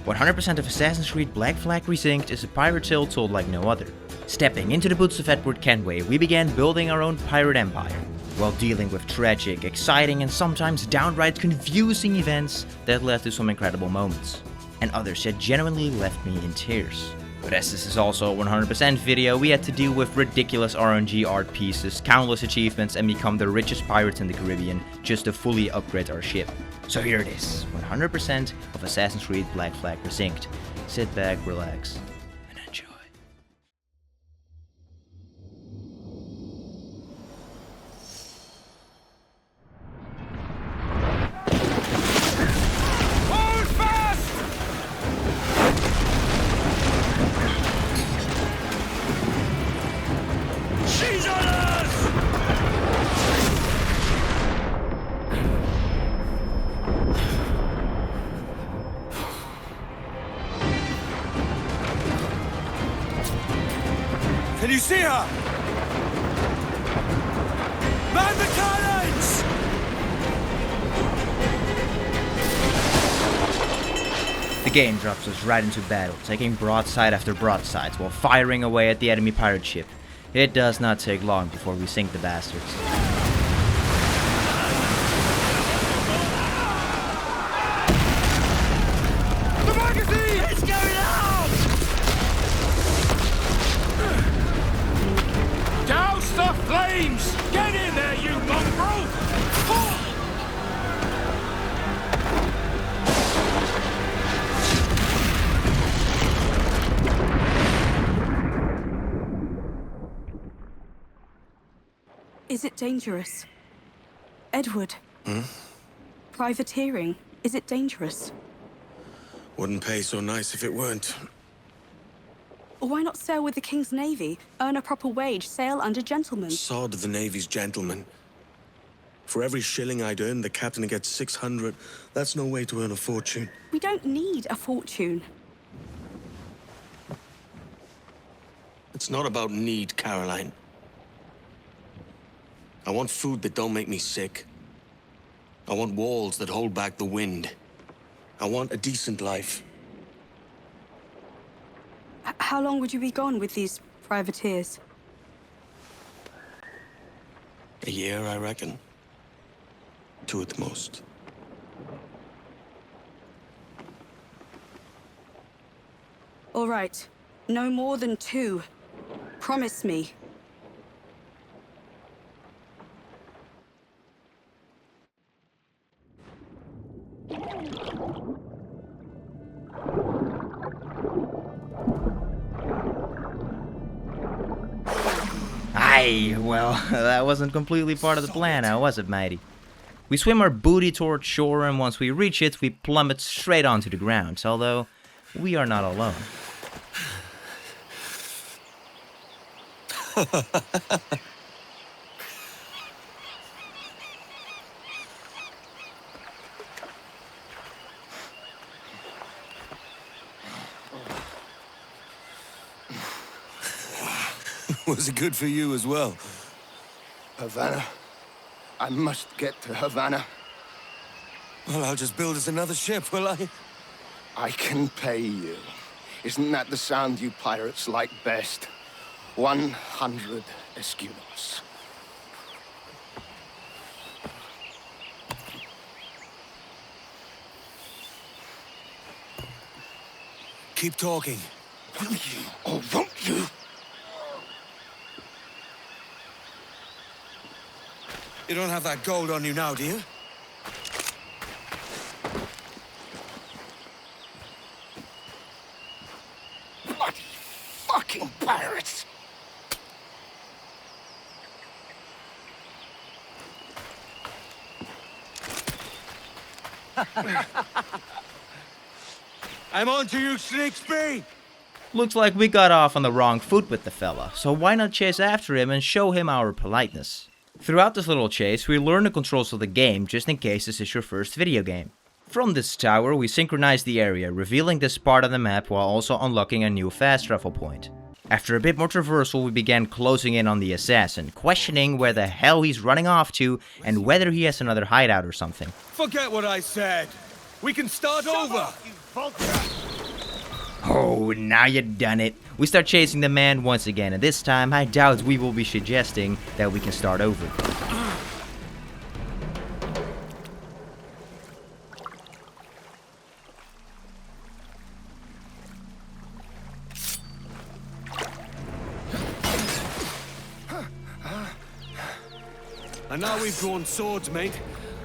100% of Assassin's Creed Black Flag Resynced is a pirate tale told like no other. Stepping into the boots of Edward Kenway, we began building our own pirate empire, while dealing with tragic, exciting, and sometimes downright confusing events that led to some incredible moments, and others that genuinely left me in tears. But as this is also a 100% video, we had to deal with ridiculous RNG art pieces, countless achievements, and become the richest pirates in the Caribbean just to fully upgrade our ship. So here it is, 100% of Assassin's Creed Black Flag Resynced. Sit back, relax, and enjoy. Hold fast! She's on us! Can you see her? Man the cannons! The game drops us right into battle, taking broadside after broadside while firing away at the enemy pirate ship. It does not take long before we sink the bastards. The magazine! It's going out! Douse the flames! Get in there, you mongrel! Is it dangerous? Edward? Privateering, is it dangerous? Wouldn't pay so nice if it weren't. Or why not sail with the King's Navy, earn a proper wage, sail under gentlemen? Sod the Navy's gentlemen. For every shilling I'd earn, the captain gets 600. That's no way to earn a fortune. We don't need a fortune. It's not about need, Caroline. I want food that don't make me sick. I want walls that hold back the wind. I want a decent life. How long would you be gone with these privateers? A year, I reckon. 2 at the most. All right, no more than 2. Promise me. Aye, well, that wasn't completely part of the plan, now was it, matey? We swim our booty towards shore, and once we reach it, we plummet straight onto the ground, although we are not alone. Was it good for you as well? Havana. I must get to Havana. Well, I'll just build us another ship, will I? I can pay you. Isn't that the sound you pirates like best? 100 escudos. Keep talking. Will you or won't you? You don't have that gold on you now, do you? Bloody fucking pirates! I'm on to you, Snakesby! Looks like we got off on the wrong foot with the fella, so why not chase after him and show him our politeness? Throughout this little chase, we learn the controls of the game just in case this is your first video game. From this tower, we synchronize the area, revealing this part of the map while also unlocking a new fast travel point. After a bit more traversal, we began closing in on the assassin, questioning where the hell he's running off to and whether he has another hideout or something. Forget what I said. We can start over. You vulture! Oh, now you done it. We start chasing the man once again, and this time I doubt we will be suggesting that we can start over. And now we've drawn swords, mate.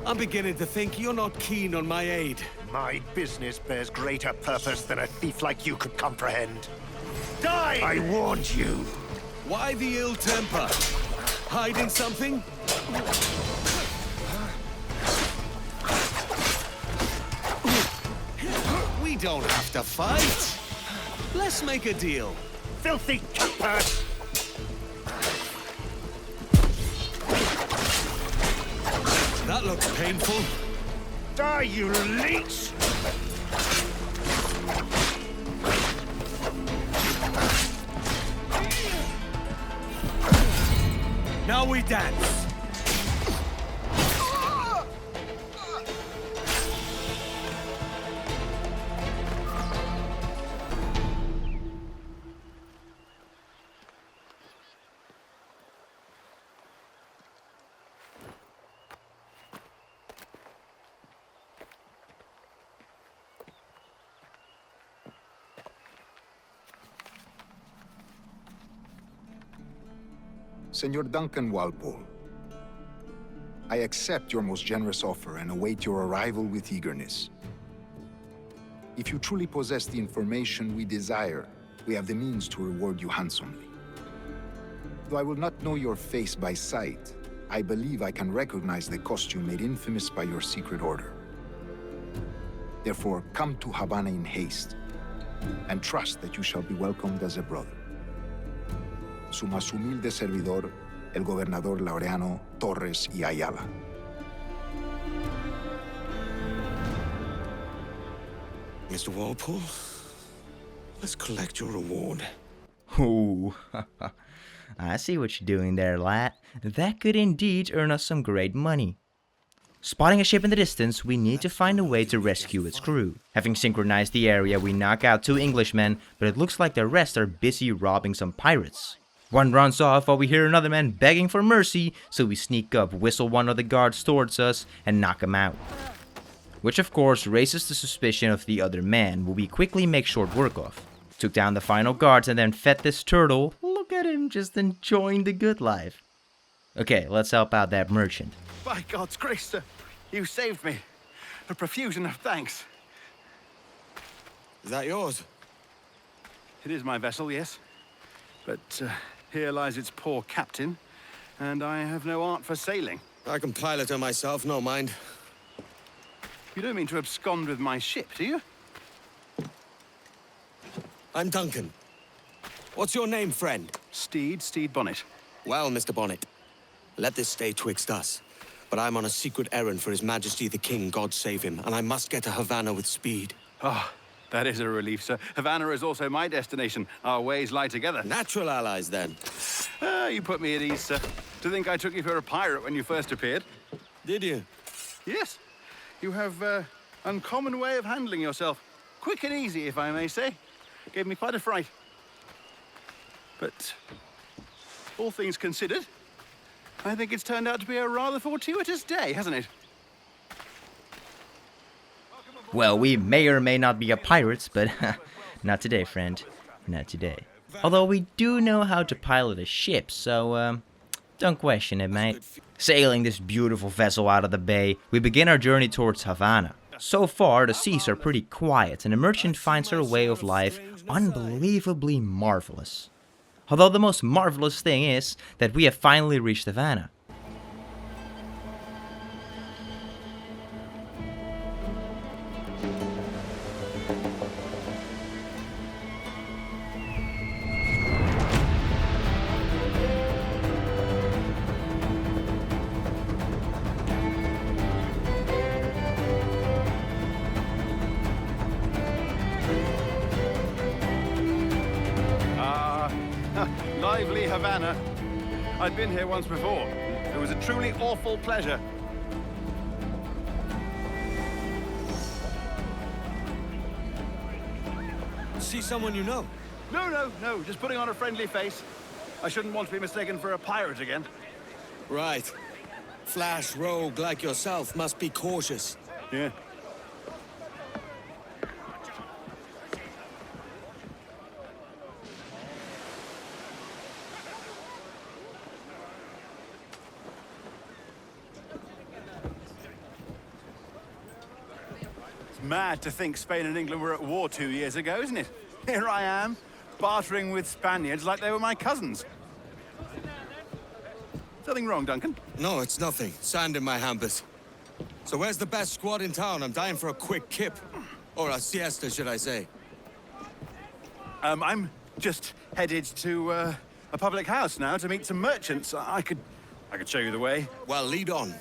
I'm beginning to think you're not keen on my aid. My business bears greater purpose than a thief like you could comprehend. Die! I warned you. Why the ill temper? Hiding something? We don't have to fight. Let's make a deal. Filthy cutpurse! That looks painful. Die, you leech! Now we dance. Senor Duncan Walpole, I accept your most generous offer and await your arrival with eagerness. If you truly possess the information we desire, we have the means to reward you handsomely. Though I will not know your face by sight, I believe I can recognize the costume made infamous by your secret order. Therefore, come to Havana in haste, and trust that you shall be welcomed as a brother. Su más humilde servidor, el gobernador Laureano Torres y Ayala. Mr. Walpole, let's collect your reward. Ooh, I see what you're doing there, lad. That could indeed earn us some great money. Spotting a ship in the distance, we need to find a way to rescue its crew. Having synchronized the area, we knock out 2 Englishmen, but it looks like the rest are busy robbing some pirates. One runs off while we hear another man begging for mercy, so we sneak up, whistle one of the guards towards us, and knock him out. Which of course raises the suspicion of the other man, who we quickly make short work of. Took down the final guards and then fed this turtle. Look at him, just enjoying the good life. Okay, let's help out that merchant. By God's grace, sir, you saved me. A profusion of thanks. Is that yours? It is my vessel, yes. But here lies its poor captain, and I have no art for sailing. I can pilot her myself, no mind. You don't mean to abscond with my ship, do you? I'm Duncan. What's your name, friend? Stede Bonnet. Well, Mr. Bonnet, let this stay twixt us. But I'm on a secret errand for His Majesty the King, God save him, and I must get to Havana with speed. Ah, that is a relief, sir. Havana is also my destination. Our ways lie together. Natural allies, then. You put me at ease, sir. To think I took you for a pirate when you first appeared. Did you? Yes. You have uncommon way of handling yourself. Quick and easy, if I may say. Gave me quite a fright. But all things considered, I think it's turned out to be a rather fortuitous day, hasn't it? Well, we may or may not be a pirates, but not today, friend. Not today. Although we do know how to pilot a ship, so don't question it, mate. Sailing this beautiful vessel out of the bay, we begin our journey towards Havana. So far, the seas are pretty quiet, and the merchant finds her way of life unbelievably marvelous. Although the most marvelous thing is that we have finally reached Havana. Lively Havana. I'd been here once before. It was a truly awful pleasure. See someone you know? No, just putting on a friendly face. I shouldn't want to be mistaken for a pirate again. Right. Flash rogue like yourself must be cautious. Yeah. It's mad to think Spain and England were at war 2 years ago, isn't it? Here I am, bartering with Spaniards like they were my cousins. Something wrong, Duncan? No, it's nothing. Sand in my hampers. So where's the best squad in town? I'm dying for a quick kip. Or a siesta, should I say. I'm just headed to a public house now to meet some merchants. I could show you the way. Well, lead on.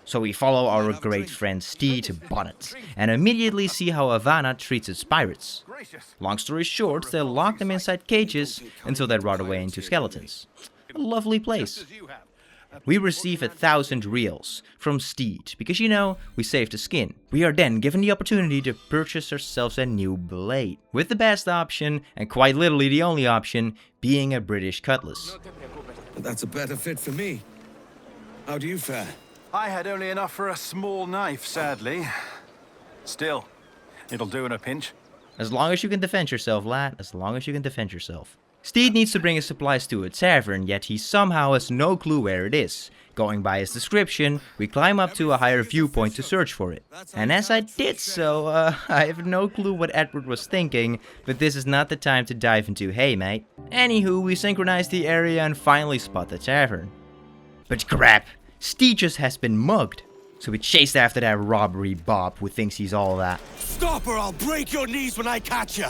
So we follow our great friend Stede Bonnet, and immediately see how Havana treats its pirates. Long story short, they lock them inside cages until they rot away into skeletons. A lovely place. We receive 1,000 reals from Stede, because you know, we saved the skin. We are then given the opportunity to purchase ourselves a new blade, with the best option, and quite literally the only option, being a British cutlass. That's a better fit for me. How do you fare? I had only enough for a small knife, sadly. Still, it'll do in a pinch. As long as you can defend yourself, lad, as long as you can defend yourself. Stede needs to bring his supplies to a tavern, yet he somehow has no clue where it is. Going by his description, we climb up to a higher viewpoint to search for it. And as I did so, I have no clue what Edward was thinking, but this is not the time to dive into hey mate. Anywho, we synchronize the area and finally spot the tavern. But crap, Stede just has been mugged. So we chased after that robbery Bob who thinks he's all that. Stop or I'll break your knees when I catch you!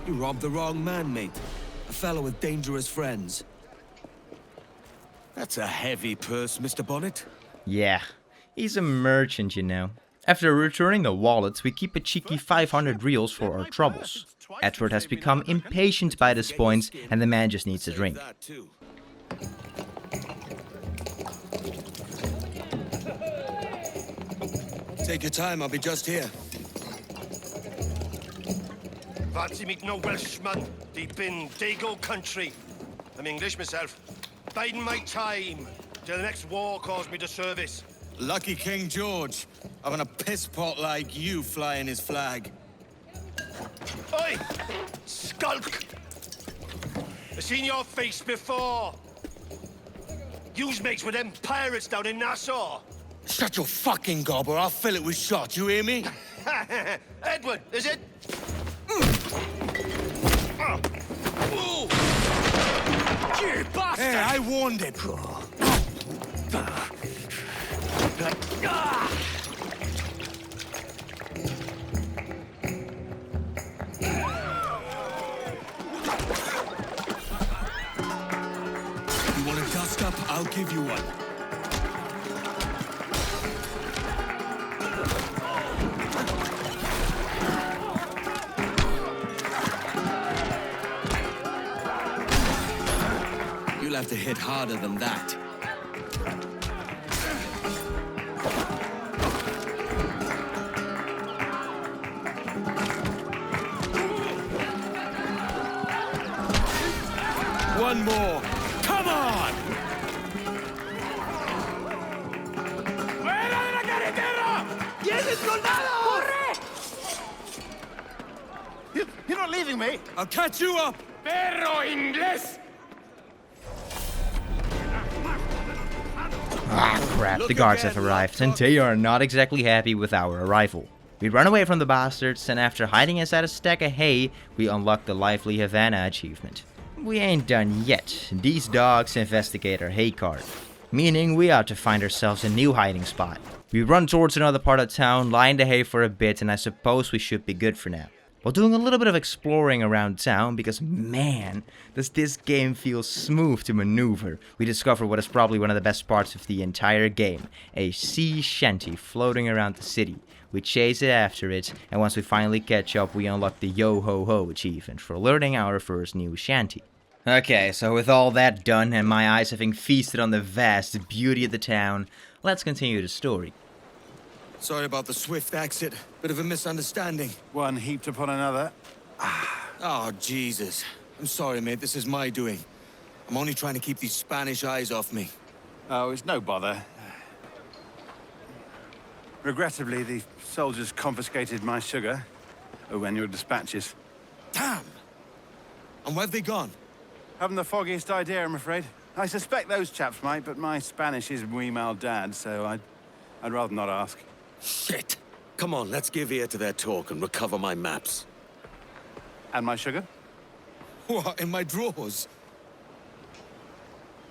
You robbed the wrong man, mate. A fellow with dangerous friends. That's a heavy purse, Mr. Bonnet. Yeah, he's a merchant, you know. After returning the wallets, we keep a cheeky 500 reals for our troubles. Edward has become impatient by this point, and the man just needs a drink. Take your time, I'll be just here. Fancy meeting no Welshman deep in Dago country. I'm English myself. Biding my time till the next war calls me to service. Lucky King George, having a piss pot like you flying his flag. Oi! Skulk! I've seen your face before. You's mates with them pirates down in Nassau. Shut your fucking gob or I'll fill it with shot, you hear me? Edward, is it? You bastard! Hey, I warned him. You want a dust up? I'll give you one. You'll have to hit harder than that. One more. Come on! You're not leaving me! I'll catch you up! Perro inglés! Ah crap, the guards have arrived, and they are not exactly happy with our arrival. We run away from the bastards, and after hiding inside a stack of hay, we unlock the Lively Havana achievement. We ain't done yet. These dogs investigate our hay cart, meaning we ought to find ourselves a new hiding spot. We run towards another part of town, lie in the hay for a bit, and I suppose we should be good for now. While doing a little bit of exploring around town, because man, does this game feel smooth to maneuver, we discover what is probably one of the best parts of the entire game, a sea shanty floating around the city. We chase it after it, and once we finally catch up, we unlock the Yo-Ho-Ho achievement for learning our first new shanty. Okay, so with all that done, and my eyes having feasted on the vast beauty of the town, let's continue the story. Sorry about the swift exit. Bit of a misunderstanding. One heaped upon another. Oh, Jesus. I'm sorry, mate. This is my doing. I'm only trying to keep these Spanish eyes off me. Oh, it's no bother. Regrettably, the soldiers confiscated my sugar when your dispatches. Damn! And where have they gone? Haven't the foggiest idea, I'm afraid. I suspect those chaps might, but my Spanish is muy mal dad, so I'd rather not ask. Shit! Come on, let's give ear to their talk and recover my maps. And my sugar? What, in my drawers?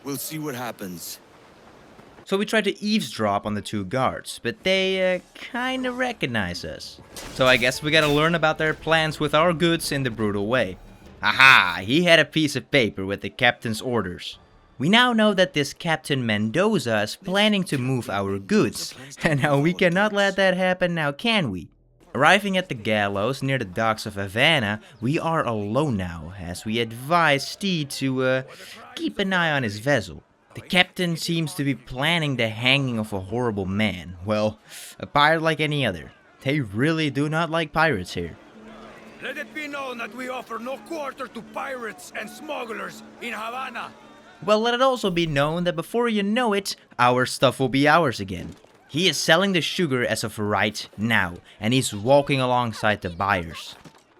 We'll see what happens. So we try to eavesdrop on the two guards, but they kinda recognize us. So I guess we gotta learn about their plans with our goods in the brutal way. Aha! He had a piece of paper with the captain's orders. We now know that this Captain Mendoza is planning to move our goods, and now we cannot let that happen now, can we? Arriving at the gallows near the docks of Havana, we are alone now, as we advise Stede to keep an eye on his vessel. The captain seems to be planning the hanging of a horrible man. Well, a pirate like any other. They really do not like pirates here. Let it be known that we offer no quarter to pirates and smugglers in Havana. Well, let it also be known that before you know it, our stuff will be ours again. He is selling the sugar as of right now, and he's walking alongside the buyers.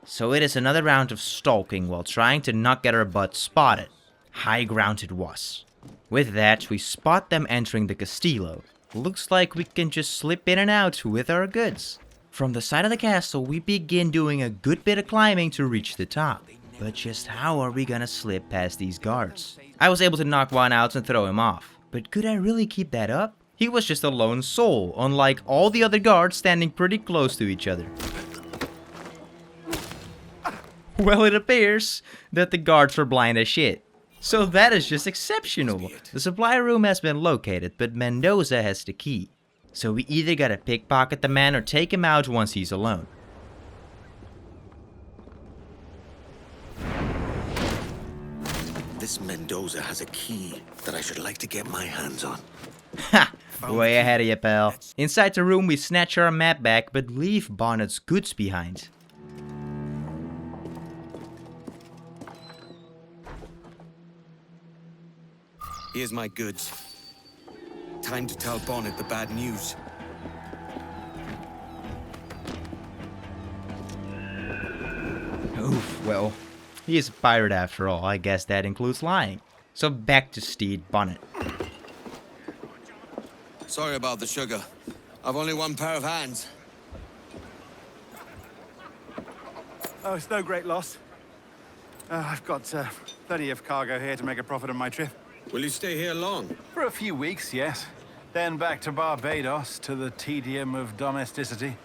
So it is another round of stalking while trying to not get our butts spotted. High ground it was. With that, we spot them entering the Castillo. Looks like we can just slip in and out with our goods. From the side of the castle, we begin doing a good bit of climbing to reach the top. But just how are we gonna slip past these guards? I was able to knock one out and throw him off. But could I really keep that up? He was just a lone soul, unlike all the other guards standing pretty close to each other. Well, it appears that the guards were blind as shit. So that is just exceptional. The supply room has been located, but Mendoza has the key. So we either gotta pickpocket the man or take him out once he's alone. This Mendoza has a key that I should like to get my hands on. Ha! Way ahead of you, pal. Inside the room we snatch our map back, but leave Bonnet's goods behind. Here's my goods. Time to tell Bonnet the bad news. Oof, well, he is a pirate after all. I guess that includes lying. So back to Stede Bonnet. Sorry about the sugar. I've only one pair of hands. Oh, it's no great loss. I've got plenty of cargo here to make a profit on my trip. Will you stay here long? For a few weeks, yes. Then back to Barbados, to the tedium of domesticity.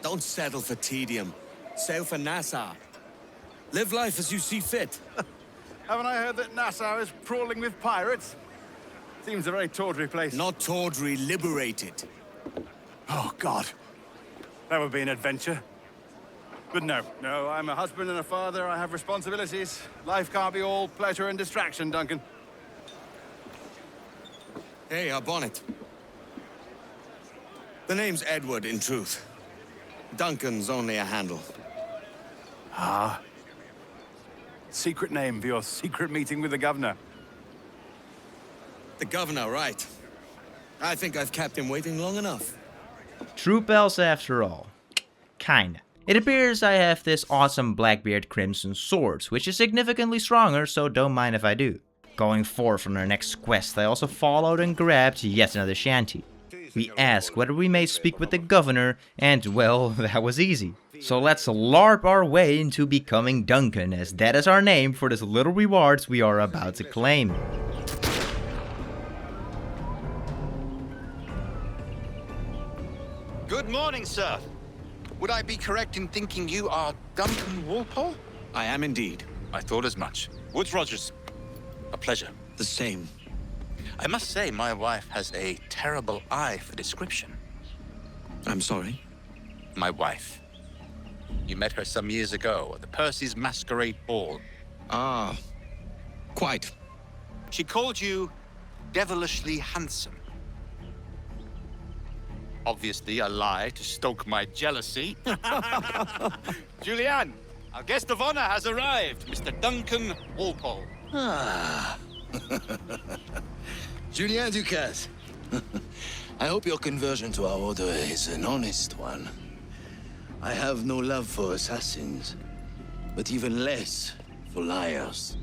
Don't settle for tedium. Sail for Nassau. Live life as you see fit. Haven't I heard that Nassau is crawling with pirates? Seems a very tawdry place. Not tawdry, liberated. Oh, God. That would be an adventure. But no, I'm a husband and a father. I have responsibilities. Life can't be all pleasure and distraction, Duncan. Hey, Bonnet. The name's Edward, in truth. Duncan's only a handle. Ah. Secret name for your secret meeting with the governor. The governor, right. I think I've kept him waiting long enough. True pals after all. Kinda. It appears I have this awesome Blackbeard Crimson Sword, which is significantly stronger, so don't mind if I do. Going forth on our next quest, I also followed and grabbed yet another shanty. We ask whether we may speak with the governor, and well, that was easy. So let's LARP our way into becoming Duncan, as that is our name for this little rewards we are about to claim. Good morning, sir. Would I be correct in thinking you are Duncan Walpole? I am indeed. I thought as much. Woods Rogers, a pleasure. The same. I must say my wife has a terrible eye for description. I'm sorry. My wife. You met her some years ago at the Percy's Masquerade Ball. Ah, quite. She called you devilishly handsome. Obviously a lie to stoke my jealousy. Julianne, our guest of honor has arrived, Mr. Duncan Walpole. Ah. Julien Ducasse. I hope your conversion to our order is an honest one. I have no love for assassins, but even less for liars.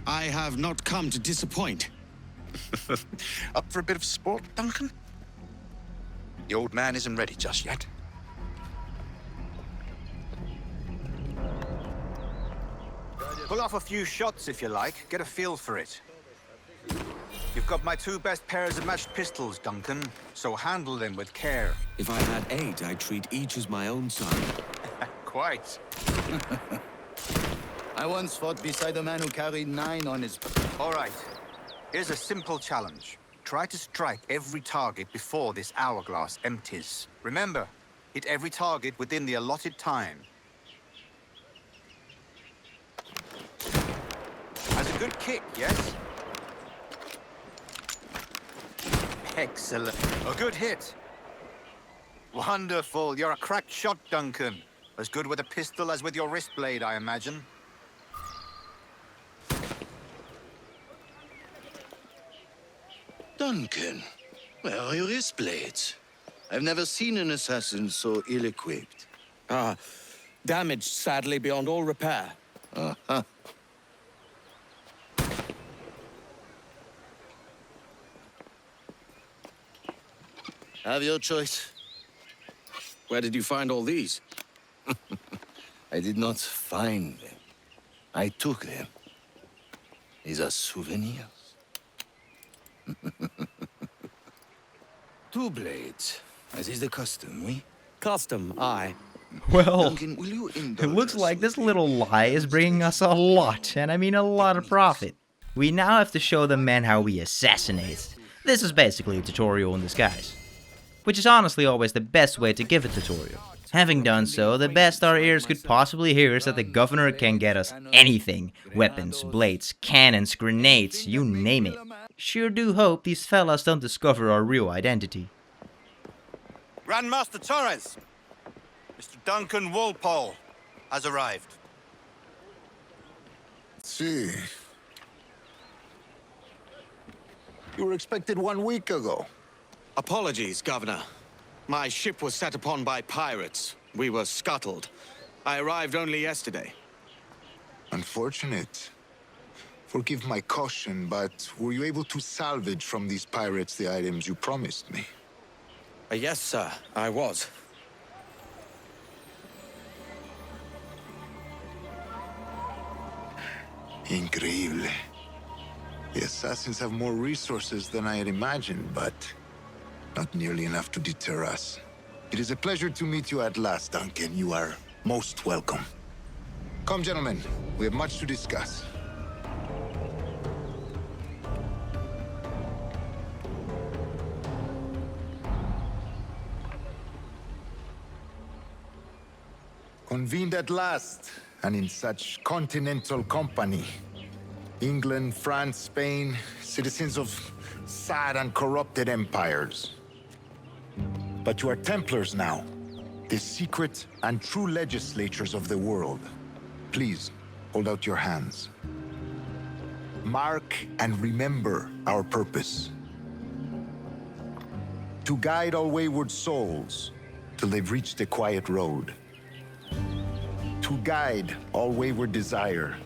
I have not come to disappoint. Up for a bit of sport, Duncan? The old man isn't ready just yet. Pull off a few shots if you like. Get a feel for it. You've got my 2 best pairs of matched pistols, Duncan, so handle them with care. If I had 8, I'd treat each as my own son. Quite. I once fought beside a man who carried 9 on his... All right. Here's a simple challenge. Try to strike every target before this hourglass empties. Remember, hit every target within the allotted time. Has a good kick, yes? Excellent. A good hit. Wonderful. You're a cracked shot, Duncan. As good with a pistol as with your wrist blade, I imagine. Duncan, where are your wrist blades? I've never seen an assassin so ill-equipped. Ah, damaged sadly beyond all repair. Uh-huh. Have your choice. Where did you find all these? I did not find them. I took them. These are souvenirs. 2 blades, as is the custom, oui? Custom, aye. Well, Duncan, will you it indulge looks us like with this little lie is bringing us a lot, and I mean a lot of profit. We now have to show the man how we assassinate. This is basically a tutorial in disguise. Which is honestly always the best way to give a tutorial. Having done so, the best our ears could possibly hear is that the governor can get us anything. Weapons, blades, cannons, grenades, you name it. Sure do hope these fellas don't discover our real identity. Grandmaster Torres, Mr. Duncan Walpole has arrived. See. You were expected 1 week ago. Apologies, Governor. My ship was set upon by pirates. We were scuttled. I arrived only yesterday. Unfortunate. Forgive my caution, but were you able to salvage from these pirates the items you promised me? Yes, sir, I was. Increíble. The assassins have more resources than I had imagined, but not nearly enough to deter us. It is a pleasure to meet you at last, Duncan. You are most welcome. Come, gentlemen. We have much to discuss. Convened at last, and in such continental company. England, France, Spain, citizens of sad and corrupted empires. But you are Templars now, the secret and true legislatures of the world. Please, hold out your hands. Mark and remember our purpose. To guide all wayward souls till they've reached the quiet road. To guide all wayward desire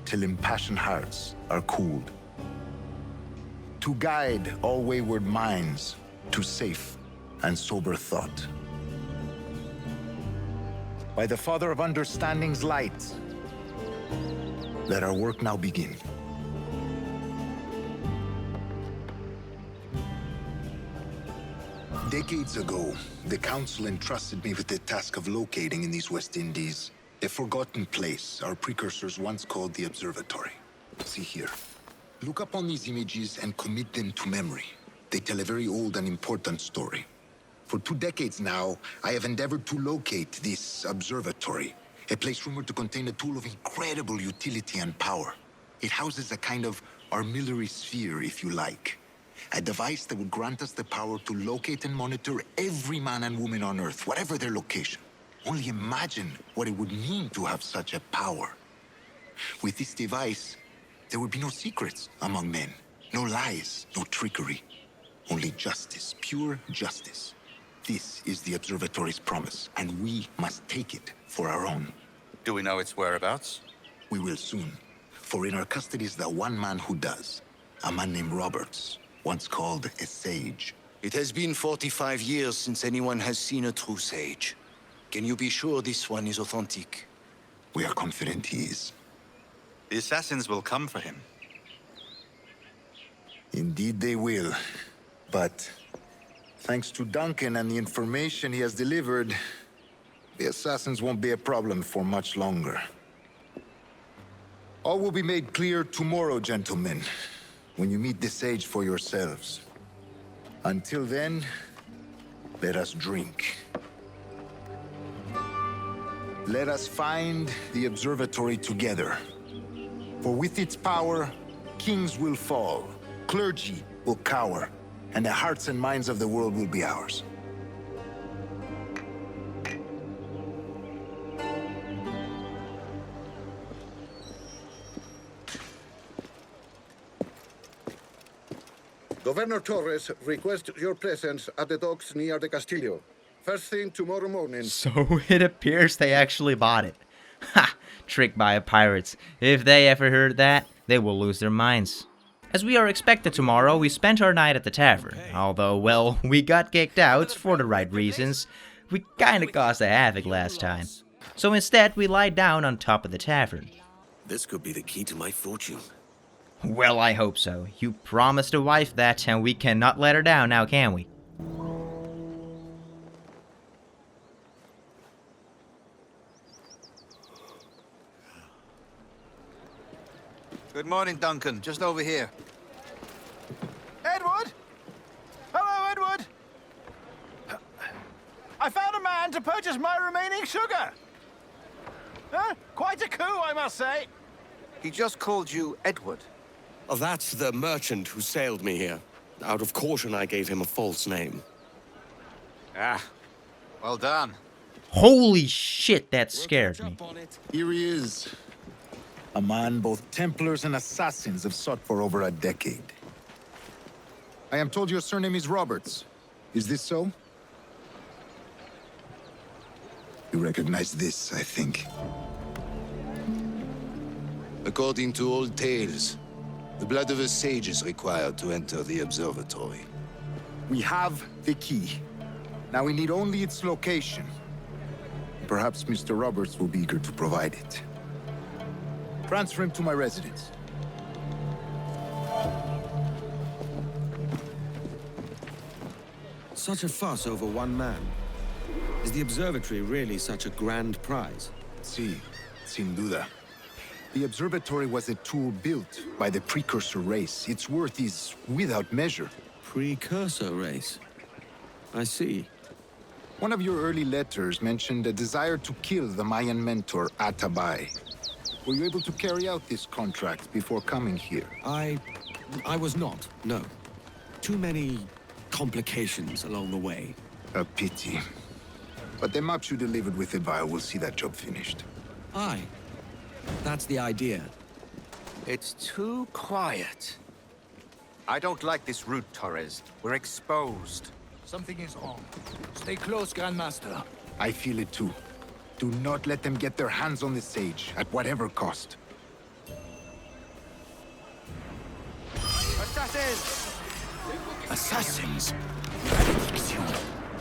till impassioned hearts are cooled. To guide all wayward minds to safe and sober thought. By the Father of Understanding's light, let our work now begin. Decades ago, the Council entrusted me with the task of locating in these West Indies a forgotten place our precursors once called the Observatory. See here. Look upon these images and commit them to memory. They tell a very old and important story. For 2 decades now, I have endeavored to locate this observatory, a place rumored to contain a tool of incredible utility and power. It houses a kind of armillary sphere, if you like. A device that would grant us the power to locate and monitor every man and woman on Earth, whatever their location. Only imagine what it would mean to have such a power. With this device, there would be no secrets among men, no lies, no trickery. Only justice, pure justice. This is the observatory's promise, and we must take it for our own. Do we know its whereabouts? We will soon, for in our custody is the one man who does. A man named Roberts, once called a sage. It has been 45 years since anyone has seen a true sage. Can you be sure this one is authentic? We are confident he is. The assassins will come for him. Indeed they will. But thanks to Duncan and the information he has delivered, the assassins won't be a problem for much longer. All will be made clear tomorrow, gentlemen, when you meet the sage for yourselves. Until then, let us drink. Let us find the observatory together. For with its power, kings will fall, clergy will cower, and the hearts and minds of the world will be ours. Governor Torres requests your presence at the docks near the Castillo. First thing tomorrow morning. So it appears they actually bought it. Ha! Tricked by pirates. If they ever heard that, they will lose their minds. As we are expected tomorrow, we spent our night at the tavern. Although, well, we got kicked out for the right reasons. We kinda caused a havoc last time. So instead, we lied down on top of the tavern. This could be the key to my fortune. Well, I hope so. You promised a wife that, and we cannot let her down now, can we? Good morning, Duncan. Just over here. Edward? Hello, Edward! I found a man to purchase my remaining sugar. Huh? Quite a coup, I must say. He just called you Edward. Oh, that's the merchant who sailed me here. Out of caution, I gave him a false name. Ah, well done. Holy shit, that scared me. Here he is. A man both Templars and assassins have sought for over a decade. I am told your surname is Roberts. Is this so? You recognize this, I think. According to old tales, the blood of a sage is required to enter the observatory. We have the key. Now we need only its location. Perhaps Mr. Roberts will be eager to provide it. Transfer him to my residence. Such a fuss over one man. Is the observatory really such a grand prize? Sí, sin duda. The observatory was a tool built by the precursor race. Its worth is without measure. Precursor race? I see. One of your early letters mentioned a desire to kill the Mayan mentor, Atabay. Were you able to carry out this contract before coming here? I was not, no. Too many complications along the way. A pity. But the maps you delivered with the vial will see that job finished. Aye. That's the idea. It's too quiet. I don't like this route, Torres. We're exposed. Something is wrong. Stay close, Grandmaster. I feel it too. Do not let them get their hands on the sage, at whatever cost. Assassins! Assassins?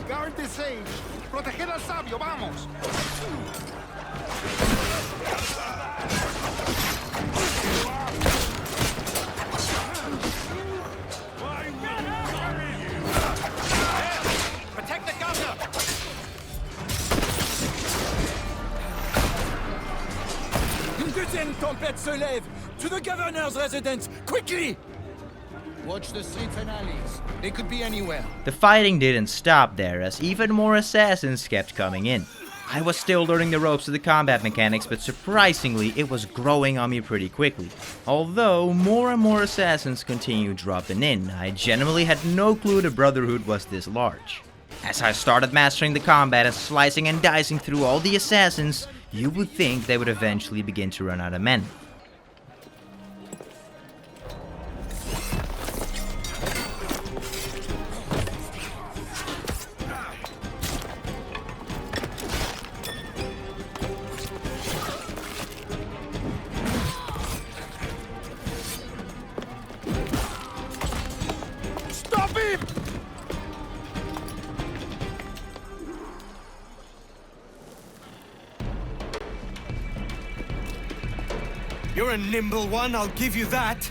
Guard the sage. Proteger al sabio, vamos! prochaine tempête se lève! To the governor's residence, quickly! Watch the streets and alleys. They could be anywhere. The fighting didn't stop there, as even more assassins kept coming in. I was still learning the ropes of the combat mechanics, but surprisingly, it was growing on me pretty quickly. Although more and more assassins continued dropping in, I genuinely had no clue the Brotherhood was this large. As I started mastering the combat and slicing and dicing through all the assassins, you would think they would eventually begin to run out of men. Stop him! You're a nimble one, I'll give you that.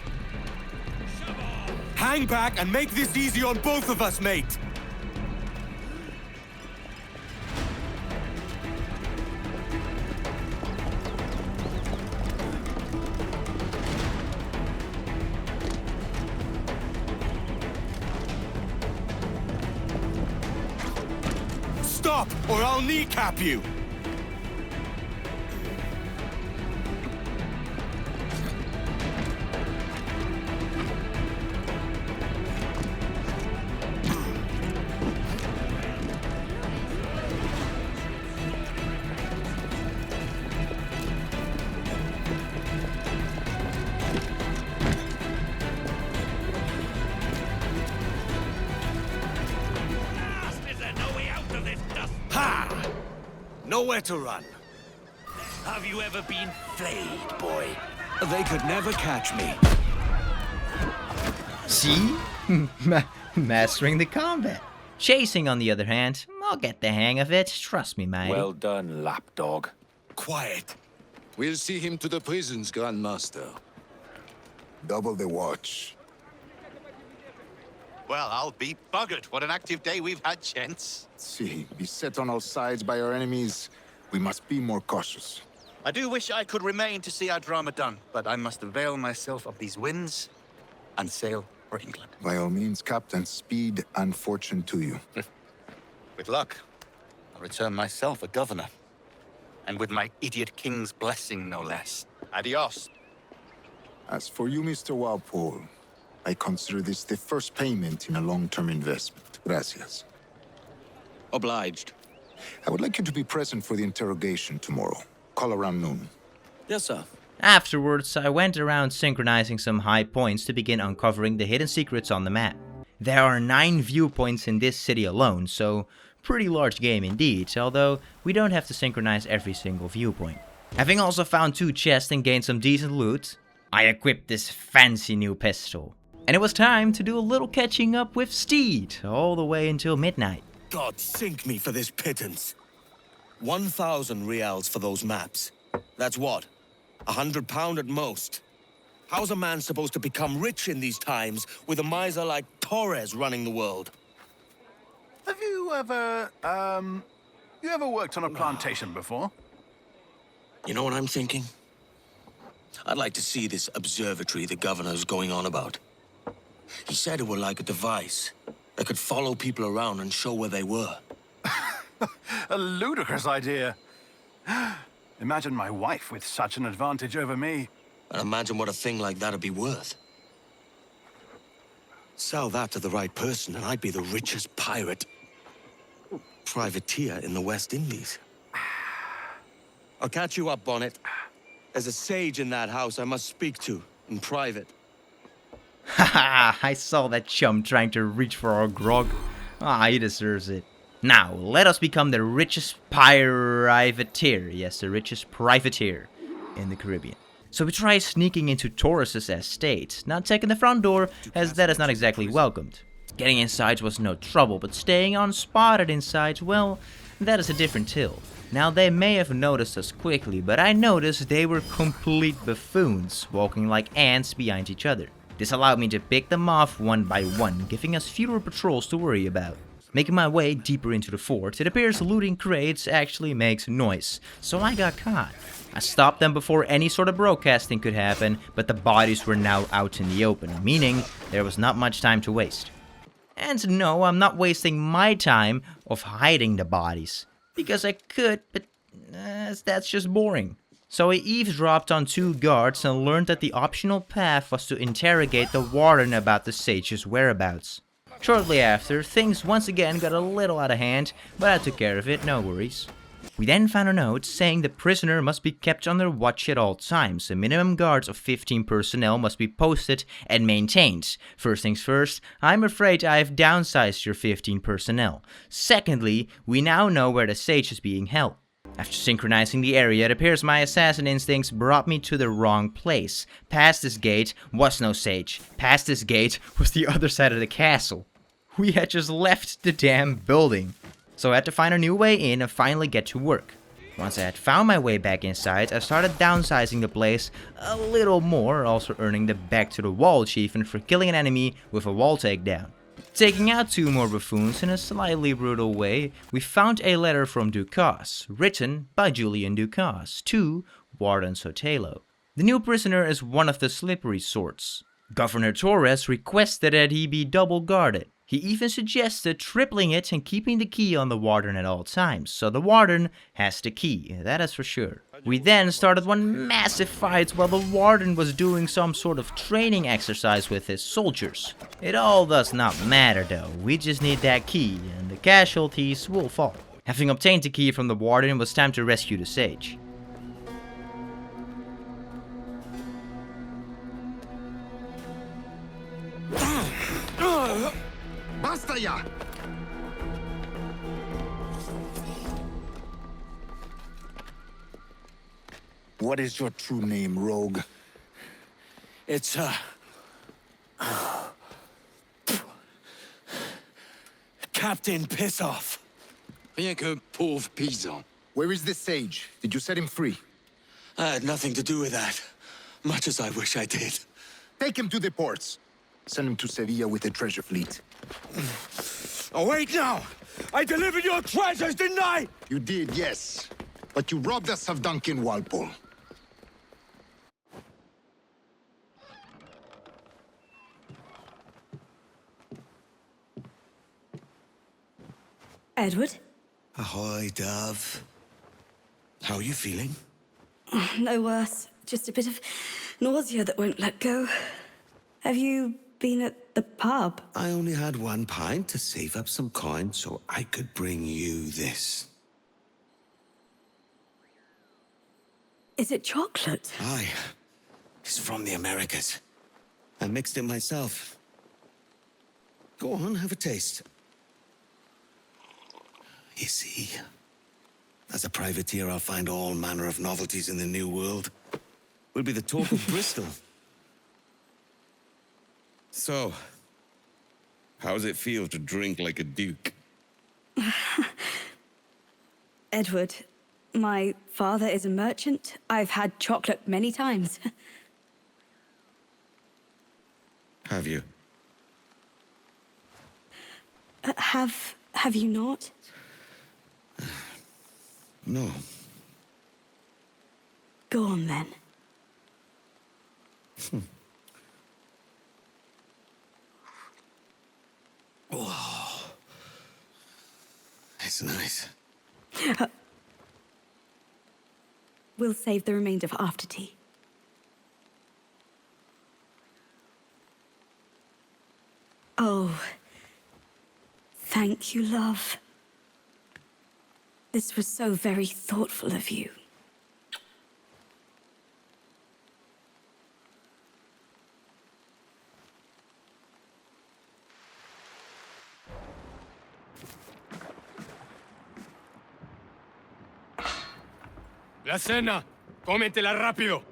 Hang back and make this easy on both of us, mate. Stop, or I'll kneecap you. Nowhere to run. Have you ever been flayed, boy? They could never catch me. See? Mastering the combat. Chasing, on the other hand, I'll get the hang of it. Trust me, mate. Well done, lapdog. Quiet. We'll see him to the prisons, Grandmaster. Double the watch. Well, I'll be buggered. What an active day we've had, gents. See, beset on all sides by our enemies, we must be more cautious. I do wish I could remain to see our drama done, but I must avail myself of these winds and sail for England. By all means, Captain, speed and fortune to you. With luck, I'll return myself a governor. And with my idiot king's blessing, no less. Adios. As for you, Mr. Walpole, I consider this the first payment in a long-term investment. Gracias. Obliged. I would like you to be present for the interrogation tomorrow. Call around noon. Yes, sir. Afterwards, I went around synchronizing some high points to begin uncovering the hidden secrets on the map. There are 9 viewpoints in this city alone, so pretty large game indeed, although we don't have to synchronize every single viewpoint. Having also found 2 chests and gained some decent loot, I equipped this fancy new pistol. And it was time to do a little catching up with Stede, all the way until midnight. God sink me for this pittance. 1,000 reals for those maps. That's what? £100 at most. How's a man supposed to become rich in these times with a miser like Torres running the world? Have you ever, worked on a plantation before? You know what I'm thinking? I'd like to see this observatory the governor's going on about. He said it were like a device that could follow people around and show where they were. A ludicrous idea. Imagine my wife with such an advantage over me. And imagine what a thing like that'd be worth. Sell that to the right person and I'd be the richest pirate. Privateer in the West Indies. I'll catch you up, Bonnet. There's a sage in that house I must speak to, in private. Haha, I saw that chum trying to reach for our grog. He deserves it. Now, let us become the richest privateer. Yes, the richest privateer in the Caribbean. So we try sneaking into Torres's estate, not taking the front door, as that is not exactly welcomed. Getting inside was no trouble, but staying unspotted inside, well, that is a different tale. Now, they may have noticed us quickly, but I noticed they were complete buffoons, walking like ants behind each other. This allowed me to pick them off one by one, giving us fewer patrols to worry about. Making my way deeper into the fort, it appears looting crates actually makes noise, so I got caught. I stopped them before any sort of broadcasting could happen, but the bodies were now out in the open, meaning there was not much time to waste. And no, I'm not wasting my time of hiding the bodies, because I could, but that's just boring. So I eavesdropped on 2 guards and learned that the optional path was to interrogate the warden about the sage's whereabouts. Shortly after, things once again got a little out of hand, but I took care of it, no worries. We then found a note saying the prisoner must be kept under watch at all times. A minimum guard of 15 personnel must be posted and maintained. First things first, I'm afraid I have downsized your 15 personnel. Secondly, we now know where the sage is being held. After synchronizing the area, it appears my assassin instincts brought me to the wrong place. Past this gate was no sage. Past this gate was the other side of the castle. We had just left the damn building. So I had to find a new way in and finally get to work. Once I had found my way back inside, I started downsizing the place a little more, also earning the back to the wall achievement for killing an enemy with a wall takedown. Taking out 2 more buffoons in a slightly brutal way, we found a letter from Ducasse, written by Julian Ducasse, to Warden Sotelo. The new prisoner is one of the slippery sorts. Governor Torres requested that he be double guarded. He even suggested tripling it and keeping the key on the warden at all times, so the warden has the key, that is for sure. We then started one massive fight while the warden was doing some sort of training exercise with his soldiers. It all does not matter though, we just need that key and the casualties will fall. Having obtained the key from the warden, it was time to rescue the sage. Basta ya! What is your true name, rogue? It's, Captain Pissoff. Rien qu'un pauvre paysan. Where is the sage? Did you set him free? I had nothing to do with that. Much as I wish I did. Take him to the ports. Send him to Sevilla with the treasure fleet. Oh, wait now! I delivered your treasures, didn't I? You did, yes. But you robbed us of Duncan Walpole. Edward? Ahoy, Dove. How are you feeling? No worse. Just a bit of nausea that won't let go. Have you been at the pub? I only had 1 pint to save up some coin so I could bring you this. Is it chocolate? Aye. It's from the Americas. I mixed it myself. Go on, have a taste. You see, as a privateer, I'll find all manner of novelties in the New World. We'll be the talk of Bristol. So, how's it feel to drink like a duke? Edward, my father is a merchant. I've had chocolate many times. Have you? Have you not? No. Go on then. Oh, it's nice. We'll save the remainder for after tea. Oh, thank you, love. This was so very thoughtful of you. La cena. Cómetela rápido.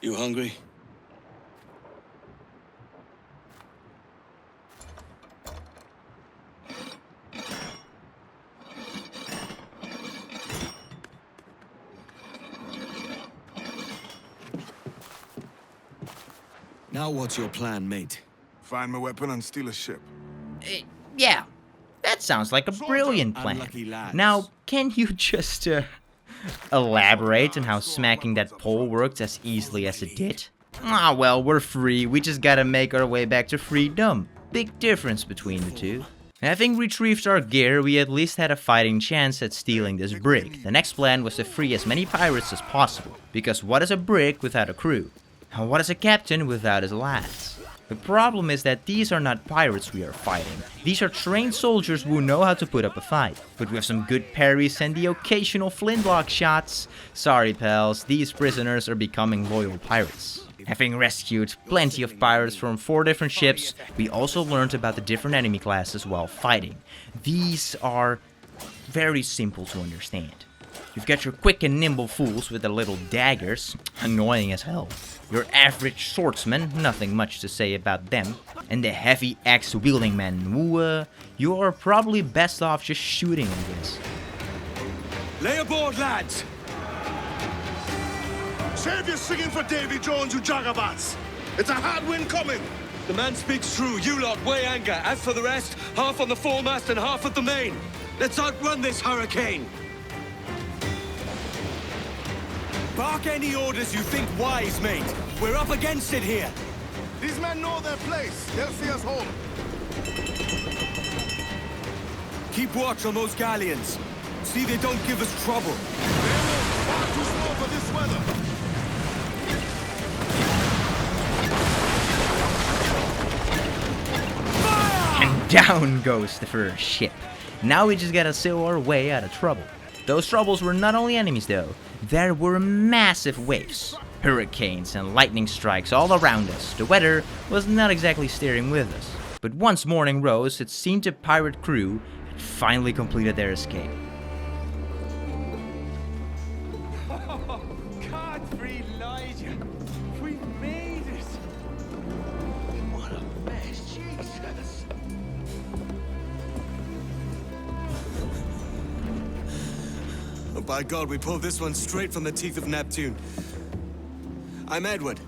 You hungry? Now what's your plan, mate? Find my weapon and steal a ship. Yeah, that sounds like a brilliant plan. Unlucky lads. Now, can you just elaborate on how smacking that pole worked as easily as it did? Ah, well, we're free. We just gotta make our way back to freedom. Big difference between the two. Having retrieved our gear, we at least had a fighting chance at stealing this brig. The next plan was to free as many pirates as possible. Because what is a brig without a crew? And what is a captain without his lads? The problem is that these are not pirates we are fighting. These are trained soldiers who know how to put up a fight. But with some good parries and the occasional flintlock shots, sorry pals, these prisoners are becoming loyal pirates. Having rescued plenty of pirates from 4 different ships, we also learned about the different enemy classes while fighting. These are very simple to understand. You've got your quick and nimble fools with the little daggers, annoying as hell. Your average swordsman, nothing much to say about them. And the heavy axe wielding men, who you are probably best off just shooting, I guess. Lay aboard, lads! Save your singing for Davy Jones, you jagabats! It's a hard wind coming! The man speaks true. You lot weigh anchor. As for the rest, half on the foremast and half at the main. Let's outrun this hurricane. Bark any orders you think wise, mate. We're up against it here. These men know their place. They'll see us home. Keep watch on those galleons. See they don't give us trouble. They're far too slow for this weather. And down goes the first ship. Now we just gotta sail our way out of trouble. Those troubles were not only enemies though, there were massive waves. Hurricanes and lightning strikes all around us. The weather was not exactly steering with us. But once morning rose, it seemed the pirate crew had finally completed their escape. Godfrey Elijah, we made it. What a mess, Jesus! Oh, by God, we pulled this one straight from the teeth of Neptune. I'm Edward.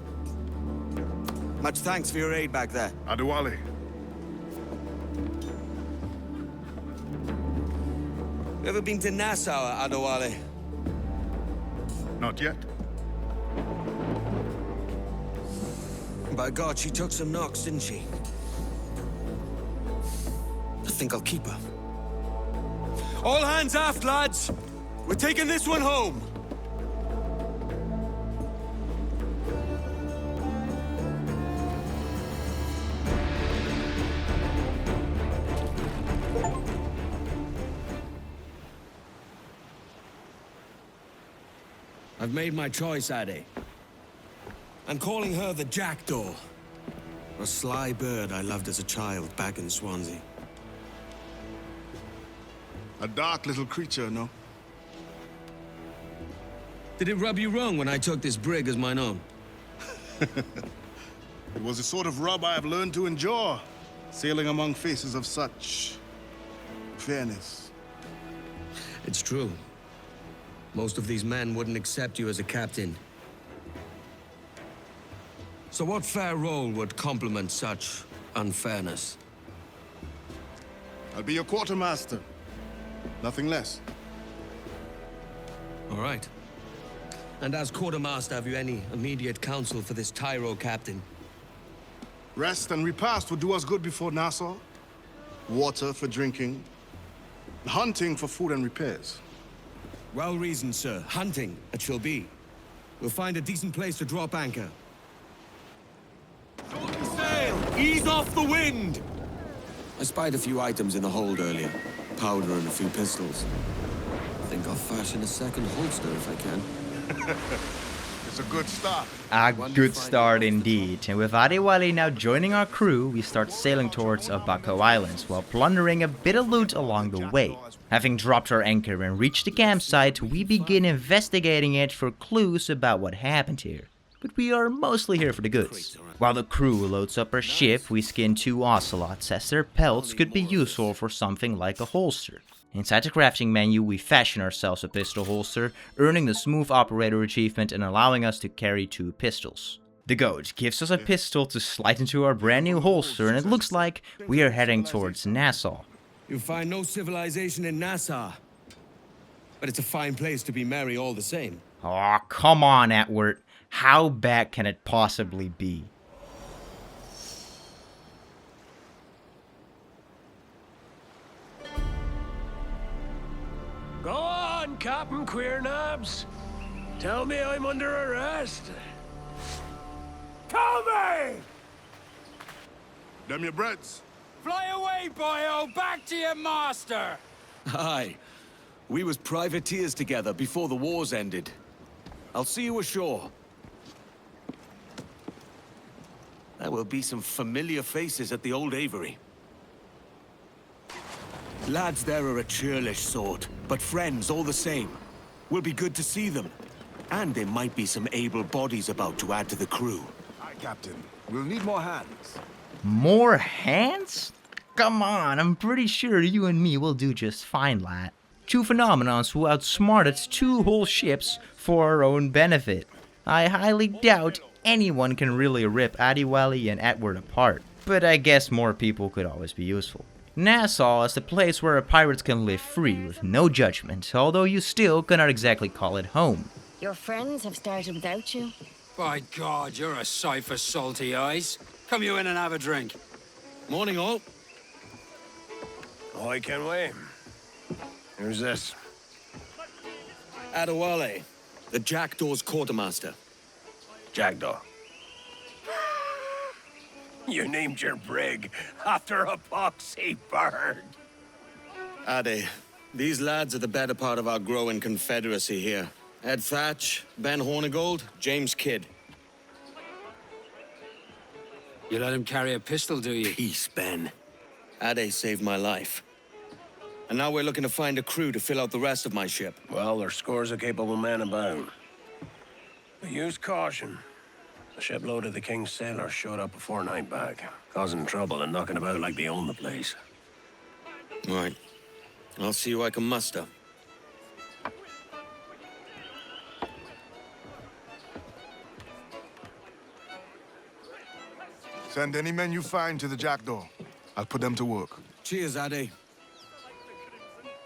Much thanks for your aid back there. Adewale. You ever been to Nassau, Adewale? Not yet. By God, she took some knocks, didn't she? I think I'll keep her. All hands aft, lads! We're taking this one home! I've made my choice, Ade. I'm calling her the Jackdaw. A sly bird I loved as a child back in Swansea. A dark little creature, no? Did it rub you wrong when I took this brig as mine own? It was the sort of rub I have learned to endure, sailing among faces of such fairness. It's true. Most of these men wouldn't accept you as a captain. So what fair role would complement such unfairness? I'll be your quartermaster. Nothing less. All right. And as quartermaster, have you any immediate counsel for this Tyro captain? Rest and repast would do us good before Nassau. Water for drinking. Hunting for food and repairs. Well reasoned, sir. Hunting, it shall be. We'll find a decent place to drop anchor. Shorten sail! Ease off the wind! I spied a few items in the hold earlier. Powder and a few pistols. I think I'll fashion a second holster if I can. It's a good start. A good start indeed. And with Adewale now joining our crew, we start sailing towards Abaco Islands while plundering a bit of loot along the way. Having dropped our anchor and reached the campsite, we begin investigating it for clues about what happened here. But we are mostly here for the goods. While the crew loads up our ship, we skin 2 ocelots as their pelts could be useful for something like a holster. Inside the crafting menu, we fashion ourselves a pistol holster, earning the Smooth Operator achievement and allowing us to carry 2 pistols. The goat gives us a pistol to slide into our brand new holster, and it looks like we are heading towards Nassau. You find no civilization in Nassau. But it's a fine place to be merry all the same. Aw, come on, Edward. How bad can it possibly be? Go on, Captain Queernabs. Tell me I'm under arrest. Tell me! Them your breads. Fly away, boyo! Back to your master! Aye. We was privateers together before the wars ended. I'll see you ashore. There will be some familiar faces at the old Avery. Lads there are a churlish sort, but friends all the same. Will be good to see them. And there might be some able bodies about to add to the crew. Aye, Captain. We'll need more hands. More hands? Come on, I'm pretty sure you and me will do just fine, lad. Two phenomenons who outsmarted two whole ships for our own benefit. I highly doubt anyone can really rip Adewale and Edward apart, but I guess more people could always be useful. Nassau is the place where pirates can live free with no judgment, although you still cannot exactly call it home. Your friends have started without you? By God, you're a sight for salty eyes. Come you in and have a drink. Morning, all. Ahoy, Kenway. Who's this? Adewale, the Jackdaw's quartermaster. Jackdaw. You named your brig after a poxy bird. Ade, these lads are the better part of our growing confederacy here. Ed Thatch, Ben Hornigold, James Kidd. You let him carry a pistol, do you? Peace, Ben. Ade saved my life. And now we're looking to find a crew to fill out the rest of my ship. Well, there's scores of capable men about. But use caution. The shipload of the King's sailors showed up a fortnight back, causing trouble and knocking about like they own the place. Right. I'll see who I can muster. Send any men you find to the Jackdaw. I'll put them to work. Cheers, Ade.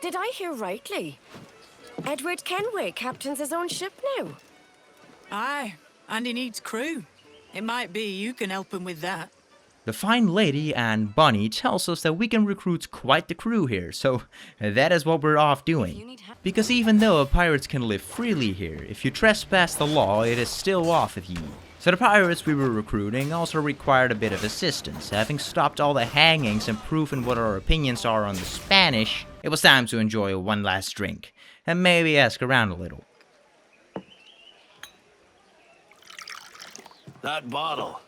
Did I hear rightly? Edward Kenway captains his own ship now. Aye, and he needs crew. It might be you can help him with that. The fine lady and Bonnie tells us that we can recruit quite the crew here, so that is what we're off doing. Because even though pirates can live freely here, if you trespass the law, it is still off of you. So the pirates we were recruiting also required a bit of assistance. Having stopped all the hangings and proven what our opinions are on the Spanish, it was time to enjoy one last drink, and maybe ask around a little. That bottle.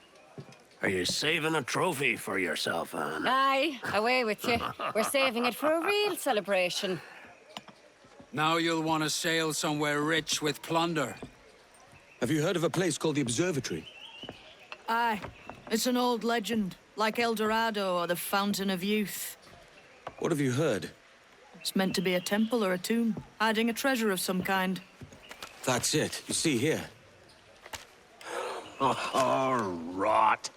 Are you saving a trophy for yourself, Anne? Aye, away with you. We're saving it for a real celebration. Now you'll want to sail somewhere rich with plunder. Have you heard of a place called the Observatory? Aye, it's an old legend, like El Dorado or the Fountain of Youth. What have you heard? It's meant to be a temple or a tomb, hiding a treasure of some kind. That's it. You see here. Oh, rot.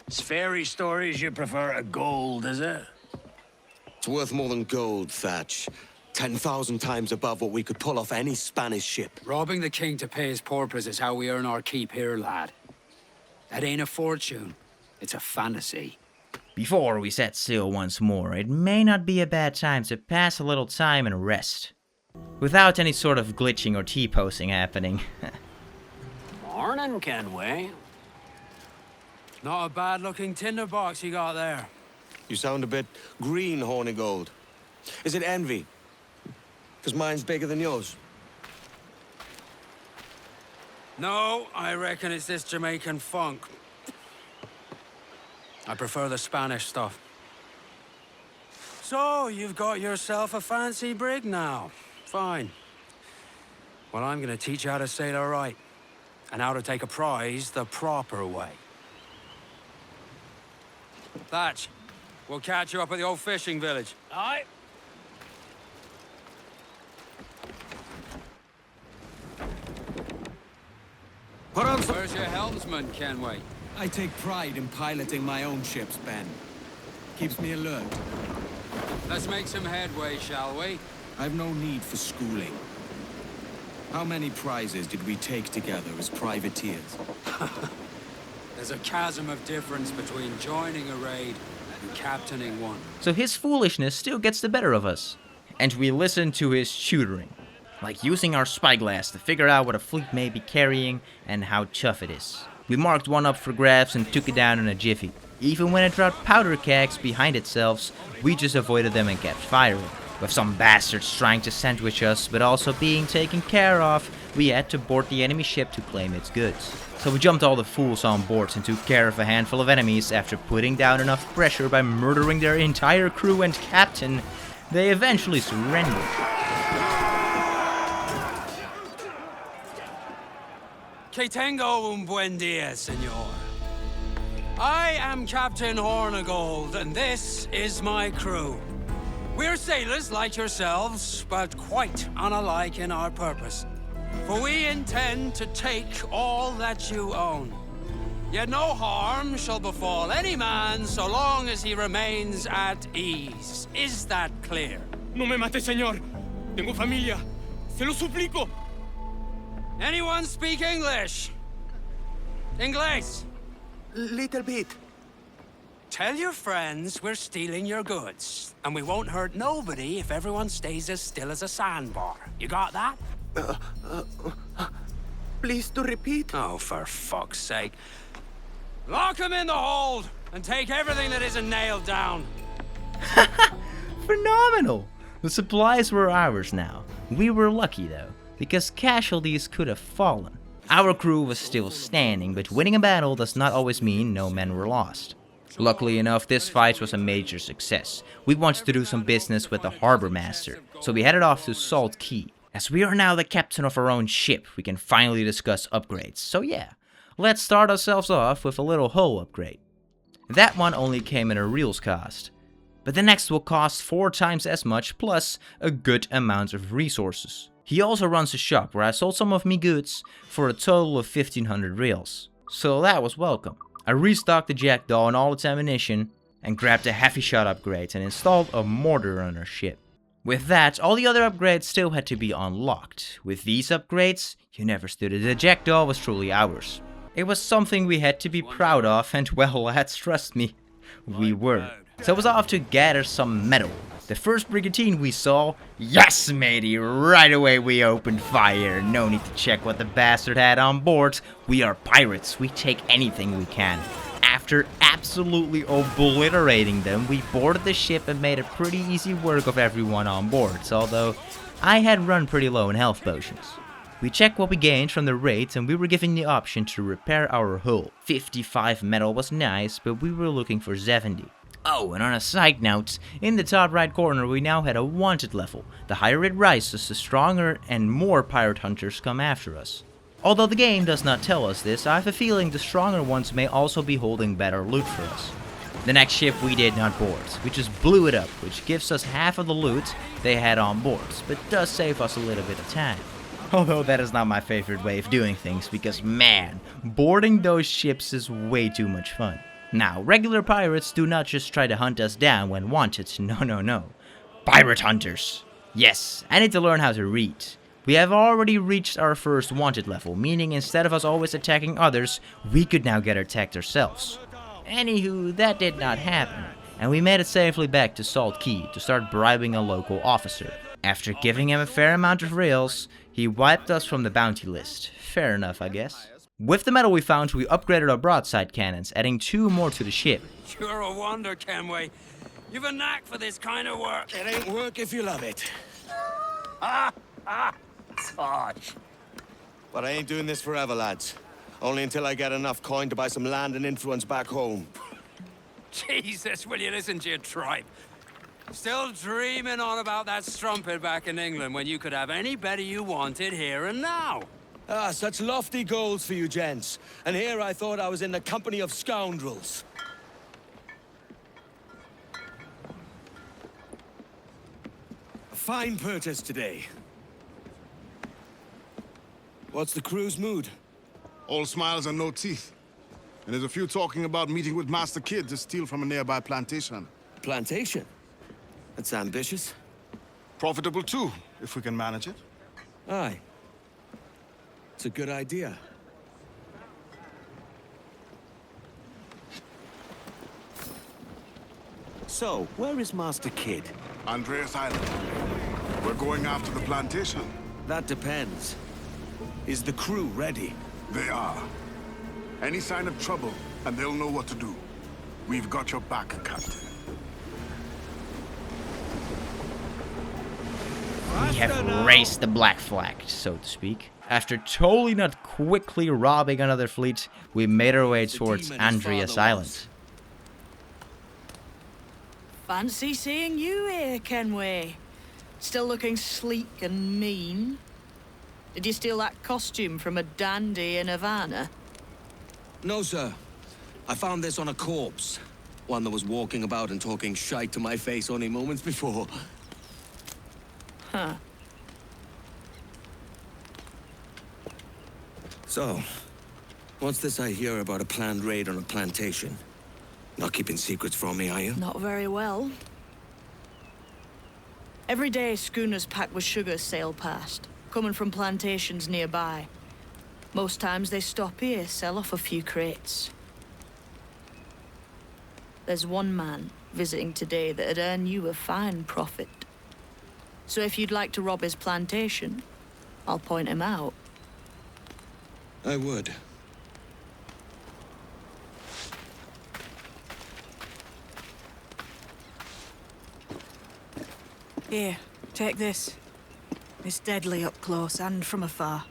It's fairy stories you prefer to gold, is it? It's worth more than gold, Thatch. 10,000 times above what we could pull off any Spanish ship. Robbing the king to pay his porpoise is how we earn our keep here, lad. That ain't a fortune. It's a fantasy. Before we set sail once more, it may not be a bad time to pass a little time and rest. Without any sort of glitching or T-posing happening. Morning, Kenway. Not a bad-looking tinderbox you got there. You sound a bit green, Hornigold. Is it envy? Because mine's bigger than yours. No, I reckon it's this Jamaican funk. I prefer the Spanish stuff. So, you've got yourself a fancy brig now. Fine. Well, I'm gonna teach you how to sail her right. And how to take a prize the proper way. Thatch, we'll catch you up at the old fishing village. Aye. Put on Where's your helmsman, Kenway? I take pride in piloting my own ships, Ben. Keeps me alert. Let's make some headway, shall we? I've no need for schooling. How many prizes did we take together as privateers? There's a chasm of difference between joining a raid and captaining one. So his foolishness still gets the better of us. And we listen to his tutoring. Like using our spyglass to figure out what a fleet may be carrying and how tough it is. We marked one up for grabs and took it down in a jiffy. Even when it dropped powder kegs behind itself, we just avoided them and kept firing. With some bastards trying to sandwich us, but also being taken care of, we had to board the enemy ship to claim its goods. So we jumped all the fools on board and took care of a handful of enemies. After putting down enough pressure by murdering their entire crew and captain, they eventually surrendered. Que tengo un buen dia, senor. I am Captain Hornigold, and this is my crew. We're sailors like yourselves, but quite unalike in our purpose. For we intend to take all that you own. Yet no harm shall befall any man so long as he remains at ease. Is that clear? No me mate, señor. Tengo familia. Se lo suplico. Anyone speak English? Inglés? Little bit. Tell your friends we're stealing your goods, and we won't hurt nobody if everyone stays as still as a sandbar. You got that? Please to repeat. Oh, for fuck's sake. Lock him in the hold, and take everything that isn't nailed down. Phenomenal! The supplies were ours now. We were lucky though, because casualties could have fallen. Our crew was still standing, but winning a battle does not always mean no men were lost. Luckily enough, this fight was a major success. We wanted to do some business with the harbor master, so we headed off to Salt Key. As we are now the captain of our own ship, we can finally discuss upgrades. So yeah, let's start ourselves off with a little hull upgrade. That one only came at a reals cost, but the next will cost 4 times as much plus a good amount of resources. He also runs a shop where I sold some of me goods for a total of 1500 reals. So that was welcome. I restocked the Jackdaw and all its ammunition, and grabbed a heavy shot upgrade and installed a mortar on our ship. With that, all the other upgrades still had to be unlocked. With these upgrades, you never stood it. The Jackdaw was truly ours. It was something we had to be proud of, and well, lads, trust me, we were. So I was off to gather some metal. The first brigantine we saw, yes matey, right away we opened fire. No need to check what the bastard had on board. We are pirates, we take anything we can. After absolutely obliterating them, we boarded the ship and made a pretty easy work of everyone on board, although I had run pretty low in health potions. We checked what we gained from the raids and we were given the option to repair our hull. 55 metal was nice, but we were looking for 70. Oh, and on a side note, in the top right corner we now had a wanted level. The higher it rises, the stronger and more pirate hunters come after us. Although the game does not tell us this, I have a feeling the stronger ones may also be holding better loot for us. The next ship we did not board, we just blew it up, which gives us half of the loot they had on board, but does save us a little bit of time. Although that is not my favorite way of doing things, because man, boarding those ships is way too much fun. Now, regular pirates do not just try to hunt us down when wanted, no. Pirate hunters! Yes, I need to learn how to read. We have already reached our first wanted level, meaning instead of us always attacking others, we could now get attacked ourselves. Anywho, that did not happen, and we made it safely back to Salt Key to start bribing a local officer. After giving him a fair amount of reals, he wiped us from the bounty list. Fair enough, I guess. With the metal we found, we upgraded our broadside cannons, adding 2 more to the ship. You're a wonder, Kenway. You've a knack for this kind of work. It ain't work if you love it. Sarge. But I ain't doing this forever, lads. Only until I get enough coin to buy some land and influence back home. Jesus, will you listen to your tripe? Still dreaming on about that strumpet back in England when you could have any better you wanted here and now. Ah, such lofty goals for you gents. And here I thought I was in the company of scoundrels. A fine purchase today. What's the crew's mood? All smiles and no teeth. And there's a few talking about meeting with Master Kid to steal from a nearby plantation. Plantation? That's ambitious. Profitable too, if we can manage it. Aye. It's a good idea. So, where is Master Kid? Andreas Island. We're going after the plantation. That depends. Is the crew ready? They are. Any sign of trouble, and they'll know what to do. We've got your back, Captain. We have raised the black flag, so to speak. After totally not quickly robbing another fleet, we made our way towards Andreas Island. Fancy seeing you here, Kenway. Still looking sleek and mean. Did you steal that costume from a dandy in Havana? No, sir. I found this on a corpse. One that was walking about and talking shite to my face only moments before. Huh. So, what's this I hear about a planned raid on a plantation? Not keeping secrets from me, are you? Not very well. Every day, schooners packed with sugar sail past, coming from plantations nearby. Most times they stop here, sell off a few crates. There's one man visiting today that'd earn you a fine profit. So if you'd like to rob his plantation, I'll point him out. I would. Here, take this. It's deadly up close and from afar.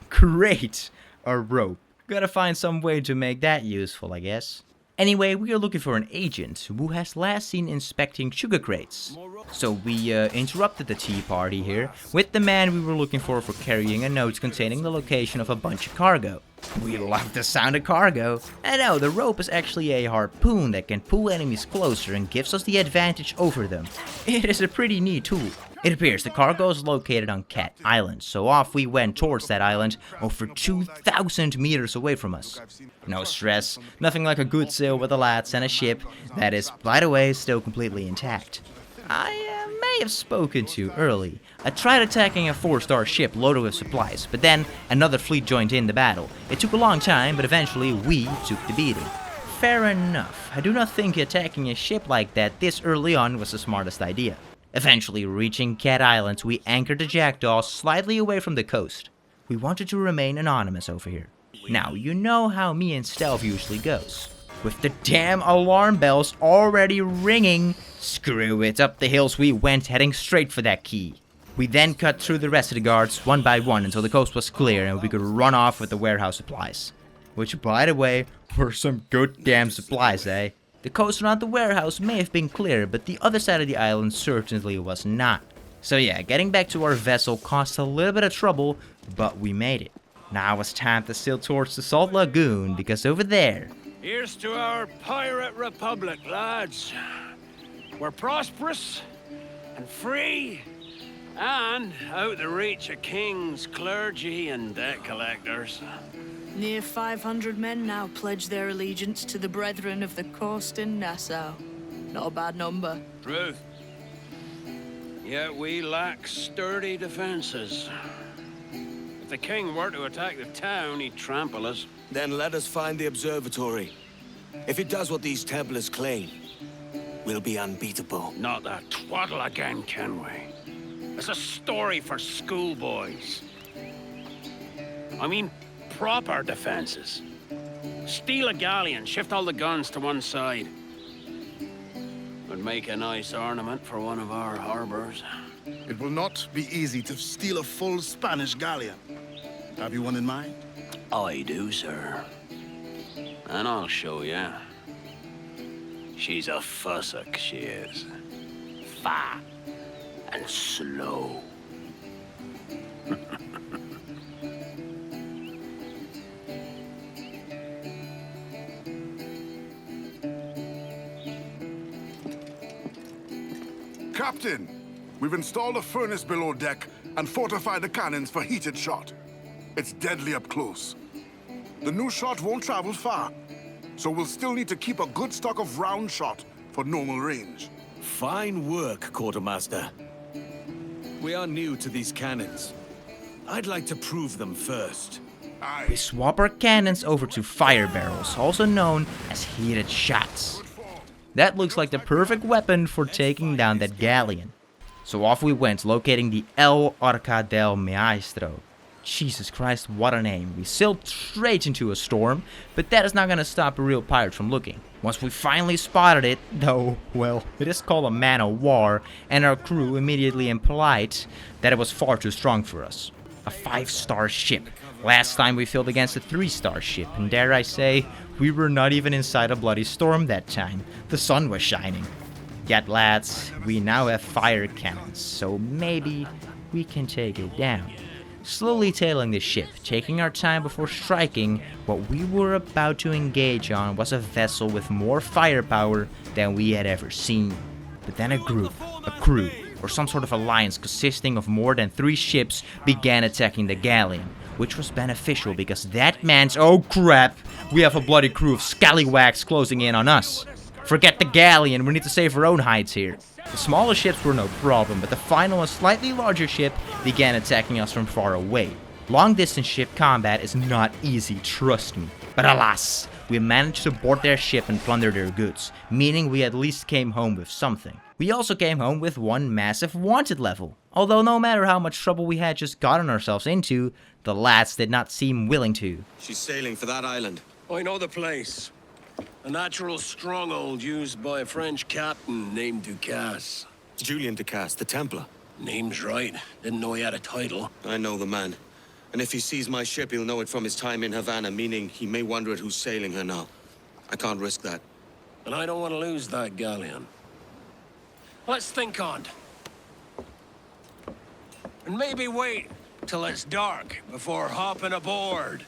Great! A rope. Gotta find some way to make that useful, I guess. Anyway, we are looking for an agent who has last seen inspecting sugar crates. So we interrupted the tea party here with the man we were looking for carrying a note containing the location of a bunch of cargo. We love the sound of cargo. And no, the rope is actually a harpoon that can pull enemies closer and gives us the advantage over them. It is a pretty neat tool. It appears the cargo is located on Cat Island, so off we went towards that island over 2,000 meters away from us. No stress, nothing like a good sail with the lads and a ship that is, by the way, still completely intact. I may have spoken too early. I tried attacking a 4-star ship loaded with supplies, but then another fleet joined in the battle. It took a long time, but eventually we took the beating. Fair enough. I do not think attacking a ship like that this early on was the smartest idea. Eventually reaching Cat Island, we anchored the Jackdaw slightly away from the coast. We wanted to remain anonymous over here. Now, you know how me and Stealth usually goes. With the damn alarm bells already ringing, screw it, up the hills we went, heading straight for that key. We then cut through the rest of the guards one by one until the coast was clear and we could run off with the warehouse supplies. Which, by the way, were some good damn supplies, eh? The coast around the warehouse may have been clear, but the other side of the island certainly was not. So yeah, getting back to our vessel cost a little bit of trouble, but we made it. Now it's time to sail towards the Salt Lagoon, because over there... Here's to our pirate republic, lads. We're prosperous and free and out the reach of kings, clergy, and debt collectors. Near 500 men now pledge their allegiance to the Brethren of the Coast in Nassau. Not a bad number. Truth. Yet we lack sturdy defenses. If the king were to attack the town, he'd trample us. Then let us find the observatory. If it does what these Templars claim, we'll be unbeatable. Not that twaddle again, Kenway. It's a story for schoolboys. I mean, proper defenses. Steal a galleon, shift all the guns to one side. Would make a nice ornament for one of our harbors. It will not be easy to steal a full Spanish galleon. Have you one in mind? I do, sir. And I'll show you. She's a fussock, she is. Fat and slow. Captain, we've installed a furnace below deck and fortified the cannons for heated shot. It's deadly up close. The new shot won't travel far, so we'll still need to keep a good stock of round shot for normal range. Fine work, Quartermaster. We are new to these cannons. I'd like to prove them first. We swap our cannons over to fire barrels, also known as heated shots. That looks like the perfect weapon for taking down that galleon. So off we went, locating the El Arca del Maestro. Jesus Christ, what a name. We sailed straight into a storm, but that is not gonna stop a real pirate from looking. Once we finally spotted it, though, well, it is called a man of war, and our crew immediately implied that it was far too strong for us. A 5-star ship. Last time we filled against a 3-star ship, and dare I say, we were not even inside a bloody storm that time. The sun was shining. Yet lads, we now have fire cannons, so maybe we can take it down. Slowly tailing the ship, taking our time before striking, what we were about to engage on was a vessel with more firepower than we had ever seen. But then a group, a crew, or some sort of alliance consisting of more than 3 ships began attacking the galleon, which was beneficial because that meant, oh crap, we have a bloody crew of scallywags closing in on us. Forget the galleon, we need to save our own hides here. The smaller ships were no problem, but the final and slightly larger ship began attacking us from far away. Long distance ship combat is not easy, trust me. But alas, we managed to board their ship and plunder their goods, meaning we at least came home with something. We also came home with one massive wanted level. Although no matter how much trouble we had just gotten ourselves into, the lads did not seem willing to. She's sailing for that island. I know the place. A natural stronghold used by a French captain named Ducasse. Julian Ducasse, the Templar. Name's right. Didn't know he had a title. I know the man. And if he sees my ship, he'll know it from his time in Havana, meaning he may wonder at who's sailing her now. I can't risk that. And I don't want to lose that galleon. Let's think on it. And maybe wait till it's dark before hopping aboard.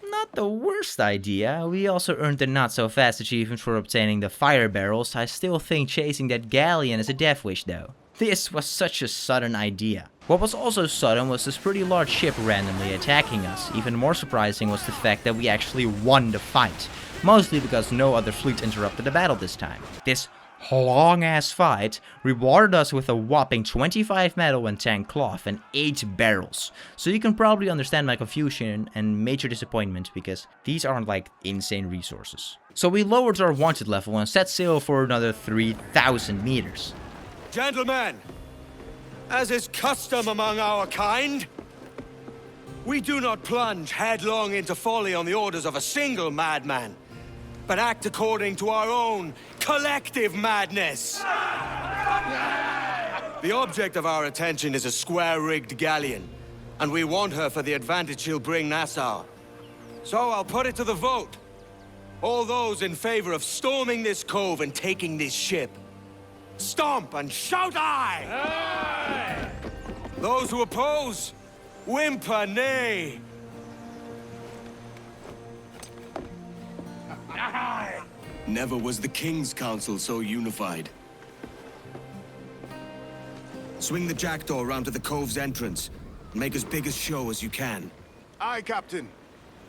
Not the worst idea. We also earned the not-so-fast achievement for obtaining the fire barrels. I still think chasing that galleon is a death wish though. This was such a sudden idea. What was also sudden was this pretty large ship randomly attacking us. Even more surprising was the fact that we actually won the fight. Mostly because no other fleet interrupted the battle this time. This long-ass fight rewarded us with a whopping 25 metal and 10 cloth and 8 barrels. So you can probably understand my confusion and major disappointment because these aren't like insane resources. So we lowered our wanted level and set sail for another 3,000 meters. Gentlemen, as is custom among our kind, we do not plunge headlong into folly on the orders of a single madman, but act according to our own collective madness. The object of our attention is a square-rigged galleon, and we want her for the advantage she'll bring Nassau. So I'll put it to the vote. All those in favor of storming this cove and taking this ship, stomp and shout aye! Aye! Those who oppose, whimper nay. Never was the King's Council so unified. Swing the jackdaw round to the cove's entrance, and make as big a show as you can. Aye, Captain.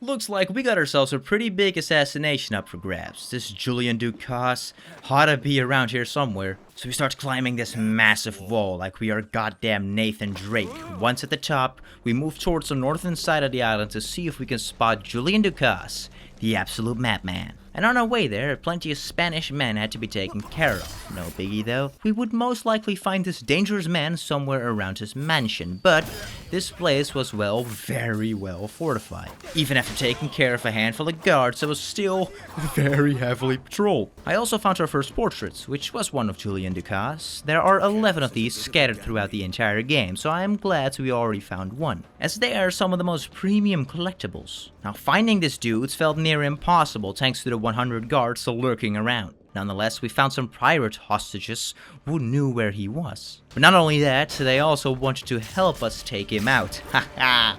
Looks like we got ourselves a pretty big assassination up for grabs. This Julian Ducasse ought to be around here somewhere. So we start climbing this massive wall like we are goddamn Nathan Drake. Once at the top, we move towards the northern side of the island to see if we can spot Julian Ducasse, the absolute madman. And on our way there, plenty of Spanish men had to be taken care of. No biggie though. We would most likely find this dangerous man somewhere around his mansion, but this place was, well, very well fortified. Even after taking care of a handful of guards, it was still very heavily patrolled. I also found our first portrait, which was one of Julian Ducasse. There are 11 of these scattered throughout the entire game, so I am glad we already found one, as they are some of the most premium collectibles. Now, finding this dude felt near impossible thanks to the 100 guards still lurking around. Nonetheless, we found some pirate hostages who knew where he was. But not only that, they also wanted to help us take him out. Haha,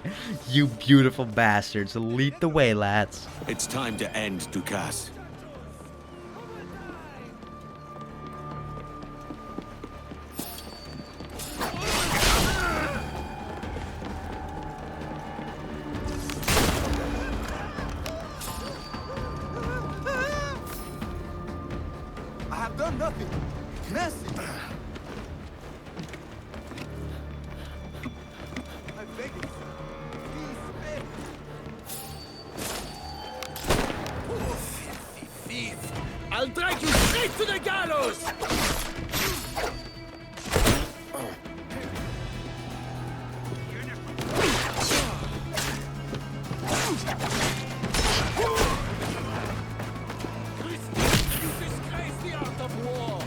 you beautiful bastards, lead the way, lads. It's time to end Ducasse. Merci. I beg you, please spare me. Oh, filthy thief! I'll drag you straight to the gallows! You disgrace the art of war!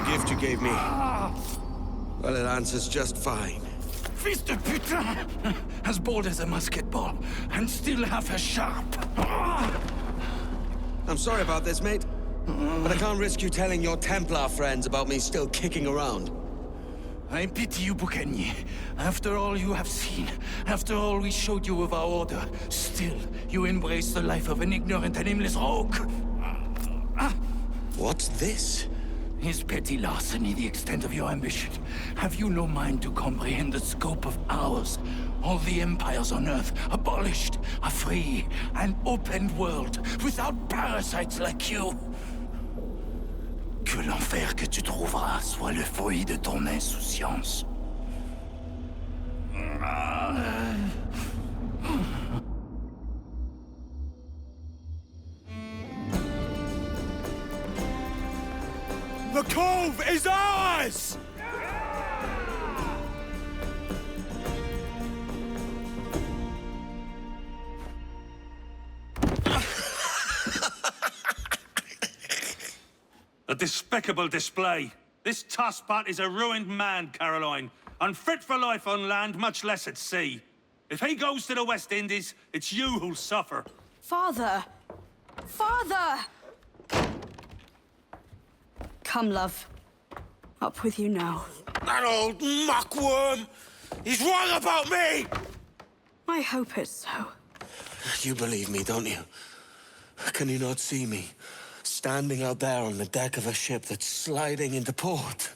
gift you gave me. Well, it answers just fine. Fils de putain! As bold as a musket ball, and still half as sharp. I'm sorry about this, mate. But I can't risk you telling your Templar friends about me still kicking around. I pity you, Boucanier. After all you have seen, after all we showed you of our order, still you embrace the life of an ignorant and aimless rogue. What's this? Is petty larceny the extent of your ambition? Have you no mind to comprehend the scope of ours? All the empires on Earth abolished, a free and open world without parasites like you. Que l'enfer que tu trouveras soit le fruit de ton insouciance. The cove is ours! A despicable display. This tosspot is a ruined man, Caroline. Unfit for life on land, much less at sea. If he goes to the West Indies, it's you who'll suffer. Father! Father! Come, love. Up with you now. That old muckworm! He's wrong about me! I hope it's so. You believe me, don't you? Can you not see me? Standing out there on the deck of a ship that's sliding into port.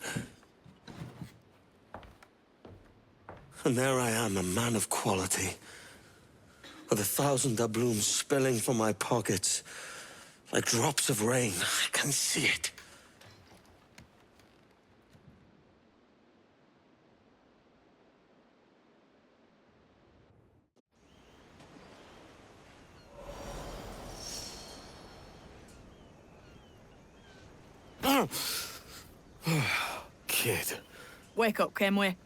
And there I am, a man of quality. With 1,000 doubloons spilling from my pockets. Like drops of rain. I can see it. Kid. Wake up, Kenway.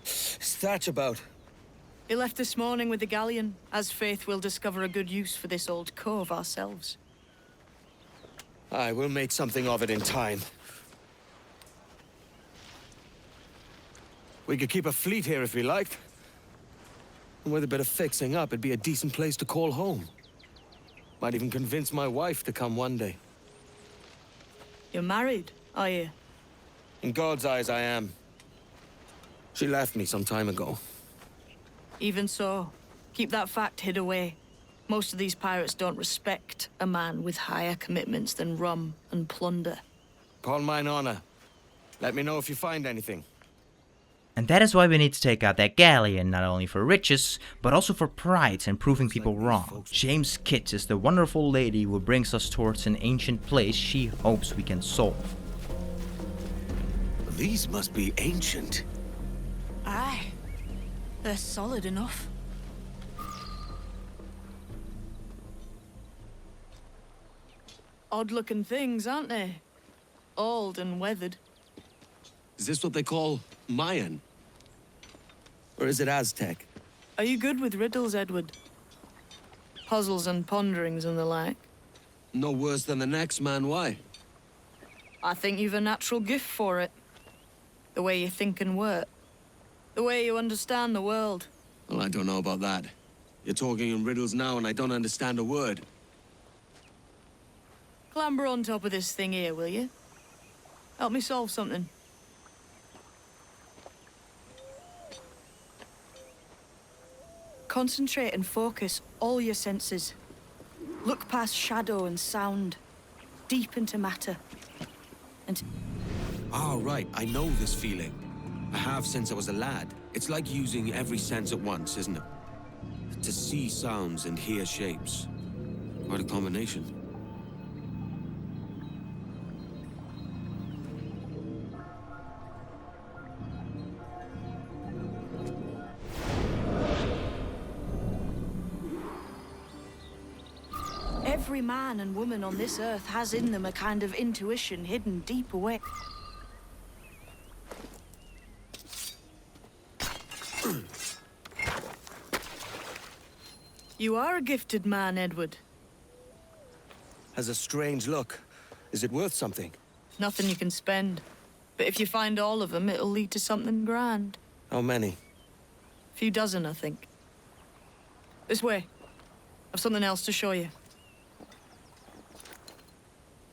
What's that about? He left this morning with the galleon. As faith, we'll discover a good use for this old cove ourselves. Aye, we'll make something of it in time. We could keep a fleet here if we liked. And with a bit of fixing up, it'd be a decent place to call home. Might even convince my wife to come one day. You're married, are you? In God's eyes, I am. She left me some time ago. Even so, keep that fact hid away. Most of these pirates don't respect a man with higher commitments than rum and plunder. Upon mine honor. Let me know if you find anything. And that is why we need to take out that galleon, not only for riches, but also for pride and proving people wrong. James Kidd is the wonderful lady who brings us towards an ancient place she hopes we can solve. These must be ancient. Aye. They're solid enough. Odd-looking things, aren't they? old and weathered. Is this what they call Mayan? Or is it Aztec? Are you good with riddles, Edward? Puzzles and ponderings and the like? No worse than the next man, why? I think you've a natural gift for it. The way you think and work. The way you understand the world. Well, I don't know about that. You're talking in riddles now and I don't understand a word. Clamber on top of this thing here, will you? Help me solve something. Concentrate and focus all your senses. Look past shadow and sound, deep into matter. And... Ah, right. I know this feeling. I have since I was a lad. It's like using every sense at once, isn't it? To see sounds and hear shapes. Quite a combination. Every man and woman on this earth has in them a kind of intuition hidden deep away. You are a gifted man, Edward. Has a strange look. Is it worth something? Nothing you can spend. But if you find all of them, it'll lead to something grand. How many? A few dozen, I think. This way. I've something else to show you.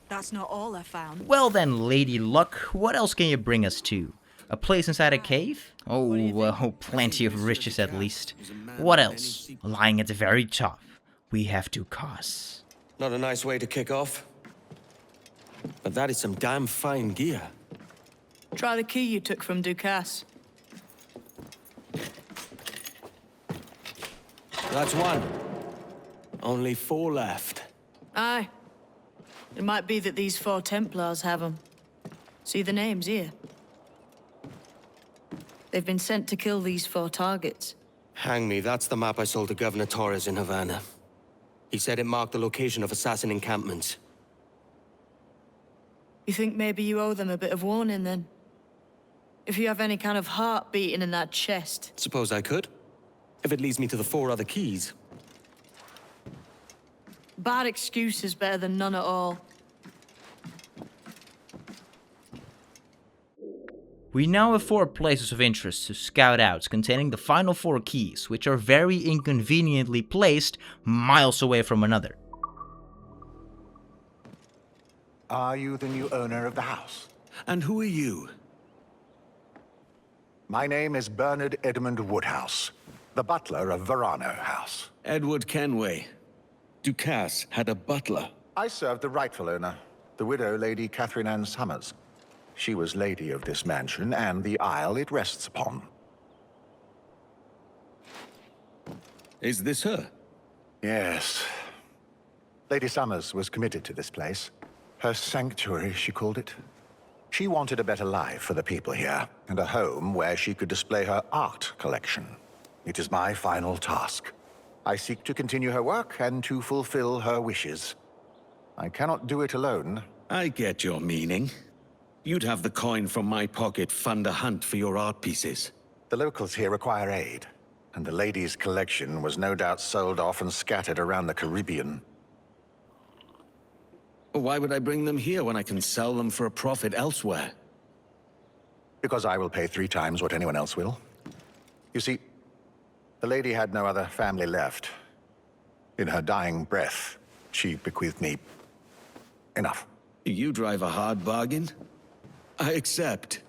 That's not all I found. Well then, Lady Luck, what else can you bring us to? A place inside a cave? Oh, well, plenty of riches at least. What else? Lying at the very top, we have two cars. Not a nice way to kick off. But that is some damn fine gear. Try the key you took from Ducasse. That's one. Only 4 left. Aye. It might be that these 4 Templars have them. See the names here? They've been sent to kill these 4 targets. Hang me, that's the map I sold to Governor Torres in Havana. He said it marked the location of assassin encampments. You think maybe you owe them a bit of warning, then? If you have any kind of heart beating in that chest. Suppose I could? If it leads me to the 4 other keys. Bad excuse is better than none at all. We now have 4 places of interest to scout out, containing the final 4 keys, which are very inconveniently placed miles away from another. Are you the new owner of the house? And who are you? My name is Bernard Edmund Woodhouse, the butler of Verano House. Edward Kenway. Ducasse had a butler. I served the rightful owner, the widow Lady Catherine Ann Summers. She was lady of this mansion and the isle it rests upon. Is this her? Yes. Lady Summers was committed to this place. Her sanctuary, she called it. She wanted a better life for the people here, and a home where she could display her art collection. It is my final task. I seek to continue her work and to fulfill her wishes. I cannot do it alone. I get your meaning. You'd have the coin from my pocket fund a hunt for your art pieces. The locals here require aid, and the lady's collection was no doubt sold off and scattered around the Caribbean. Why would I bring them here when I can sell them for a profit elsewhere? Because I will pay 3 times what anyone else will. You see, the lady had no other family left. In her dying breath, she bequeathed me enough. You drive a hard bargain? I accept.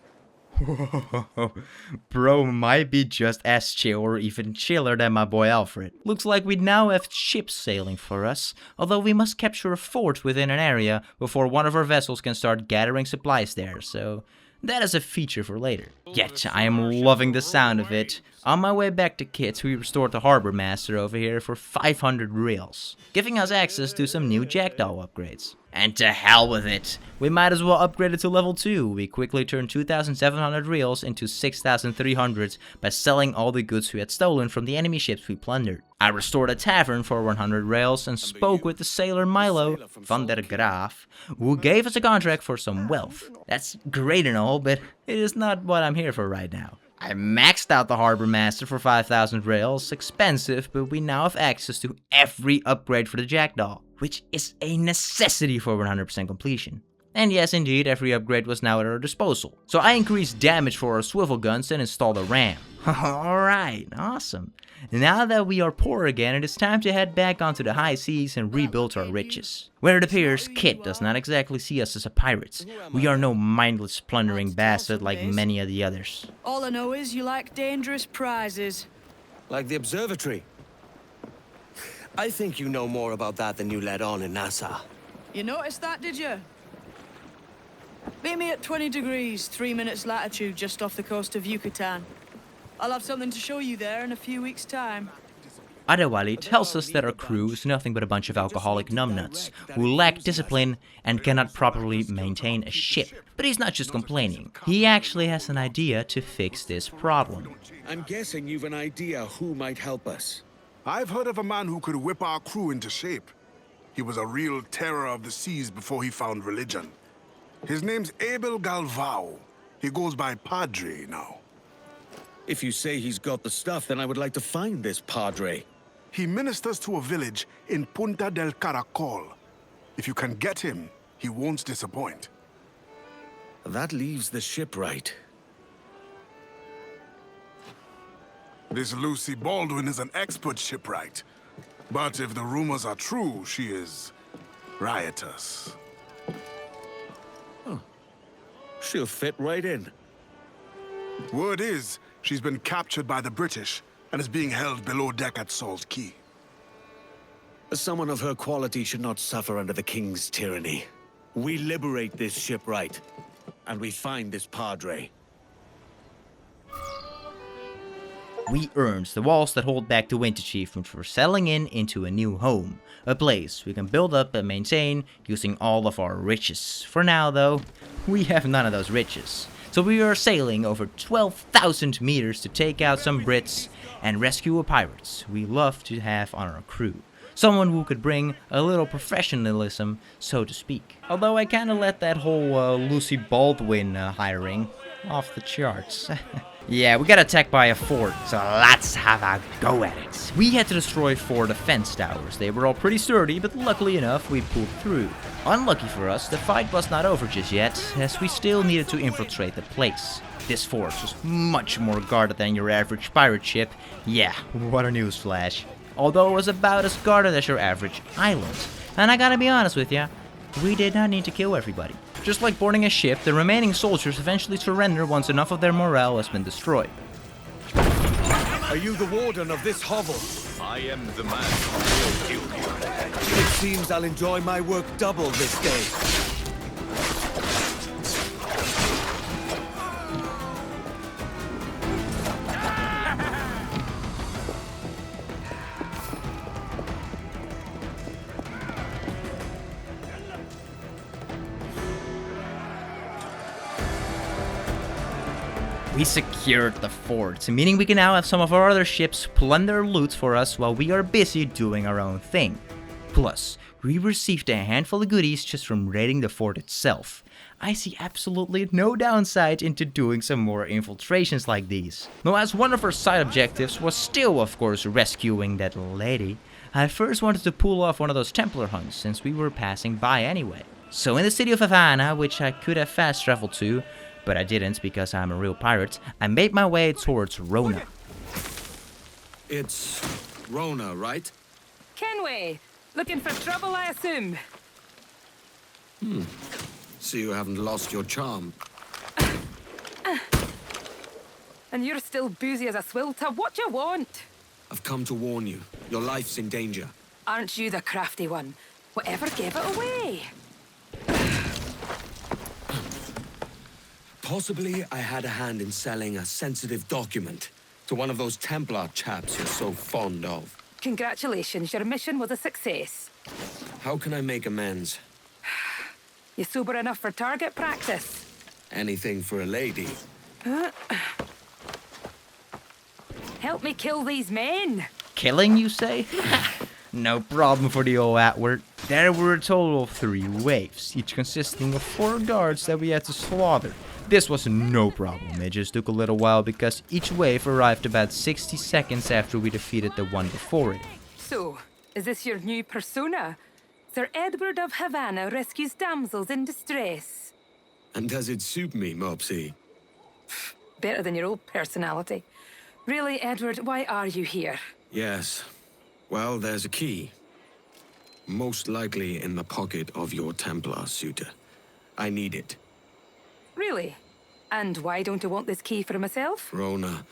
Bro might be just as chill or even chiller than my boy Alfred. Looks like we now have ships sailing for us, although we must capture a fort within an area before one of our vessels can start gathering supplies there, so that is a feature for later. Yet, I am loving the sound of it. On my way back to Kit's, we restored the Harbor Master over here for 500 reals, giving us access to some new Jackdaw upgrades. And to hell with it. We might as well upgrade it to level 2. We quickly turned 2,700 reals into 6,300 by selling all the goods we had stolen from the enemy ships we plundered. I restored a tavern for 100 reals and spoke with the sailor Milo van der Graaf, who gave us a contract for some wealth. That's great and all, but it is not what I'm here for right now. I maxed out the Harbor Master for 5,000 rails, expensive, but we now have access to every upgrade for the Jackdaw, which is a necessity for 100% completion. And yes, indeed, every upgrade was now at our disposal. So I increased damage for our swivel guns and installed a ram. Alright, awesome. Now that we are poor again, it is time to head back onto the high seas and rebuild our riches. Where it appears, Kit does not exactly see us as a pirate. We are no mindless plundering bastard like many of the others. All I know is you like dangerous prizes. Like the observatory. I think you know more about that than you let on in Nassau. You noticed that, did you? Meet me at 20 degrees, 3 minutes latitude just off the coast of Yucatan. I'll have something to show you there in a few weeks' time. Adewale tells us that our crew is nothing but a bunch of alcoholic numbnuts who lack discipline and cannot properly maintain a ship. But he's not just complaining. He actually has an idea to fix this problem. I'm guessing you've an idea who might help us. I've heard of a man who could whip our crew into shape. He was a real terror of the seas before he found religion. His name's Abel Galvao. He goes by Padre now. If you say he's got the stuff, then I would like to find this Padre. He ministers to a village in Punta del Caracol. If you can get him, he won't disappoint. That leaves the shipwright. This Lucy Baldwin is an expert shipwright. But if the rumors are true, she is riotous. Huh. She'll fit right in. Word is, she's been captured by the British and is being held below deck at Salt Key. Someone of her quality should not suffer under the King's tyranny. We liberate this shipwright, and we find this Padre. We earned the walls that hold back the Wind achievement for settling into a new home. A place we can build up and maintain using all of our riches. For now though, we have none of those riches. So we are sailing over 12,000 meters to take out some Brits and rescue a pirate we love to have on our crew. Someone who could bring a little professionalism, so to speak. Although I kinda let that whole Lucy Baldwin hiring off the charts. Yeah, we got attacked by a fort, so let's have a go at it. We had to destroy 4 defense towers. They were all pretty sturdy, but luckily enough, we pulled through. Unlucky for us, the fight was not over just yet, as we still needed to infiltrate the place. This fort was much more guarded than your average pirate ship. Yeah, what a newsflash. Although it was about as guarded as your average island. And I gotta be honest with ya, we did not need to kill everybody. Just like boarding a ship, the remaining soldiers eventually surrender once enough of their morale has been destroyed. Are you the warden of this hovel? I am the man who will kill you. It seems I'll enjoy my work double this day. We secured the fort, meaning we can now have some of our other ships plunder loot for us while we are busy doing our own thing. Plus, we received a handful of goodies just from raiding the fort itself. I see absolutely no downside into doing some more infiltrations like these. Now, as one of our side objectives was still, of course, rescuing that lady, I first wanted to pull off one of those Templar hunts since we were passing by anyway. So in the city of Havana, which I could have fast traveled to, but I didn't because I'm a real pirate, I made my way towards Rona. It's Rona, right? Kenway, looking for trouble, I assume? So you haven't lost your charm. And you're still boozy as a swilter. What you want? I've come to warn you. Your life's in danger. Aren't you the crafty one? Whatever gave it away? Possibly I had a hand in selling a sensitive document to one of those Templar chaps you're so fond of. Congratulations, your mission was a success. How can I make amends? You sober enough for target practice? Anything for a lady. Help me kill these men. Killing, you say? No problem for the old Edward. There were a total of 3 waves, each consisting of 4 guards that we had to slaughter. This was no problem, it just took a little while because each wave arrived about 60 seconds after we defeated the one before it. So, is this your new persona? Sir Edward of Havana rescues damsels in distress. And does it suit me, Mopsy? Better than your old personality. Really, Edward, why are you here? Yes. Well, there's a key. Most likely in the pocket of your Templar suitor. I need it. Really? And why don't I want this key for myself? Rona,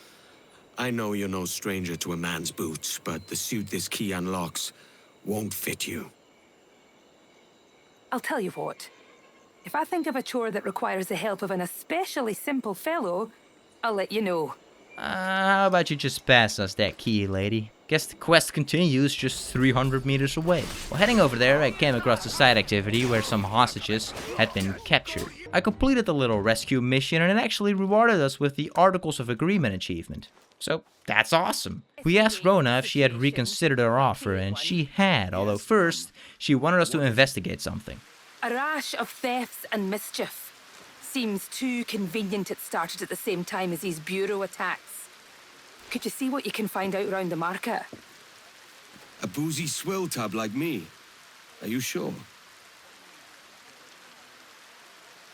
I know you're no stranger to a man's boots, but the suit this key unlocks won't fit you. I'll tell you what. If I think of a chore that requires the help of an especially simple fellow, I'll let you know. How about you just pass us that key, lady? Guess the quest continues just 300 meters away. While heading over there, I came across a side activity where some hostages had been captured. I completed the little rescue mission and it actually rewarded us with the Articles of Agreement achievement. So, that's awesome. We asked Rona if she had reconsidered our offer and she had, although first, she wanted us to investigate something. A rash of thefts and mischief. Seems too convenient it started at the same time as these bureau attacks. Could you see what you can find out around the market? A boozy swill tub like me. Are you sure?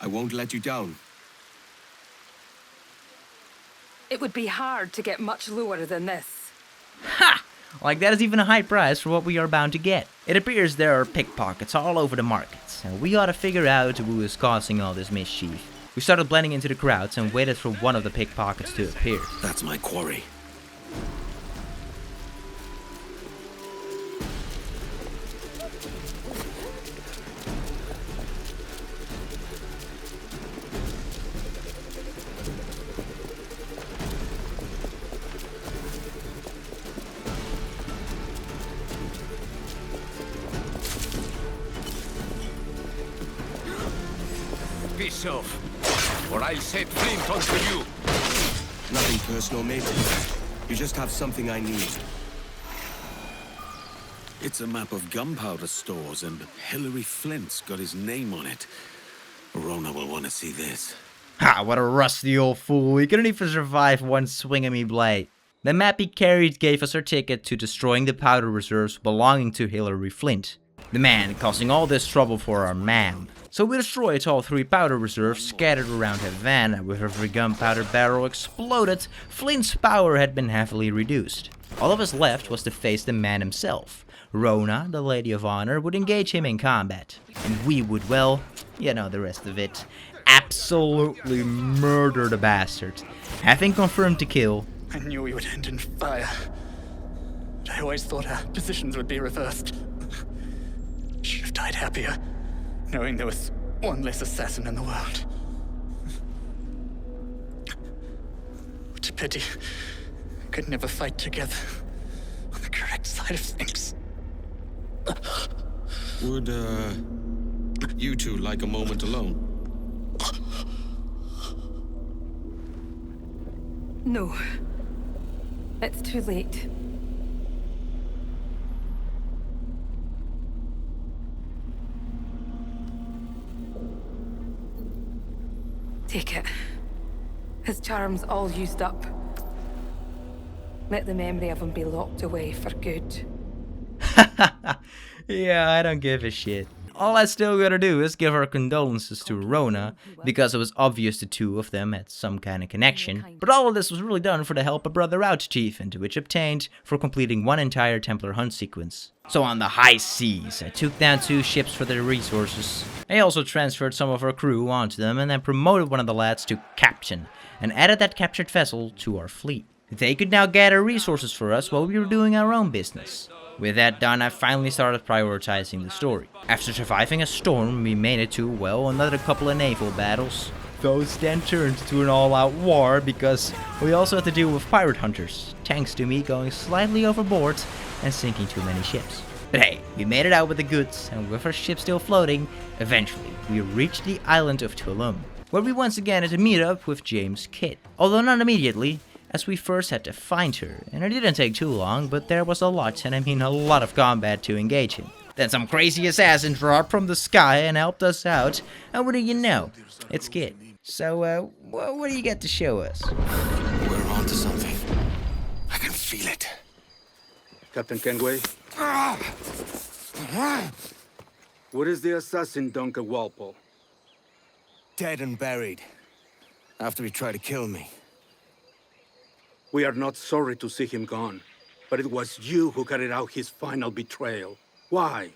I won't let you down. It would be hard to get much lower than this. Ha! Like that is even a high price for what we are bound to get. It appears there are pickpockets all over the markets, and we ought to figure out who is causing all this mischief. We started blending into the crowds and waited for one of the pickpockets to appear. That's my quarry. Piss off, or I'll set flint onto you. Nothing personal, mate. You just have something I need. It's a map of gunpowder stores, and Hilary Flint's got his name on it. Rona will want to see this. Ha, what a rusty old fool. He couldn't even survive one swing of me blade. The map he carried gave us our ticket to destroying the powder reserves belonging to Hilary Flint, the man causing all this trouble for our man. So we destroyed all 3 powder reserves scattered around Havana. With every gunpowder barrel exploded, Flint's power had been heavily reduced. All of us left was to face the man himself. Rona, the Lady of Honor, would engage him in combat. And we would, well, you know the rest of it, absolutely murder the bastard. Having confirmed the kill, I knew we would end in fire. But I always thought our positions would be reversed. Should have died happier, knowing there was one less assassin in the world. What a pity. We could never fight together on the correct side of things. Would, you two like a moment alone? No. It's too late. Take it. His charm's all used up. Let the memory of him be locked away for good. Yeah, I don't give a shit. All I still gotta do is give our condolences to Rona, because it was obvious the two of them had some kind of connection. But all of this was really done for the Help a Brother Out achievement, which obtained for completing one entire Templar hunt sequence. So on the high seas, I took down 2 ships for their resources. I also transferred some of our crew onto them and then promoted one of the lads to captain, and added that captured vessel to our fleet. They could now gather resources for us while we were doing our own business. With that done, I finally started prioritizing the story. After surviving a storm, we made it to, well, another couple of naval battles. Those then turned to an all-out war because we also had to deal with pirate hunters, thanks to me going slightly overboard and sinking too many ships. But hey, we made it out with the goods, and with our ship still floating, eventually we reached the island of Tulum, where we once again had to meet up with James Kidd. Although not immediately, as we first had to find her, and it didn't take too long, but there was a lot, and I mean a lot of combat to engage in. Then some crazy assassin dropped from the sky and helped us out, and what do you know? It's Kidd. So, what do you got to show us? We're onto something. I can feel it. Captain Kenway? Where is the assassin, Duncan Walpole? Dead and buried. After he tried to kill me. We are not sorry to see him gone, but it was you who carried out his final betrayal. Why?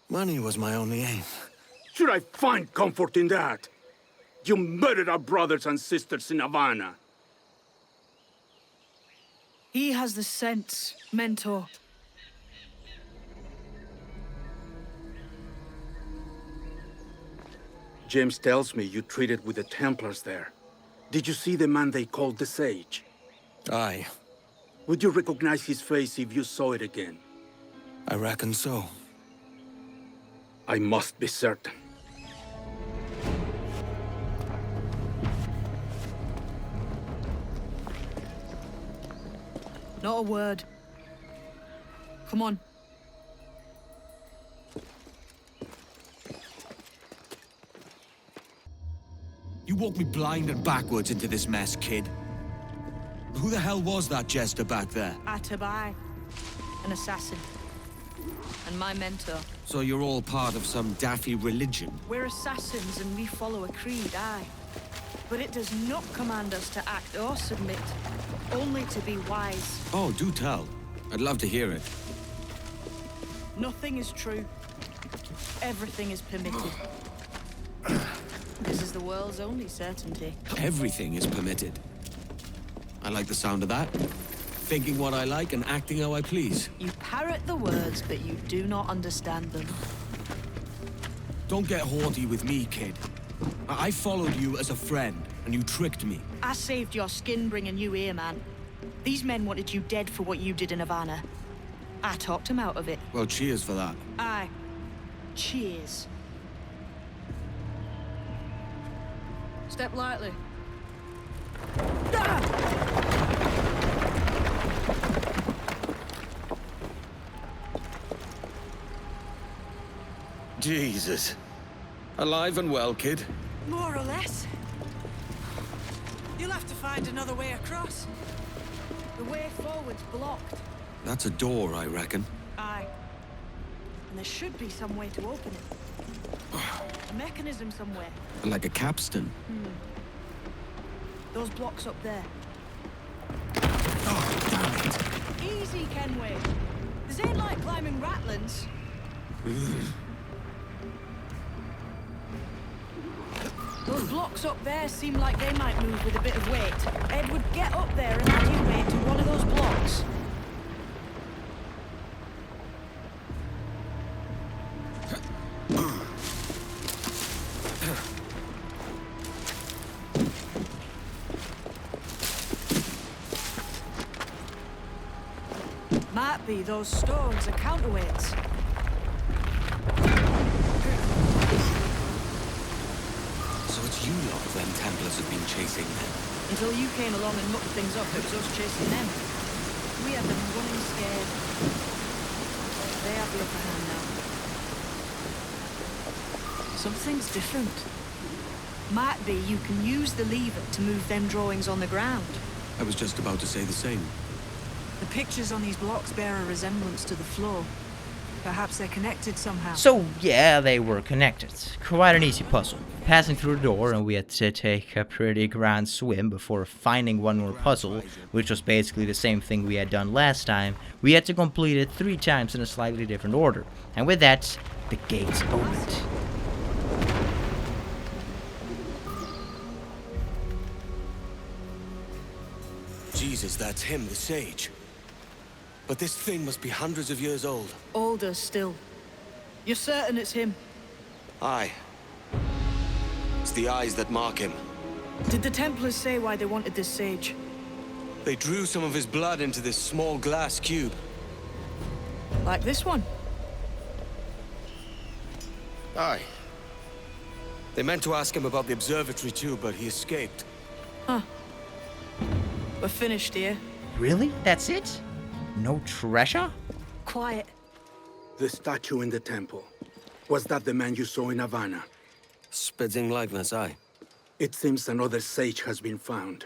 Money was my only aim. Should I find comfort in that? You murdered our brothers and sisters in Havana. He has the sense, Mentor. James tells me you traded with the Templars there. Did you see the man they called the Sage? Aye. Would you recognize his face if you saw it again? I reckon so. I must be certain. Not a word. Come on. You walked me blind and backwards into this mess, kid. Who the hell was that jester back there? Atabai. An assassin. And my mentor. So you're all part of some daffy religion? We're assassins and we follow a creed, aye. But it does not command us to act or submit. Only to be wise. Oh, do tell. I'd love to hear it. Nothing is true. Everything is permitted. This is the world's only certainty. Everything is permitted. I like the sound of that. Thinking what I like and acting how I please. You parrot the words, but you do not understand them. Don't get haughty with me, kid. I followed you as a friend, and you tricked me. I saved your skin bringing you here, man. These men wanted you dead for what you did in Havana. I talked him out of it. Well, cheers for that. Aye. Cheers. Step lightly. Jesus. Alive and well, kid. More or less. You'll have to find another way across. The way forward's blocked. That's a door, I reckon. Aye. And there should be some way to open it. A mechanism somewhere. Like a capstan. Those blocks up there. Oh, damn it. Easy, Kenway. This ain't like climbing Ratlands. Those blocks up there seem like they might move with a bit of weight. Edward, get up there and add your weight to one of those blocks. Might be those stones are counterweights. So it's you lot them Templars have been chasing then? Until you came along and mucked things up, it was us chasing them. We had them running scared. They have the upper hand now. Something's different. Might be you can use the lever to move them drawings on the ground. I was just about to say the same. The pictures on these blocks bear a resemblance to the floor. Perhaps they're connected somehow. So yeah, they were connected. Quite an easy puzzle. Passing through the door, and we had to take a pretty grand swim before finding one more puzzle, which was basically the same thing we had done last time. We had to complete it 3 times in a slightly different order. And with that, the gates opened. Jesus, that's him, the Sage. But this thing must be hundreds of years old. Older still. You're certain it's him? Aye. It's the eyes that mark him. Did the Templars say why they wanted this sage? They drew some of his blood into this small glass cube. Like this one. Aye. They meant to ask him about the observatory too, but he escaped. Huh. We're finished here. Really? That's it? No treasure? Quiet. The statue in the temple. Was that the man you saw in Havana? Spitting likeness, aye. It seems another sage has been found.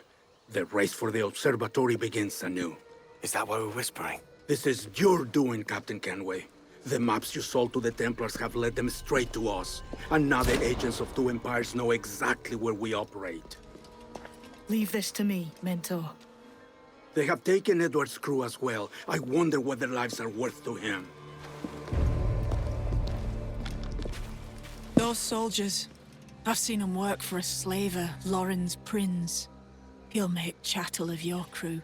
The race for the observatory begins anew. Is that why we're whispering? This is your doing, Captain Kenway. The maps you sold to the Templars have led them straight to us. And now the agents of two empires know exactly where we operate. Leave this to me, Mentor. They have taken Edward's crew as well. I wonder what their lives are worth to him. Those soldiers. I've seen them work for a slaver, Lorenz Prince. He'll make chattel of your crew.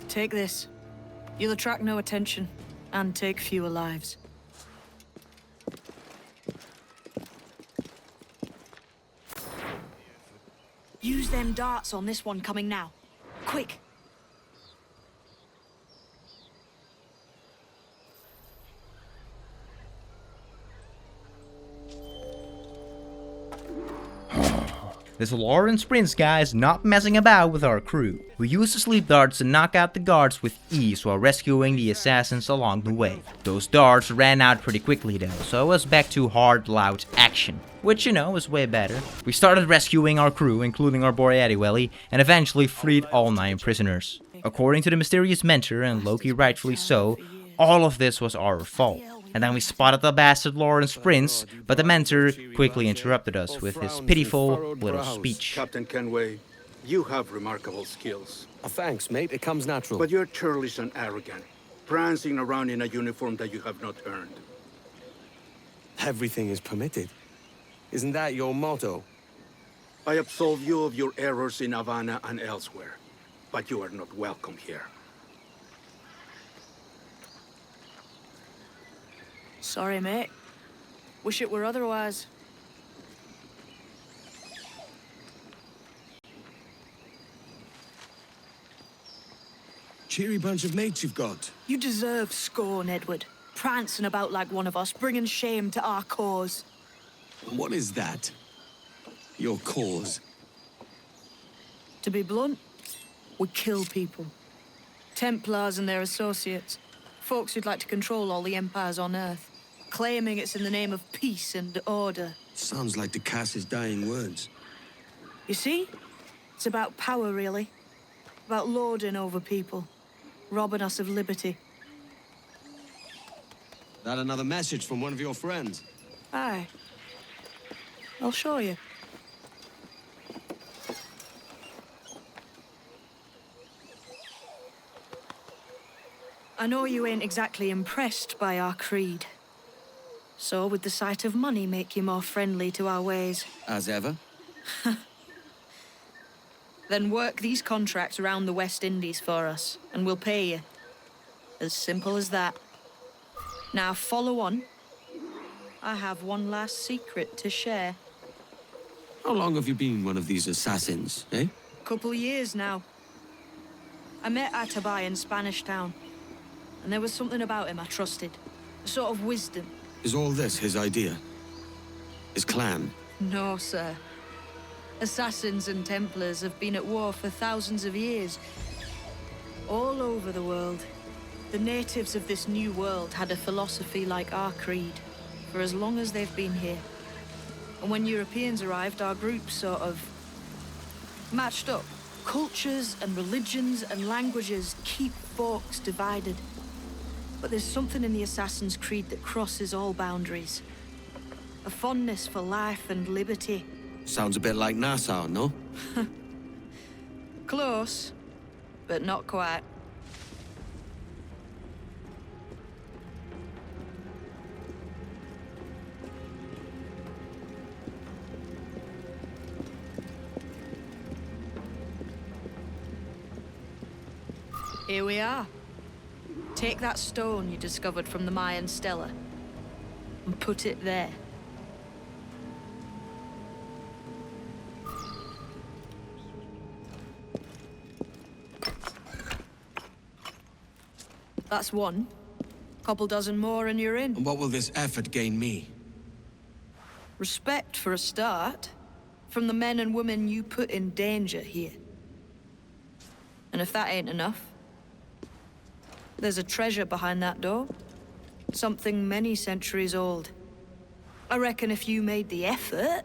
Take this. You'll attract no attention, and take fewer lives. Use them darts on this one coming now. Quick! This Lawrence Prince guy is not messing about with our crew. We use the sleep darts to knock out the guards with ease while rescuing the assassins along the way. Those darts ran out pretty quickly though, so it was back to hard, loud action. Which, you know, is way better. We started rescuing our crew, including our boy Edward, and eventually freed all 9 prisoners. According to the mysterious mentor, and Loki rightfully so, all of this was our fault. And then we spotted the bastard Lawrence Prince, but the mentor quickly interrupted us with his pitiful little speech. Captain Kenway, you have remarkable skills. Thanks, mate. It comes natural. But you're churlish and arrogant, prancing around in a uniform that you have not earned. Everything is permitted. Isn't that your motto? I absolve you of your errors in Havana and elsewhere, but you are not welcome here. Sorry, mate. Wish it were otherwise. Cheery bunch of mates you've got. You deserve scorn, Edward. Prancing about like one of us, bringing shame to our cause. What is that? Your cause? To be blunt, we kill people. Templars and their associates. Folks who'd like to control all the empires on Earth. Claiming it's in the name of peace and order. Sounds like the Cass's dying words. You see? It's about power, really. About lording over people. Robbing us of liberty. That another message from one of your friends? Aye. I'll show you. I know you ain't exactly impressed by our creed. So would the sight of money make you more friendly to our ways? As ever? Then work these contracts around the West Indies for us, and we'll pay you. As simple as that. Now follow on. I have one last secret to share. How long have you been one of these assassins, eh? Couple years now. I met Atabai in Spanish Town, and there was something about him I trusted. A sort of wisdom. Is all this his idea? His clan? No, sir. Assassins and Templars have been at war for thousands of years. All over the world. The natives of this new world had a philosophy like our creed, for as long as they've been here. And when Europeans arrived, our groups sort of matched up. Cultures and religions and languages keep folks divided. But there's something in the Assassin's Creed that crosses all boundaries. A fondness for life and liberty. Sounds a bit like Nassau, no? Close, but not quite. Here we are. Take that stone you discovered from the Mayan Stela and put it there. That's one. Couple dozen more and you're in. And what will this effort gain me? Respect for a start. From the men and women you put in danger here. And if that ain't enough, there's a treasure behind that door. Something many centuries old. I reckon if you made the effort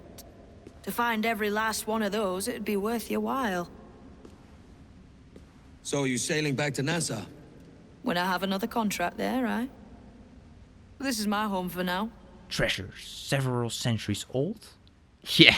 to find every last one of those, it'd be worth your while. So you sailing back to Nassau? When I have another contract there, right? This is my home for now. Treasures several centuries old? Yeah,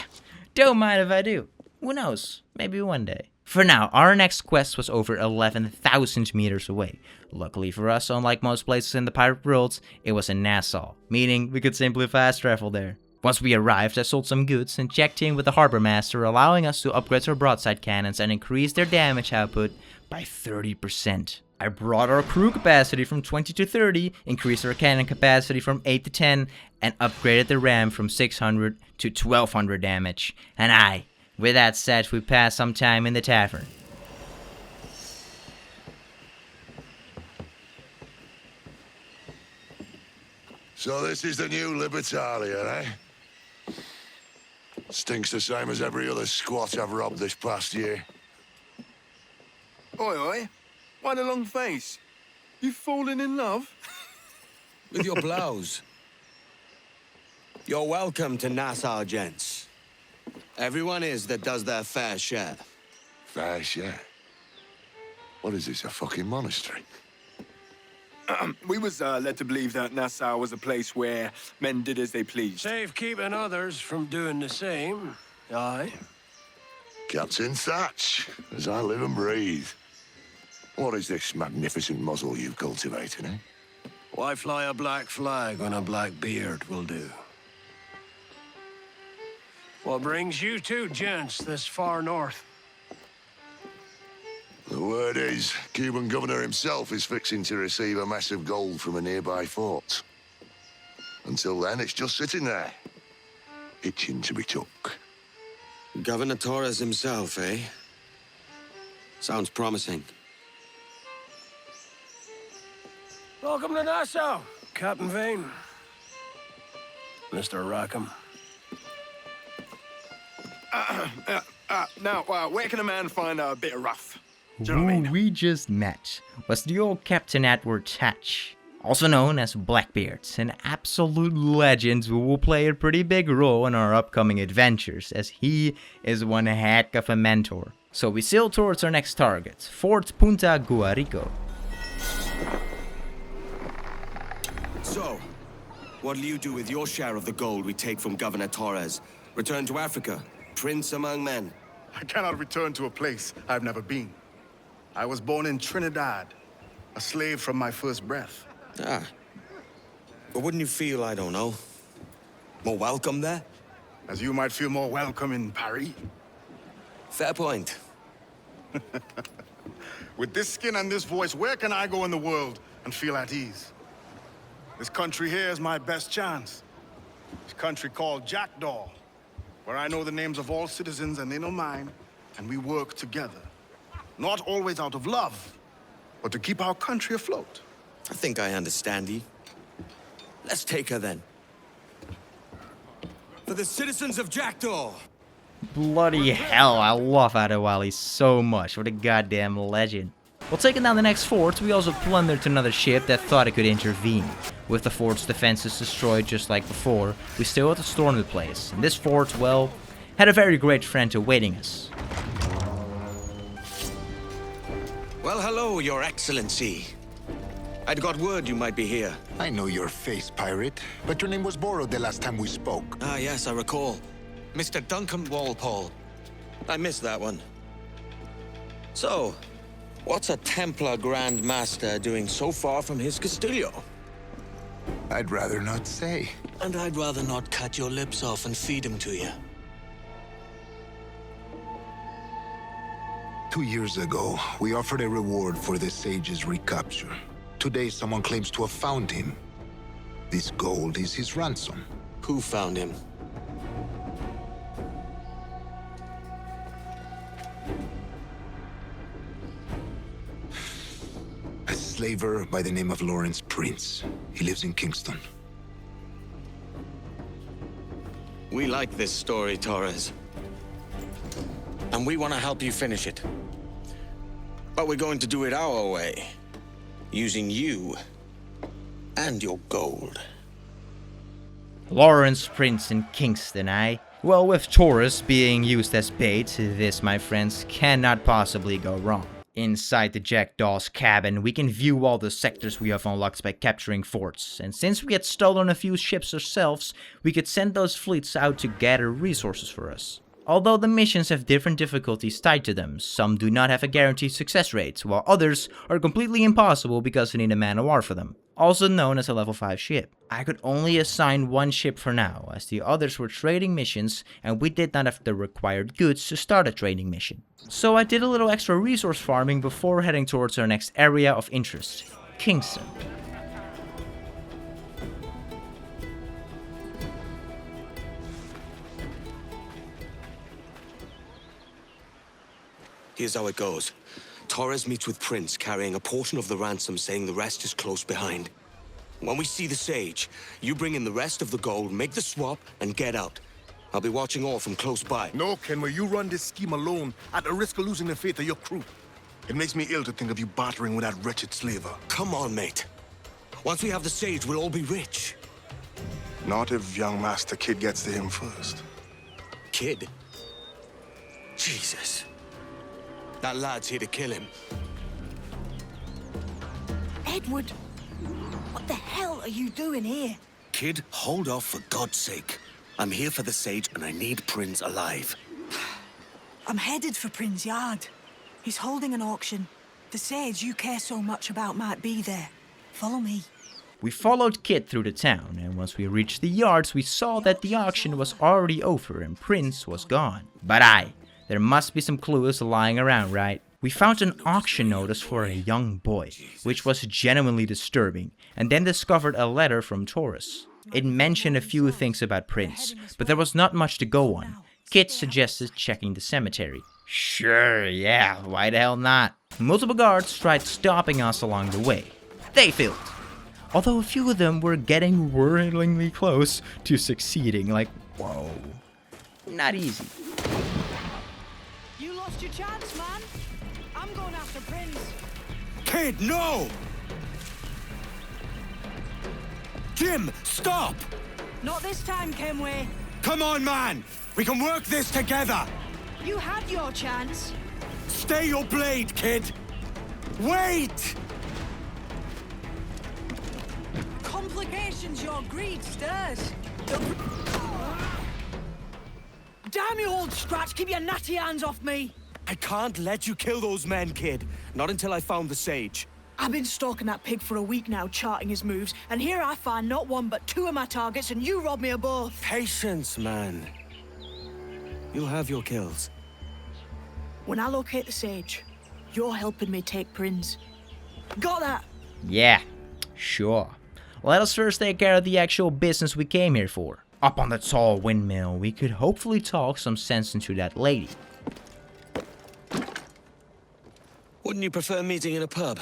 don't mind if I do. Who knows, maybe one day. For now, our next quest was over 11,000 meters away. Luckily for us, unlike most places in the pirate worlds, it was in Nassau, meaning we could simply fast travel there. Once we arrived, I sold some goods and checked in with the harbor master, allowing us to upgrade our broadside cannons and increase their damage output by 30%. I brought our crew capacity from 20 to 30, increased our cannon capacity from 8 to 10, and upgraded the ram from 600 to 1200 damage. And with that said, we passed some time in the tavern. So this is the new Libertalia, eh? Stinks the same as every other squat I've robbed this past year. Oi, oi. Why the long face? You've fallen in love? With your blouse. You're welcome to Nassau, gents. Everyone is that does their fair share. Fair share? What is this, a fucking monastery? We was led to believe that Nassau was a place where men did as they pleased. Safe keeping others from doing the same. Aye. Captain Thatch, as I live and breathe. What is this magnificent muzzle you've cultivated, eh? Why fly a black flag when a black beard will do? What brings you two gents this far north? The word is, Cuban governor himself is fixing to receive a massive gold from a nearby fort. Until then, it's just sitting there, itching to be took. Governor Torres himself, eh? Sounds promising. Welcome to Nassau, Captain Vane. Mr. Rackham. Now, where can a man find a bit of rough? Do you know what I mean? Who we just met was the old Captain Edward Thatch, also known as Blackbeard, an absolute legend who will play a pretty big role in our upcoming adventures, as he is one heck of a mentor. So we sail towards our next target, Fort Punta Guarico. So, what'll you do with your share of the gold we take from Governor Torres? Return to Africa, prince among men? I cannot return to a place I've never been. I was born in Trinidad, a slave from my first breath. Ah. But wouldn't you feel, I don't know, more welcome there? As you might feel more welcome in Paris. Fair point. With this skin and this voice, where can I go in the world and feel at ease? This country here is my best chance. This country called Jackdaw, where I know the names of all citizens and they know mine, and we work together. Not always out of love, but to keep our country afloat. I think I understand you. Let's take her then. For the citizens of Jackdaw! Bloody hell, I love Adewale so much. What a goddamn legend. While taking down the next fort, we also plundered another ship that thought it could intervene. With the fort's defenses destroyed just like before, we still had to storm the place. And this fort, well, had a very great friend awaiting us. Well, hello, Your Excellency. I'd got word you might be here. I know your face, pirate, but your name was borrowed the last time we spoke. Ah, yes, I recall. Mr. Duncan Walpole. I missed that one. So, what's a Templar Grand Master doing so far from his Castillo? I'd rather not say. And I'd rather not cut your lips off and feed him to you. 2 years ago, we offered a reward for the sage's recapture. Today, someone claims to have found him. This gold is his ransom. Who found him? A slaver by the name of Lawrence Prince. He lives in Kingston. We like this story, Torres. And we want to help you finish it. But we're going to do it our way. Using you and your gold. Lawrence Prince in Kingston, eh? Well, with Taurus being used as bait, this, my friends, cannot possibly go wrong. Inside the Jackdaw's cabin, we can view all the sectors we have unlocked by capturing forts, and since we had stolen a few ships ourselves, we could send those fleets out to gather resources for us. Although the missions have different difficulties tied to them, some do not have a guaranteed success rate, while others are completely impossible because you need a man of war for them, also known as a level 5 ship. I could only assign one ship for now, as the others were trading missions and we did not have the required goods to start a trading mission. So I did a little extra resource farming before heading towards our next area of interest, Kingston. Here's how it goes. Torres meets with Prince, carrying a portion of the ransom, saying the rest is close behind. When we see the Sage, you bring in the rest of the gold, make the swap, and get out. I'll be watching all from close by. No, Kenway, you run this scheme alone, at the risk of losing the faith of your crew. It makes me ill to think of you bartering with that wretched slaver. Come on, mate. Once we have the Sage, we'll all be rich. Not if young Master Kid gets to him first. Kid? Jesus. That lad's here to kill him. Edward, what the hell are you doing here? Kid, hold off for God's sake. I'm here for the Sage and I need Prince alive. I'm headed for Prin's yard. He's holding an auction. The Sage you care so much about might be there. Follow me. We followed Kit through the town, and once we reached the yards we saw that the auction was already over and Prince was gone. But there must be some clues lying around, right? We found an auction notice for a young boy, which was genuinely disturbing, and then discovered a letter from Taurus. It mentioned a few things about Prince, but there was not much to go on. Kit suggested checking the cemetery. Sure, yeah, why the hell not? Multiple guards tried stopping us along the way. They failed. Although a few of them were getting worryingly close to succeeding, like, whoa. Not easy. You lost your chance, man. I'm going after Prince. Kid, no! Jim, stop! Not this time, Kenway. Come on, man! We can work this together! You had your chance. Stay your blade, kid! Wait! Complications your greed stirs. Damn you, old scratch! Keep your natty hands off me! I can't let you kill those men, kid. Not until I found the Sage. I've been stalking that pig for a week now, charting his moves, and here I find not one but two of my targets, and you rob me of both. Patience, man. You'll have your kills. When I locate the Sage, you're helping me take Prince. Got that? Yeah, sure. Let us first take care of the actual business we came here for. Up on the tall windmill, we could hopefully talk some sense into that lady. Wouldn't you prefer meeting in a pub?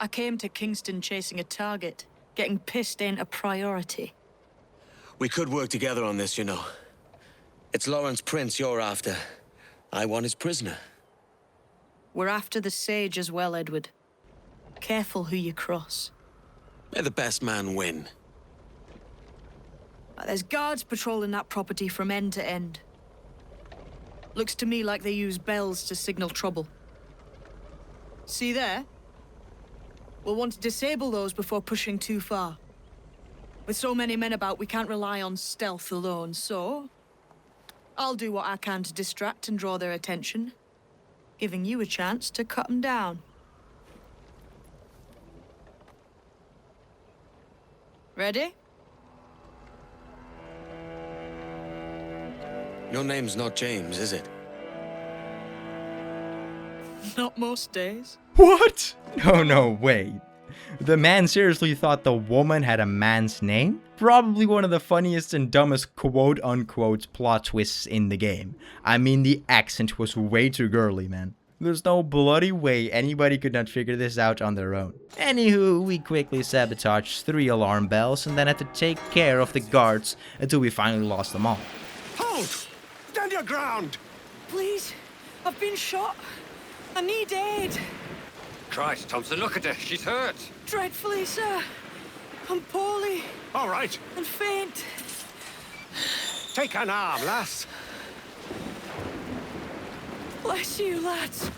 I came to Kingston chasing a target. Getting pissed ain't a priority. We could work together on this, you know. It's Lawrence Prince you're after. I want his prisoner. We're after the Sage as well, Edward. Careful who you cross. May the best man win. There's guards patrolling that property from end to end. Looks to me like they use bells to signal trouble. See there? We'll want to disable those before pushing too far. With so many men about, we can't rely on stealth alone, so... I'll do what I can to distract and draw their attention, giving you a chance to cut them down. Ready? Your name's not James, is it? Not most days. What? No way. The man seriously thought the woman had a man's name? Probably one of the funniest and dumbest quote-unquote plot twists in the game. I mean, the accent was way too girly, man. There's no bloody way anybody could not figure this out on their own. Anywho, we quickly sabotaged 3 alarm bells and then had to take care of the guards until we finally lost them all. Halt! Stand your ground! Please, I've been shot. I need aid. Christ, Thompson, look at her. She's hurt. Dreadfully, sir. I'm poorly. All right. And faint. Take an arm, lass. Bless you, lads.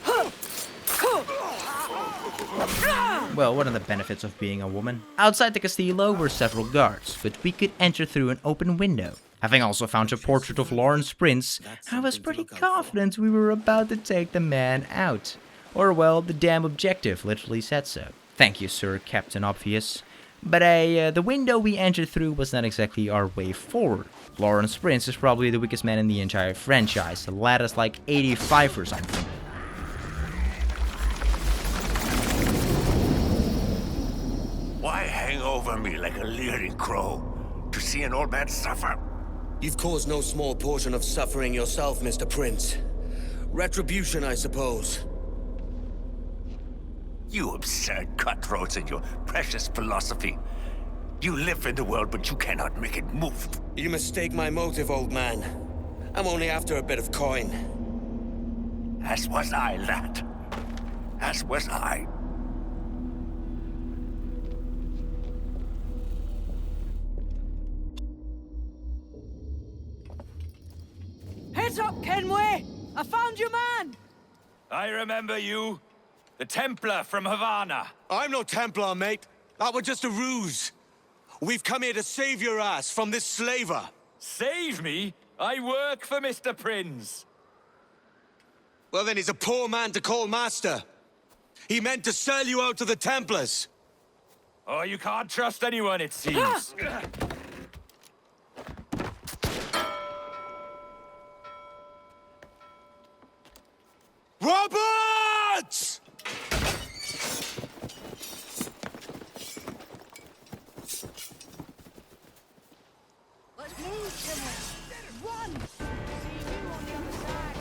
Well, what are the benefits of being a woman? Outside the castillo were several guards, but we could enter through an open window. Having also found a portrait of Lawrence Prince, I was pretty confident we were about to take the man out. Or well, the damn objective literally said so. Thank you, sir, Captain Obvious. But the window we entered through was not exactly our way forward. Lawrence Prince is probably the weakest man in the entire franchise. The lad is like 85 or something. Why hang over me like a leering crow? To see an old man suffer? You've caused no small portion of suffering yourself, Mr. Prince. Retribution, I suppose. You absurd cutthroats and your precious philosophy. You live in the world, but you cannot make it move. You mistake my motive, old man. I'm only after a bit of coin. As was I, lad. As was I. Heads up, Kenway! I found your man! I remember you. The Templar from Havana. I'm no Templar, mate. That was just a ruse. We've come here to save your ass from this slaver. Save me? I work for Mr. Prince. Well, then he's a poor man to call master. He meant to sell you out to the Templars. Oh, you can't trust anyone, it seems. Roberts! Let's move, Kenway. Run! See you on the other side.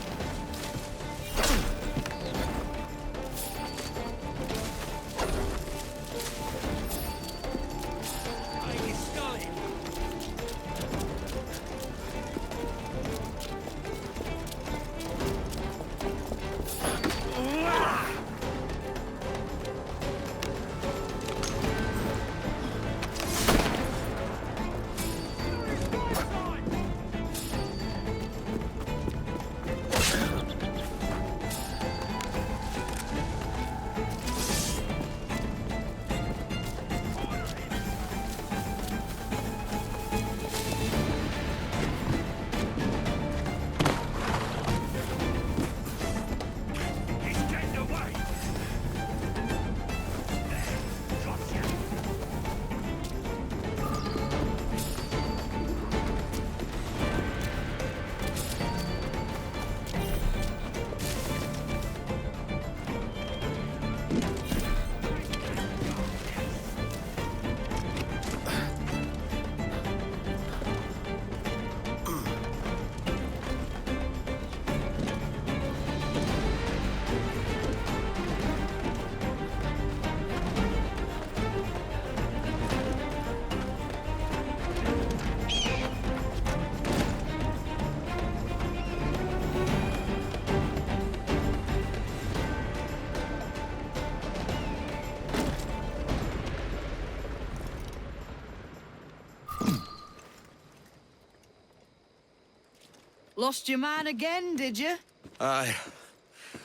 Lost your man again, did you? Aye.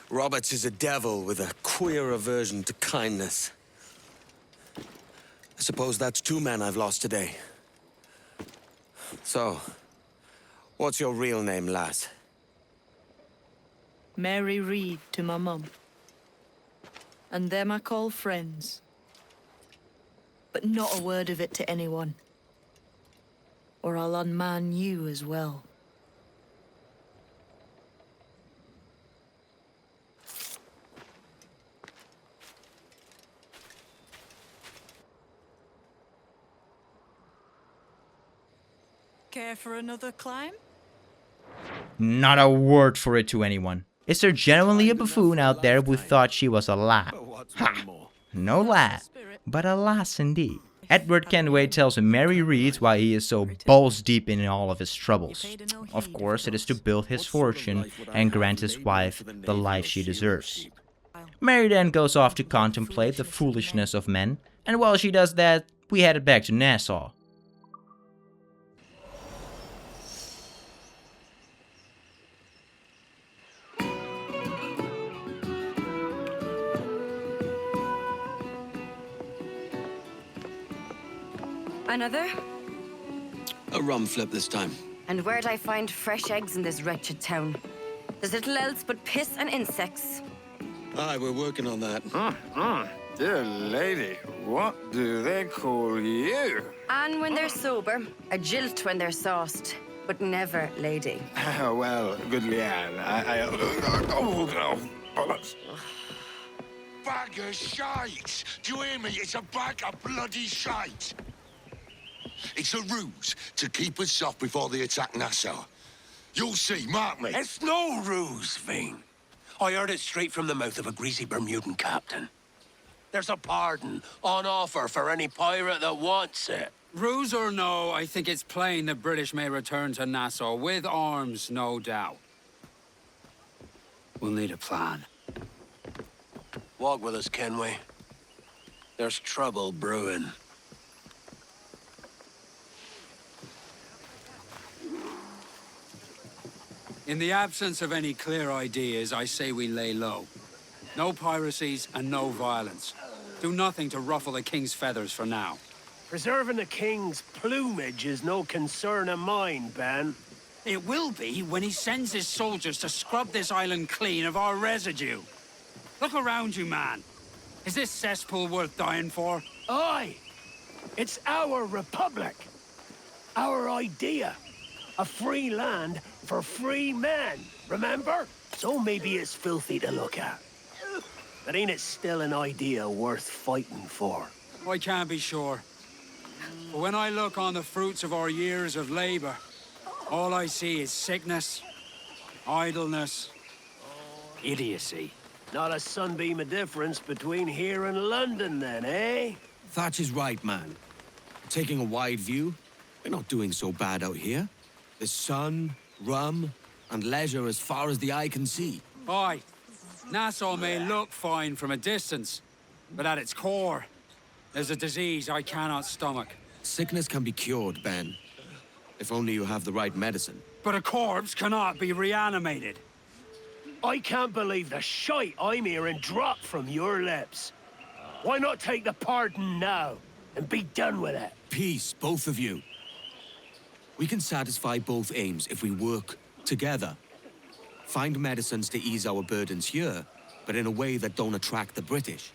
Roberts is a devil with a queer aversion to kindness. I suppose that's 2 men I've lost today. So, what's your real name, lass? Mary Reed to my mum. And them I call friends. But not a word of it to anyone. Or I'll unman you as well. Care for another climb? Not a word for it to anyone. Is there genuinely a buffoon out there who thought she was a lad? Ha! No lad, but a lass indeed. Edward Kenway tells Mary Reed why he is so balls deep in all of his troubles. Of course, it is to build his fortune and grant his wife the life she deserves. Mary then goes off to contemplate the foolishness of men, and while she does that, we headed back to Nassau. Another? A rum flip this time. And where'd I find fresh eggs in this wretched town? There's little else but piss and insects. Aye, we're working on that. Dear lady, what do they call you? And when they're sober, a jilt when they're sauced, but never lady. Well, good Leanne, oh, bollocks. Bag of shite! Do you hear me? It's a bag of bloody shite! It's a ruse to keep us soft before they attack Nassau. You'll see, mark me. It's no ruse, Vane. I heard it straight from the mouth of a greasy Bermudan captain. There's a pardon on offer for any pirate that wants it. Ruse or no, I think it's plain the British may return to Nassau with arms, no doubt. We'll need a plan. Walk with us, Kenway. There's trouble brewing. In the absence of any clear ideas, I say we lay low. No piracies and no violence. Do nothing to ruffle the king's feathers for now. Preserving the king's plumage is no concern of mine, Ben. It will be when he sends his soldiers to scrub this island clean of our residue. Look around you, man. Is this cesspool worth dying for? Aye! It's our republic. Our idea. A free land for free men, remember? So maybe it's filthy to look at. But ain't it still an idea worth fighting for? I can't be sure. But when I look on the fruits of our years of labor, all I see is sickness, idleness, idiocy. Not a sunbeam of difference between here and London then, eh? Thatch is right, man. Taking a wide view, we're not doing so bad out here. There's sun, rum, and leisure as far as the eye can see. Aye. Nassau may look fine from a distance, but at its core, there's a disease I cannot stomach. Sickness can be cured, Ben. If only you have the right medicine. But a corpse cannot be reanimated. I can't believe the shite I'm hearing drop from your lips. Why not take the pardon now and be done with it? Peace, both of you. We can satisfy both aims if we work together. Find medicines to ease our burdens here, but in a way that don't attract the British.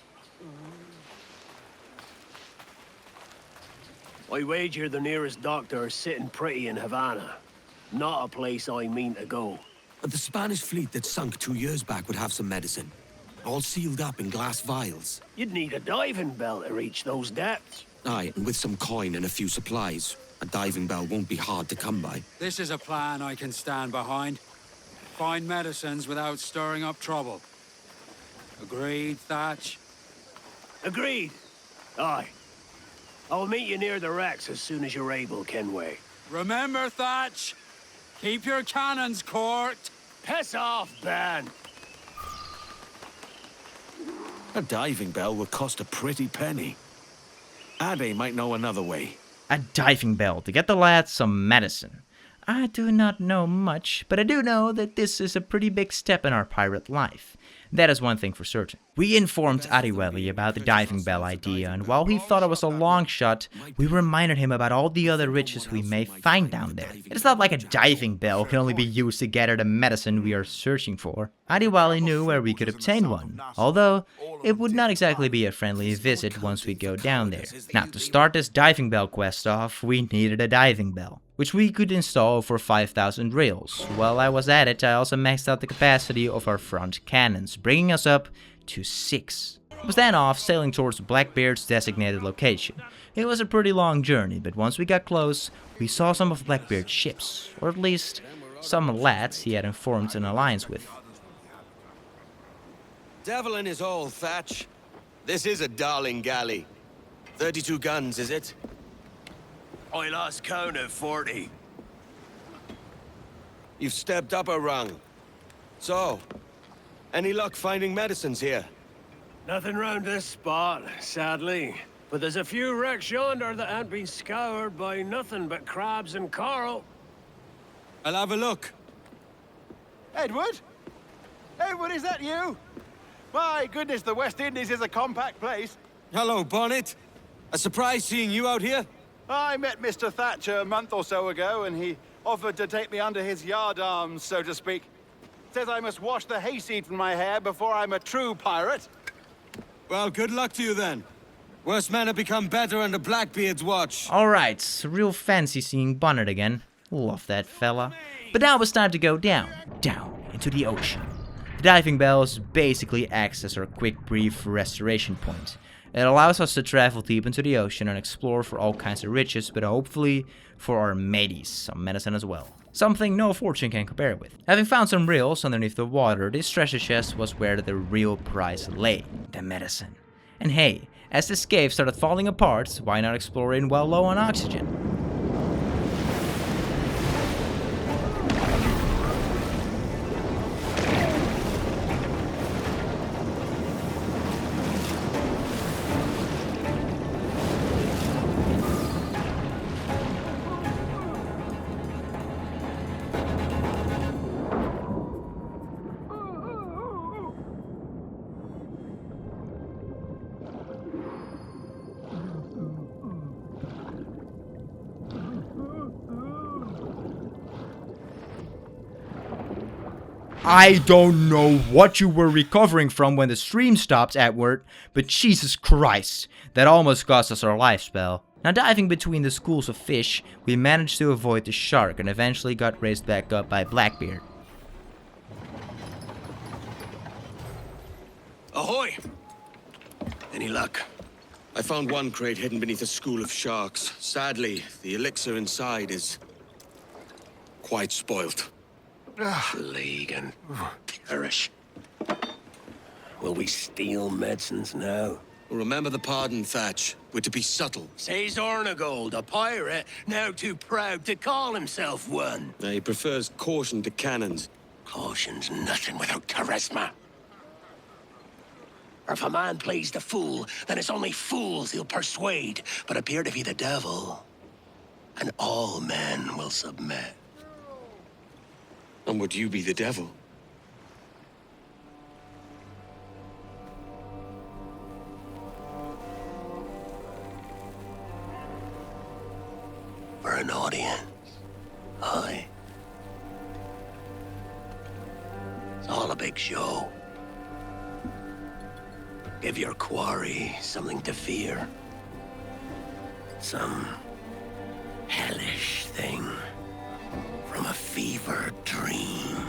I wager the nearest doctor is sitting pretty in Havana. Not a place I mean to go. But the Spanish fleet that sunk 2 years back would have some medicine. All sealed up in glass vials. You'd need a diving bell to reach those depths. Aye, and with some coin and a few supplies, a diving bell won't be hard to come by. This is a plan I can stand behind. Find medicines without stirring up trouble. Agreed, Thatch? Agreed. Aye. I'll meet you near the wrecks as soon as you're able, Kenway. Remember, Thatch! Keep your cannons corked! Piss off, Ben! A diving bell would cost a pretty penny. Addy might know another way. A diving bell to get the lads some medicine. I do not know much, but I do know that this is a pretty big step in our pirate life. That is one thing for certain. We informed Adiweli about the diving bell idea, and while he thought it was a long shot, we reminded him about all the other riches we may find down there. It is not like a diving bell can only be used to gather the medicine we are searching for. Adiweli knew where we could obtain one, although it would not exactly be a friendly visit once we go down there. Now, to start this diving bell quest off, we needed a diving bell, which we could install for 5,000 reals. While I was at it, I also maxed out the capacity of our front cannons, bringing us up to 6. I was then off, sailing towards Blackbeard's designated location. It was a pretty long journey, but once we got close, we saw some of Blackbeard's ships, or at least some lads he had formed an alliance with. Devil in his hole, Thatch. This is a darling galley. 32 guns, is it? I lost count at 40. You've stepped up a rung. So, any luck finding medicines here? Nothing round this spot, sadly. But there's a few wrecks yonder that ain't been scoured by nothing but crabs and coral. I'll have a look. Edward? Edward, is that you? My goodness, the West Indies is a compact place. Hello, Bonnet. A surprise seeing you out here? I met Mr. Thatcher a month or so ago, and he offered to take me under his yardarms, so to speak. Says I must wash the hayseed from my hair before I'm a true pirate. Well, good luck to you then. Worse men have become better under Blackbeard's watch. Alright, real fancy seeing Bonnet again. Love that fella. But now it's time to go down into the ocean. The diving bells basically acts as our quick brief restoration point. It allows us to travel deep into the ocean and explore for all kinds of riches, but hopefully for our mateys, some medicine as well. Something no fortune can compare with. Having found some rails underneath the water, this treasure chest was where the real prize lay, the medicine. And hey, as this cave started falling apart, why not explore in well low on oxygen? I don't know what you were recovering from when the stream stopped, Edward, but Jesus Christ, that almost cost us our life spell. Now diving between the schools of fish, we managed to avoid the shark and eventually got raised back up by Blackbeard. Ahoy! Any luck? I found one crate hidden beneath a school of sharks. Sadly, the elixir inside is quite spoilt. Plague and perish. Will we steal medicines now? Remember the pardon, Thatch. We're to be subtle. Says Ornagold, a pirate, now too proud to call himself one. He prefers caution to cannons. Caution's nothing without charisma. Or if a man plays the fool, then it's only fools he'll persuade, but appear to be the devil. And all men will submit. And would you be the devil? For an audience, aye. It's all a big show. Give your quarry something to fear. Some hellish thing from a fevered dream.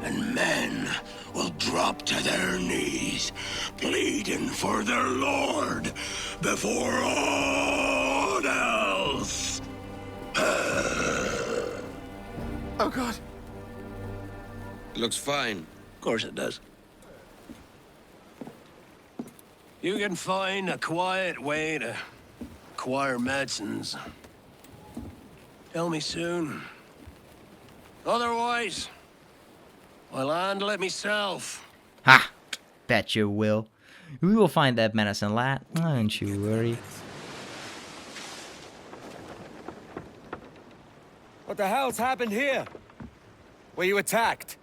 And men will drop to their knees, pleading for their lord before all else. Oh, God. Looks fine. Of course it does. You can find a quiet way to acquire medicines. Tell me soon. Otherwise, I'll handle it myself. Ha! Bet you will. We will find that medicine, lad. Don't you worry. What the hell's happened here? Were you attacked?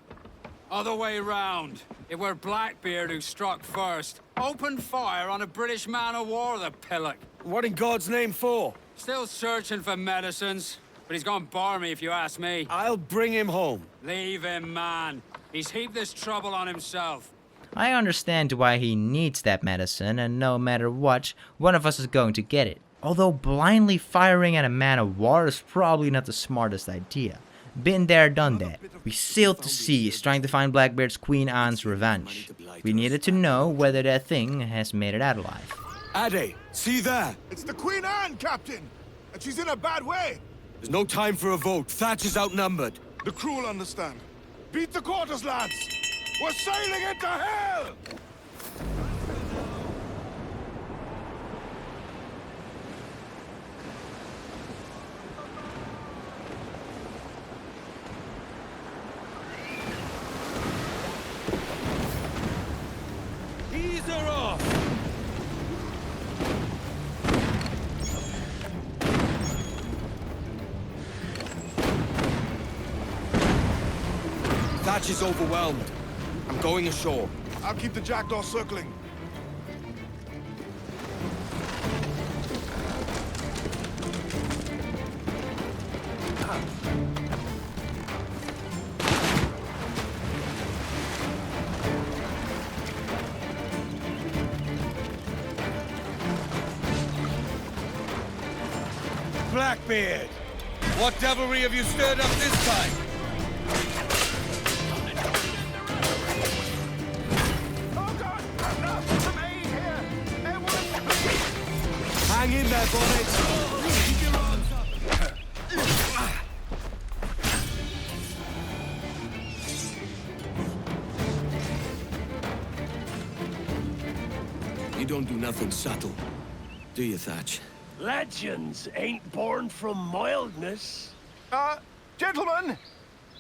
Other way round. It were Blackbeard who struck first. Opened fire on a British man-o'-war, the pillock. What in God's name for? Still searching for medicines, but he's gone barmy if you ask me. I'll bring him home. Leave him, man. He's heaped this trouble on himself. I understand why he needs that medicine, and no matter what, one of us is going to get it. Although blindly firing at a man-of-war is probably not the smartest idea. Been there, done that. We sailed the seas trying to find Blackbeard's Queen Anne's revenge. We needed to know whether that thing has made it out alive. Ade, see there! It's the Queen Anne, Captain! And she's in a bad way! There's no time for a vote. Thatch is outnumbered. The crew will understand. Beat the quarters, lads! We're sailing into hell! Ease her off! Thatch is overwhelmed. I'm going ashore. I'll keep the jackdaw circling. Blackbeard! What devilry have you stirred up this time? Hang in there, Bonnet! Keep your arms up! You don't do nothing subtle, do you, Thatch? Legends ain't born from mildness. Gentlemen,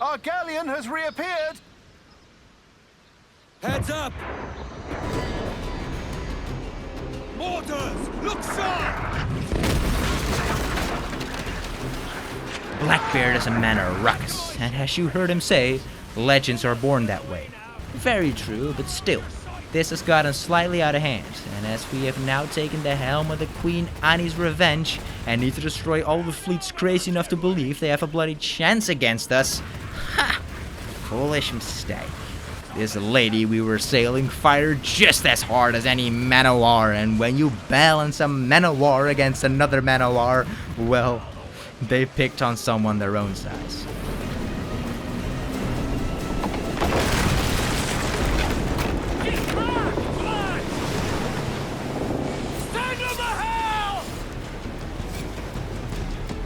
our galleon has reappeared. Heads up! Mortars! Look sharp! Blackbeard is a man of ruckus, and as you heard him say, legends are born that way. Very true, but still, this has gotten slightly out of hand, and as we have now taken the helm of the Queen Annie's revenge, and need to destroy all the fleets crazy enough to believe they have a bloody chance against us, ha! Foolish mistake. This lady we were sailing fired just as hard as any man-o'-war, and when you balance a man-o'-war against another man-o'-war, well, they picked on someone their own size.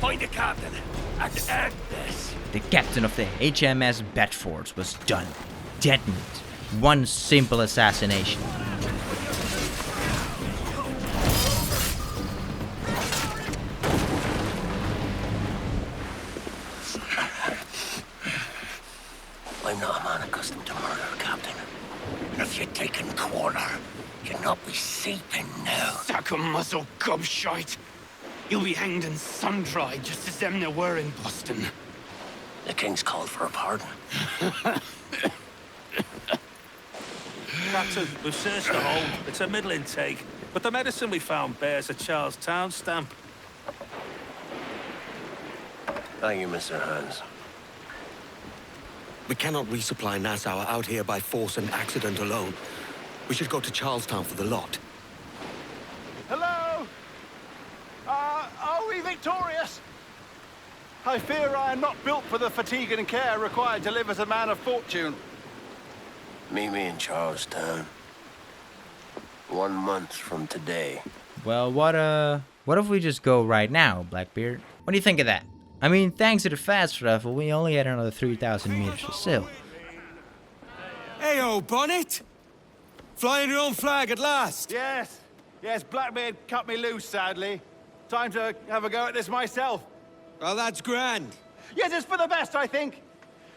Find the captain and end this. The captain of the HMS Bedford was done. Detonate. One simple assassination. I'm not a man accustomed to murder, Captain. If you're taking corner, you'll not be sleeping now. Sack a muzzle, gobshite. You'll be hanged and sun-dried just as them there were in Boston. The King's called for a pardon. Captain, we've searched the hold. It's a middle intake, but the medicine we found bears a Charlestown stamp. Thank you, Mr. Hans. We cannot resupply Nassau out here by force and accident alone. We should go to Charlestown for the lot. Hello? Are we victorious? I fear I am not built for the fatigue and care required to live as a man of fortune. Meet me in Charlestown. 1 month from today. Well, what if we just go right now, Blackbeard? What do you think of that? I mean, thanks to the fast travel, we only had another 3,000 meters to sail. Hey-o, Bonnet! Flying your own flag at last! Yes. Yes, Blackbeard cut me loose, sadly. Time to have a go at this myself. Well, that's grand. Yes, it's for the best, I think.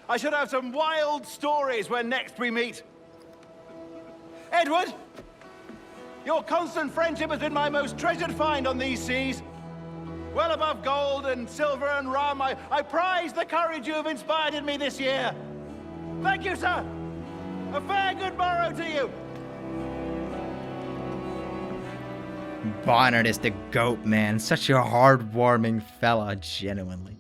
I should have some wild stories when next we meet. Edward! Your constant friendship has been my most treasured find on these seas. Well above gold and silver and rum, I prize the courage you have inspired in me this year. Thank you, sir. A fair good morrow to you. Bonnet is the goat, man. Such a heartwarming fella, genuinely.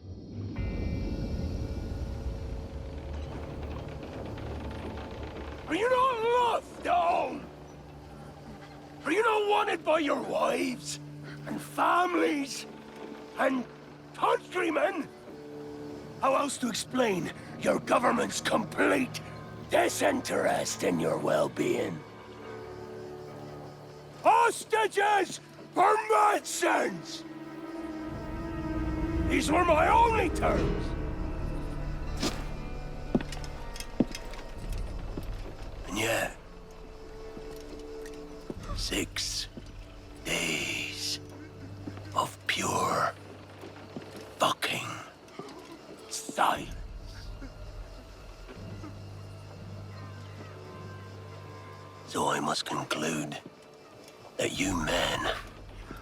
Are you not loved, Dawn? Are you not wanted by your wives and families and countrymen? How else to explain your government's complete disinterest in your well-being? Hostages for medicines! These were my only terms. So I must conclude that you men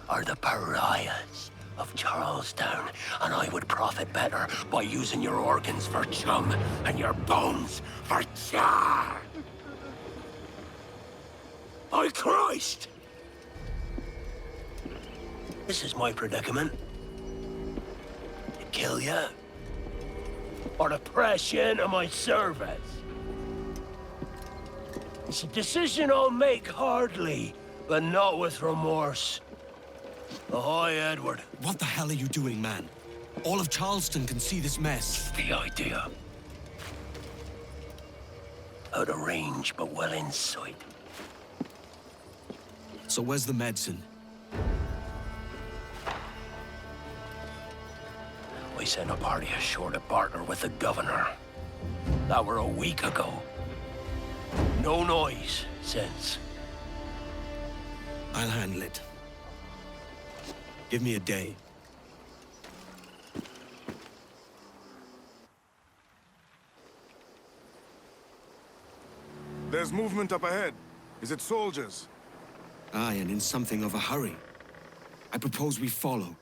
are the pariahs of Charlestown, and I would profit better by using your organs for chum and your bones for char. By Christ! This is my predicament. To kill you, or to press you into my service. It's a decision I'll make hardly, but not with remorse. Ahoy, Edward. What the hell are you doing, man? All of Charleston can see this mess. The idea. Out of range, but well in sight. So where's the medicine? We sent a party ashore to partner with the governor. That were a week ago. No noise since. I'll handle it. Give me a day. There's movement up ahead. Is it soldiers? Aye, and in something of a hurry. I propose we follow,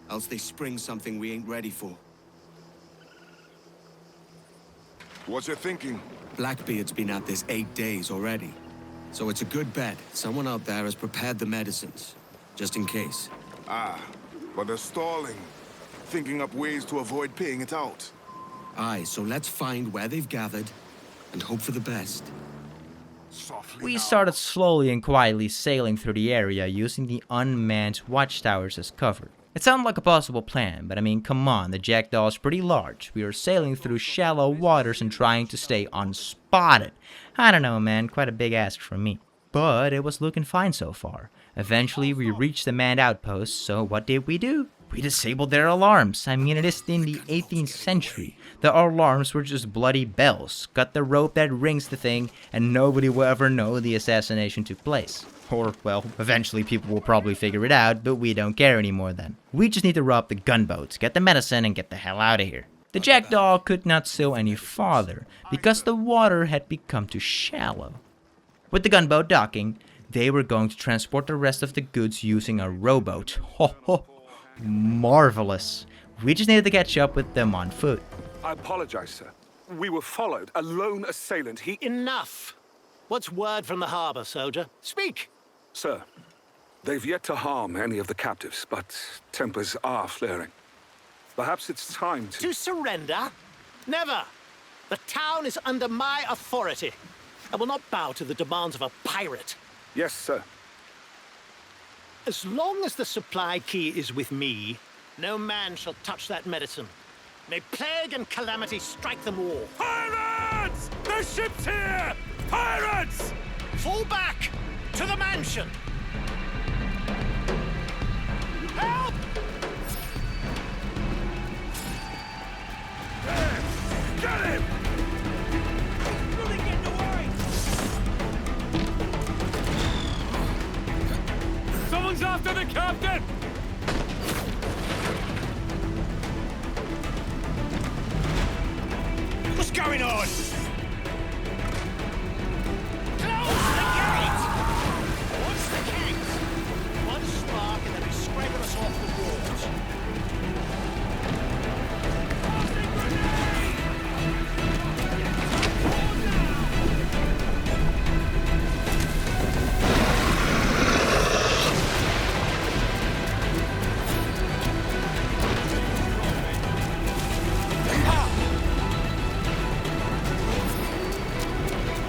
else they spring something we ain't ready for. What's your thinking? Blackbeard's been at this 8 days already. So it's a good bet someone out there has prepared the medicines, just in case. Ah, but they're stalling. Thinking up ways to avoid paying it out. Aye, so let's find where they've gathered and hope for the best. We started slowly and quietly sailing through the area using the unmanned watchtowers as cover. It sounded like a possible plan, but I mean, come on, the Jackdaw's pretty large. We were sailing through shallow waters and trying to stay unspotted. I don't know, man, quite a big ask from me. But it was looking fine so far. Eventually, we reached the manned outpost, so what did we do? We disabled their alarms. I mean, it is in the 18th century. The alarms were just bloody bells. Cut the rope that rings the thing, and nobody will ever know the assassination took place. Or, well, eventually people will probably figure it out, but we don't care anymore then. We just need to rob the gunboats, get the medicine, and get the hell out of here. The Jackdaw could not sail any farther, because the water had become too shallow. With the gunboat docking, they were going to transport the rest of the goods using a rowboat. Ho ho! Marvelous. We just needed to catch up with them on foot. I apologize, sir. We were followed. A lone assailant. Enough! What's word from the harbor, soldier? Speak! Sir, they've yet to harm any of the captives, but tempers are flaring. Perhaps it's time to... To surrender? Never! The town is under my authority. I will not bow to the demands of a pirate. Yes, sir. As long as the supply key is with me, no man shall touch that medicine. May plague and calamity strike them all. Pirates! The ship's here! Pirates! Fall back! To the mansion! Help! There! Get him! Really getting away! Someone's after the captain! What's going on? Close the gate! What's the case? One spark and they'll be scraping us off the walls.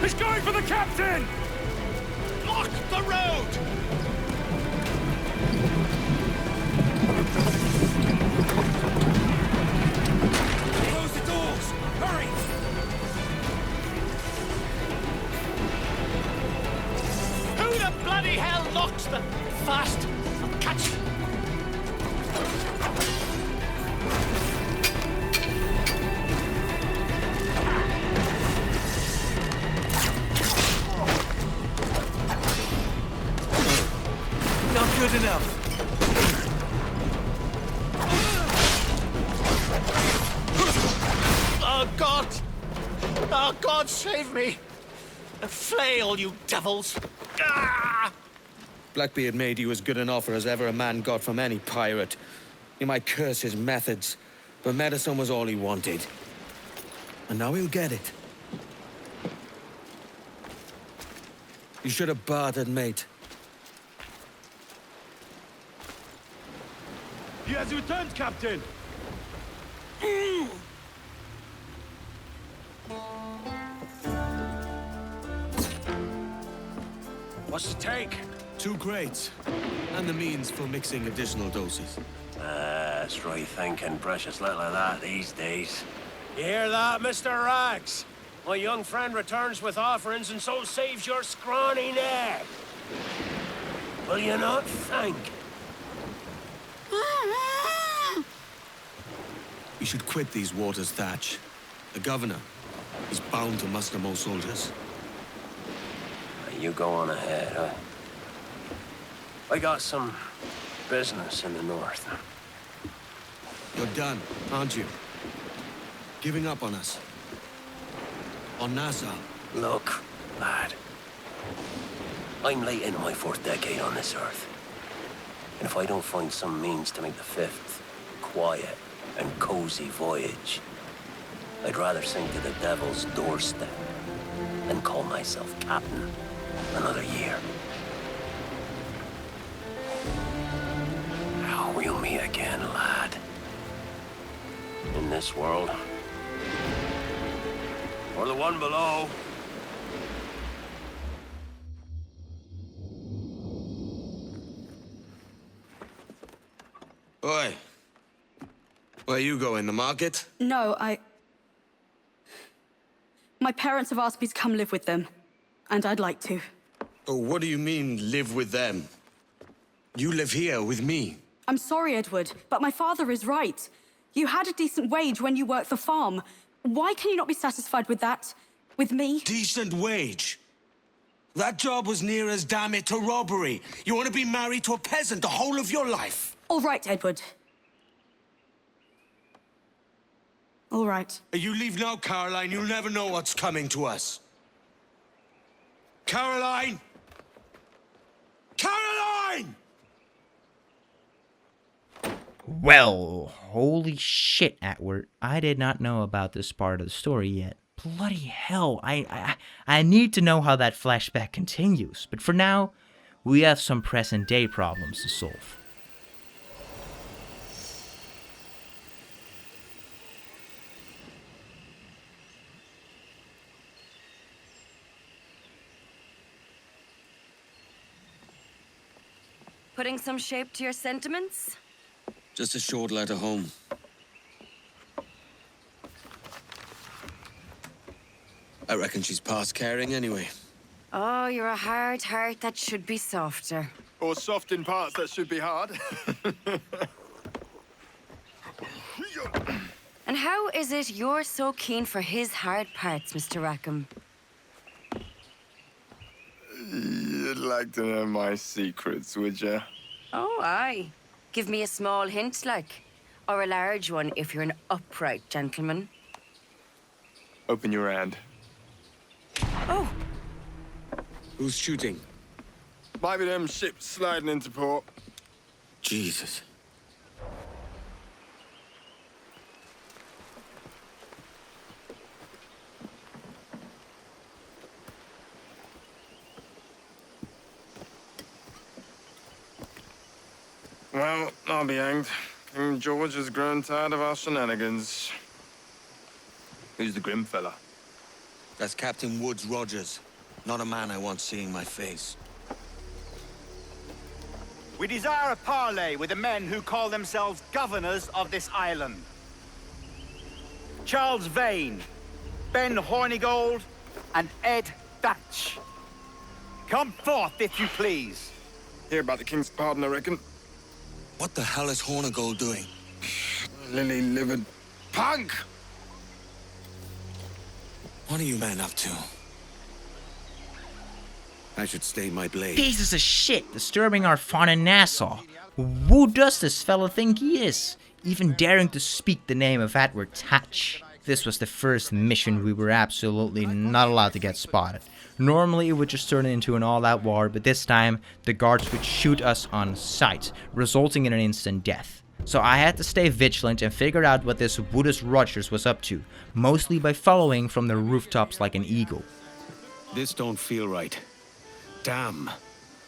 He's going for the captain! Block the road! Close the doors! Hurry! Who the bloody hell locks them? Fast! I'll catch you! Not good enough. Oh, God! Oh, God, save me! Flail, you devils! Ah! Blackbeard made you as good an offer as ever a man got from any pirate. You might curse his methods, but medicine was all he wanted. And now he'll get it. You should have bartered, mate. He has returned, Captain! What's the take? 2 crates, and the means for mixing additional doses. That's right thinking, precious little of that these days. You hear that, Mr. Rags? My young friend returns with offerings and so saves your scrawny neck. Will you not thank? We should quit these waters, Thatch. The governor is bound to muster more soldiers. You go on ahead, huh? I got some business in the north. You're done, aren't you? Giving up on us. On Nassau. Look, lad. I'm late into my 4th decade on this earth. And if I don't find some means to make the 5th quiet and cozy voyage, I'd rather sink to the devil's doorstep than call myself captain another year. How we'll meet again, lad. In this world. Or the one below. Oi. Where you going, the market? No, my parents have asked me to come live with them, and I'd like to. Oh, what do you mean, live with them? You live here with me. I'm sorry, Edward, but my father is right. You had a decent wage when you worked the farm. Why can you not be satisfied with that? With me? Decent wage? That job was near as, damn it, to robbery. You want to be married to a peasant the whole of your life? All right, Edward. All right. You leave now, Caroline. You'll never know what's coming to us. Caroline! Caroline! Well, holy shit, Edward. I did not know about this part of the story yet. Bloody hell, I need to know how that flashback continues. But for now, we have some present-day problems to solve. Putting some shape to your sentiments? Just a short letter home. I reckon she's past caring anyway. Oh, you're a hard heart that should be softer. Or soft in parts that should be hard. And how is it you're so keen for his hard parts, Mr. Rackham? You'd like to know my secrets, would you? Oh, aye. Give me a small hint, like. Or a large one, if you're an upright gentleman. Open your hand. Oh! Who's shooting? Might be them ships sliding into port. Jesus. Well, I'll be hanged. King George has grown tired of our shenanigans. Who's the grim fella? That's Captain Woods Rogers. Not a man I want seeing my face. We desire a parley with the men who call themselves governors of this island. Charles Vane, Ben Hornigold, and Ed Thatch. Come forth, if you please. Hear about the king's pardon, I reckon. What the hell is Hornigold doing? Lily-livered punk! What are you men up to? I should stay my blade. Pieces of shit disturbing our fun in Nassau. Who does this fella think he is? Even daring to speak the name of Edward Thatch. This was the first mission we were absolutely not allowed to get spotted. Normally it would just turn into an all-out war, but this time the guards would shoot us on sight, resulting in an instant death. So I had to stay vigilant and figure out what this Woodus Rogers was up to, mostly by following from the rooftops like an eagle. This don't feel right. Damn.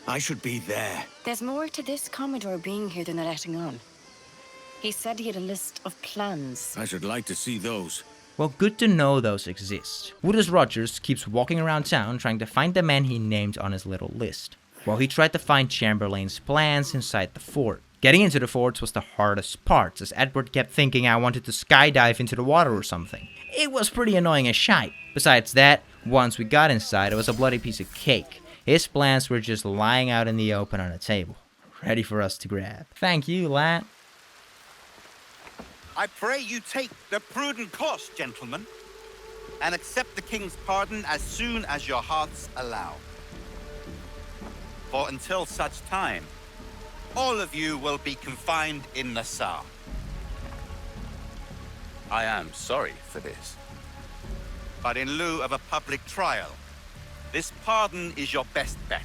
I should be there. There's more to this Commodore being here than the letting on. He said he had a list of plans. I should like to see those. Well, good to know those exist. Woodus Rogers keeps walking around town trying to find the man he named on his little list, while he tried to find Chamberlain's plans inside the fort. Getting into the forts was the hardest part, as Edward kept thinking I wanted to skydive into the water or something. It was pretty annoying as shite. Besides that, once we got inside, it was a bloody piece of cake. His plans were just lying out in the open on a table, ready for us to grab. Thank you, lad. I pray you take the prudent course, gentlemen, and accept the king's pardon as soon as your hearts allow. For until such time, all of you will be confined in Nassau. I am sorry for this, but in lieu of a public trial, this pardon is your best bet.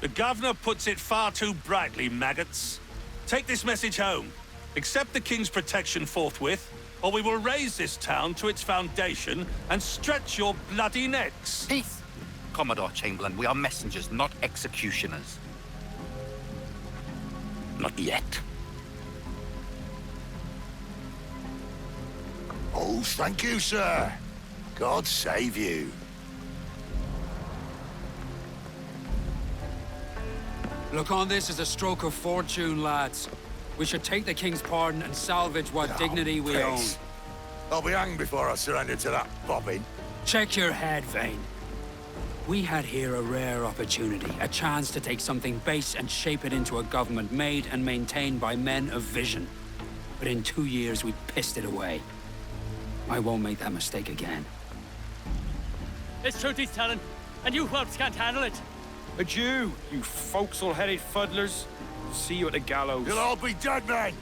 The governor puts it far too brightly, maggots. Take this message home. Accept the king's protection forthwith, or we will raise this town to its foundation and stretch your bloody necks. Peace! Commodore Chamberlain, we are messengers, not executioners. Not yet. Oh, thank you, sir. God save you. Look on this as a stroke of fortune, lads. We should take the king's pardon and salvage what dignity we own. I'll be hanged before I surrender to that bobbin. Check your head, Vane. We had here a rare opportunity, a chance to take something base and shape it into a government made and maintained by men of vision. But in 2 years, we pissed it away. I won't make that mistake again. It's truth he's telling, and you whelps can't handle it. A Jew, you forecastle-headed fuddlers. See you at the gallows. You'll all be dead men!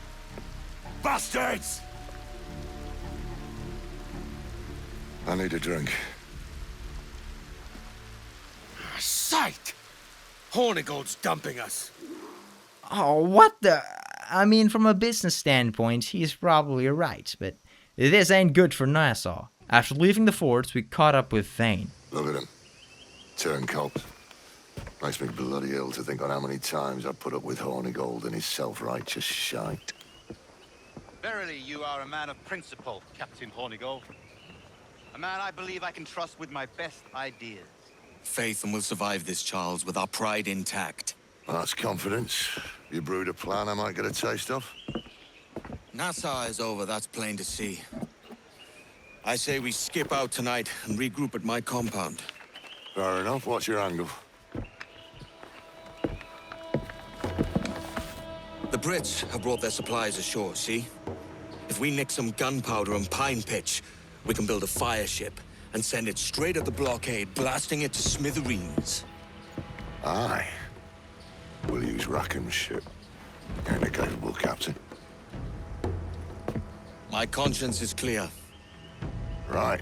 Bastards! I need a drink. Sight! Hornigold's dumping us. Oh, what the... I mean, from a business standpoint, he's probably right, but this ain't good for Nassau. After leaving the forts, we caught up with Vane. Look at him. Turncoat. Makes me bloody ill to think on how many times I've put up with Hornigold and his self-righteous shite. Verily, you are a man of principle, Captain Hornigold. A man I believe I can trust with my best ideas. Faith, and we'll survive this, Charles, with our pride intact. That's confidence. You brewed a plan I might get a taste of? Nassau is over, that's plain to see. I say we skip out tonight and regroup at my compound. Fair enough. What's your angle? The Brits have brought their supplies ashore, see? If we nick some gunpowder and pine pitch, we can build a fire ship and send it straight at the blockade, blasting it to smithereens. Aye. We'll use Rackham's ship. And a capable captain. My conscience is clear. Right.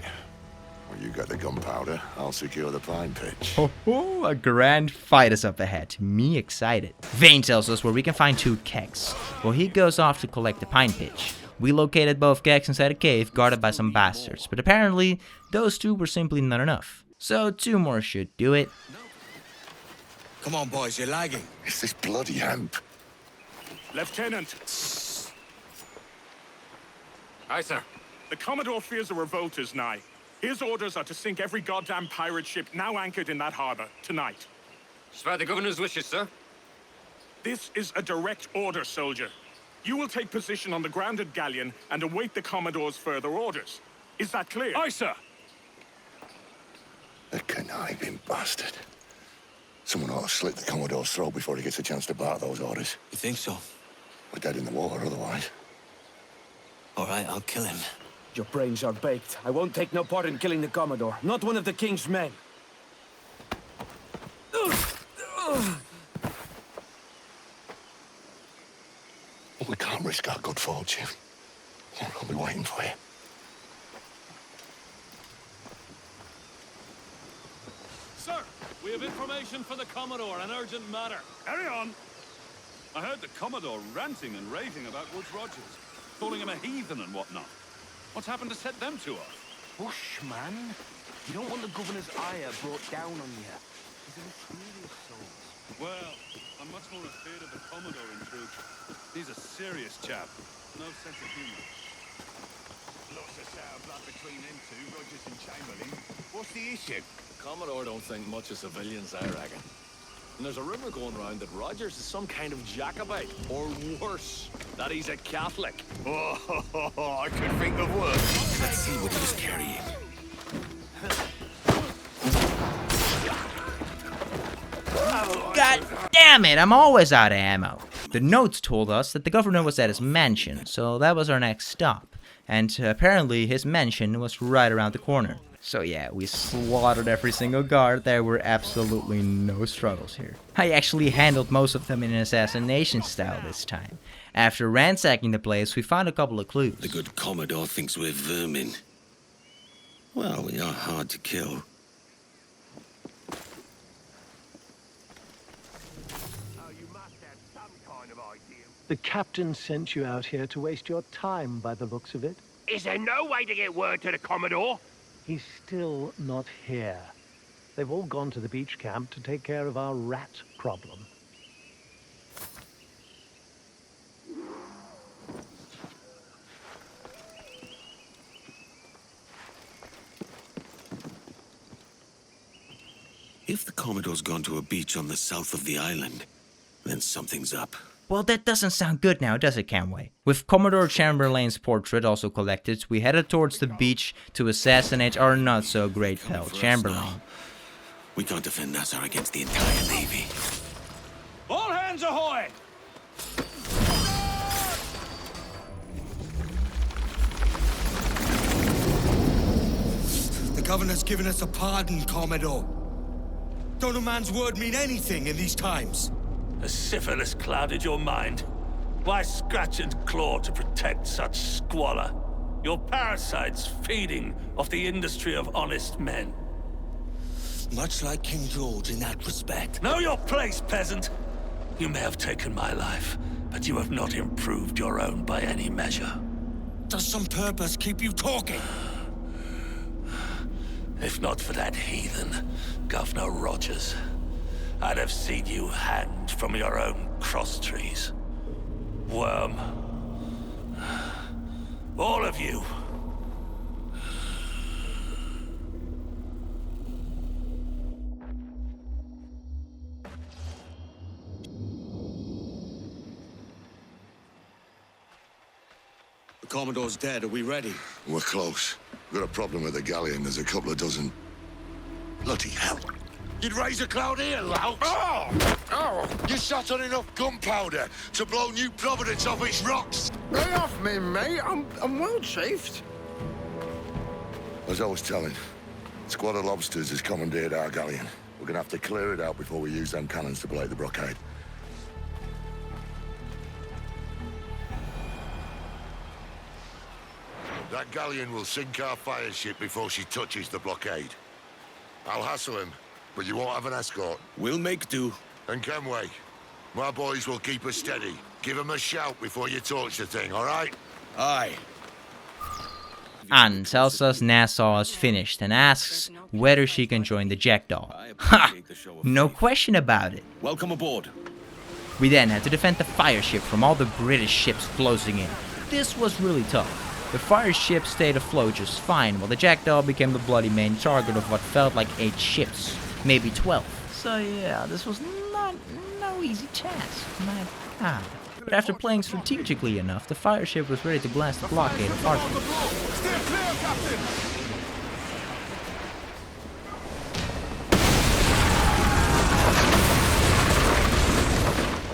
Well, you get the gunpowder, I'll secure the pine pitch. Oh, a grand fight is up ahead. Me excited. Vane tells us where we can find 2 kegs. Well, he goes off to collect the pine pitch. We located both kegs inside a cave guarded by some bastards, but apparently those 2 were simply not enough. So 2 more should do it. Come on, boys, you're lagging. It's this bloody hemp. Lieutenant. Aye, sir. The Commodore fears a revolt is nigh. His orders are to sink every goddamn pirate ship now anchored in that harbor, tonight. Spare the governor's wishes, sir. This is a direct order, soldier. You will take position on the grounded galleon and await the Commodore's further orders. Is that clear? Aye, sir. The conniving bastard. Someone ought to slit the Commodore's throat before he gets a chance to bark those orders. You think so? We're dead in the water otherwise. All right, I'll kill him. Your brains are baked. I won't take no part in killing the Commodore. Not one of the king's men. We can't risk our good fortune. I'll be waiting for you. sir. We have information for the Commodore, an urgent matter. Carry on. I heard the Commodore ranting and raving about Woods Rogers, calling him a heathen and whatnot. What's happened to set them two off? Hush, man. You don't want the governor's ire brought down on you. He's a mysterious soul. Well, I'm much more afraid of the Commodore in truth. He's a serious chap. No sense of humor. Lots of sour blood between them two, Rogers and Chamberlain. What's the issue? Commodore don't think much of civilians, I reckon. And there's a rumor going around that Rogers is some kind of Jacobite, or worse, that he's a Catholic. Oh, I could think of worse. Let's see what he was carrying. God damn it, I'm always out of ammo. The notes told us that the governor was at his mansion, so that was our next stop. And apparently his mansion was right around the corner. So yeah, we slaughtered every single guard. There were absolutely no struggles here. I actually handled most of them in an assassination style this time. After ransacking the place, we found a couple of clues. The good Commodore thinks we're vermin. Well, we are hard to kill. The captain sent you out here to waste your time by the looks of it. Is there no way to get word to the Commodore? He's still not here. They've all gone to the beach camp to take care of our rat problem. If the Commodore's gone to a beach on the south of the island, then something's up. Well, that doesn't sound good now, does it, Kenway? With Commodore Chamberlain's portrait also collected, we headed towards the beach to assassinate our not-so-great pal, Chamberlain. We can't defend Nassau against the entire Navy. All hands ahoy! The governor's given us a pardon, Commodore. Don't a man's word mean anything in these times? The syphilis clouded your mind. Why scratch and claw to protect such squalor? Your parasites feeding off the industry of honest men. Much like King George in that respect. Know your place, peasant. You may have taken my life, but you have not improved your own by any measure. Does some purpose keep you talking? If not for that heathen, Governor Rogers, I'd have seen you hanged from your own crosstrees. Worm. All of you. The Commodore's dead. Are we ready? We're close. We've got a problem with the galleon. There's a couple of dozen. Bloody hell. You'd raise a cloud here, lout. Oh! You sat on enough gunpowder to blow New Providence off its rocks. Lay off me, mate. I'm well chafed. As I was telling, a squad of lobsters has commandeered our galleon. We're gonna have to clear it out before we use them cannons to blow the blockade. That galleon will sink our fire ship before she touches the blockade. I'll hassle him, but you won't have an escort. We'll make do. And Kenway, my boys will keep us steady. Give them a shout before you torch the thing, all right? Aye. Anne tells us Nassau is finished and asks whether she can join the Jackdaw. Ha! No question about it. Welcome aboard. We then had to defend the fire ship from all the British ships closing in. This was really tough. The fire ship stayed afloat just fine, while the Jackdaw became the bloody main target of what felt like 8 ships, maybe 12. So yeah, this was no easy task, my god. But after playing strategically enough, the fire ship was ready to blast the blockade apart. Steer clear, Captain!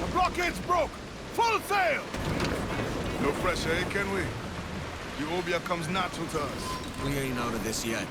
The blockade's broke! Full sail! No pressure, eh, Kenway? Euphobia comes natural to us. We ain't out of this yet.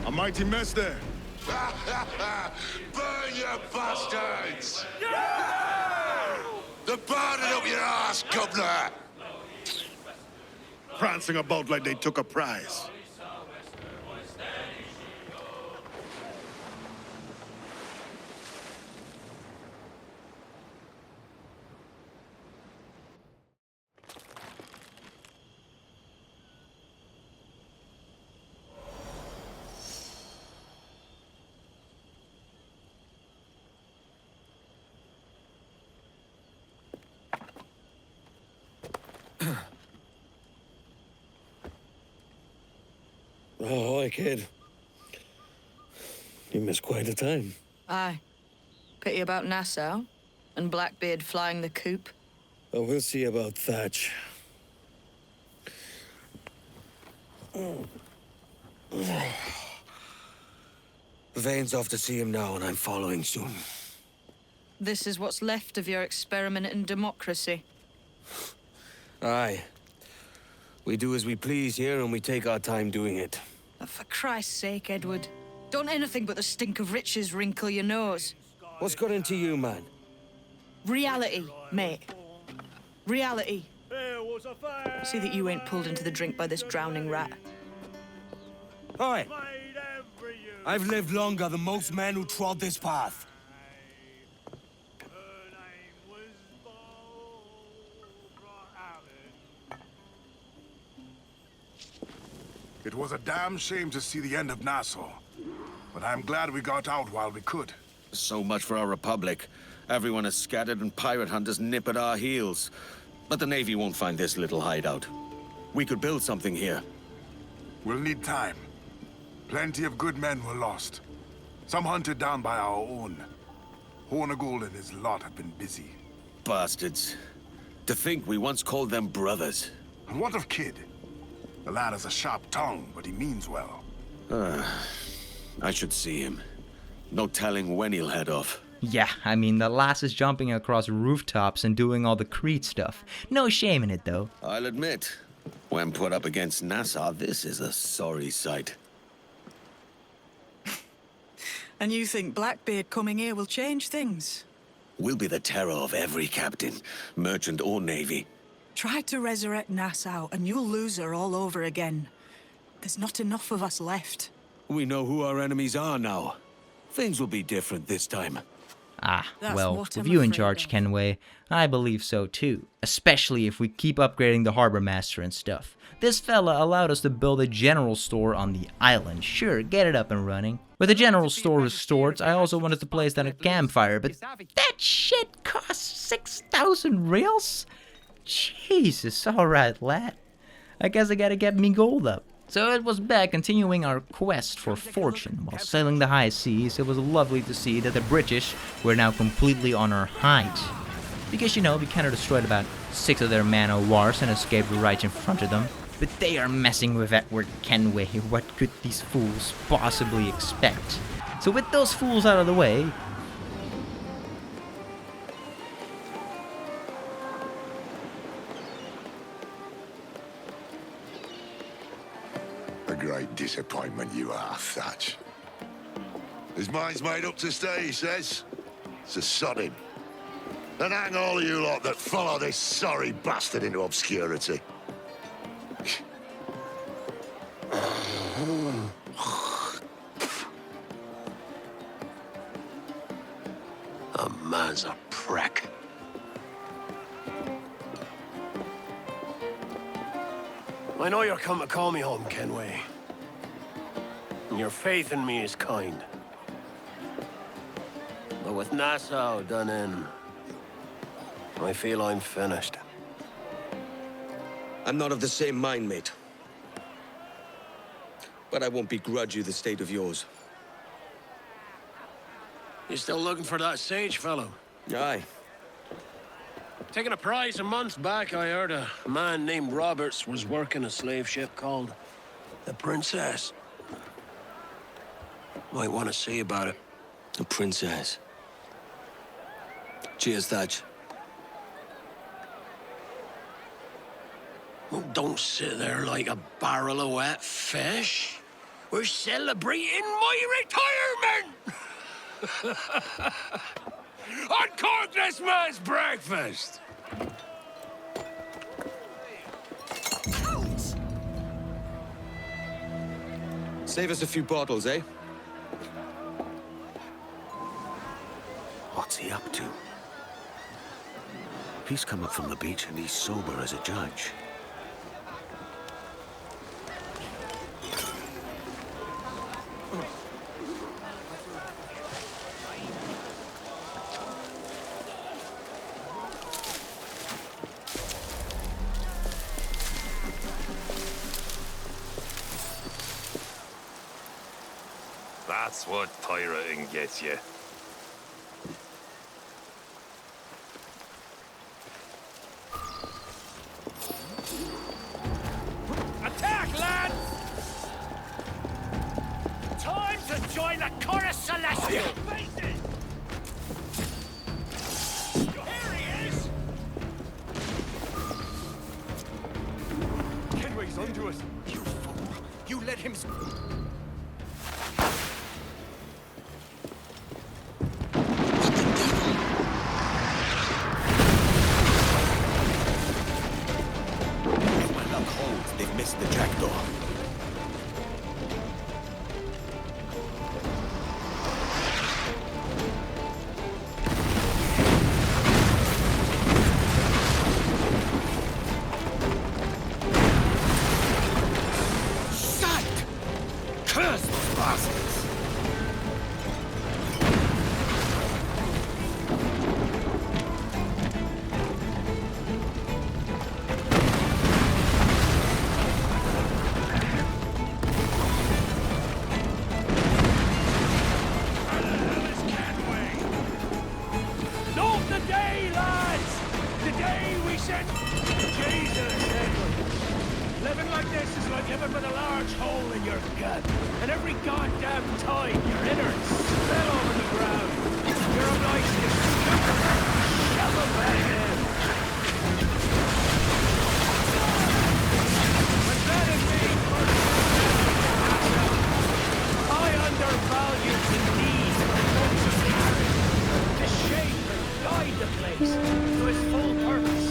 A mighty mess there. Burn, you bastards! They're burning up your ass, governor! Prancing about like they took a prize. Ahoy, kid. You missed quite a time. Aye. Pity about Nassau and Blackbeard flying the coop. Oh, we'll see about Thatch. Vane's off to see him now, and I'm following soon. This is what's left of your experiment in democracy. Aye. We do as we please here, and we take our time doing it. For Christ's sake, Edward. Don't anything but the stink of riches wrinkle your nose. What's got into you, man? Reality, mate. Reality. See that you ain't pulled into the drink by this drowning rat. Oi! I've lived longer than most men who trod this path. It was a damn shame to see the end of Nassau. But I'm glad we got out while we could. So much for our republic. Everyone is scattered and pirate hunters nip at our heels. But the Navy won't find this little hideout. We could build something here. We'll need time. Plenty of good men were lost. Some hunted down by our own. Hornigold and his lot have been busy. Bastards. To think we once called them brothers. And what of Kid? The lad has a sharp tongue, but he means well. I should see him. No telling when he'll head off. Yeah, I mean, the lass is jumping across rooftops and doing all the Creed stuff. No shame in it, though. I'll admit, when put up against Nassau, this is a sorry sight. And you think Blackbeard coming here will change things? We'll be the terror of every captain, merchant or navy. Try to resurrect Nassau and you'll lose her all over again. There's not enough of us left. We know who our enemies are now. Things will be different this time. That's well, what with I'm you in afraid charge, of. Kenway, I believe so too. Especially if we keep upgrading the harbor master and stuff. This fella allowed us to build a general store on the island. Sure, get it up and running. With the general store restored, I also wanted to place down a campfire, but that shit costs 6,000 reals? Jesus, alright lad. I guess I gotta get me gold up. So it was back continuing our quest for fortune. While sailing the high seas, it was lovely to see that the British were now completely on our hide. Because, you know, we kind of destroyed about 6 of their man-o'-wars and escaped right in front of them. But they are messing with Edward Kenway. What could these fools possibly expect? So with those fools out of the way, A great disappointment you are, Thatch. His mind's made up to stay, he says. So sod him. And hang all of you lot that follow this sorry bastard into obscurity. A man's a prick. I know you're come to call me home, Kenway. And your faith in me is kind. But with Nassau done in, I feel I'm finished. I'm not of the same mind, mate. But I won't begrudge you the state of yours. You still looking for that sage fellow? Aye. Taking a prize a month back, I heard a man named Roberts was working a slave ship called the Princess. Might want to see about it. The Princess. Cheers, Thatch. Well, don't sit there like a barrel of wet fish. We're celebrating my retirement! Uncork this man's breakfast! Save us a few bottles, eh? What's he up to? He's come up from the beach and he's sober as a judge. That's what pirating gets you. Attack, lads! Time to join the Chorus Celestial! Here he is! Kenway's onto us. You fool! You let him... They've missed the jackdaw. Shut! Curse those bastards! Living like this is like living with a large hole in your gut. And every goddamn time your innards spill over the ground, you're obliged to shove them back in. But that is me I undervalue the need for folks of the to shape and guide the place to its full purpose.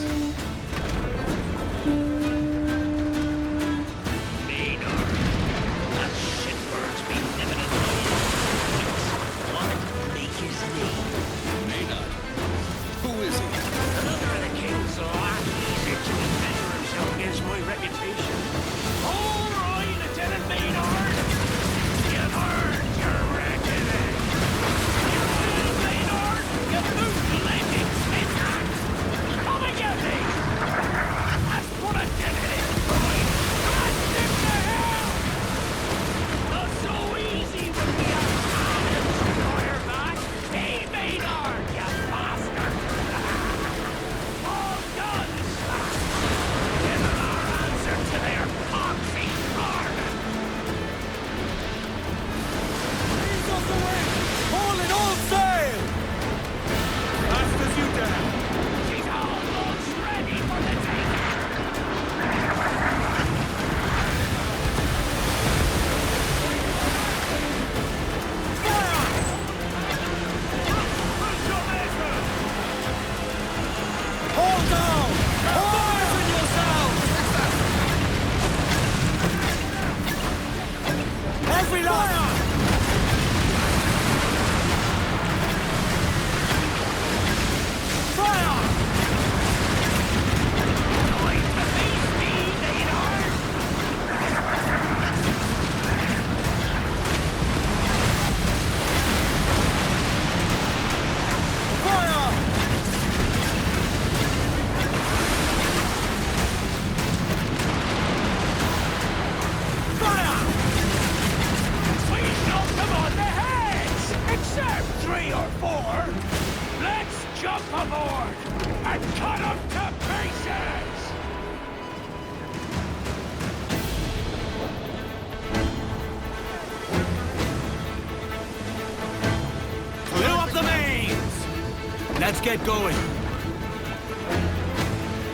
Let's get going.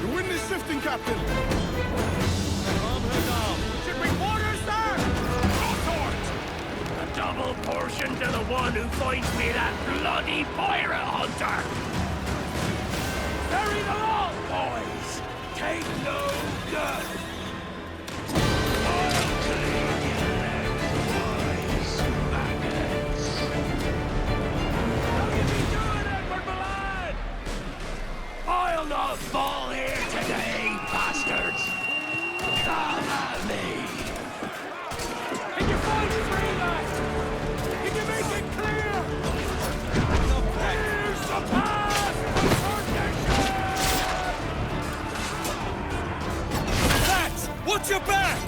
The wind is shifting, Captain. Should we quarter, sir? Go, double portion to the one who finds me that bloody pirate hunter! Bury them all, boys! Take no good! I'll clean your legs, maggots! How you be doing, Edward, my lad? I'll not fall here today, bastards! Come at me! Can you find free, lad? Can you make it clear? Here's the path to perdition! Watch your back!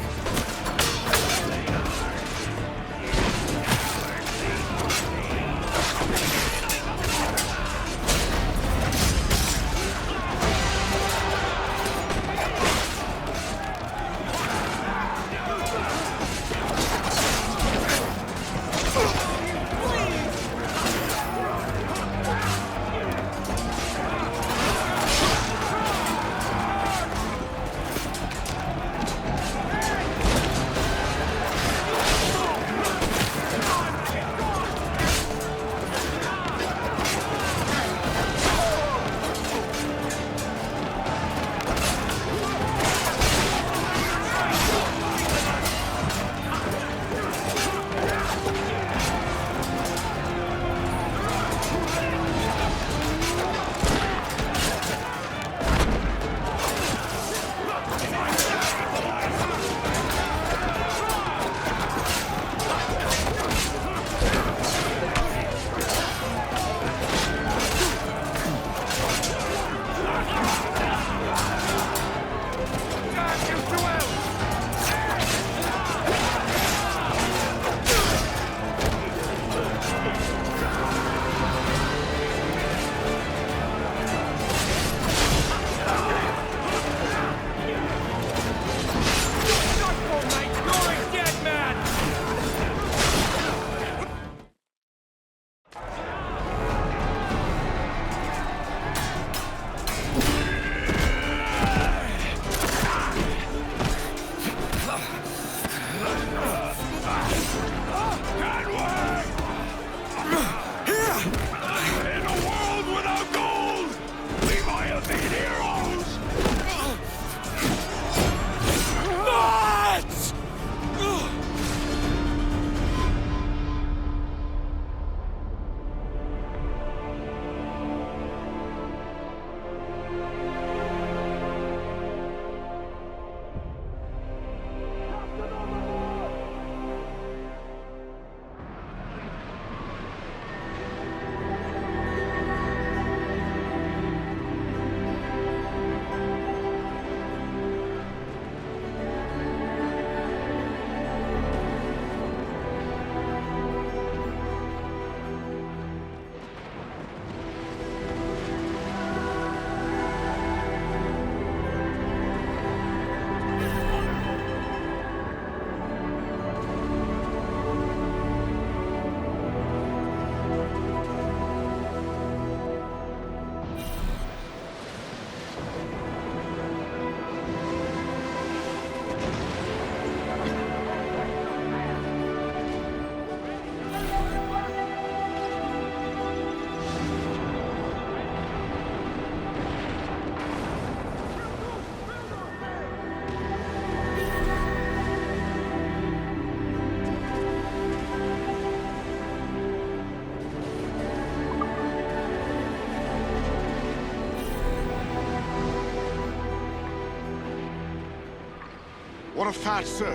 What of Thatch, sir?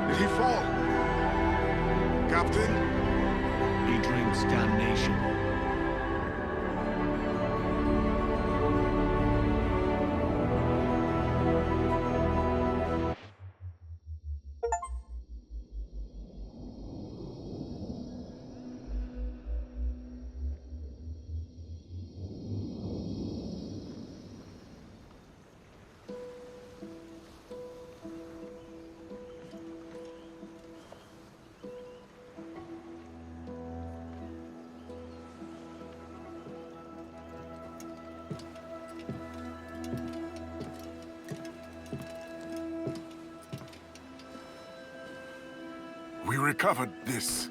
Did he fall? Captain? He drinks damnation. We recovered this.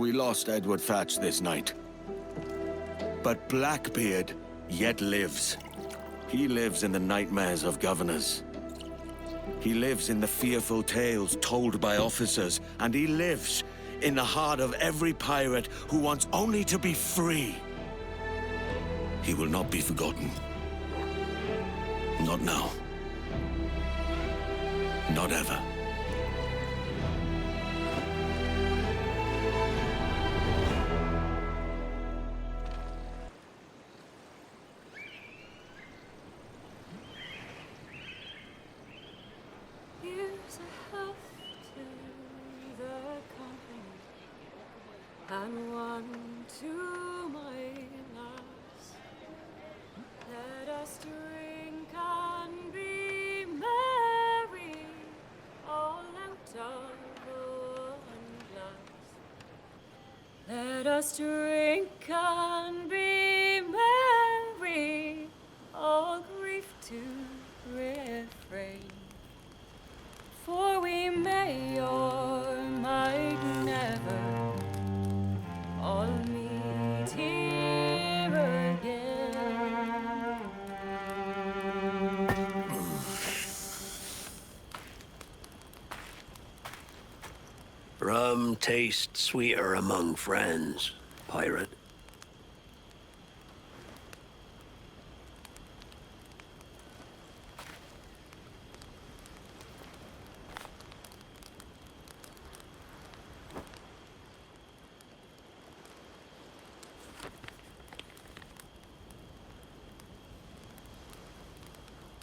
We lost Edward Thatch this night. But Blackbeard yet lives. He lives in the nightmares of governors. He lives in the fearful tales told by officers, and he lives in the heart of every pirate who wants only to be free. He will not be forgotten. Not now. Not ever. Here's a health to the company, and one to my lass. Let us drink and be merry, all out of one glass. Let us drink and be merry, all grief to refrain. For we may or might never all meet here again. Rum tastes sweeter among friends, pirate.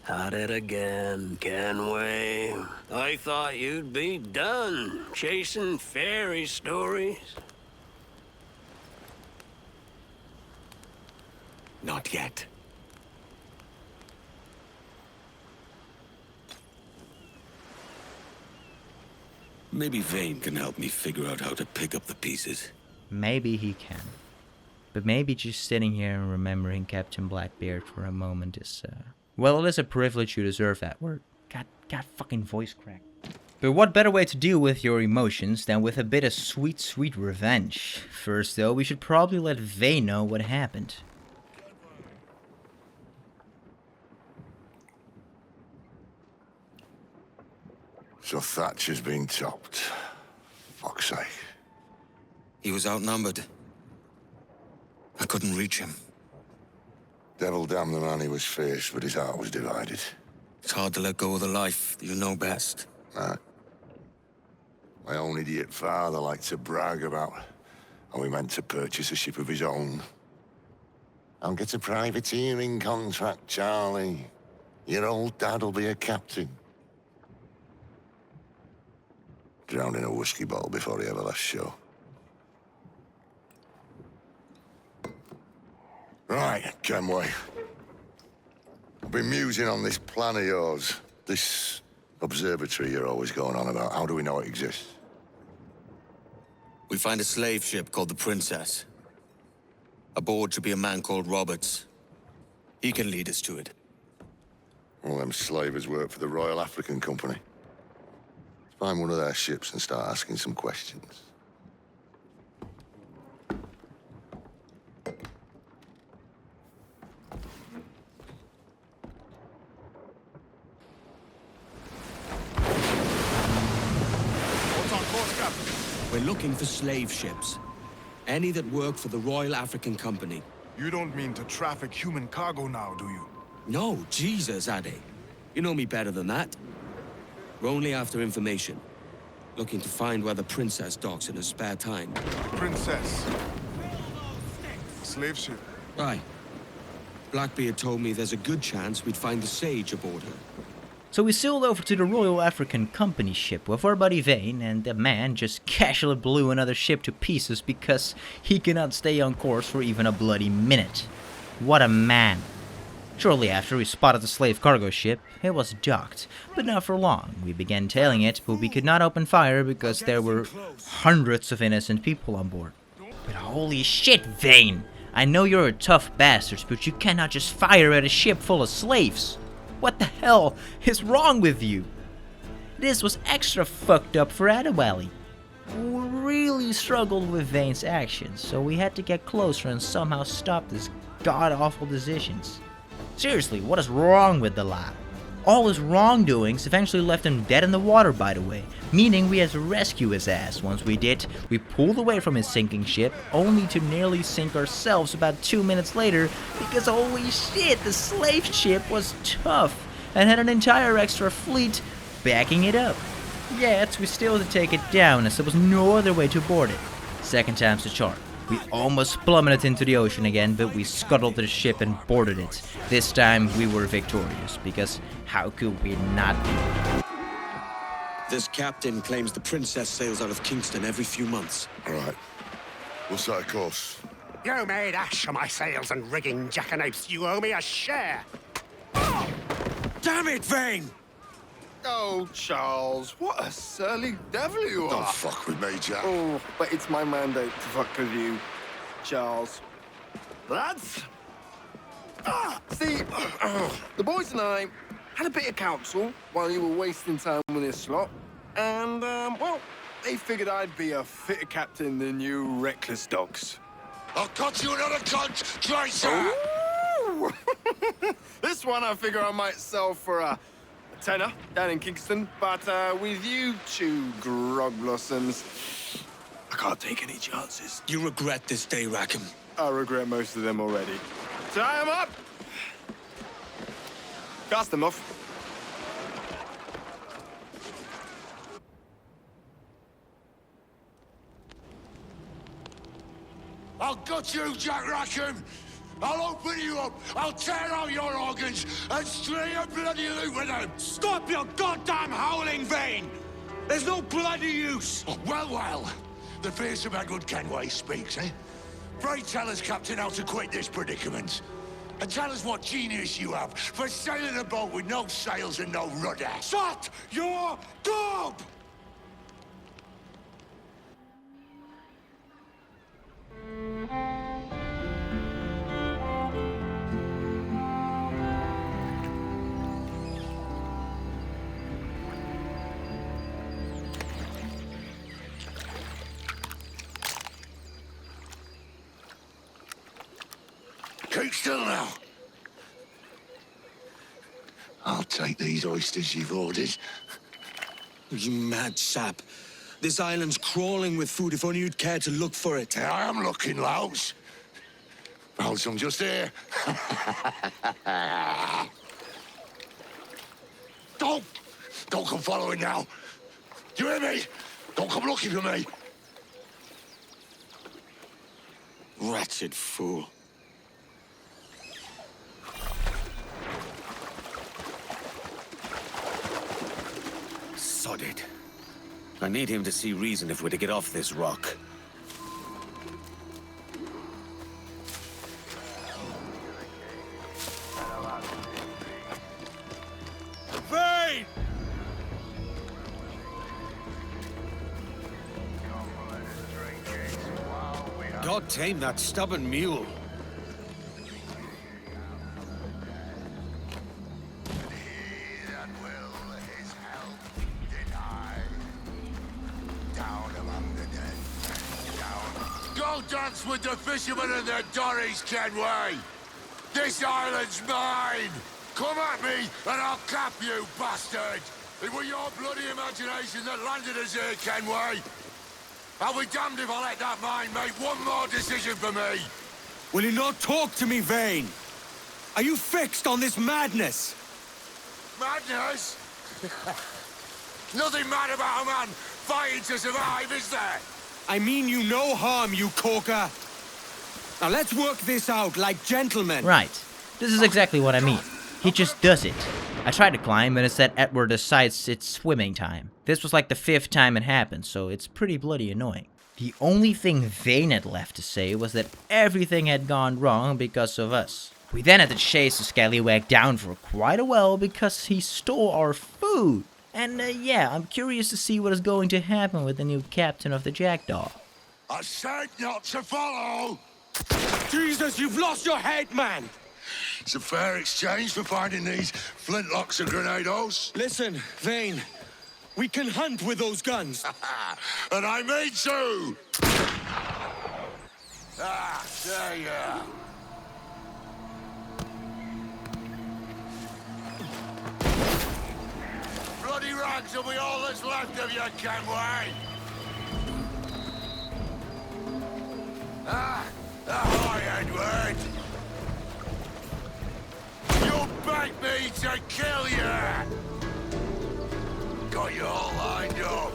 At it again, Kenway. I thought you'd be done chasing fairy stories. Not yet. Maybe Vane can help me figure out how to pick up the pieces. Maybe he can. But maybe just sitting here and remembering Captain Blackbeard for a moment is, well, it is a privilege you deserve that word. God fucking voice crack. But what better way to deal with your emotions than with a bit of sweet, sweet revenge? First, though, we should probably let Vane know what happened. So Thatcher's been topped. Fuck's sake. He was outnumbered. I couldn't reach him. Devil damn the man, he was fierce, but his heart was divided. It's hard to let go of the life you know best. Nah. My own idiot father liked to brag about how he meant to purchase a ship of his own. I'll get a privateering contract, Charlie. Your old dad'll be a captain. Drowned in a whiskey bottle before he ever left shore. Right, Kenway. I've been musing on this plan of yours. This observatory you're always going on about. How do we know it exists? We find a slave ship called the Princess. Aboard should be a man called Roberts. He can lead us to it. All them slavers work for the Royal African Company. Let's find one of their ships and start asking some questions. We're looking for slave ships. Any that work for the Royal African Company. You don't mean to traffic human cargo now, do you? No, Jesus, Ade. You know me better than that. We're only after information. Looking to find where the Princess docks in her spare time. Princess. Slave ship. Aye. Blackbeard told me there's a good chance we'd find the Sage aboard her. So we sailed over to the Royal African Company ship with our buddy Vane, and the man just casually blew another ship to pieces because he cannot stay on course for even a bloody minute. What a man. Shortly after, we spotted the slave cargo ship. It was docked, but not for long. We began tailing it, but we could not open fire because there were hundreds of innocent people on board. But holy shit, Vane! I know you're a tough bastard, but you cannot just fire at a ship full of slaves. What the hell is wrong with you? This was extra fucked up for Adewale. really struggled with Vane's actions, so we had to get closer and somehow stop his god-awful decisions. Seriously, what is wrong with the lad? All his wrongdoings eventually left him dead in the water, by the way, meaning we had to rescue his ass. Once we did, we pulled away from his sinking ship, only to nearly sink ourselves about 2 minutes later, because holy shit, the slave ship was tough and had an entire extra fleet backing it up. Yet, we still had to take it down as there was no other way to board it. Second time's the charm. We almost plummeted into the ocean again, but we scuttled the ship and boarded it. This time we were victorious, because how could we not be? This captain claims the princess sails out of Kingston every few months. Right. What's that cost? You made ash of my sails and rigging, jackanapes. You owe me a share. Oh! Damn it, Vane! Oh, Charles, what a surly devil you are. Don't fuck with me, Jack. Oh, but it's my mandate to fuck with you, Charles. Lads? See, the boys and I had a bit of counsel while you were wasting time with this slot. And, well, they figured I'd be a fitter captain than you reckless dogs. I'll cut you another cunt, Tracer! This one I figure I might sell for a tenner down in Kingston, but with you two grog blossoms, I can't take any chances. You regret this day, Rackham. I regret most of them already. Tie them up! Cast them off. I'll gut you, Jack Rackham! I'll open you up, I'll tear out your organs, and string a bloody loot with them! Stop your goddamn howling, Vane! There's no bloody use! Oh, well, the fearsome Edward Kenway speaks, eh? Pray tell us, Captain, how to quit this predicament. And tell us what genius you have for sailing a boat with no sails and no rudder. Shut your gob! Keep still now. I'll take these oysters you've ordered. You mad sap. This island's crawling with food if only you'd care to look for it. Yeah, I am looking, Louse. Found some just here. Don't come following now. Do you hear me? Don't come looking for me. Wretched fool. Sod it. I need him to see reason if we're to get off this rock. Vane! God tame that stubborn mule. Dance with the fishermen and their dories, Kenway! This island's mine! Come at me, and I'll cap you, bastard! It was your bloody imagination that landed us here, Kenway! I'll be damned if I let that mind make one more decision for me! Will you not talk to me, Vane? Are you fixed on this madness? Madness? Nothing mad about a man fighting to survive, is there? I mean you no harm, you corker. Now let's work this out like gentlemen. Right. This is exactly what I mean. He just does it. I tried to climb, and it said Edward decides it's swimming time. This was like the 5th time it happened, so it's pretty bloody annoying. The only thing Vane had left to say was that everything had gone wrong because of us. We then had to chase the scallywag down for quite a while because he stole our food. And yeah, I'm curious to see what is going to happen with the new captain of the Jackdaw. I said not to follow! Jesus, you've lost your head, man! It's a fair exchange for finding these flintlocks and grenados. Listen, Vane. We can hunt with those guns. And I may too! There you are. Bloody rags will be all that's left of you, Kenway! Ahoy, Edward! You begged me to kill you! Got you all lined up.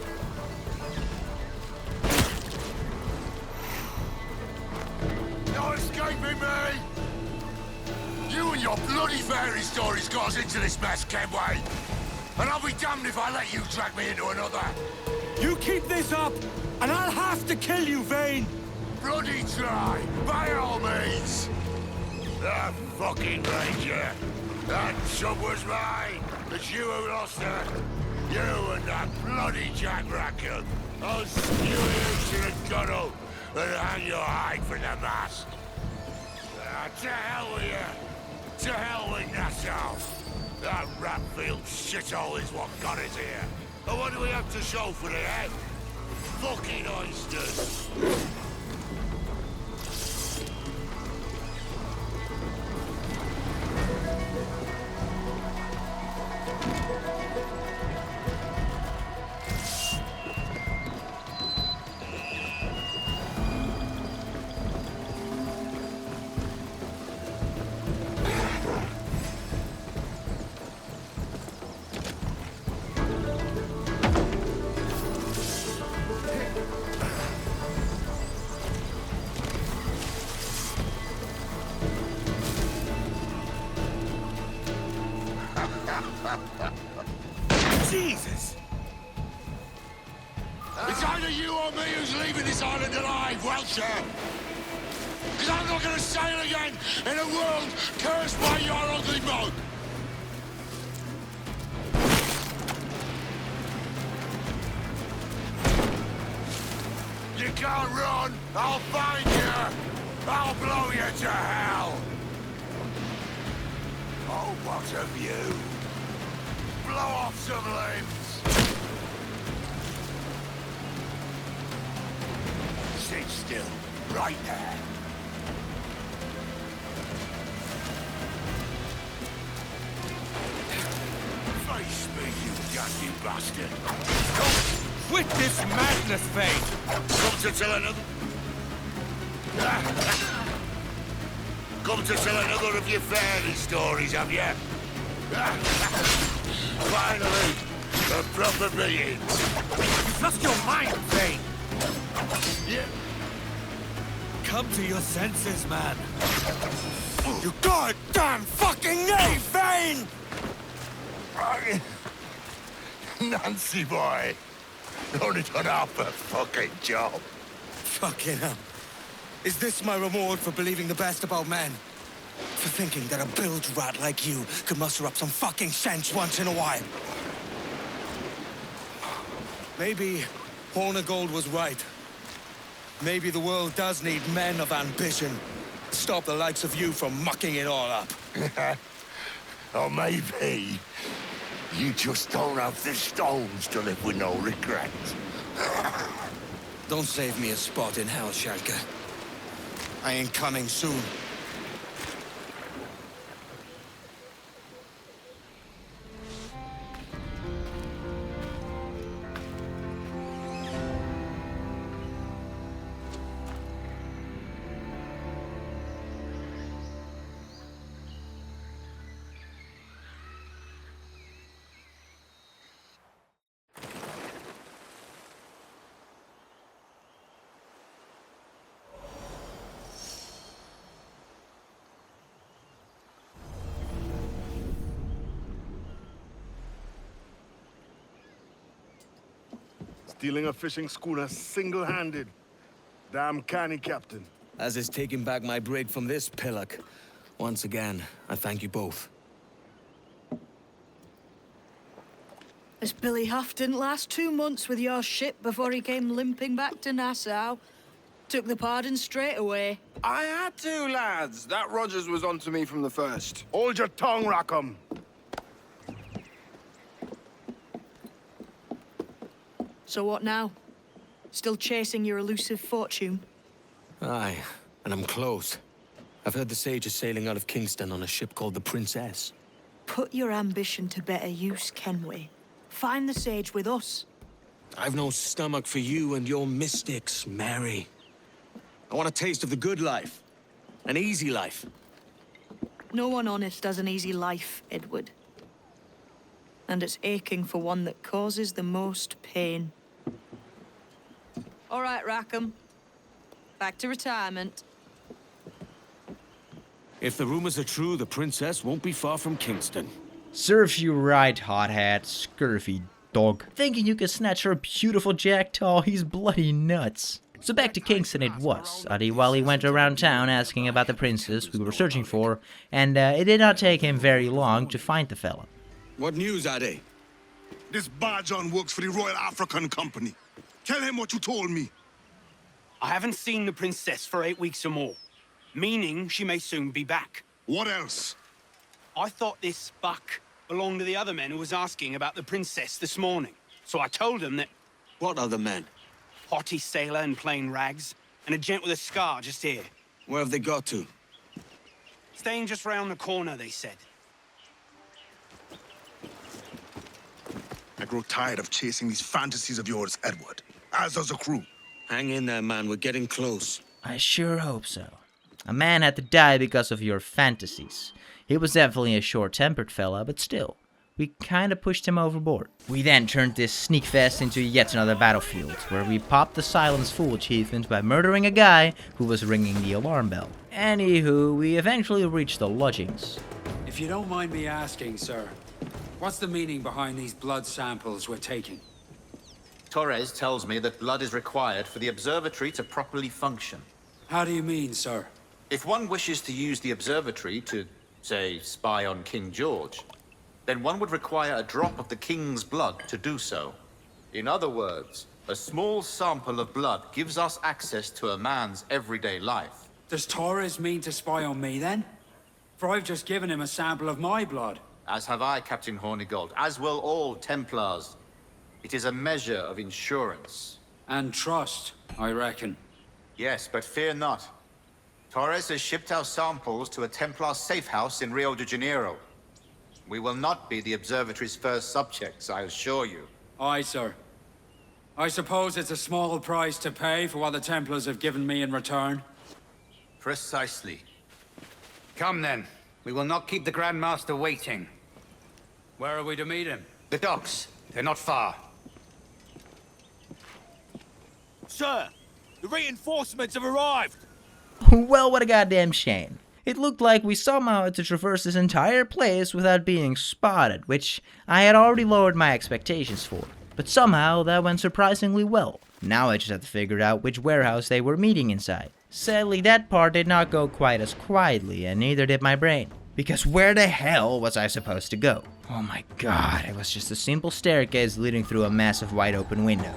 No escaping me! You and your bloody fairy stories got us into this mess, Kenway! And I'll be damned if I let you drag me into another! You keep this up, and I'll have to kill you, Vane! Bloody try, by all means! That fucking ranger! That chum was mine! It's you who lost her! You and that bloody Jack Rackham! I'll skew you to the gunnel and hang your hide for the mast! To hell with you! To hell with Nassau! That Ratfield shithole is what got us here! And what do we have to show for it, eh? Fucking oysters! Jesus! It's either you or me who's leaving this island alive, Welcher! Because I'm not gonna sail again in a world cursed by your ugly mug! You can't run! I'll find you! I'll blow you to hell! Oh, what a view! Blow off some limbs! Sit still, right there. Face me, you dirty bastard! Quit this madness, Vane! Come to tell another... Come to tell another of your fairy stories, have you? Finally, a proper meeting. You've lost your mind, Vane! Yeah. Come to your senses, man. You goddamn fucking knave, Vane! Nancy boy. Only done half a fucking job. Fucking hell. Is this my reward for believing the best about men? For thinking that a bilge rat like you could muster up some fucking sense once in a while? Maybe Hornigold was right. Maybe the world does need men of ambition. Stop the likes of you from mucking it all up. Or maybe you just don't have the stones to live with no regrets. Don't save me a spot in hell, Schalke. I ain't coming soon. Stealing a fishing schooner single-handed. Damn canny, Captain. As is taking back my brig from this pillock. Once again, I thank you both. This Billy Huff didn't last 2 months with your ship before he came limping back to Nassau. Took the pardon straight away. I had to, lads. That Rogers was onto me from the first. Hold your tongue, Rackham. So what now? Still chasing your elusive fortune? Aye, and I'm close. I've heard the Sage is sailing out of Kingston on a ship called the Princess. Put your ambition to better use, Kenway. Find the Sage with us. I've no stomach for you and your mystics, Mary. I want a taste of the good life. An easy life. No one honest has an easy life, Edward. And it's aching for one that causes the most pain. All right, Rackham. Back to retirement. If the rumors are true, the Princess won't be far from Kingston. Serves you right, hothead, scurvy dog. Thinking you can snatch her beautiful jackdaw, he's bloody nuts. So back to Kingston it was, while he went around town asking about the princess we were searching for, and it did not take him very long to find the fella. What news, Ade? This Barjon works for the Royal African Company. Tell him what you told me. I haven't seen the princess for 8 weeks or more, meaning she may soon be back. What else? I thought this buck belonged to the other men who was asking about the princess this morning. So I told him that... What other men? Haughty sailor in plain rags, and a gent with a scar just here. Where have they got to? Staying just round the corner, they said. I grow tired of chasing these fantasies of yours, Edward. As does the crew. Hang in there, man. We're getting close. I sure hope so. A man had to die because of your fantasies. He was definitely a short-tempered fella, but still, we kinda pushed him overboard. We then turned this sneak fest into yet another battlefield, where we popped the Silence Fool achievement by murdering a guy who was ringing the alarm bell. Anywho, we eventually reached the lodgings. If you don't mind me asking, sir, what's the meaning behind these blood samples we're taking? Torres tells me that blood is required for the observatory to properly function. How do you mean, sir? If one wishes to use the observatory to, say, spy on King George, then one would require a drop of the King's blood to do so. In other words, a small sample of blood gives us access to a man's everyday life. Does Torres mean to spy on me, then? For I've just given him a sample of my blood. As have I, Captain Hornigold, as will all Templars. It is a measure of insurance. And trust, I reckon. Yes, but fear not. Torres has shipped our samples to a Templar safe house in Rio de Janeiro. We will not be the observatory's first subjects, I assure you. Aye, sir. I suppose it's a small price to pay for what the Templars have given me in return. Precisely. Come then. We will not keep the Grand Master waiting. Where are we to meet him? The docks. They're not far. Sir, the reinforcements have arrived! Well, what a goddamn shame. It looked like we somehow had to traverse this entire place without being spotted, which I had already lowered my expectations for. But somehow that went surprisingly well. Now I just have to figure out which warehouse they were meeting inside. Sadly, that part did not go quite as quietly, and neither did my brain. Because where the hell was I supposed to go? Oh my god, it was just a simple staircase leading through a massive wide open window.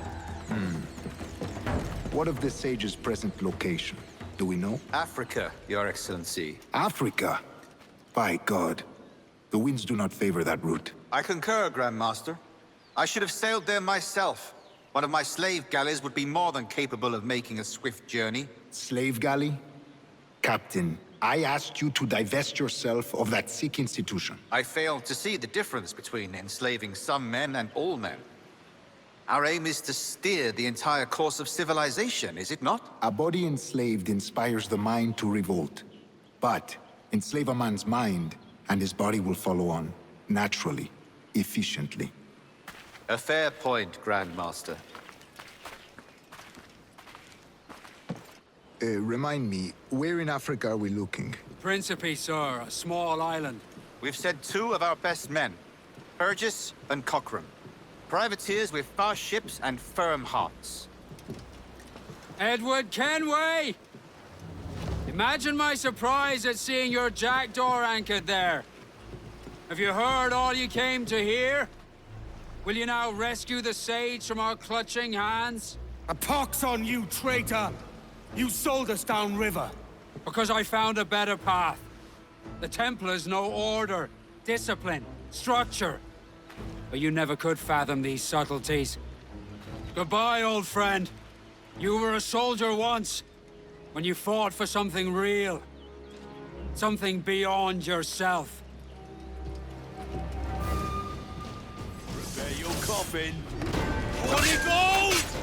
What of the Sage's present location? Do we know? Africa, Your Excellency. Africa? By God. The winds do not favor that route. I concur, Grand Master. I should have sailed there myself. One of my slave galleys would be more than capable of making a swift journey. Slave galley? Captain, I asked you to divest yourself of that Sikh institution. I failed to see the difference between enslaving some men and all men. Our aim is to steer the entire course of civilization, is it not? A body enslaved inspires the mind to revolt. But enslave a man's mind, and his body will follow on, naturally, efficiently. A fair point, Grand Master. Remind me, where in Africa are we looking? Principe, sir, a small island. We've sent 2 of our best men, Burgess and Cochrane. Privateers with fast ships and firm hearts. Edward Kenway! Imagine my surprise at seeing your jackdaw anchored there. Have you heard all you came to hear? Will you now rescue the Sage from our clutching hands? A pox on you, traitor! You sold us downriver. Because I found a better path. The Templars know order, discipline, structure. But you never could fathom these subtleties. Goodbye, old friend. You were a soldier once, when you fought for something real. Something beyond yourself. Prepare your coffin. On it goes!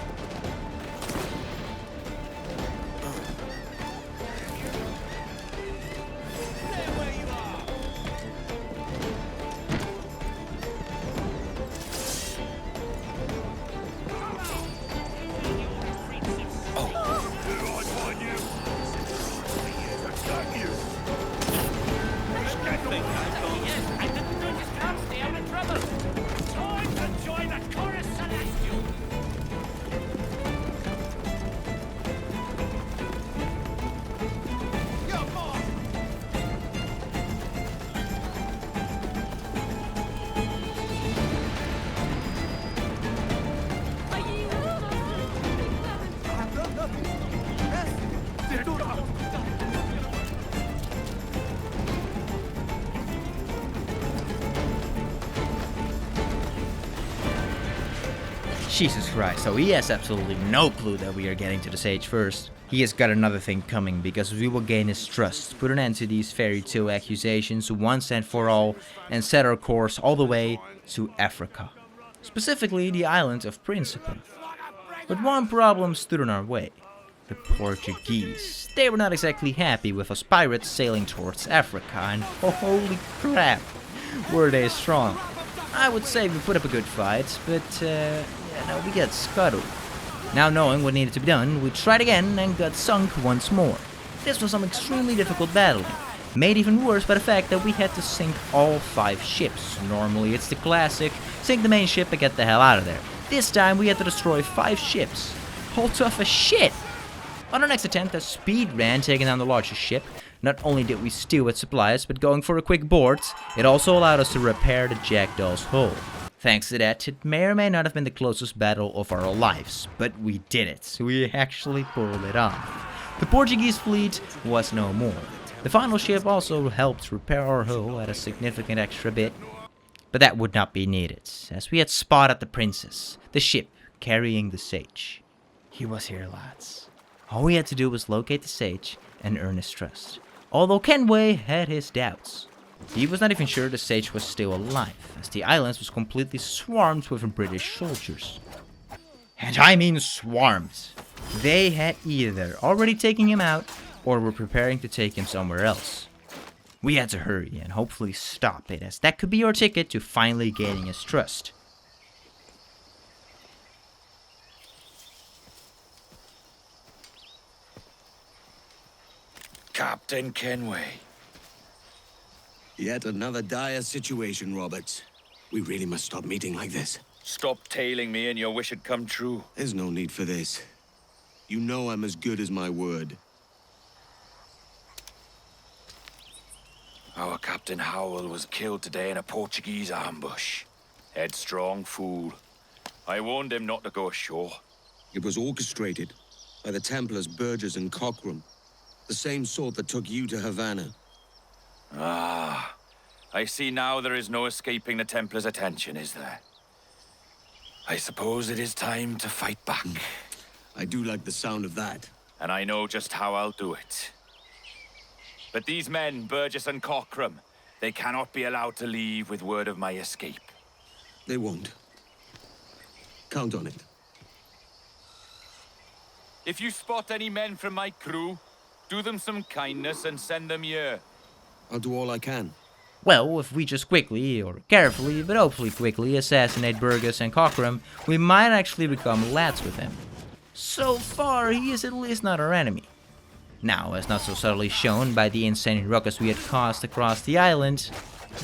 Jesus Christ, so he has absolutely no clue that we are getting to the sage first. He has got another thing coming, because we will gain his trust, put an end to these fairy tale accusations once and for all, and set our course all the way to Africa. Specifically, the island of Principe. But one problem stood in our way. The Portuguese. They were not exactly happy with us pirates sailing towards Africa, and holy crap, were they strong. I would say we put up a good fight, but no, we got scuttled. Now knowing what needed to be done, we tried again and got sunk once more. This was some extremely difficult battling, made even worse by the fact that we had to sink all 5 ships. Normally it's the classic, sink the main ship and get the hell out of there. This time we had to destroy 5 ships. All tough as shit! On our next attempt, a speed ran taking down the largest ship. Not only did we steal its supplies, but going for a quick board, it also allowed us to repair the Jackdaw's hull. Thanks to that, it may or may not have been the closest battle of our lives, but we did it. We actually pulled it off. The Portuguese fleet was no more. The final ship also helped repair our hull at a significant extra bit, but that would not be needed, as we had spotted the princess, the ship carrying the sage. He was here, lads. All we had to do was locate the sage and earn his trust. Although Kenway had his doubts. He was not even sure the sage was still alive, as the island was completely swarmed with British soldiers. And I mean swarmed. They had either already taken him out, or were preparing to take him somewhere else. We had to hurry and hopefully stop it, as that could be our ticket to finally gaining his trust. Captain Kenway. Yet another dire situation, Roberts. We really must stop meeting like this. Stop tailing me and your wish had come true. There's no need for this. You know I'm as good as my word. Our Captain Howell was killed today in a Portuguese ambush. Headstrong fool. I warned him not to go ashore. It was orchestrated by the Templars Burgess and Cockram. The same sort that took you to Havana. Ah, I see now there is no escaping the Templars' attention, is there? I suppose it is time to fight back. I do like the sound of that. And I know just how I'll do it. But these men, Burgess and Cockram, they cannot be allowed to leave with word of my escape. They won't. Count on it. If you spot any men from my crew, do them some kindness and send them here. I'll do all I can. Well, if we just quickly, or carefully, but hopefully quickly, assassinate Burgess and Cockram, we might actually become lads with him. So far, he is at least not our enemy. Now, as not so subtly shown by the insane ruckus we had caused across the island,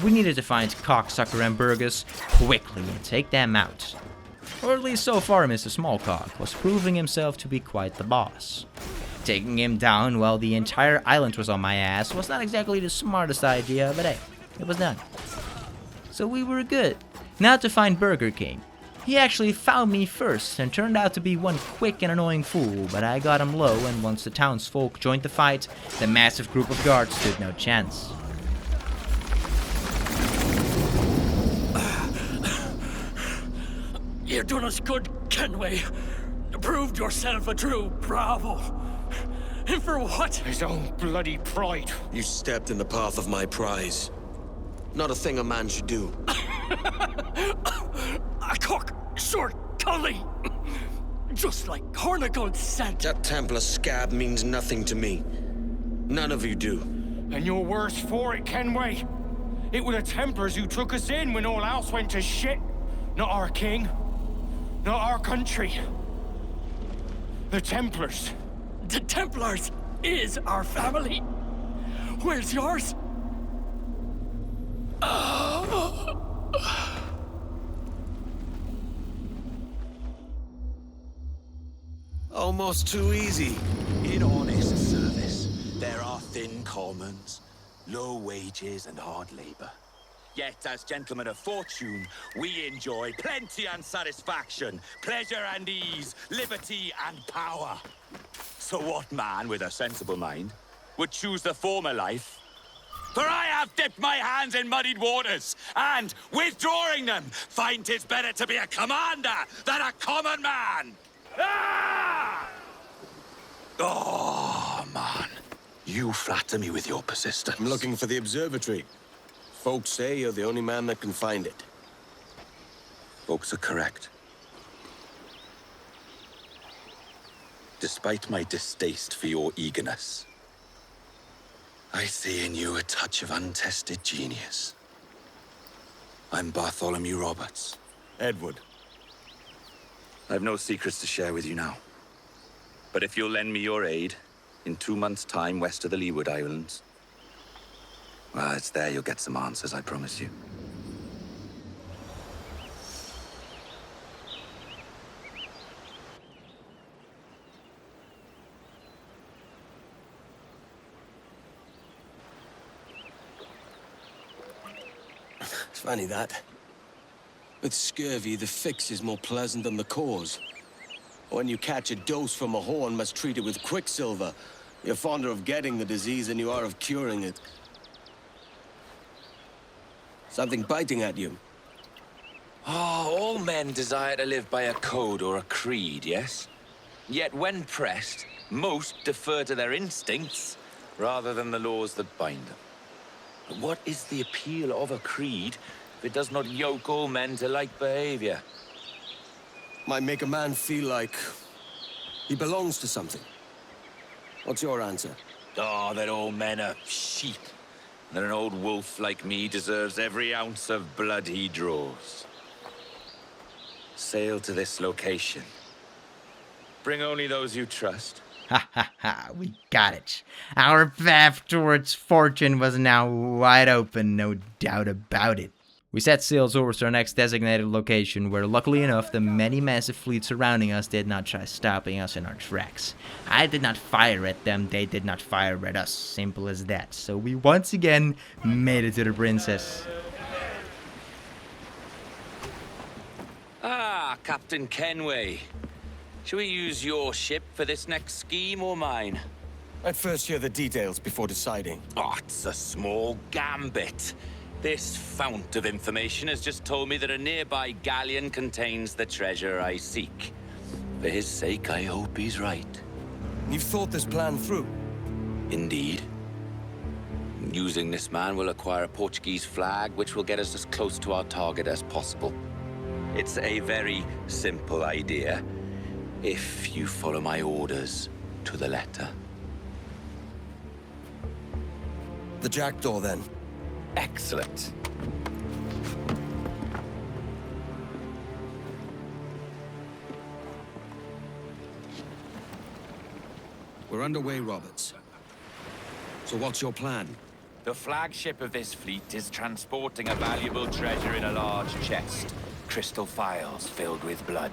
we needed to find Cocksucker and Burgess quickly and take them out. Or at least so far, Mr. Smallcock was proving himself to be quite the boss. Taking him down while the entire island was on my ass was not exactly the smartest idea, but hey, it was done. So we were good. Now to find Burger King. He actually found me first and turned out to be one quick and annoying fool, but I got him low, and once the townsfolk joined the fight, the massive group of guards stood no chance. You're doing us good, Kenway, you proved yourself a true bravo. And for what? His own bloody pride. You stepped in the path of my prize. Not a thing a man should do. A cock short cully. Just like Hornigold said. That Templar scab means nothing to me. None of you do. And you're worse for it, Kenway. It were the Templars who took us in when all else went to shit. Not our king. Not our country. The Templars. The Templars is our family. Where's yours? Almost too easy. In honest service, there are thin commons, low wages and hard labor. Yet, as gentlemen of fortune, we enjoy plenty and satisfaction, pleasure and ease, liberty and power. So what man with a sensible mind would choose the former life? For I have dipped my hands in muddied waters, and, withdrawing them, find 'tis better to be a commander than a common man! Ah! Oh, man. You flatter me with your persistence. I'm looking for the observatory. Folks say you're the only man that can find it. Folks are correct. Despite my distaste for your eagerness, I see in you a touch of untested genius. I'm Bartholomew Roberts. Edward. I've no secrets to share with you now. But if you'll lend me your aid, in 2 months' time west of the Leeward Islands, well, it's there you'll get some answers, I promise you. It's funny that. With scurvy, the fix is more pleasant than the cause. When you catch a dose from a horn, must treat it with quicksilver. You're fonder of getting the disease than you are of curing it. Something biting at you. Oh, all men desire to live by a code or a creed, yes? Yet when pressed, most defer to their instincts rather than the laws that bind them. But what is the appeal of a creed if it does not yoke all men to like behavior? Might make a man feel like he belongs to something. What's your answer? Oh, that all men are sheep. That an old wolf like me deserves every ounce of blood he draws. Sail to this location. Bring only those you trust. Ha ha ha, we got it. Our path towards fortune was now wide open, no doubt about it. We set sail towards our next designated location, where luckily enough the many massive fleets surrounding us did not try stopping us in our tracks. I did not fire at them, they did not fire at us, simple as that. So we once again made it to the princess. Ah, Captain Kenway. Shall we use your ship for this next scheme or mine? I'd first hear the details before deciding. Oh, it's a small gambit. This fount of information has just told me that a nearby galleon contains the treasure I seek. For his sake, I hope he's right. You've thought this plan through? Indeed. Using this man, we'll acquire a Portuguese flag, which will get us as close to our target as possible. It's a very simple idea, if you follow my orders to the letter. The jackdaw, then. Excellent. We're underway, Roberts. So what's your plan? The flagship of this fleet is transporting a valuable treasure in a large chest. Crystal phials filled with blood.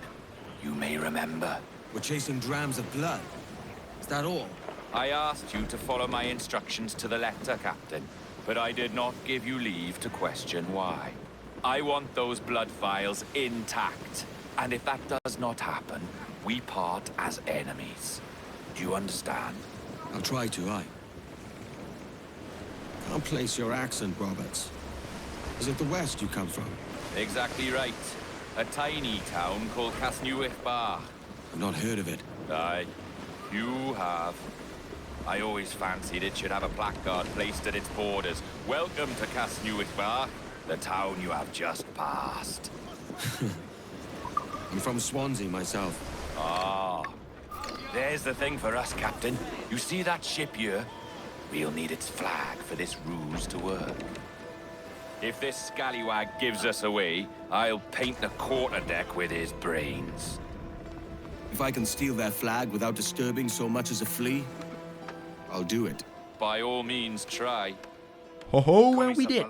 You may remember. We're chasing drams of blood. Is that all? I asked you to follow my instructions to the letter, Captain. But I did not give you leave to question why. I want those blood vials intact. And if that does not happen, we part as enemies. Do you understand? I'll try to, aye. Can't place your accent, Roberts. Is it the West you come from? Exactly right. A tiny town called Casnewychbar. I've not heard of it. Aye, you have. I always fancied it should have a placard placed at its borders. Welcome to Casnewychbar, the town you have just passed. I'm from Swansea myself. Ah, there's the thing for us, Captain. You see that ship here? We'll need its flag for this ruse to work. If this scallywag gives us away, I'll paint the quarterdeck with his brains. If I can steal their flag without disturbing so much as a flea, I'll do it. By all means, try. Ho ho, and we did.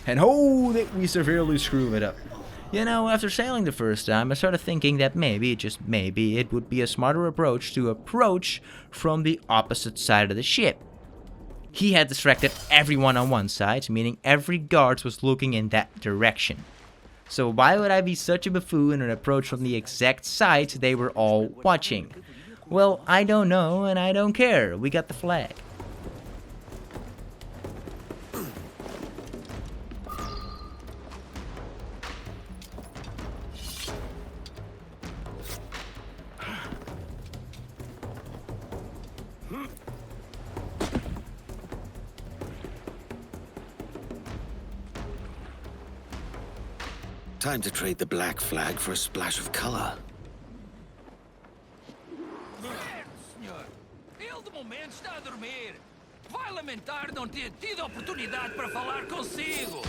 And ho, that we severely screwed it up. You know, after sailing the first time, I started thinking that maybe, just maybe, it would be a smarter approach to approach from the opposite side of the ship. He had distracted everyone on one side, meaning every guard was looking in that direction. So why would I be such a buffoon and approach from the exact side they were all watching? Well, I don't know and I don't care. We got the flag. Time to trade the black flag for a splash of color. Ele de momento está a dormir. Vai lamentar não ter tido a oportunidade para falar consigo.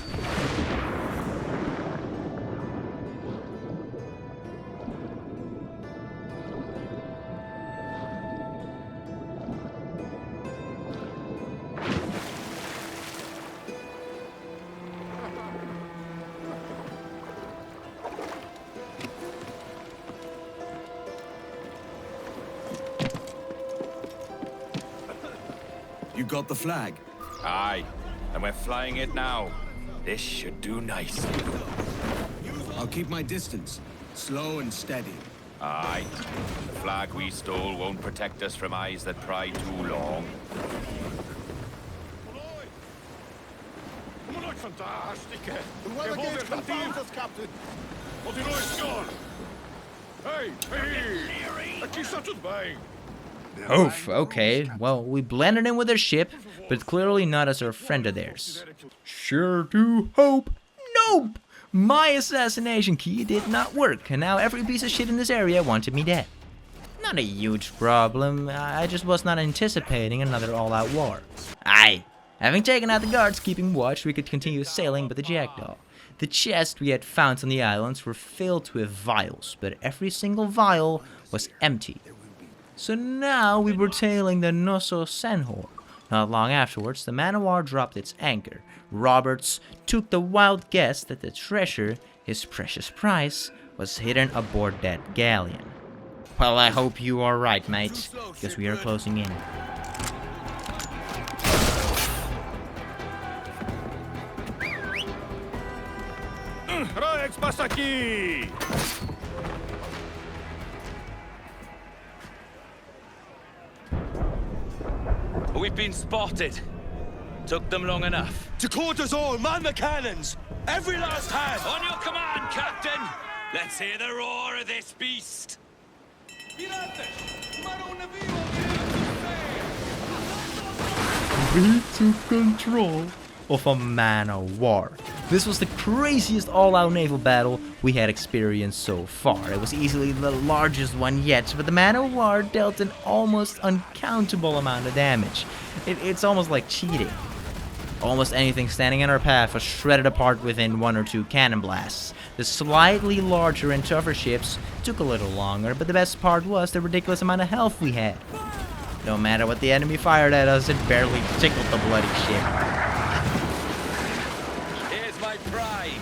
You got the flag? Aye, and we're flying it now. This should do nicely. I'll keep my distance. Slow and steady. Aye. The flag we stole won't protect us from eyes that pry too long. Uma noite fantástica. The weather gauge confounds us, Captain. Continua, senhor. Hey, hey. Aqui está tudo bem. Oof, okay. Well, we blended in with their ship, but clearly not as a friend of theirs. Sure do hope. Nope! My assassination key did not work, and now every piece of shit in this area wanted me dead. Not a huge problem, I just was not anticipating another all-out war. Aye. Having taken out the guards keeping watch, we could continue sailing with the Jackdaw. The chests we had found on the islands were filled with vials, but every single vial was empty. So now we were tailing the Nosso Senhor. Not long afterwards, the man-of-war dropped its anchor. Roberts took the wild guess that the treasure, his precious prize, was hidden aboard that galleon. Well, I hope you are right, mate, because we are closing in. Rex, passa aqui! We've been spotted. Took them long enough. To quarters all, man the cannons! Every last hand! On your command, Captain! Let's hear the roar of this beast! We took control of a man-of-war. This was the craziest all-out naval battle we had experienced so far. It was easily the largest one yet, but the man-of-war dealt an almost uncountable amount of damage. It's almost like cheating. Almost anything standing in our path was shredded apart within 1 or 2 cannon blasts. The slightly larger and tougher ships took a little longer, but the best part was the ridiculous amount of health we had. No matter what the enemy fired at us, it barely tickled the bloody ship. Here's my prize.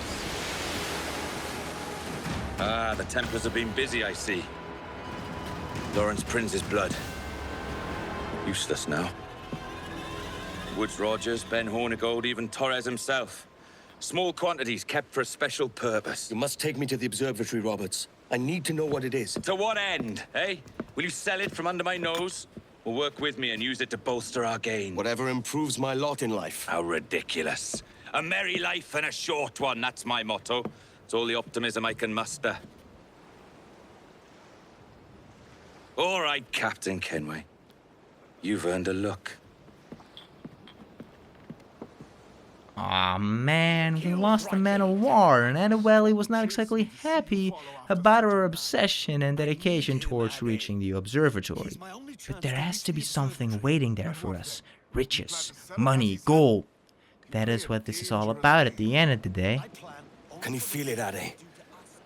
Ah, the Templars have been busy, I see. Lawrence Prince's blood. Useless now. Woods Rogers, Ben Hornigold, even Torres himself. Small quantities kept for a special purpose. You must take me to the observatory, Roberts. I need to know what it is. To what end, eh? Will you sell it from under my nose? Or work with me and use it to bolster our gain? Whatever improves my lot in life. How ridiculous. A merry life and a short one, that's my motto. It's all the optimism I can muster. All right, Captain Kenway. You've earned a look. Aw man, we lost the man of war, and Annabelle was not exactly happy about our obsession and dedication towards reaching the observatory. But there has to be something waiting there for us. Riches, money, gold. That is what this is all about at the end of the day. Can you feel it, Addy?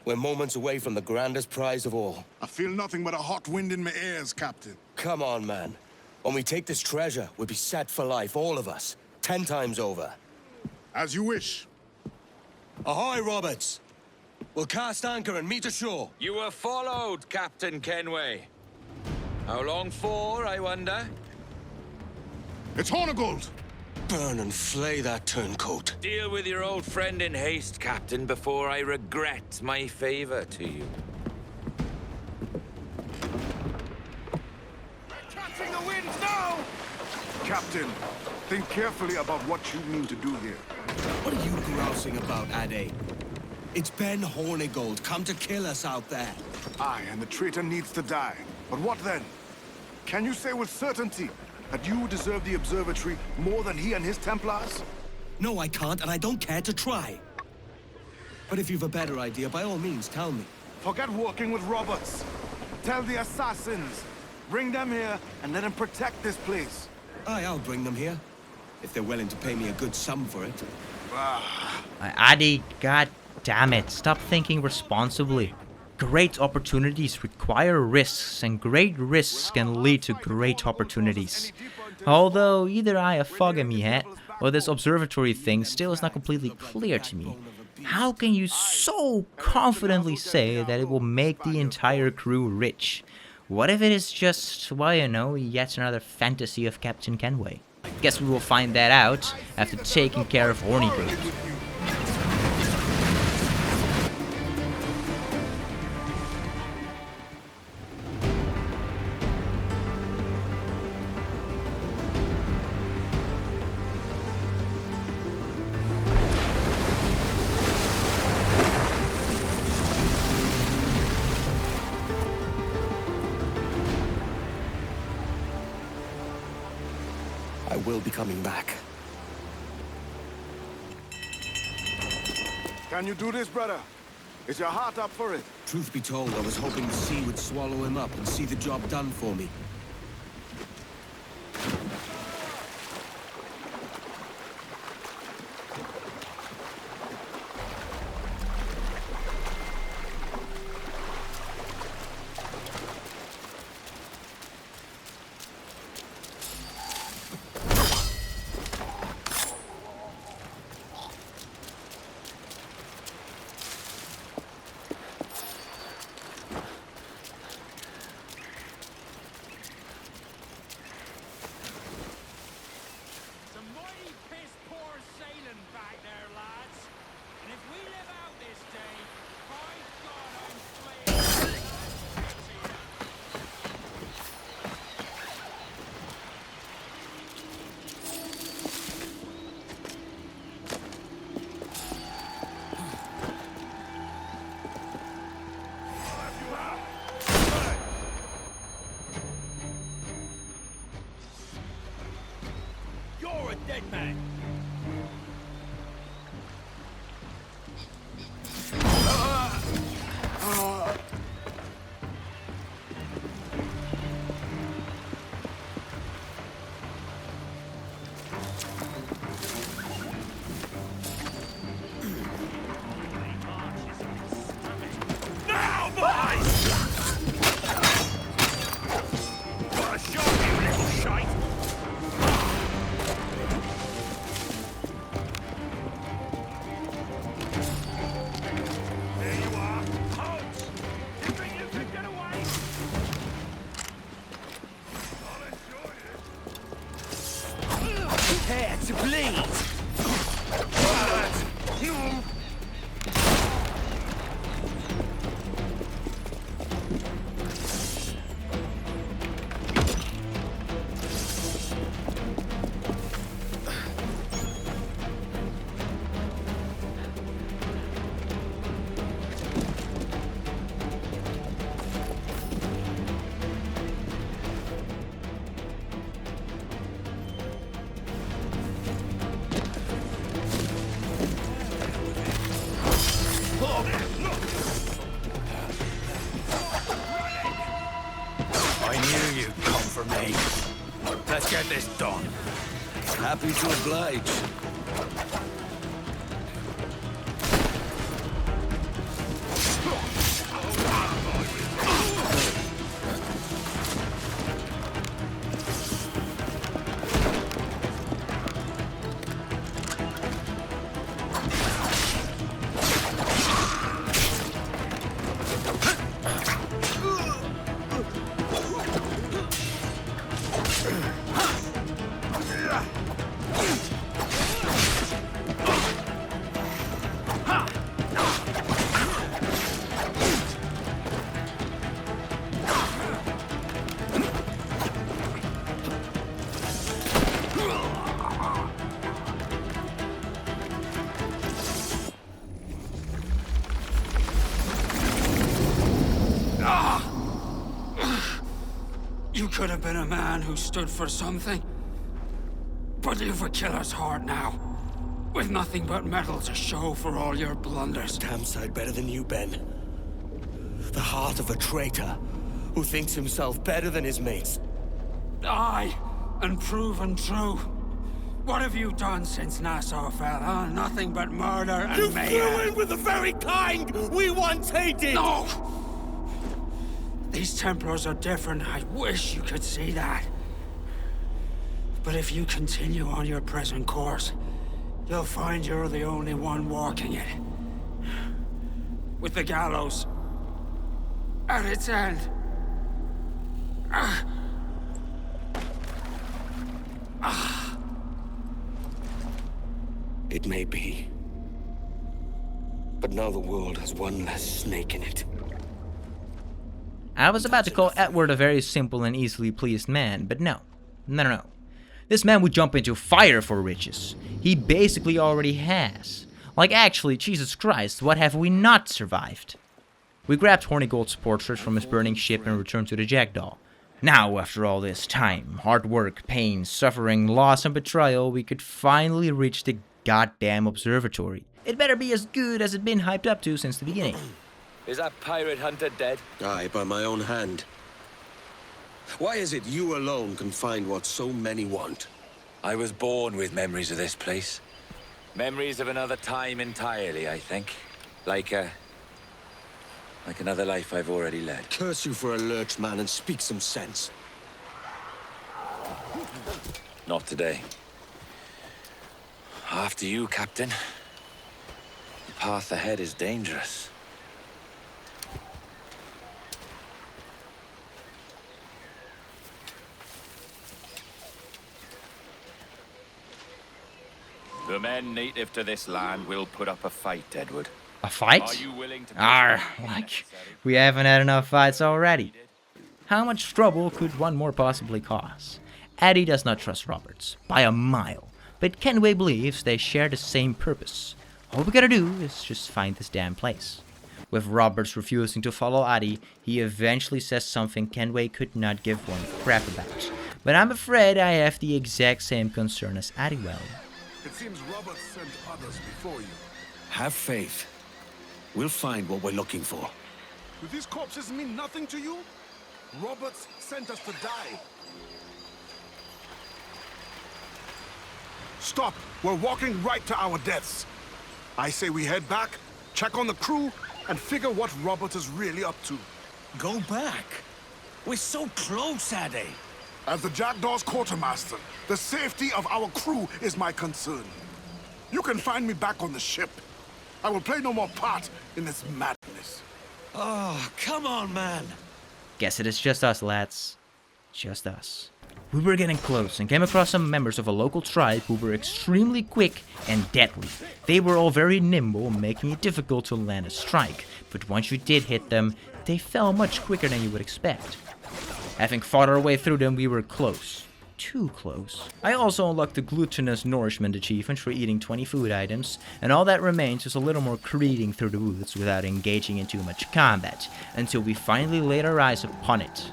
We're moments away from the grandest prize of all. I feel nothing but a hot wind in my ears, Captain. Come on, man. When we take this treasure, we'll be set for life, all of us. 10 times over. As you wish. Ahoy, Roberts! We'll cast anchor and meet ashore. You were followed, Captain Kenway. How long for, I wonder? It's Hornigold! Burn and flay that turncoat. Deal with your old friend in haste, Captain, before I regret my favor to you. Catching the wind now! Captain, think carefully about what you mean to do here. What are you grousing about, Addy? It's Ben Hornigold, come to kill us out there. Aye, and the traitor needs to die. But what then? Can you say with certainty that you deserve the observatory more than he and his Templars? No, I can't, and I don't care to try. But if you've a better idea, by all means, tell me. Forget working with Roberts. Tell the assassins. Bring them here and let them protect this place. Aye, I'll bring them here. If they're willing to pay me a good sum for it. Addy, god damn it, stop thinking responsibly. Great opportunities require risks, and great risks can lead to great opportunities. Although either I have fog in me head, or this observatory thing still is not completely clear to me. How can you so confidently say that it will make the entire crew rich? What if it is just, well, you know, yet another fantasy of Captain Kenway? Guess we will find that out after taking care of Hornigold. I will be coming back. Can you do this, brother? Is your heart up for it? Truth be told, I was hoping the sea would swallow him up and see the job done for me. Happy to oblige. You could have been a man who stood for something. But you've a killer's heart now. With nothing but metal to show for all your blunders. Damn sight better than you, Ben. The heart of a traitor who thinks himself better than his mates. Aye, and proven true. What have you done since Nassau fell, huh? Nothing but murder and You mayhem. flew in with the very kind we once hated! No! These Templars are different. I wish you could see that. But if you continue on your present course, you'll find you're the only one walking it. With the gallows at its end. It may be. But now the world has one less snake in it. I was about to call Edward a very simple and easily pleased man, but no. No. This man would jump into fire for riches. He basically already has. Like, actually, Jesus Christ, what have we not survived? We grabbed Hornigold's portrait from his burning ship and returned to the Jackdaw. Now, after all this time, hard work, pain, suffering, loss, and betrayal, we could finally reach the goddamn observatory. It better be as good as it's been hyped up to since the beginning. Is that pirate hunter dead? Aye, by my own hand. Why is it you alone can find what so many want? I was born with memories of this place. Memories of another time entirely, I think. Like another life I've already led. Curse you for a lurch, man, and speak some sense. Not today. After you, Captain. The path ahead is dangerous. The men native to this land will put up a fight, Edward. A fight? Are you willing to... Like, we haven't had enough fights already. How much trouble could one more possibly cause? Eddie does not trust Roberts, by a mile, but Kenway believes they share the same purpose. All we gotta do is just find this damn place. With Roberts refusing to follow Eddie, he eventually says something Kenway could not give one crap about. But I'm afraid I have the exact same concern as Eddie will. It seems Roberts sent others before you. Have faith. We'll find what we're looking for. Do these corpses mean nothing to you? Roberts sent us to die. Stop! We're walking right to our deaths. I say we head back, check on the crew, and figure what Roberts is really up to. Go back? We're so close, Eddie. As the Jackdaw's quartermaster, the safety of our crew is my concern. You can find me back on the ship. I will play no more part in this madness. Oh, come on, man. Guess it is just us, lads. Just us. We were getting close and came across some members of a local tribe who were extremely quick and deadly. They were all very nimble, making it difficult to land a strike, but once you did hit them, they fell much quicker than you would expect. Having fought our way through them, we were close. Too close. I also unlocked the gluttonous nourishment achievement for eating 20 food items, and all that remains is a little more creeding through the woods without engaging in too much combat, until we finally laid our eyes upon it.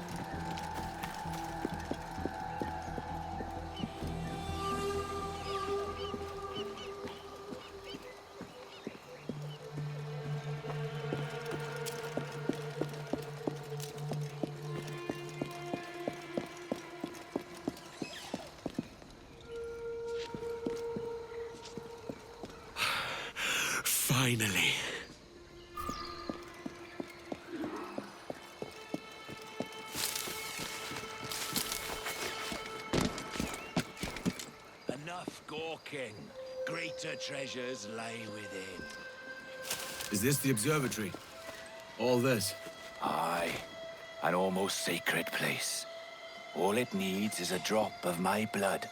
Finally. Enough gawking. Greater treasures lie within. Is this the observatory? All this? Aye. An almost sacred place. All it needs is a drop of my blood.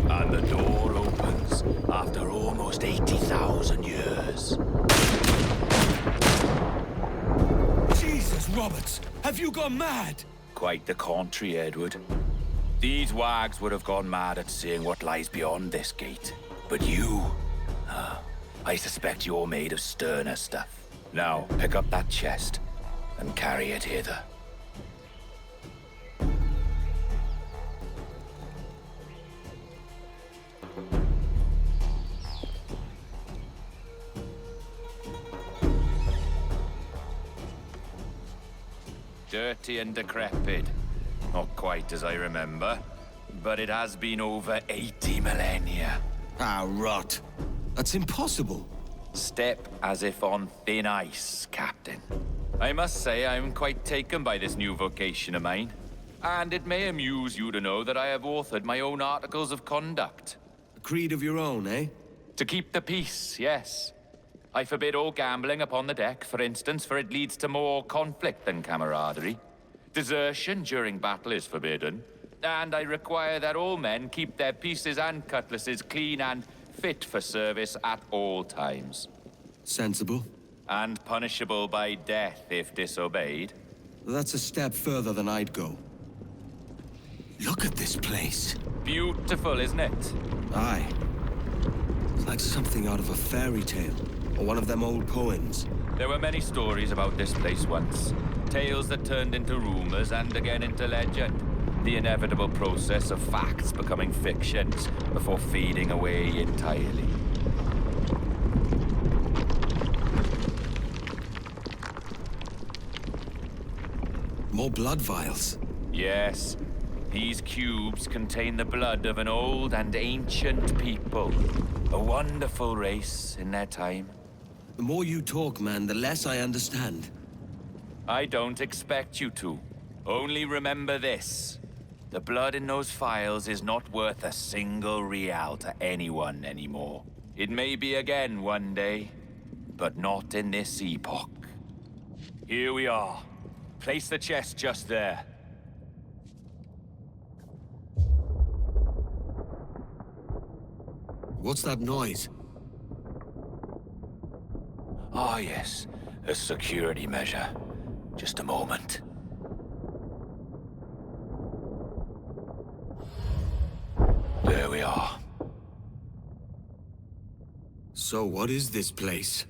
And the door opens after almost 80,000 years. Jesus, Roberts! Have you gone mad? Quite the contrary, Edward. These wags would have gone mad at seeing what lies beyond this gate. But you... I suspect you're made of sterner stuff. Now, pick up that chest and carry it hither. Dirty and decrepit. Not quite as I remember, but it has been over 80 millennia. Ah, rot. That's impossible. Step as if on thin ice, Captain. I must say I'm quite taken by this new vocation of mine. And it may amuse you to know that I have authored my own articles of conduct. A creed of your own, eh? To keep the peace, yes. I forbid all gambling upon the deck, for instance, for it leads to more conflict than camaraderie. Desertion during battle is forbidden. And I require that all men keep their pieces and cutlasses clean and fit for service at all times. Sensible. And punishable by death if disobeyed. That's a step further than I'd go. Look at this place. Beautiful, isn't it? Aye. It's like something out of a fairy tale. Or one of them old poems. There were many stories about this place once. Tales that turned into rumors and again into legend. The inevitable process of facts becoming fictions before fading away entirely. More blood vials. Yes. These cubes contain the blood of an old and ancient people. A wonderful race in their time. The more you talk, man, the less I understand. I don't expect you to. Only remember this. The blood in those files is not worth a single real to anyone anymore. It may be again one day, but not in this epoch. Here we are. Place the chest just there. What's that noise? Ah, yes. A security measure. Just a moment. There we are. So what is this place?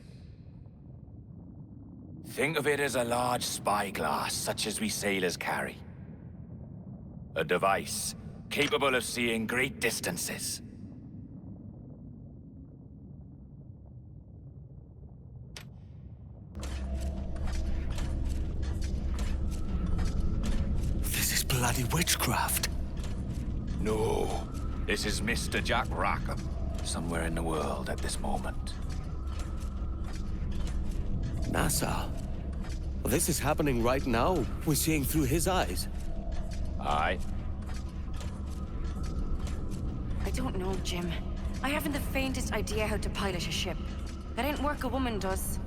Think of it as a large spyglass, such as we sailors carry. A device capable of seeing great distances. This is bloody witchcraft. No. This is Mr. Jack Rackham, somewhere in the world at this moment. Nassau. Well, this is happening right now. We're seeing through his eyes. Aye. I don't know, Jim. I haven't the faintest idea how to pilot a ship. That ain't work a woman does.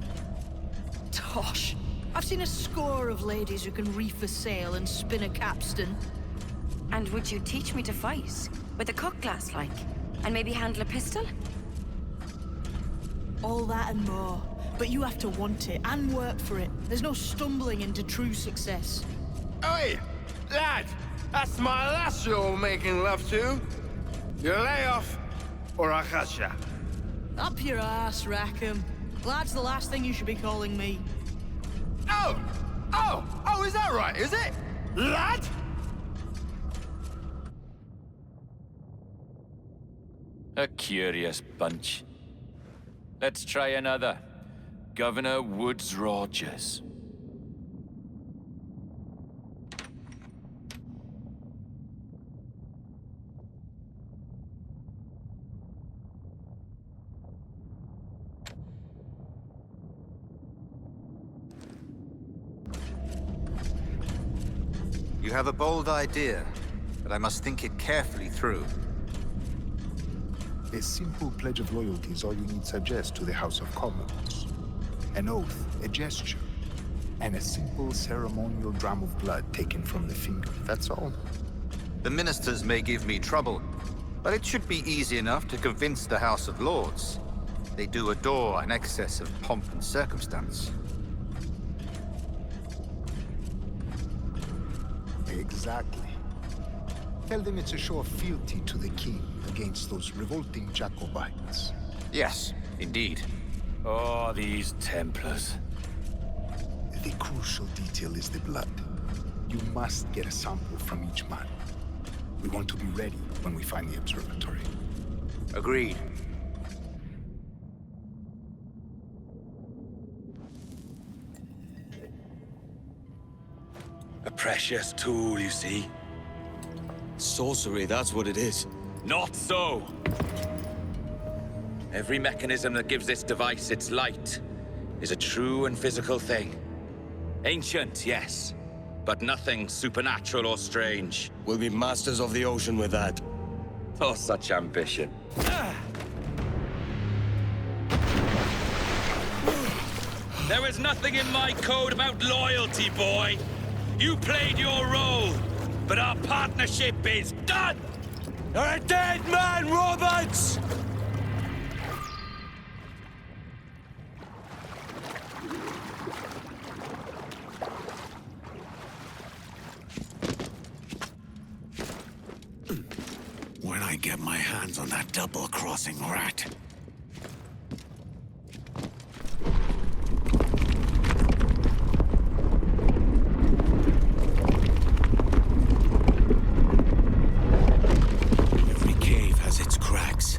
Tosh. I've seen a score of ladies who can reef a sail and spin a capstan. And would you teach me to fight? With a cutlass, like? And maybe handle a pistol? All that and more. But you have to want it and work for it. There's no stumbling into true success. Oi! Lad! That's my lass you're making love to. You lay off, or I catch ya. Up your ass, Rackham. Lad's the last thing you should be calling me. Oh, is that right, is it? Lad? A curious bunch. Let's try another. Governor Woods Rogers. You have a bold idea, but I must think it carefully through. A simple pledge of loyalty is all you need suggest to the House of Commons. An oath, a gesture, and a simple ceremonial dram of blood taken from the finger. That's all. The ministers may give me trouble, but it should be easy enough to convince the House of Lords. They do adore an excess of pomp and circumstance. Exactly. Tell them it's a show of fealty to the king against those revolting Jacobites. Yes, indeed. Oh, these Templars. The crucial detail is the blood. You must get a sample from each man. We want to be ready when we find the observatory. Agreed. A precious tool, you see. Sorcery, that's what it is. Not so! Every mechanism that gives this device its light is a true and physical thing. Ancient, yes, but nothing supernatural or strange. We'll be masters of the ocean with that. Oh, such ambition. There was nothing in my code about loyalty, boy. You played your role, but our partnership is done! You're a dead man, Roberts! When I get my hands on that double-crossing rat. Every cave has its cracks.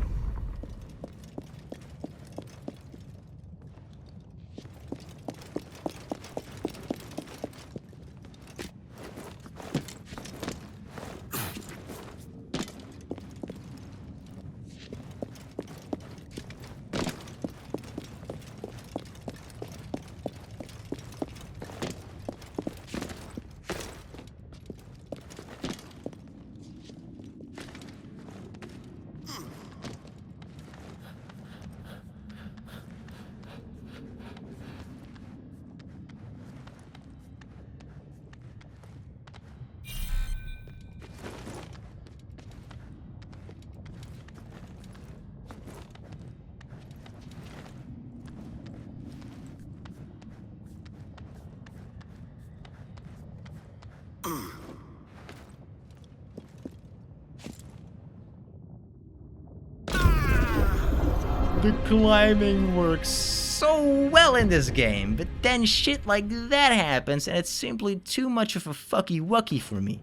The climbing works so well in this game, but then shit like that happens and it's simply too much of a fucky wucky for me.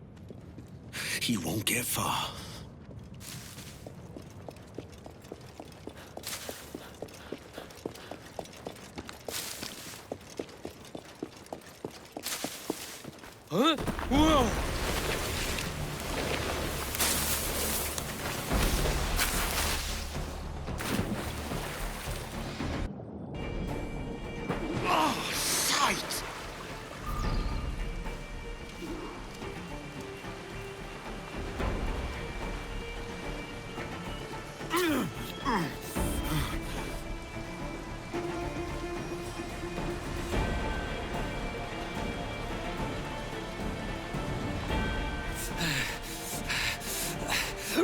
He won't get far. Huh? Whoa! Oh, sight!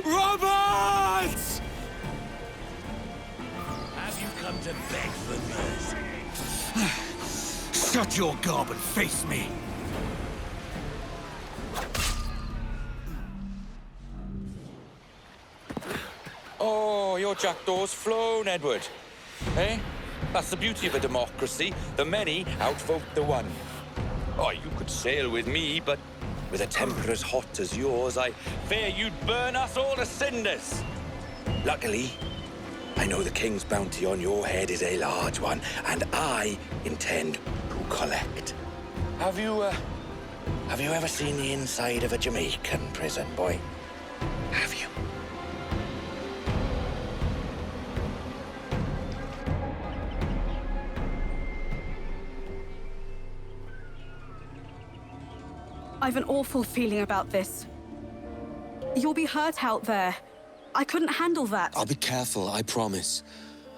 Roberts! Have you come to beg for mercy? Shut your gob and face me! Oh, your jackdaw's flown, Edward. Eh? That's the beauty of a democracy. The many outvote the one. Oh, you could sail with me, but with a temper as hot as yours, I fear you'd burn us all to cinders. Luckily, I know the king's bounty on your head is a large one, and I intend to collect. Have you ever seen the inside of a Jamaican prison, boy? Have you? I've an awful feeling about this. You'll be hurt out there. I couldn't handle that. I'll be careful, I promise.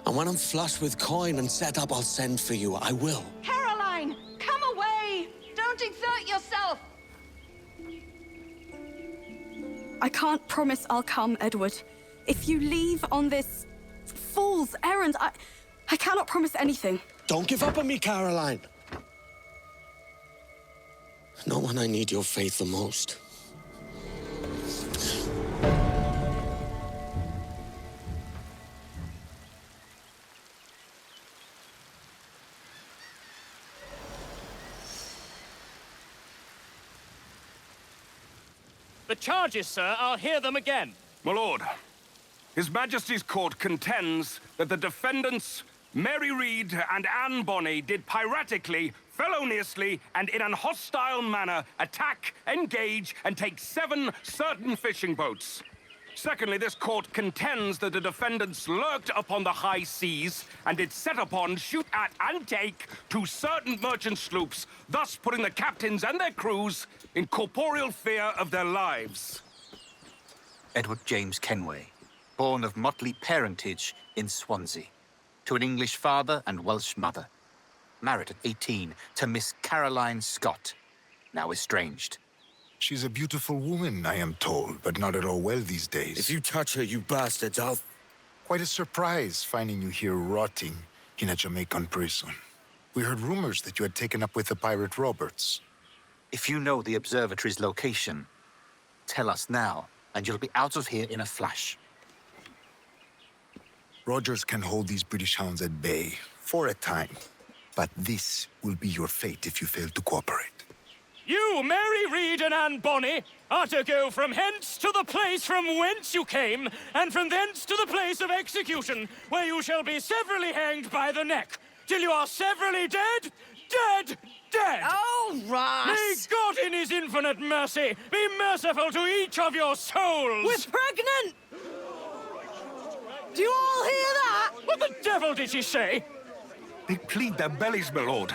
And when I'm flush with coin and set up, I'll send for you. I will. Caroline, come away! Don't exert yourself! I can't promise I'll come, Edward. If you leave on this fool's errand, I cannot promise anything. Don't give up on me, Caroline. Not when I need your faith the most. The charges, sir, I'll hear them again. My lord, His Majesty's court contends that the defendants, Mary Reed and Anne Bonnet, did piratically, feloniously, and in an hostile manner attack, engage, and take 7 certain fishing boats. Secondly, this court contends that the defendants lurked upon the high seas and did set upon, shoot at, and take 2 certain merchant sloops, thus putting the captains and their crews in corporeal fear of their lives. Edward James Kenway, born of motley parentage in Swansea, to an English father and Welsh mother. Married at 18 to Miss Caroline Scott, now estranged. She's a beautiful woman, I am told, but not at all well these days. If you touch her, you bastards, I'll... Quite a surprise finding you here rotting in a Jamaican prison. We heard rumors that you had taken up with the pirate Roberts. If you know the observatory's location, tell us now, and you'll be out of here in a flash. Rogers can hold these British hounds at bay, for a time. But this will be your fate if you fail to cooperate. You, Mary Reed and Anne Bonnet, are to go from hence to the place from whence you came, and from thence to the place of execution, where you shall be severally hanged by the neck, till you are severally dead, dead, dead! Oh, Ross! May God in his infinite mercy be merciful to each of your souls! We're pregnant! Do you all hear that? What the devil did she say? They plead their bellies, my lord.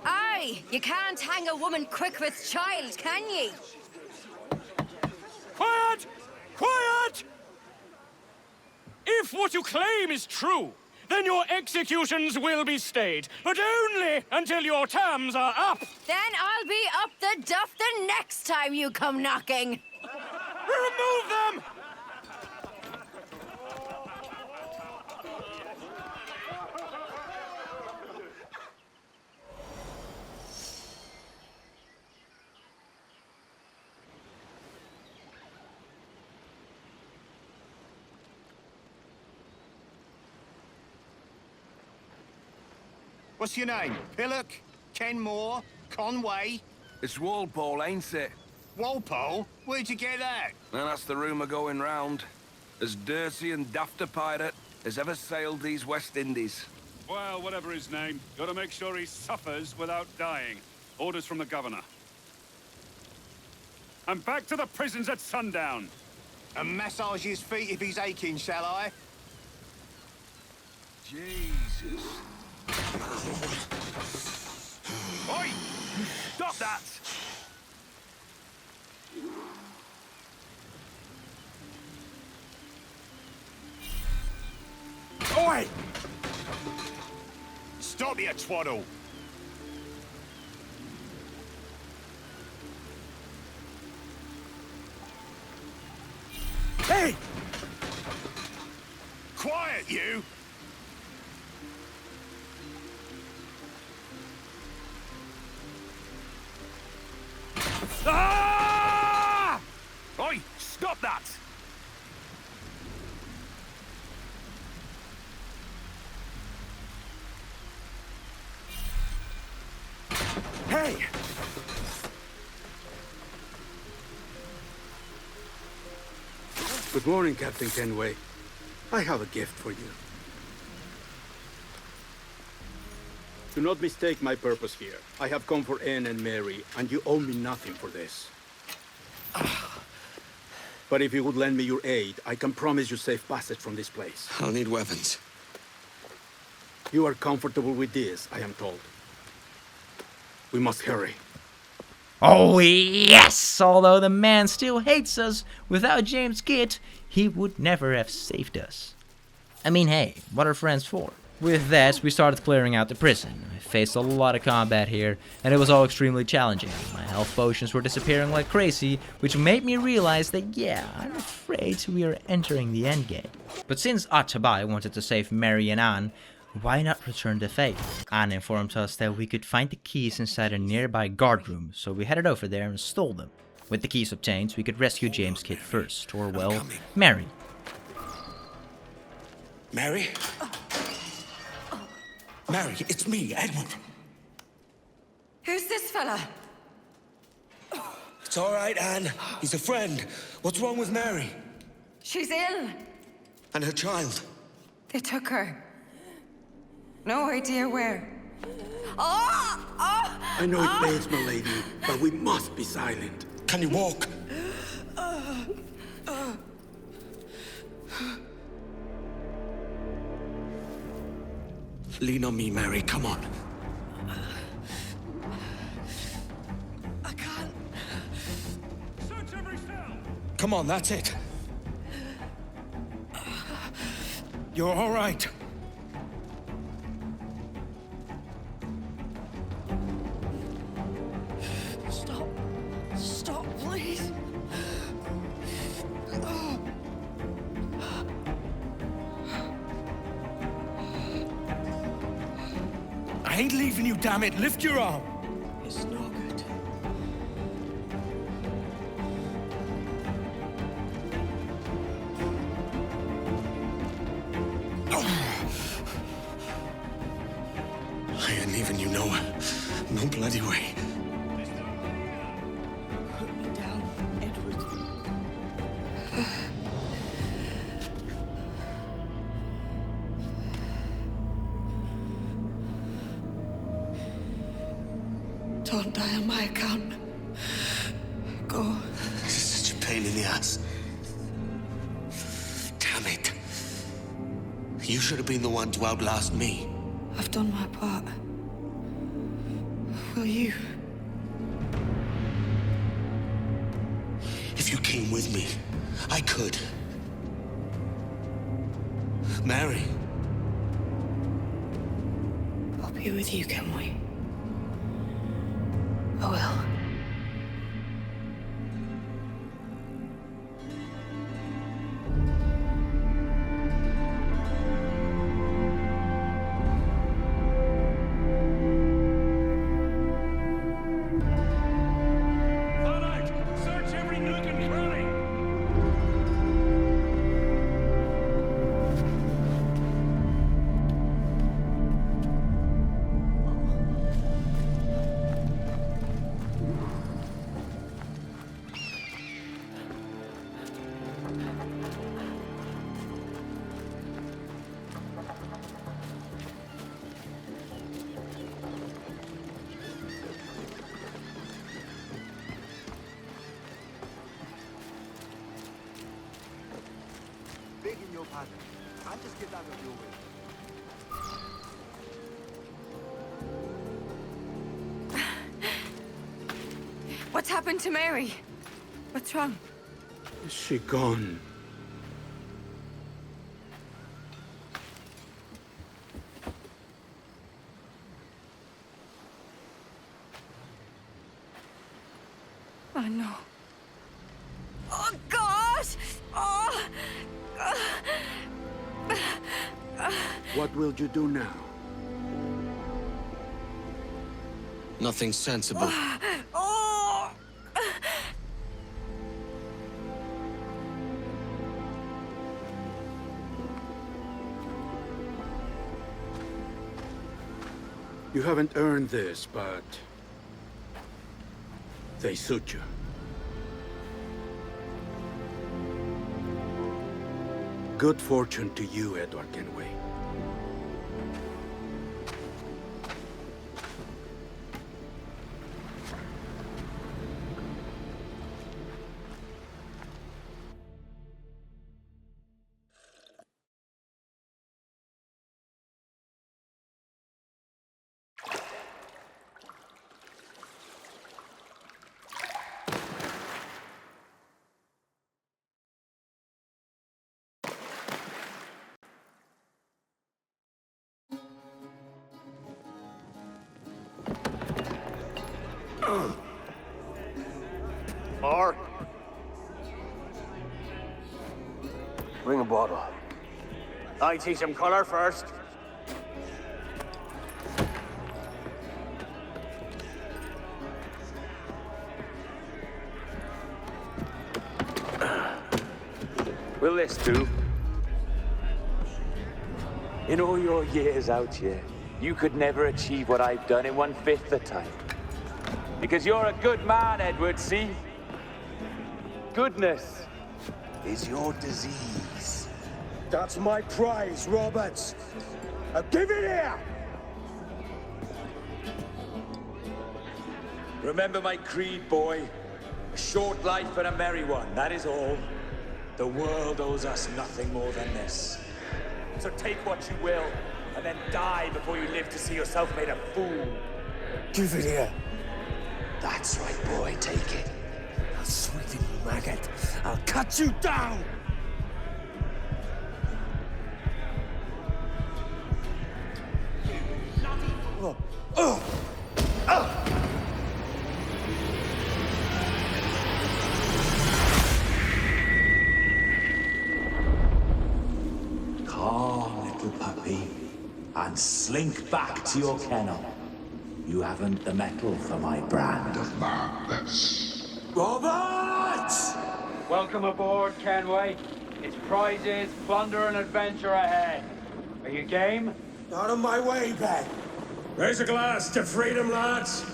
Aye, you can't hang a woman quick with child, can ye? Quiet! Quiet! If what you claim is true, then your executions will be stayed, but only until your terms are up. Then I'll be up the duff the next time you come knocking. Remove them! What's your name? Pillock? Kenmore? Conway? It's Walpole, ain't it? Walpole? Where'd you get that? Well, that's the rumour going round. As dirty and daft a pirate as ever sailed these West Indies. Well, whatever his name, gotta make sure he suffers without dying. Orders from the governor. And back to the prisons at sundown. And massage his feet if he's aching, shall I? Jesus. Oi! Stop that! Oi! Stop your twaddle! Hey! Quiet, you! Ah! Oi! Stop that! Hey! Good morning, Captain Kenway. I have a gift for you. Do not mistake my purpose here. I have come for Anne and Mary, and you owe me nothing for this. But if you would lend me your aid, I can promise you safe passage from this place. I'll need weapons. You are comfortable with this, I am told. We must hurry. Oh yes! Although the man still hates us, without James Kidd, he would never have saved us. I mean, hey, what are friends for? With that, we started clearing out the prison. I faced a lot of combat here, and it was all extremely challenging. My health potions were disappearing like crazy, which made me realize that yeah, I'm afraid we are entering the endgame. But since Atabai wanted to save Mary and Anne, why not return the faith? Anne informed us that we could find the keys inside a nearby guard room, so we headed over there and stole them. With the keys obtained, we could rescue James Kidd first, or well, Mary. Mary? Mary, it's me, Edward. Who's this fella? It's all right, Anne. He's a friend. What's wrong with Mary? She's ill. And her child? They took her. No idea where. Oh! Oh! I know it pains, my lady, but we must be silent. Can you walk? Lean on me, Mary. Come on. I can't. Search every cell. Come on, that's it. You're all right. Stop. Stop, please. Oh. I ain't leaving you, damn it. Lift your arm. It's no good. I ain't leaving you nowhere. No bloody way. Put me down, Edward. Don't die on my account. Go. This is such a pain in the ass. Damn it. You should have been the one to outlast me. I've done my part. Will you? If you came with me, I could. Mary. I'll be with you, Kenway. I will. Search every nook and cranny! Begging your pardon. I'll just get out of your way. What's happened to Mary? What's wrong? Is she gone? Oh no. Oh God! Oh! What will you do now? Nothing sensible. Oh! You haven't earned this, but They suit you. Good fortune to you, Edward Kenway. Mark. Bring a bottle. I see some color first. Will this do? In all your years out here, you could never achieve what I've done in 1/5 the time. Because you're a good man, Edward, see? Goodness is your disease. That's my prize, Roberts. Now give it here! Remember my creed, boy. A short life and a merry one, that is all. The world owes us nothing more than this. So take what you will, and then die before you live to see yourself made a fool. Give it here. That's right, boy, take it. I'll sweeten you, maggot. I'll cut you down! Calm, little puppy, and slink back to your kennel. You haven't the mettle for my brand of madness. Robert! Welcome aboard, Kenway. It's prizes, plunder, and adventure ahead. Are you game? Out of my way, Ben. Raise a glass to freedom, lads.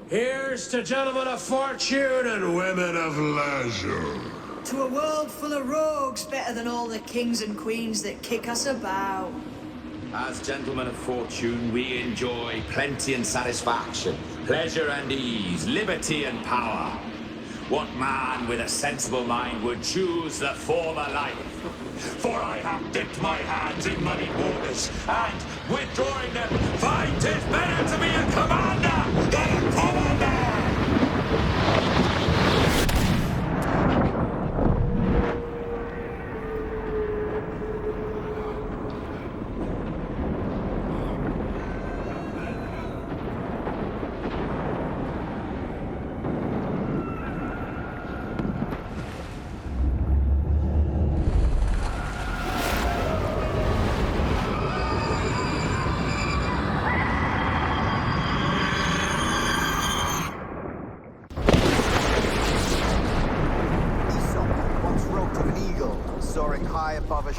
Here's to gentlemen of fortune and women of leisure. To a world full of rogues, better than all the kings and queens that kick us about. As gentlemen of fortune, we enjoy plenty and satisfaction, pleasure and ease, liberty and power. What man with a sensible mind would choose the former life? For I have dipped my hands in muddy waters, and, withdrawing them, find 'tis better to be a commander than a commander!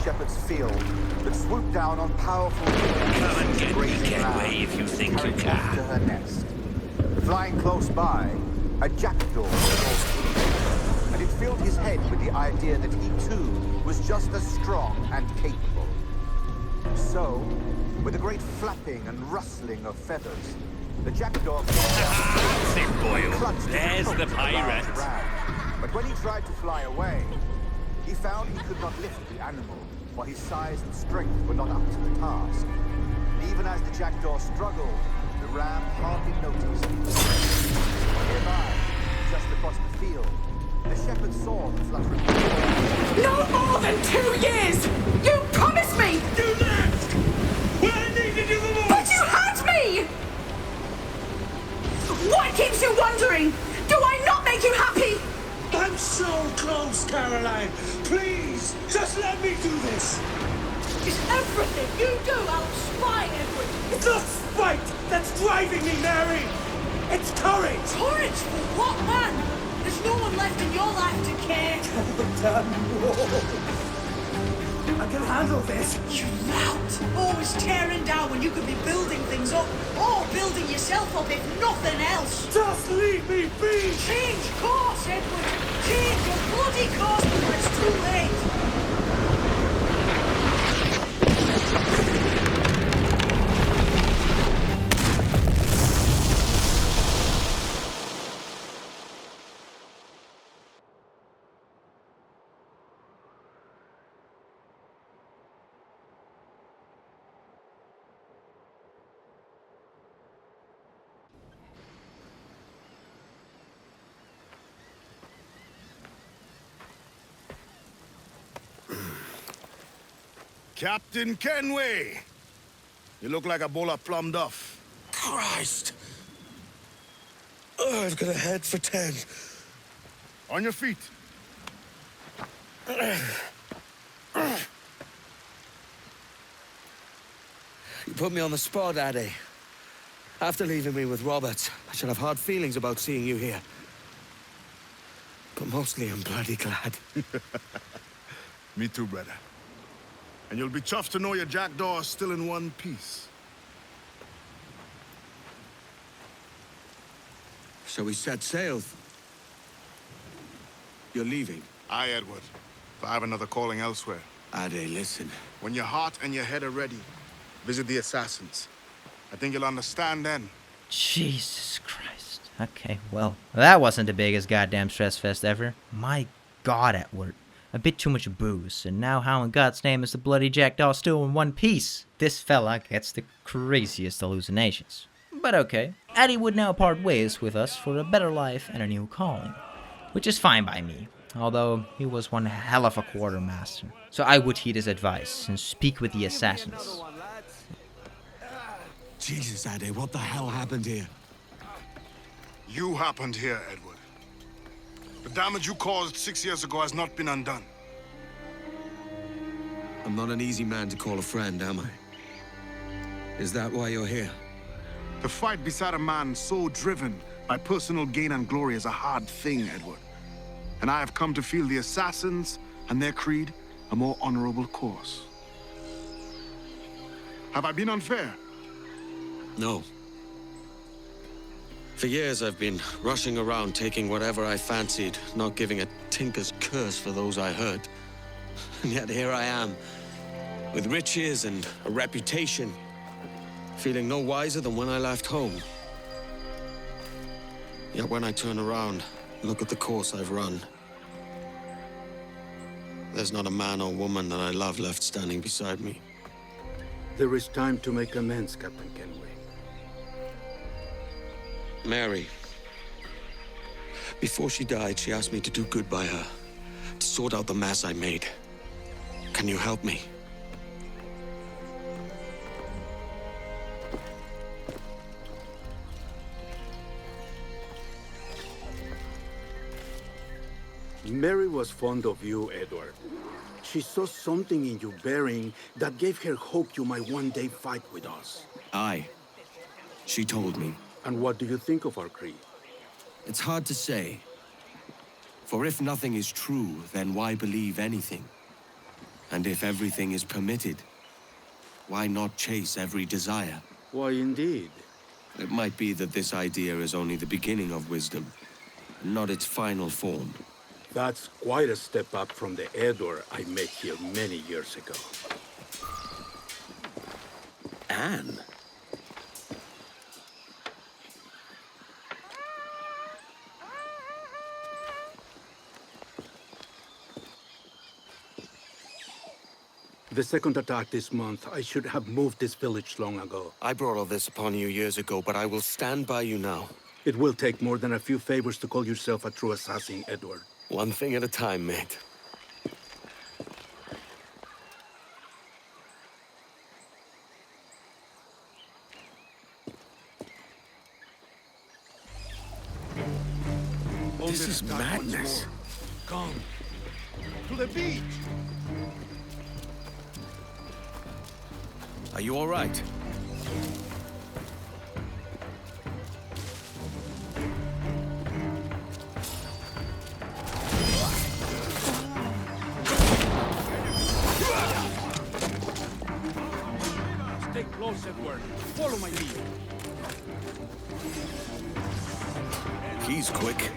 Shepherd's field that swooped down on powerful Come and get me, Kenway, if you think you can. To her nest. Flying close by, a jackdaw and it filled his head with the idea that he too was just as strong and capable. So, with a great flapping and rustling of feathers, the jackdaw That's it, Boyle. There's the pirate. But when he tried to fly away, he found he could not lift the animal, for his size and strength were not up to the task. And even as the jackdaw struggled, the ram hardly noticed. Nearby, just across the field, the shepherd saw the fluttering. No more than 2 years! You promised me! You left! When I needed you the most! But you had me! What keeps you wondering? Do I not make you happy? I'm so close, Caroline! Please, just let me do this! Is everything you do out of spite, Edward? It's not spite that's driving me, Mary! It's courage! Courage for what, man? There's no one left in your life to care. I can handle this! You lout! Always tearing down when you could be building things up, or building yourself yourself up if nothing else. Just leave me be! Change course, Edward. Change your bloody course before it's too late. Captain Kenway! You look like a bowl of plum duff. Christ! Oh, I've got a head for 10. On your feet. You put me on the spot, Addy. After leaving me with Robert, I should have hard feelings about seeing you here. But mostly I'm bloody glad. Me too, brother. And you'll be chuffed to know your jackdaw is still in one piece. So we set sail. You're leaving? Aye, Edward. But I have another calling elsewhere. Addy, listen. When your heart and your head are ready, visit the assassins. I think you'll understand then. Jesus Christ. Okay, well, that wasn't the biggest goddamn stress fest ever. My God, Edward. A bit too much booze, and now how in God's name is the bloody jackdaw still in one piece? This fella gets the craziest hallucinations. But okay, Addy would now part ways with us for a better life and a new calling. Which is fine by me, although he was one hell of a quartermaster. So I would heed his advice and speak with the assassins. Jesus, Addy, what the hell happened here? You happened here, Edward. The damage you caused 6 years ago has not been undone. I'm not an easy man to call a friend, am I? Is that why you're here? To fight beside a man so driven by personal gain and glory is a hard thing, Edward. And I have come to feel the assassins and their creed a more honorable course. Have I been unfair? No. For years I've been rushing around taking whatever I fancied, not giving a tinker's curse for those I hurt. And yet here I am, with riches and a reputation, feeling no wiser than when I left home. Yet when I turn around, look at the course I've run. There's not a man or woman that I love left standing beside me. There is time to make amends, Captain Kenway. Mary. Before she died, she asked me to do good by her, to sort out the mess I made. Can you help me? Mary was fond of you, Edward. She saw something in your bearing that gave her hope you might one day fight with us. Aye. She told me. And what do you think of our creed? It's hard to say. For if nothing is true, then why believe anything? And if everything is permitted, why not chase every desire? Why, indeed. It might be that this idea is only the beginning of wisdom, not its final form. That's quite a step up from the Edward I met here many years ago. Anne? The second attack this month, I should have moved this village long ago. I brought all this upon you years ago, but I will stand by you now. It will take more than a few favors to call yourself a true assassin, Edward. One thing at a time, mate. This is madness. Come. To the beach! Are you all right? Stay close, Edward. Follow my lead. She's quick.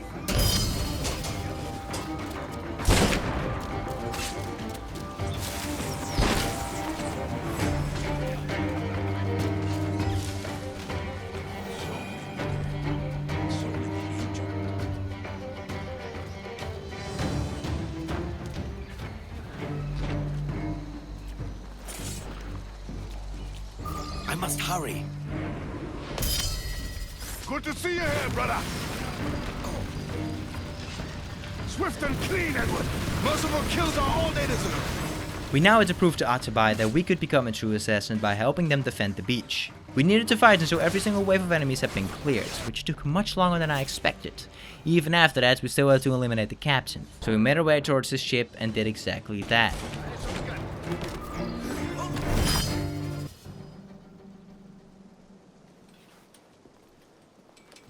I must hurry. Good to see you here, brother. Swift and clean, Edward. Merciful kills are all they deserve. We now had to prove to Atabai that we could become a true assassin by helping them defend the beach. We needed to fight until every single wave of enemies had been cleared, which took much longer than I expected. Even after that, we still had to eliminate the captain. So we made our way towards his ship and did exactly that.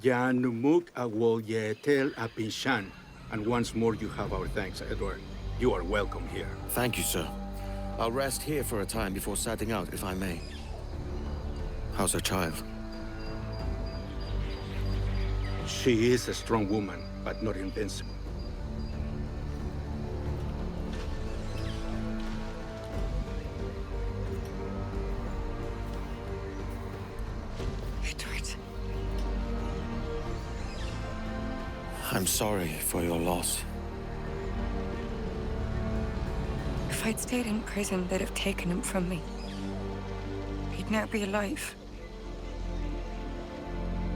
Ya numuk awol yetel apinshan. And once more you have our thanks, Edward. You are welcome here. Thank you, sir. I'll rest here for a time before setting out, if I may. How's her child? She is a strong woman, but not invincible. Edward. I'm sorry for your loss. If I'd stayed in prison, they'd have taken him from me. He'd now be alive.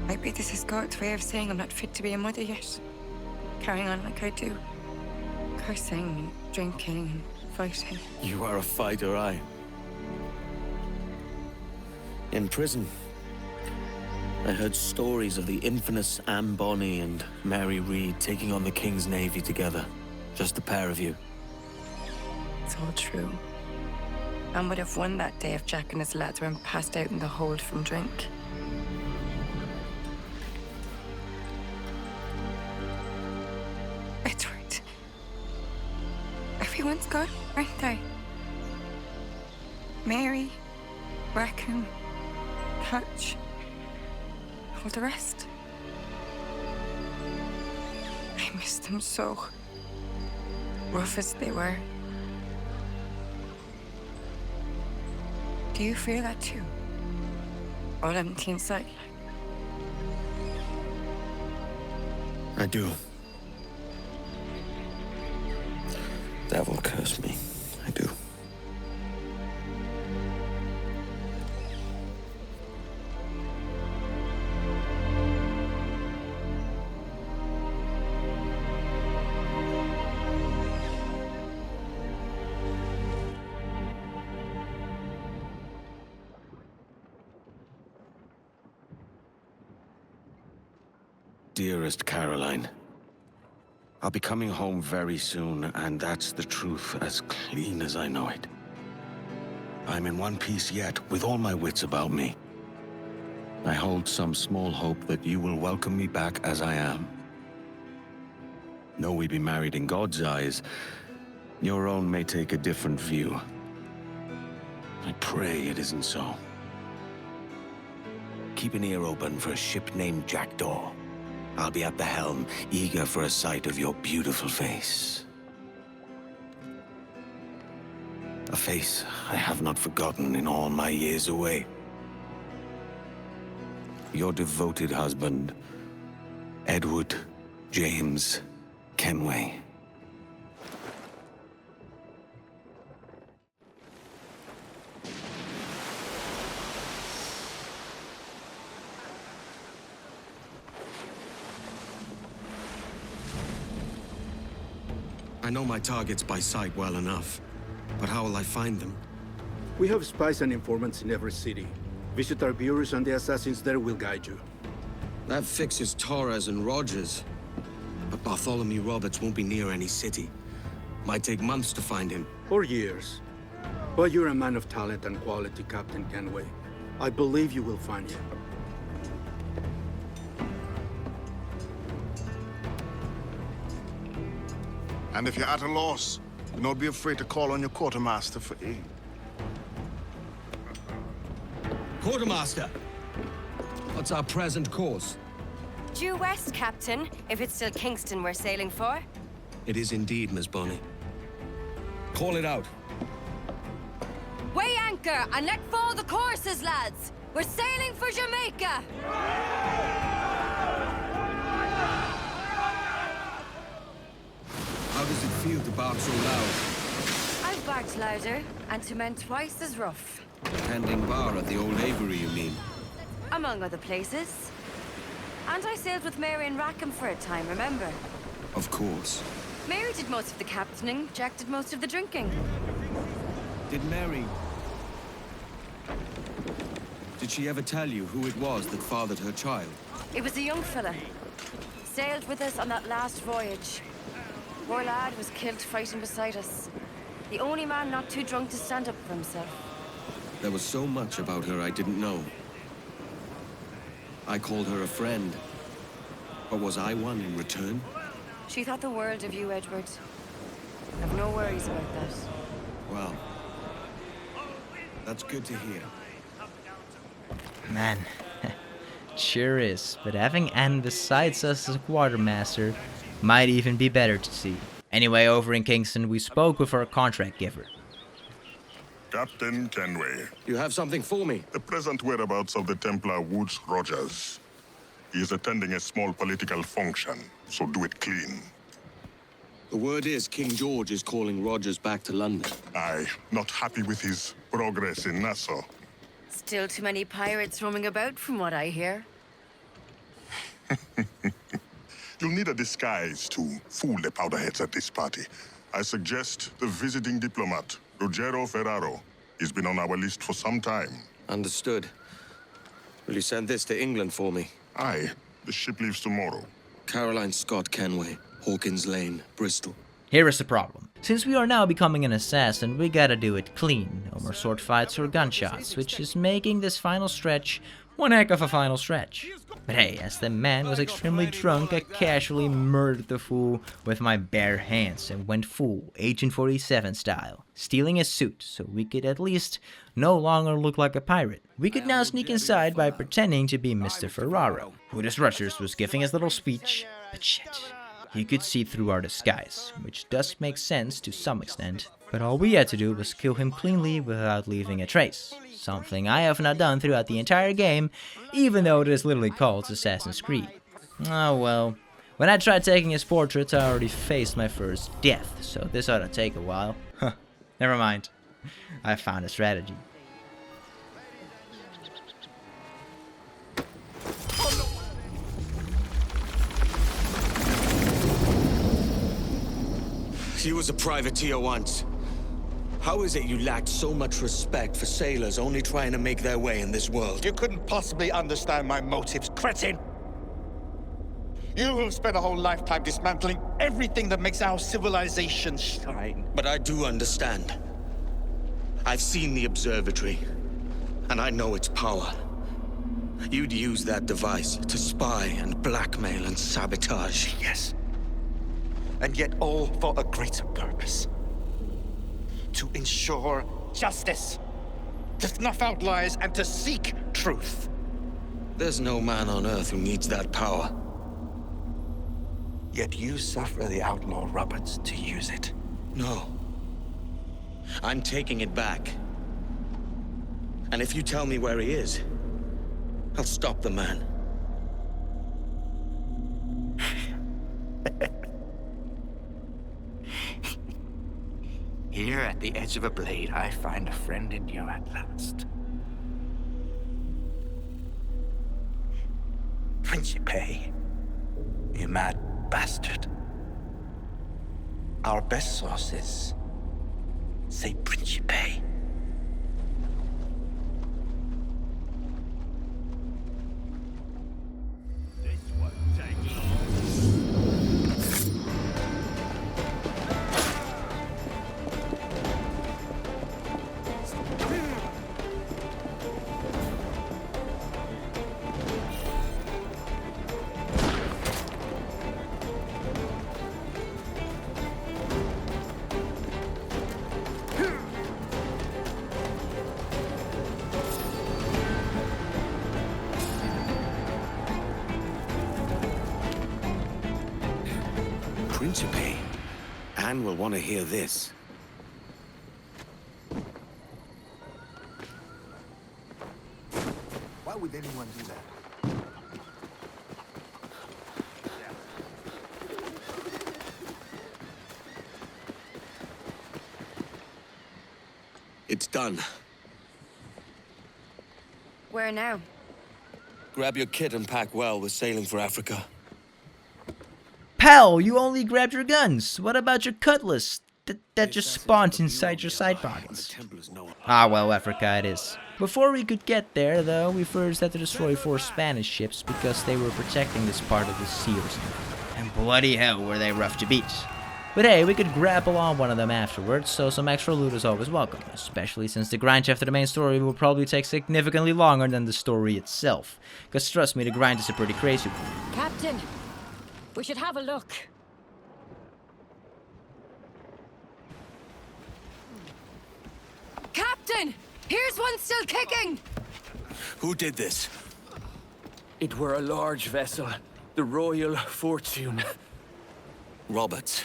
Maybe this is God's way of saying I'm not fit to be a mother yet. Carrying on like I do. Cursing and drinking and fighting. You are a fighter, aye. In prison, I heard stories of the infamous Anne Bonny and Mary Read taking on the King's Navy together. Just the pair of you. It's all true. Anne would have won that day if Jack and his lads weren't passed out in the hold from drink. Edward. Everyone's gone, aren't they? Mary, Rackham, Hutch, all the rest. I miss them so. Rough as they were. Do you feel that too? All empty inside? I do. Devil curse me. I do. Dearest Caroline, I'll be coming home very soon, and that's the truth as clean as I know it. I'm in one piece yet, with all my wits about me. I hold some small hope that you will welcome me back as I am. Though we be married in God's eyes, your own may take a different view. I pray it isn't so. Keep an ear open for a ship named Jackdaw. I'll be at the helm, eager for a sight of your beautiful face. A face I have not forgotten in all my years away. Your devoted husband, Edward James Kenway. I know my targets by sight well enough, but how will I find them? We have spies and informants in every city. Visit our bureaus and the assassins there will guide you. That fixes Torres and Rogers. But Bartholomew Roberts won't be near any city. Might take months to find him. Or years. But you're a man of talent and quality, Captain Kenway. I believe you will find him. And if you're at a loss, do not be afraid to call on your quartermaster for aid. Quartermaster! What's our present course? Due west, Captain, if it's still Kingston we're sailing for. It is indeed, Miss Bonnet. Call it out. Weigh anchor and let fall the courses, lads! We're sailing for Jamaica! How does it feel to bark so loud? I've barked louder, and to men twice as rough. Tending bar at the old Avery, you mean? Among other places. And I sailed with Mary and Rackham for a time, remember? Of course. Mary did most of the captaining, Jack did most of the drinking. Did Mary... Did she ever tell you who it was that fathered her child? It was a young fella. Sailed with us on that last voyage. Poor lad was killed fighting beside us. The only man not too drunk to stand up for himself. There was so much about her I didn't know. I called her a friend. But was I one in return? She thought the world of you, Edward. I've no worries about that. Well, that's good to hear. Man, sure is, but having Anne besides us as a quartermaster might even be better to see. Anyway, over in Kingston, we spoke with our contract giver. Captain Kenway. You have something for me? The present whereabouts of the Templar Woods Rogers. He is attending a small political function, so do it clean. The word is King George is calling Rogers back to London. Aye, not happy with his progress in Nassau. Still too many pirates roaming about, from what I hear. You'll need a disguise to fool the powderheads at this party. I suggest the visiting diplomat, Ruggiero Ferraro. He's been on our list for some time. Understood. Will you send this to England for me? Aye. The ship leaves tomorrow. Caroline Scott Kenway, Hawkins Lane, Bristol. Here is the problem. Since we are now becoming an assassin, we gotta do it clean. No more sword fights or gunshots, which is making this final stretch one heck of a final stretch. But hey, as the man was extremely drunk, I casually murdered the fool with my bare hands and went full Agent 47 style, stealing his suit so we could at least no longer look like a pirate. We could now sneak inside by pretending to be Mr. Ferraro, who this Rogers was giving his little speech, but shit. He could see through our disguise, which does make sense to some extent, but all we had to do was kill him cleanly without leaving a trace. Something I have not done throughout the entire game, even though it is literally called Assassin's Creed. Oh well. When I tried taking his portrait, I already faced my first death, so this ought to take a while. Huh, never mind. I found a strategy. You was a privateer once. How is it you lacked so much respect for sailors only trying to make their way in this world? You couldn't possibly understand my motives, cretin! You will spend a whole lifetime dismantling everything that makes our civilization shine. But I do understand. I've seen the observatory, and I know its power. You'd use that device to spy and blackmail and sabotage. Yes. And yet all for a greater purpose. To ensure justice. To snuff out lies and to seek truth. There's no man on Earth who needs that power. Yet you suffer the outlaw Roberts to use it. No. I'm taking it back. And if you tell me where he is, I'll stop the man. Here at the edge of a blade, I find a friend in you at last. Principe, you mad bastard. Our best sources say Principe. Principe. Anne will want to hear this. Why would anyone do that? It's done. Where now? Grab your kit and pack well. We're sailing for Africa. Pal, you only grabbed your guns. What about your cutlass? That just spawned inside your side pockets. Ah, well, Africa it is. Before we could get there, though, we first had to destroy 4 Spanish ships because they were protecting this part of the sea or something. And bloody hell were they rough to beat. But hey, we could grapple on one of them afterwards, so some extra loot is always welcome, especially since the grind after the main story will probably take significantly longer than the story itself. Because trust me, the grind is a pretty crazy one. Captain, we should have a look. Captain! Here's one still kicking! Who did this? It were a large vessel, the Royal Fortune. Roberts.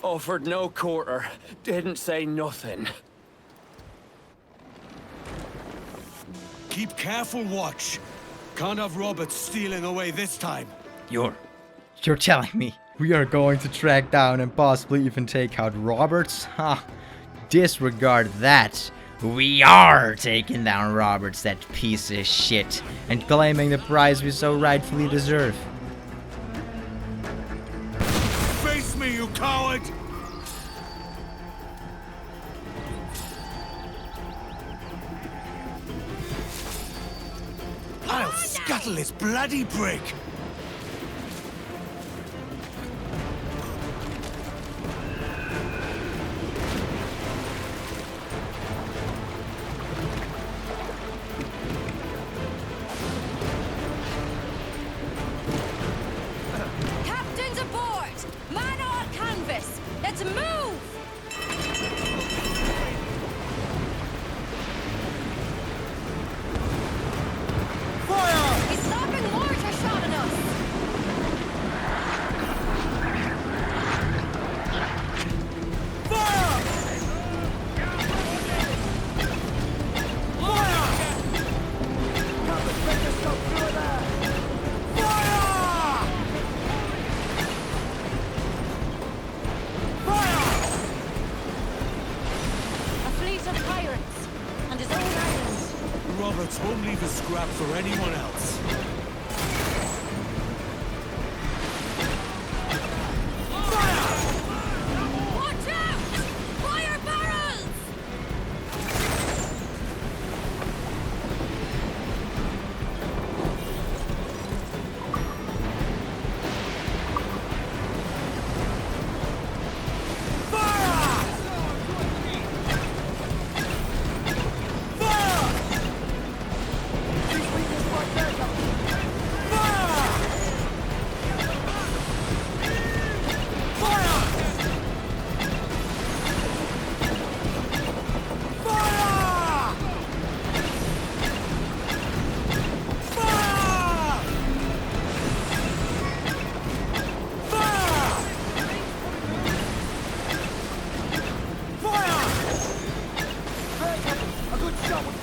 Offered no quarter, didn't say nothing. Keep careful watch. Can't have Roberts stealing away this time. You're telling me we are going to track down and possibly even take out Roberts? Ha! Disregard that. We are taking down Roberts, that piece of shit, and claiming the prize we so rightfully deserve. Face me, you coward! I'll scuttle his bloody brig! Captain's aboard! Man on canvas! Let's move! Fire! He's stopping mortar shot at us! Fire! A fleet of pirates, and his own island. Roberts won't leave a scrap for anyone else. Watch out! Fire barrels!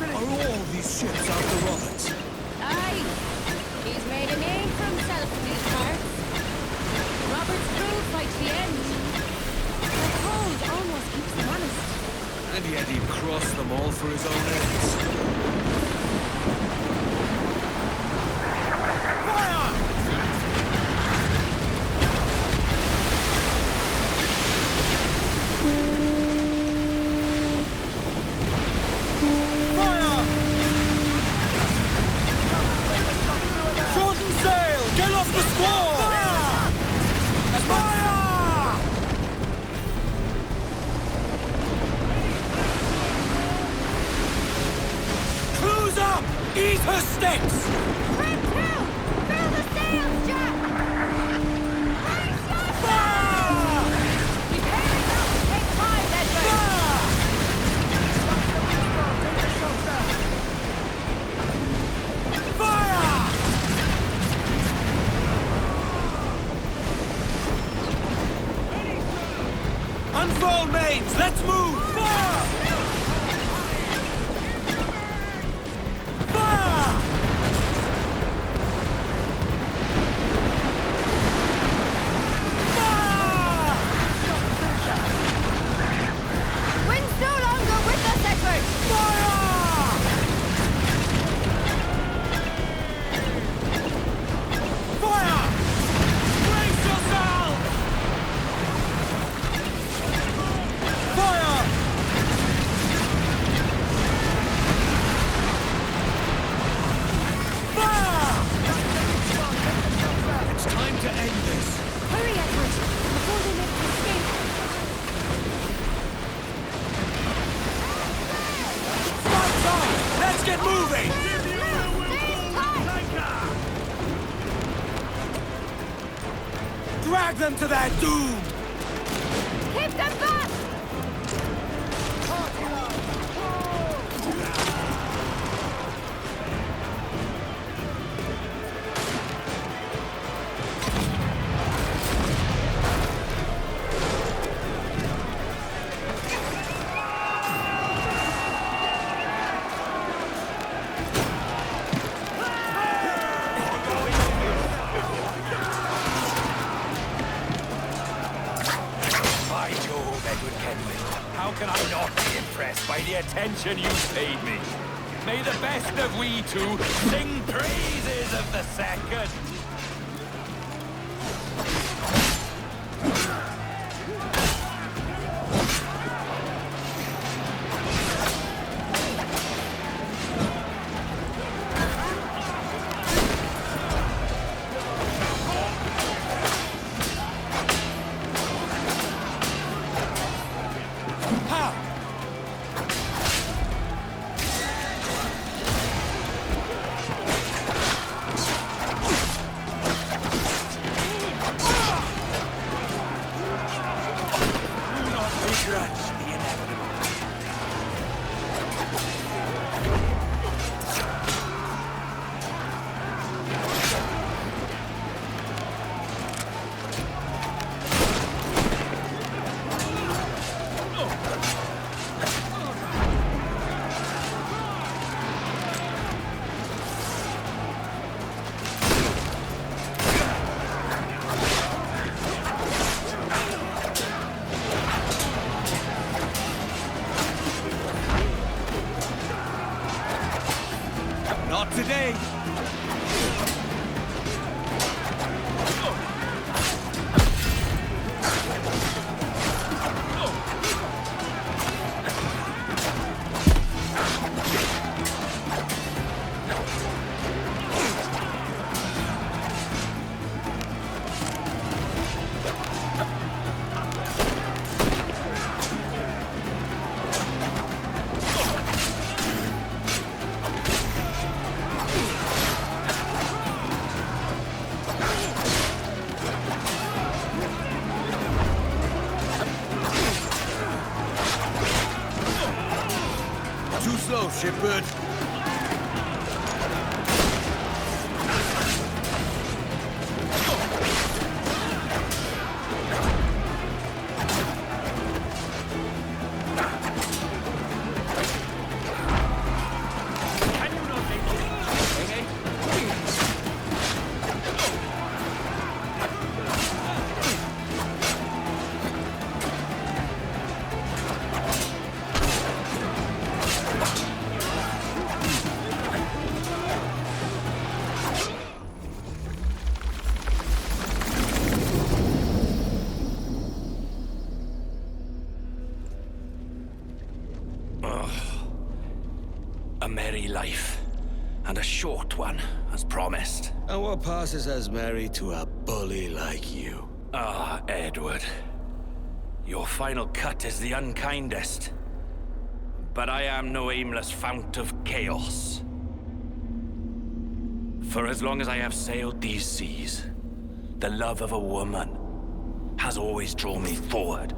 Are all these ships after Roberts? Aye! He's made a name for himself in these parts. Robert's crew fight to the end. The cold almost keeps them honest. And yet he'd cross them all for his own ends. Shorten sail! Get off the squall! Fire! Unfold, mates! Let's move! Fire! Fire! Wind's no longer with us, Edward! Fire! Brace yourself! Fire! Fire! It's time to end this. Hurry, Edward, before they make the escape. Lights on! Let's get moving! Drag them to their doom! Keep them back! By Jove, Edward Kenway, how can I not be impressed by the attention you've paid me? May the best of we two sing praises of the second. Not today! Too slow, shipbird. A merry life, and a short one, as promised. And what passes as merry to a bully like you? Ah, Edward. Your final cut is the unkindest. But I am no aimless fount of chaos. For as long as I have sailed these seas, the love of a woman has always drawn me forward.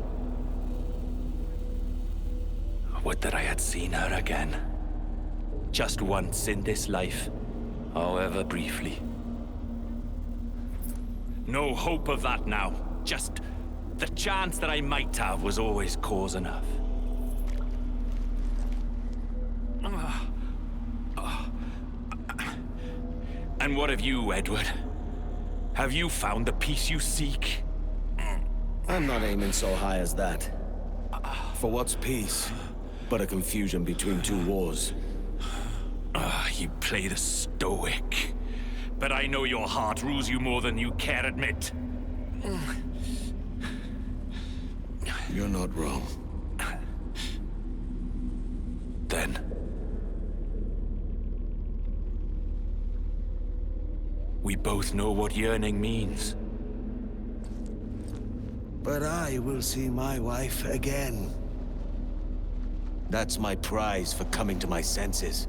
Would that I had seen her again. Just once in this life, however briefly. No hope of that now. Just The chance that I might have was always cause enough. And what of you, Edward? Have you found the peace you seek? I'm not aiming so high as that. For what's peace but a confusion between two wars? You play the stoic. But I know your heart rules you more than you care admit. You're not wrong. Then... we both know what yearning means. But I will see my wife again. That's my prize for coming to my senses.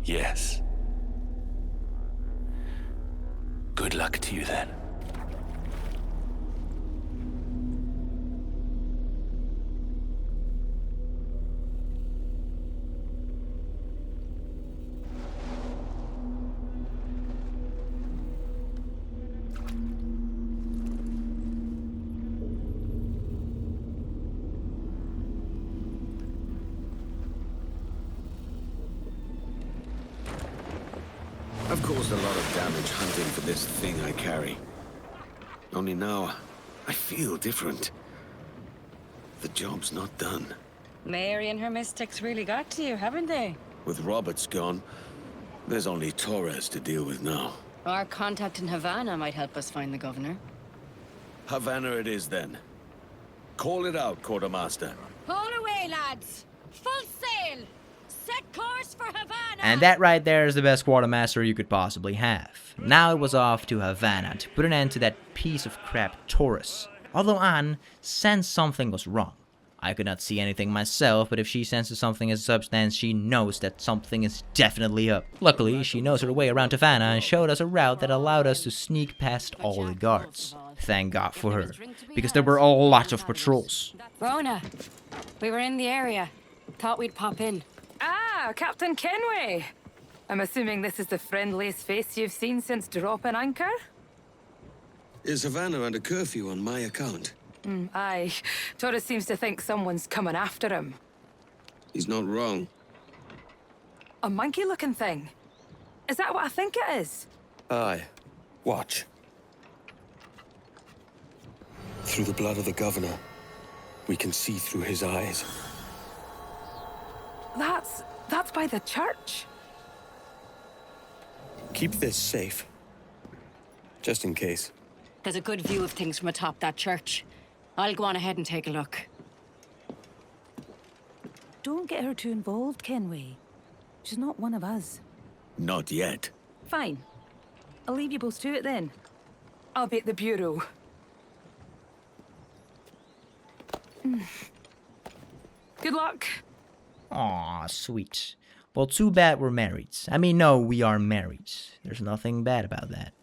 Yes. Good luck to you then. I've caused a lot of damage hunting for this thing I carry. Only now, I feel different. The job's not done. Mary and her mystics really got to you, haven't they? With Roberts gone, there's only Torres to deal with now. Our contact in Havana might help us find the governor. Havana it is then. Call it out, quartermaster. Pull away, lads! Full sail! Set course for Havana! And that right there is the best quartermaster you could possibly have. Now it was off to Havana to put an end to that piece of crap Taurus. Although Anne sensed something was wrong. I could not see anything myself, but if she senses something as substance, she knows that something is definitely up. Luckily, she knows her way around Havana and showed us a route that allowed us to sneak past all the guards. Thank God for her, because there were a lot of patrols. Rona, we were in the area. Thought we'd pop in. Ah, Captain Kenway. I'm assuming this is the friendliest face you've seen since dropping anchor? Is Havana under curfew on my account? Aye. Torres seems to think someone's coming after him. He's not wrong. A monkey-looking thing? Is that what I think it is? Aye. Watch. Through the blood of the governor, we can see through his eyes. That's by the church. Keep this safe. Just in case. There's a good view of things from atop that church. I'll go on ahead and take a look. Don't get her too involved, Kenway. She's not one of us. Not yet. Fine. I'll leave you both to it then. I'll be at the bureau. Good luck. Aw, sweet. Well, too bad we're married. I mean, no, we are married. There's nothing bad about that.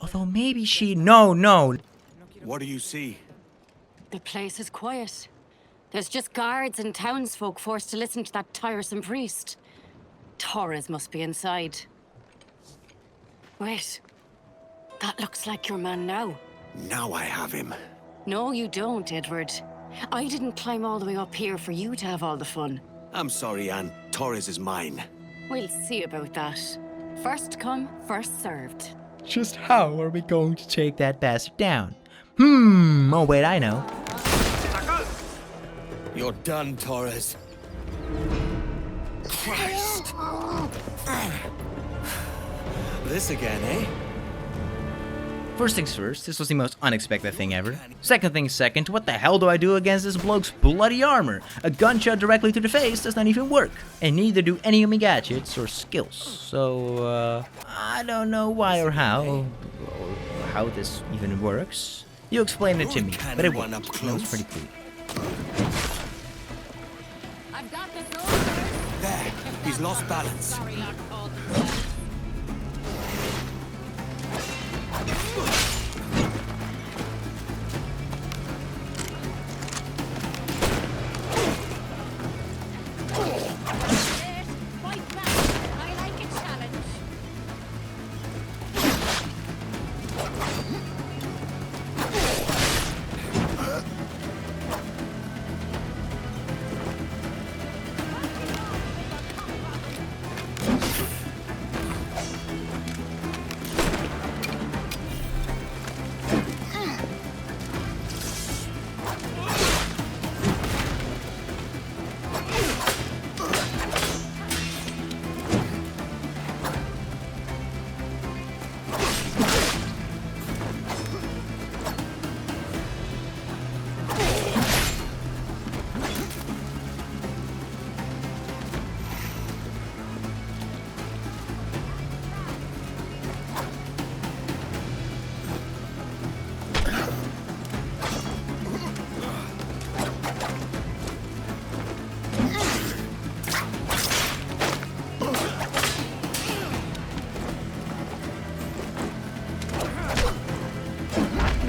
Although maybe she... No. What do you see? The place is quiet. There's just guards and townsfolk forced to listen to that tiresome priest. Torres must be inside. Wait. That looks like your man now. Now I have him. No, you don't, Edward. I didn't climb all the way up here for you to have all the fun. I'm sorry, Anne. Torres is mine. We'll see about that. First come, first served. Just how are we going to take that bastard down? Oh wait, I know. You're done, Torres. Christ! This again, eh? First things first, this was the most unexpected thing ever. Second things second, what the hell do I do against this bloke's bloody armor? A gunshot directly to the face does not even work. And neither do any of my gadgets or skills. So, I don't know why or how this even works. You explained it to me, but it worked. That was pretty cool. I've got the soldiers. There, he's lost balance. Sorry,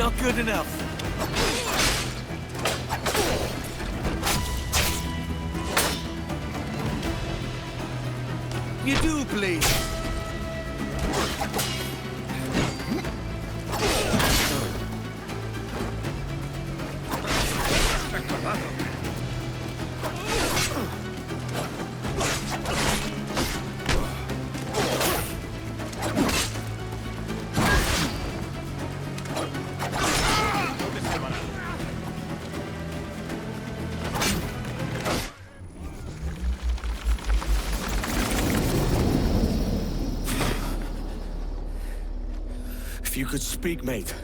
not good enough. You do, please. If you could speak, mate,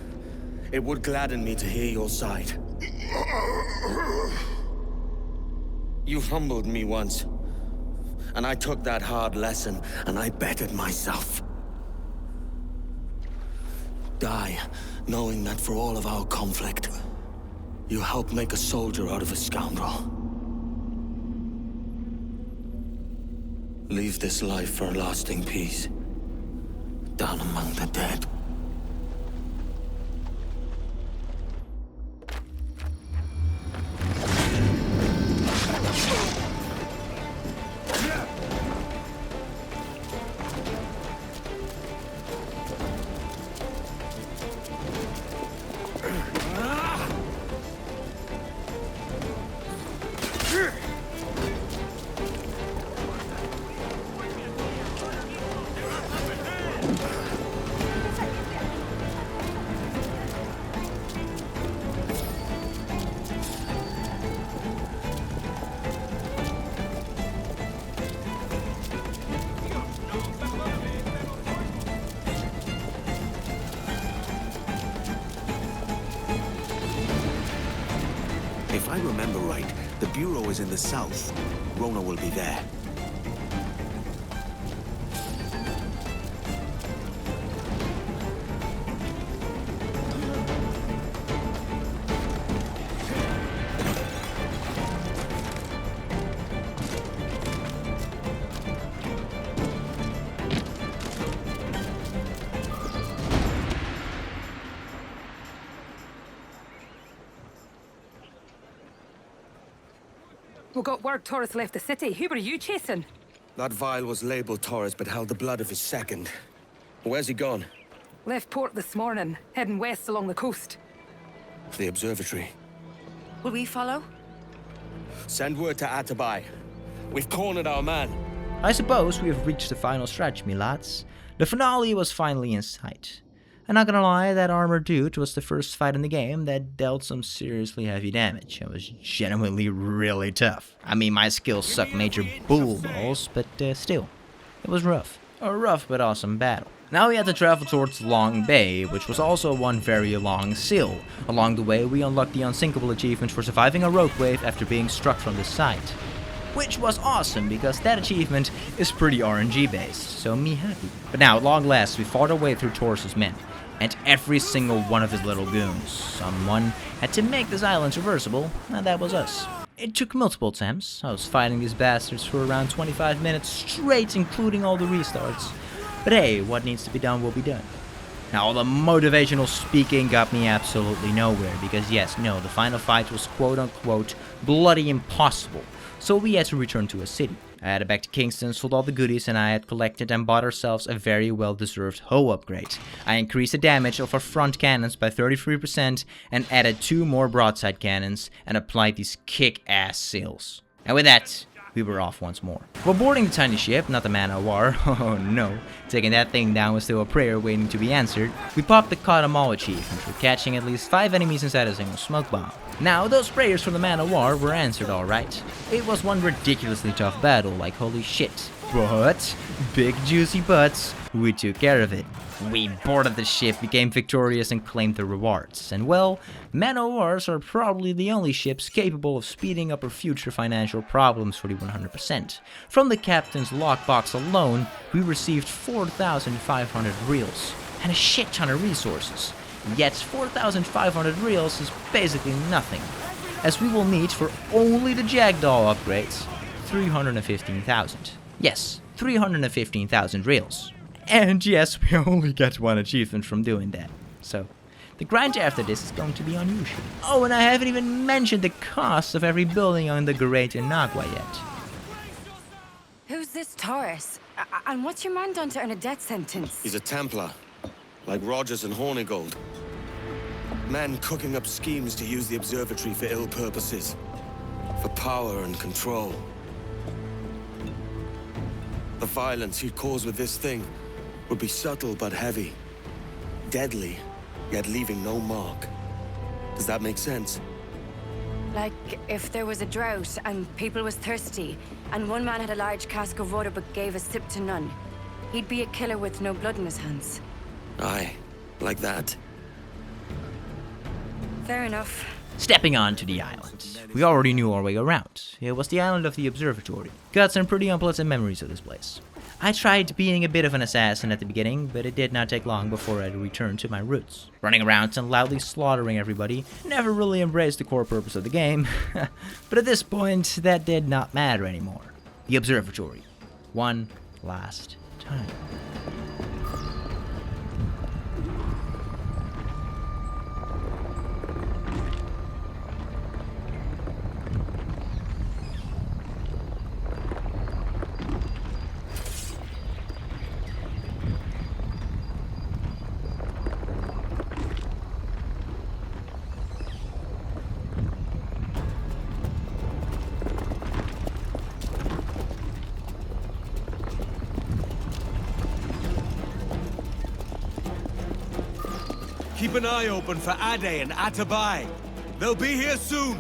it would gladden me to hear your side. You humbled me once, and I took that hard lesson, and I bettered myself. Die, knowing that for all of our conflict, you helped make a soldier out of a scoundrel. Leave this life for a lasting peace, down among the dead. If I remember right, the Bureau is in the south. Rona will be there. We got word Torres left the city. Who were you chasing? That vial was labeled Torres, but held the blood of his second. Where's he gone? Left port this morning, heading west along the coast. The observatory. Will we follow? Send word to Atabai. We've cornered our man. I suppose we have reached the final stretch, me lads. The finale was finally in sight. I'm not gonna lie, that armored dude was the first fight in the game that dealt some seriously heavy damage and was genuinely really tough. I mean, my skills suck major bull balls, but still, it was rough. A rough but awesome battle. Now we had to travel towards Long Bay, which was also one very long sill. Along the way, we unlocked the unsinkable achievement for surviving a rogue wave after being struck from the side. Which was awesome, because that achievement is pretty RNG based, so me happy. But now, at long last, we fought our way through Torres' men, and every single one of his little goons. Someone had to make this island traversable, and that was us. It took multiple attempts. I was fighting these bastards for around 25 minutes straight, including all the restarts. But hey, what needs to be done will be done. Now, all the motivational speaking got me absolutely nowhere, because yes, no, the final fight was quote-unquote bloody impossible. So we had to return to a city. I headed back to Kingston, sold all the goodies and I had collected, and bought ourselves a very well-deserved hoe upgrade. I increased the damage of our front cannons by 33% and added 2 more broadside cannons and applied these kick-ass sails. And with that, we were off once more. While boarding the tiny ship, not the man-o-war, oh no, taking that thing down was still a prayer waiting to be answered, we popped the Caught 'em all achievement for catching at least 5 enemies inside a single smoke bomb. Now, those prayers from the man-o-war were answered alright. It was one ridiculously tough battle, like holy shit. But, big juicy butts, we took care of it. We boarded the ship, became victorious, and claimed the rewards. And well, man-o-wars are probably the only ships capable of speeding up our future financial problems for the 100%. From the captain's lockbox alone, we received 4,500 reals, and a shit ton of resources. Yet 4,500 reals is basically nothing, as we will need for only the Jackdaw upgrades 315,000. Yes, 315,000 reals. And yes, we only get one achievement from doing that. So, The grind after this is going to be unusual. Oh, and I haven't even mentioned the cost of every building on the Great Inagua yet. Who's this Taurus? And what's your man done to earn a death sentence? He's a Templar, like Rogers and Hornigold. Men cooking up schemes to use the observatory for ill purposes. For power and control. The violence he'd cause with this thing would be subtle but heavy. Deadly, yet leaving no mark. Does that make sense? Like, if there was a drought and people was thirsty, and one man had a large cask of water but gave a sip to none, he'd be a killer with no blood in his hands. Aye, like that. Fair enough. Stepping onto the island. We already knew our way around. It was the island of the observatory. Got some pretty unpleasant memories of this place. I tried being a bit of an assassin at the beginning, but it did not take long before I returned to my roots. Running around and loudly slaughtering everybody, never really embraced the core purpose of the game, but at this point, that did not matter anymore. The observatory. One last time. Keep an eye open for Ade and Atabai. They'll be here soon.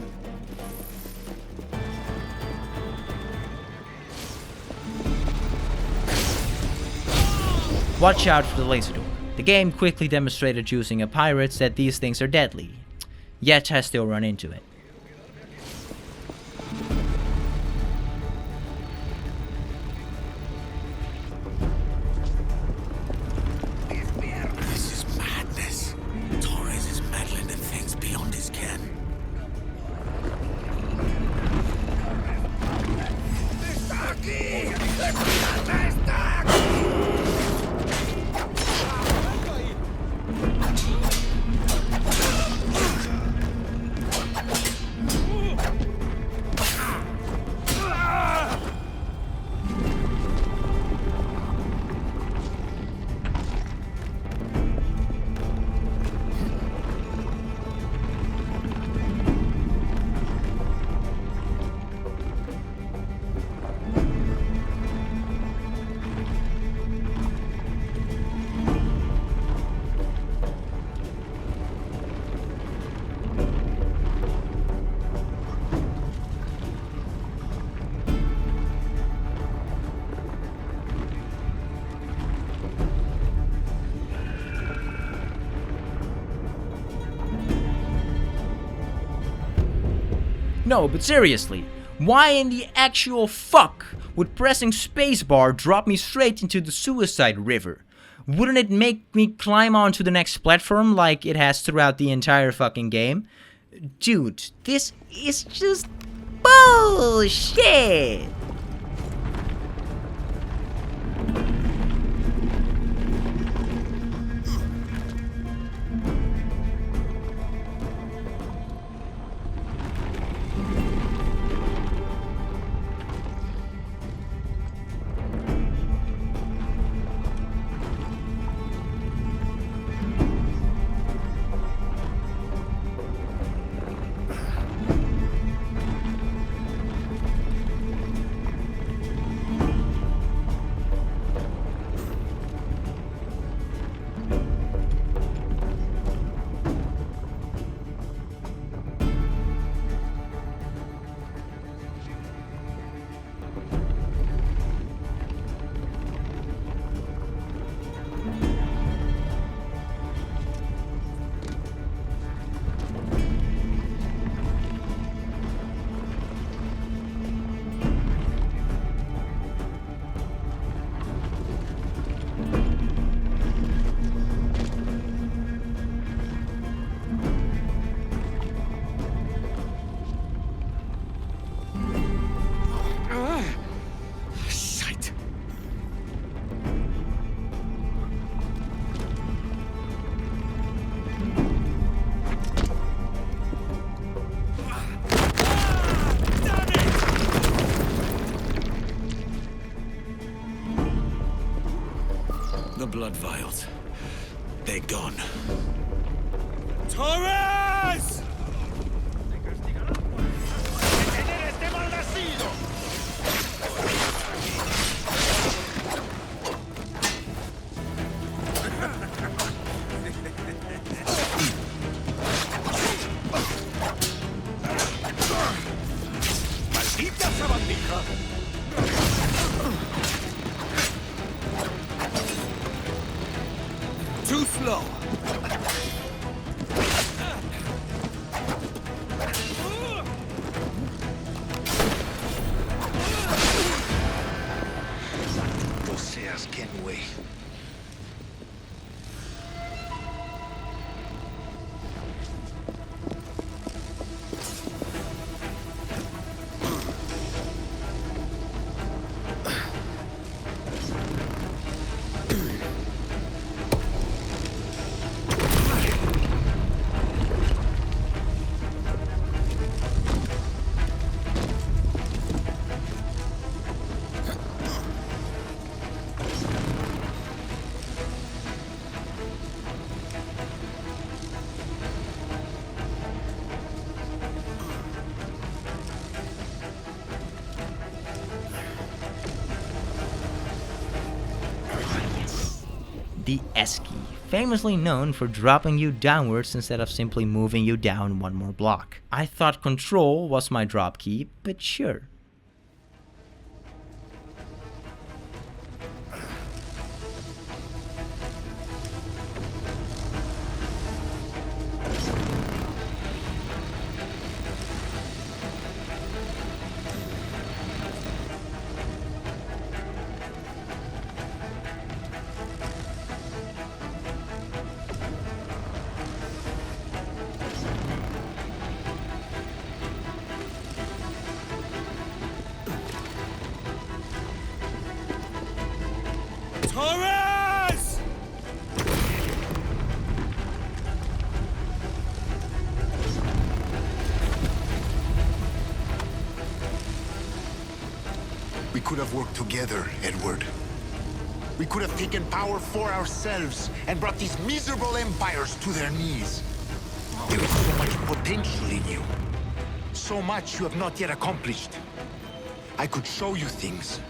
Watch out for the laser door. The game quickly demonstrated using a pirates that these things are deadly, yet I still run into it. No, but seriously, why in the actual fuck would pressing spacebar drop me straight into the suicide river? Wouldn't it make me climb onto the next platform like it has throughout the entire fucking game? Dude, this is just bullshit! blood vials. They're gone. Torres! ¡Maldita sabandija! Too slow. No seas Kenway. The S key, famously known for dropping you downwards instead of simply moving you down one more block. I thought Control was my drop key, but sure. Torres! We could have worked together, Edward. We could have taken power for ourselves and brought these miserable empires to their knees. There is so much potential in you. So much you have not yet accomplished. I could show you things.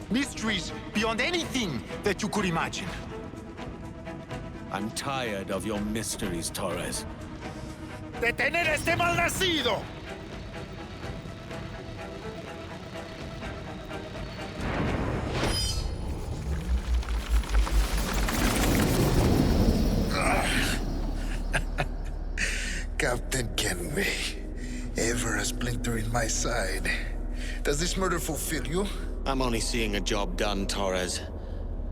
Mysteries beyond anything that you could imagine. I'm tired of your mysteries, Torres. ¡Detener a este malnacido! Captain Kenway, ever a splinter in my side. Does this murder fulfill you? I'm only seeing a job done, Torres.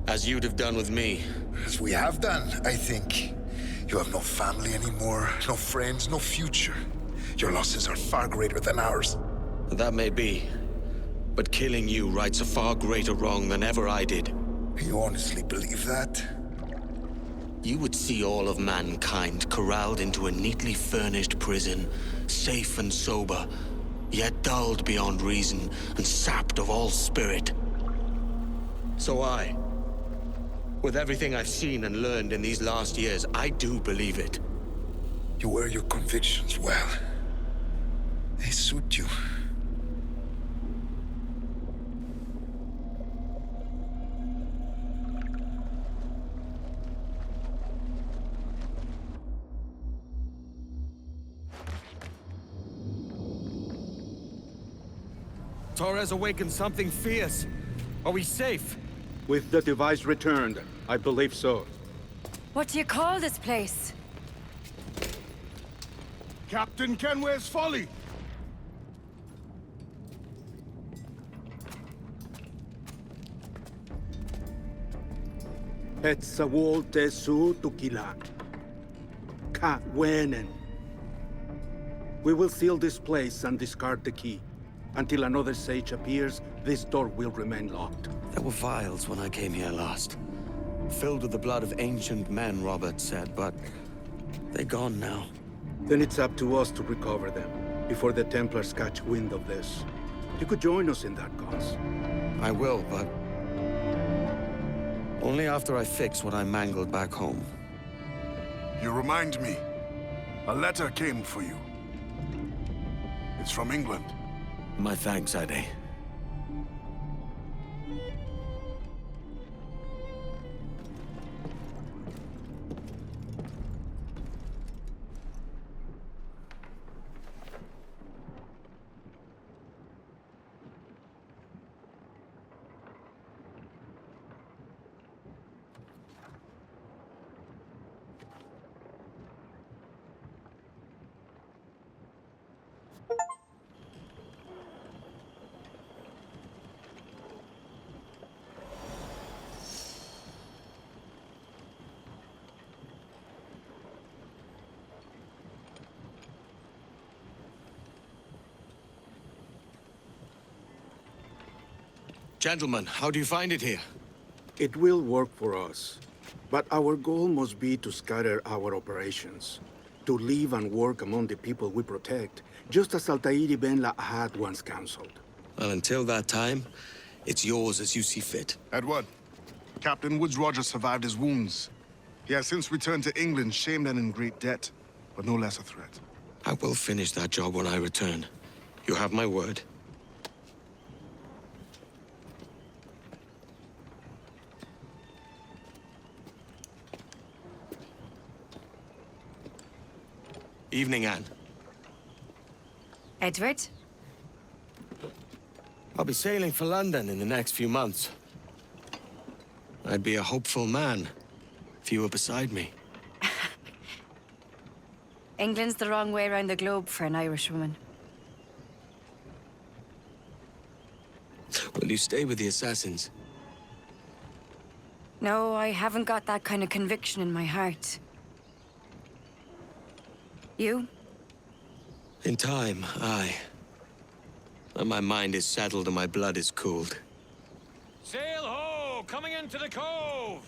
As you'd have done with me. As we have done, I think. You have no family anymore, no friends, no future. Your losses are far greater than ours. That may be. But killing you rights a far greater wrong than ever I did. You honestly believe that? You would see all of mankind corralled into a neatly furnished prison, safe and sober, yet dulled beyond reason and sapped of all spirit. So with everything I've seen and learned in these last years, I do believe it. You wear your convictions well. They suit you. Torres awakened something fierce. Are we safe? With the device returned, I believe so. What do you call this place? Captain Kenway's folly! Etzawolte su tukila. Ka wenen. We will seal this place and discard the key. Until another sage appears, this door will remain locked. There were vials when I came here last. Filled with the blood of ancient men, Robert said, but they're gone now. Then it's up to us to recover them, before the Templars catch wind of this. You could join us in that cause. I will, but Only after I fix what I mangled back home. You remind me. A letter came for you. It's from England. My thanks, Ade. Gentlemen, how do you find it here? It will work for us. But our goal must be to scatter our operations. To live and work among the people we protect, just as Altair Ben La'ad once counseled. Well, until that time, it's yours as you see fit. Edward, Captain Woods Rogers survived his wounds. He has since returned to England, shamed and in great debt, but no less a threat. I will finish that job when I return. You have my word. Evening, Anne. Edward? I'll be sailing for London in the next few months. I'd be a hopeful man if you were beside me. England's the wrong way around the globe for an Irish woman. Will you stay with the assassins? No, I haven't got that kind of conviction in my heart. You? In time, aye. When my mind is settled and my blood is cooled. Sail ho! Coming into the cove!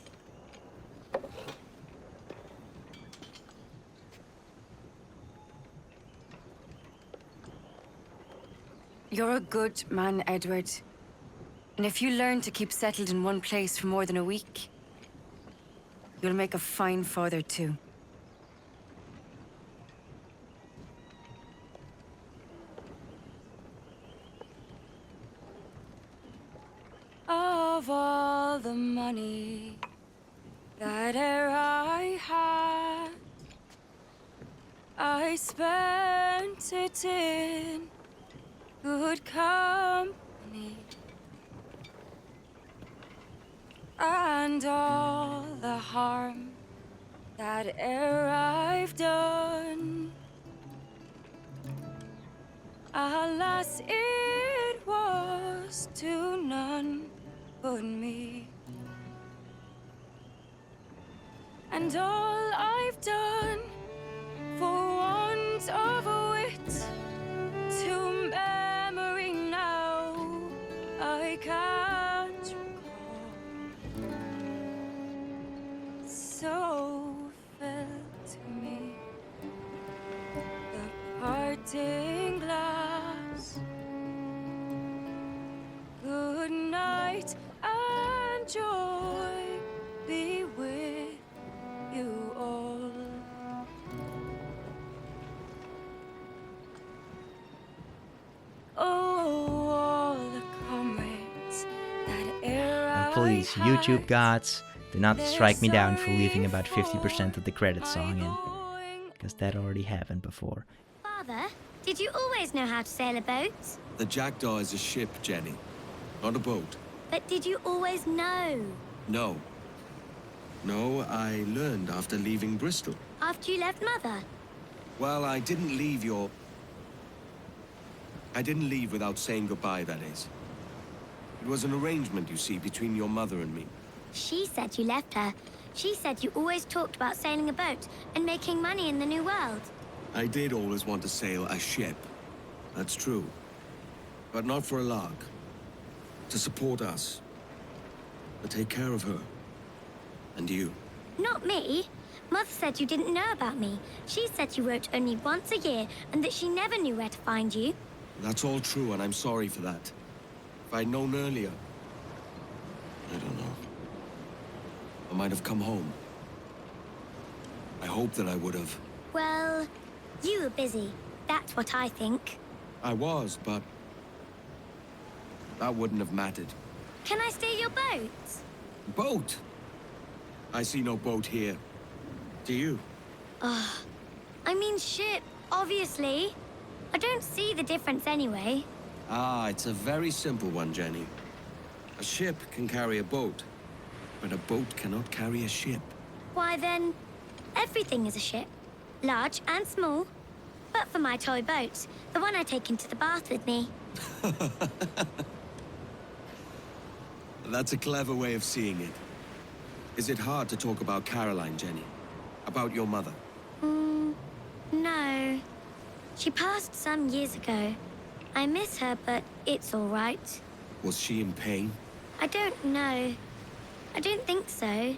You're a good man, Edward. And if you learn to keep settled in one place for more than a week, you'll make a fine father too. Of all the money that e'er I had, I spent it in good company. And all the harm that e'er I've done, alas, it was to none but me. And all I've done for want of wit, to memory now I can't recall. So fell to me the parting glass. Good night and joy be with you all. Oh, all the comrades that e'er And please, YouTube gods, do not strike me down for leaving about 50% of the credits song in, because that already happened before. Father, did you always know how to sail a boat? The Jackdaw is a ship, Jenny, not a boat. But did you always know? No. No, I learned after leaving Bristol. After you left Mother? Well, I didn't leave without saying goodbye, that is. It was an arrangement, you see, between your mother and me. She said you left her. She said you always talked about sailing a boat and making money in the New World. I did always want to sail a ship. That's true. But not for a lark. To support us. To take care of her. And you. Not me. Mother said you didn't know about me. She said you wrote only once a year and that she never knew where to find you. That's all true, and I'm sorry for that. If I'd known earlier... I don't know. might have come home. I hope that I would have. Well, you were busy. That's what I think. I was, but that wouldn't have mattered. Can I steal your boat? Boat? I see no boat here. Do you? I mean ship, obviously. I don't see the difference anyway. Ah, it's a very simple one, Jenny. A ship can carry a boat, but a boat cannot carry a ship. Why then, everything is a ship. Large and small. But for my toy boat, the one I take into the bath with me. That's a clever way of seeing it. Is it hard to talk about Caroline, Jenny? About your mother? No. She passed some years ago. I miss her, but it's all right. Was she in pain? I don't know. I don't think so.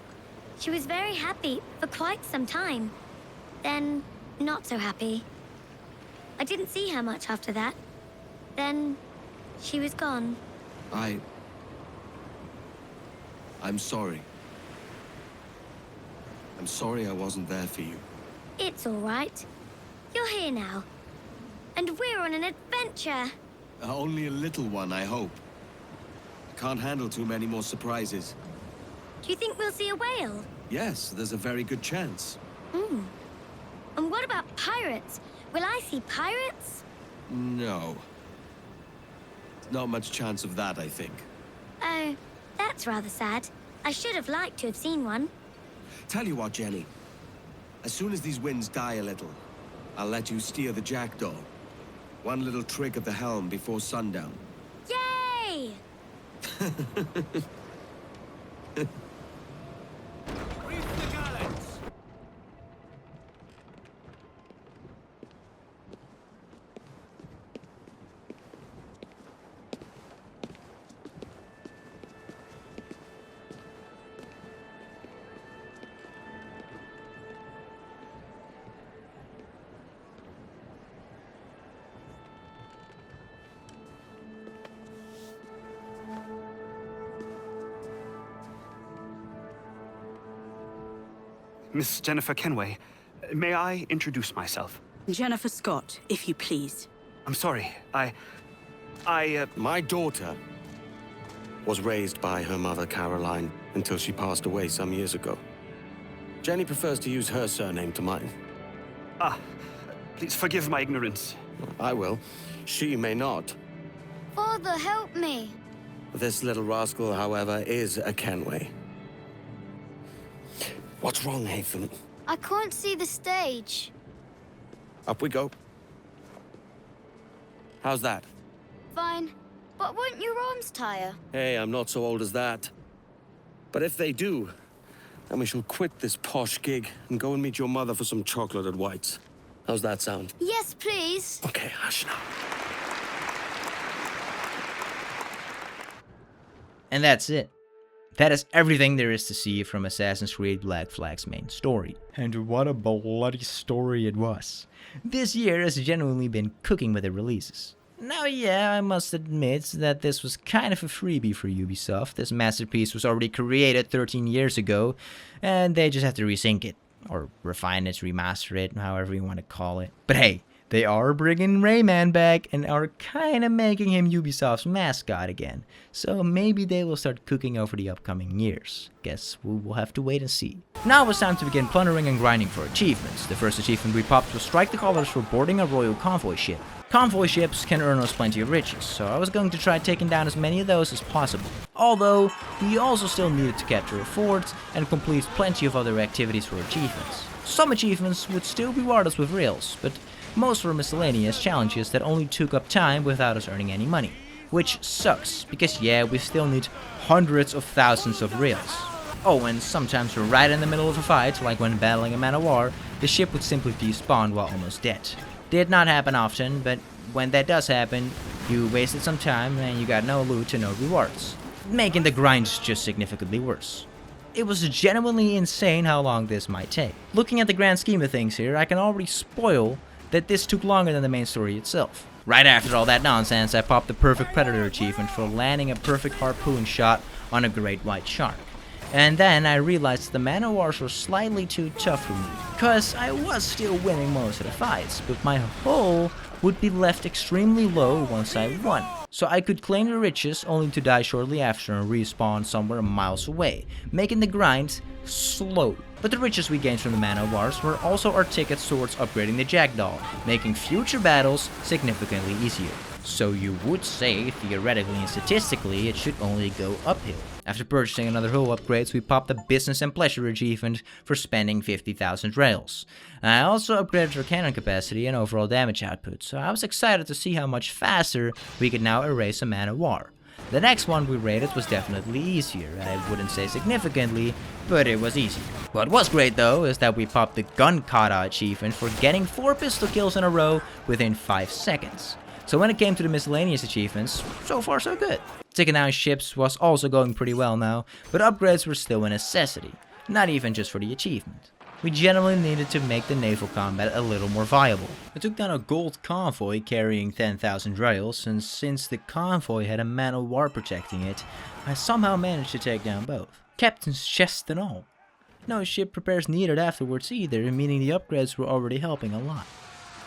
She was very happy for quite some time. Then, not so happy. I didn't see her much after that. Then, she was gone. I'm sorry. I'm sorry I wasn't there for you. It's all right. You're here now. And we're on an adventure. Only a little one, I hope. Can't handle too many more surprises. Do you think we'll see a whale? Yes, there's a very good chance. And what about pirates? Will I see pirates? No. Not much chance of that, I think. Oh, that's rather sad. I should have liked to have seen one. Tell you what, Jenny. As soon as these winds die a little, I'll let you steer the jackdaw. One little trick at the helm before sundown. Yay! Miss Jennifer Kenway, may I introduce myself? Jennifer Scott, if you please. I'm sorry, My daughter was raised by her mother, Caroline, until she passed away some years ago. Jenny prefers to use her surname to mine. Please forgive my ignorance. I will. She may not. Father, help me. This little rascal, however, is a Kenway. What's wrong, Haven? I can't see the stage. Up we go. How's that? Fine. But won't your arms tire? Hey, I'm not so old as that. But if they do, then we shall quit this posh gig and go and meet your mother for some chocolate at White's. How's that sound? Yes, please. Okay, hush now. And that's it. That is everything there is to see from Assassin's Creed Black Flag's main story. And what a bloody story it was. This year has genuinely been cooking with the releases. Now yeah, I must admit that this was kind of a freebie for Ubisoft. This masterpiece was already created 13 years ago, and they just have to resync it. Or refine it, remaster it, however you want to call it. But hey, they are bringing Rayman back and are kind of making him Ubisoft's mascot again. So maybe they will start cooking over the upcoming years. Guess we will have to wait and see. Now it's time to begin plundering and grinding for achievements. The first achievement we popped was strike the colors for boarding a royal convoy ship. Convoy ships can earn us plenty of riches, so I was going to try taking down as many of those as possible. Although, we also still needed to capture a fort and complete plenty of other activities for achievements. Some achievements would still reward us with rails, but most were miscellaneous challenges that only took up time without us earning any money. Which sucks, because yeah, we still need hundreds of thousands of rails. Oh, and sometimes we're right in the middle of a fight, like when battling a man of war, the ship would simply despawn while almost dead. Did not happen often, but when that does happen, you wasted some time and you got no loot and no rewards, making the grind just significantly worse. It was genuinely insane how long this might take. Looking at the grand scheme of things here, I can already spoil that this took longer than the main story itself. Right after all that nonsense, I popped the perfect predator achievement for landing a perfect harpoon shot on a great white shark. And then I realized the mana wars were slightly too tough for me, cause I was still winning most of the fights, but my hull would be left extremely low once I won. So I could claim the riches only to die shortly after and respawn somewhere miles away, making the grind slow. But the riches we gained from the mana wars were also our tickets towards upgrading the Jackdaw, making future battles significantly easier. So you would say, theoretically and statistically, it should only go uphill. After purchasing another hull upgrades, we popped the Business and Pleasure achievement for spending 50,000 rails. I also upgraded our cannon capacity and overall damage output, so I was excited to see how much faster we could now erase a mana war. The next one we raided was definitely easier. I wouldn't say significantly, but it was easier. What was great though is that we popped the Gun Kata achievement for getting 4 pistol kills in a row within 5 seconds. So when it came to the miscellaneous achievements, so far so good. Taking down ships was also going pretty well now, but upgrades were still a necessity, not even just for the achievement. We generally needed to make the naval combat a little more viable. I took down a gold convoy carrying 10,000 rails, and since the convoy had a man of war protecting it, I somehow managed to take down both. Captain's chest and all. No ship repairs needed afterwards either, meaning the upgrades were already helping a lot.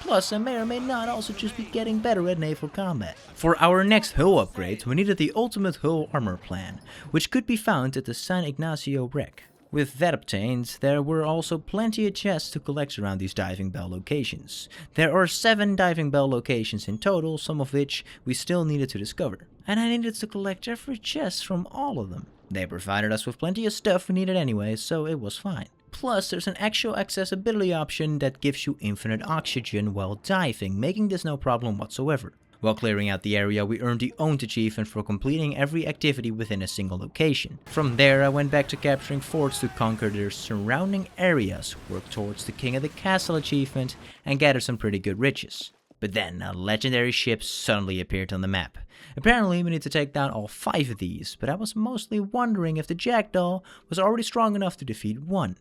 Plus, I may or may not also just be getting better at naval combat. For our next hull upgrade, we needed the ultimate hull armor plan, which could be found at the San Ignacio wreck. With that obtained, there were also plenty of chests to collect around these diving bell locations. There are 7 diving bell locations in total, some of which we still needed to discover. And I needed to collect every chest from all of them. They provided us with plenty of stuff we needed anyway, so it was fine. Plus, there's an actual accessibility option that gives you infinite oxygen while diving, making this no problem whatsoever. While clearing out the area, we earned the Owned achievement for completing every activity within a single location. From there, I went back to capturing forts to conquer their surrounding areas, worked towards the King of the Castle achievement, and gathered some pretty good riches. But then, a legendary ship suddenly appeared on the map. Apparently, we need to take down all 5 of these, but I was mostly wondering if the Jackdaw was already strong enough to defeat one.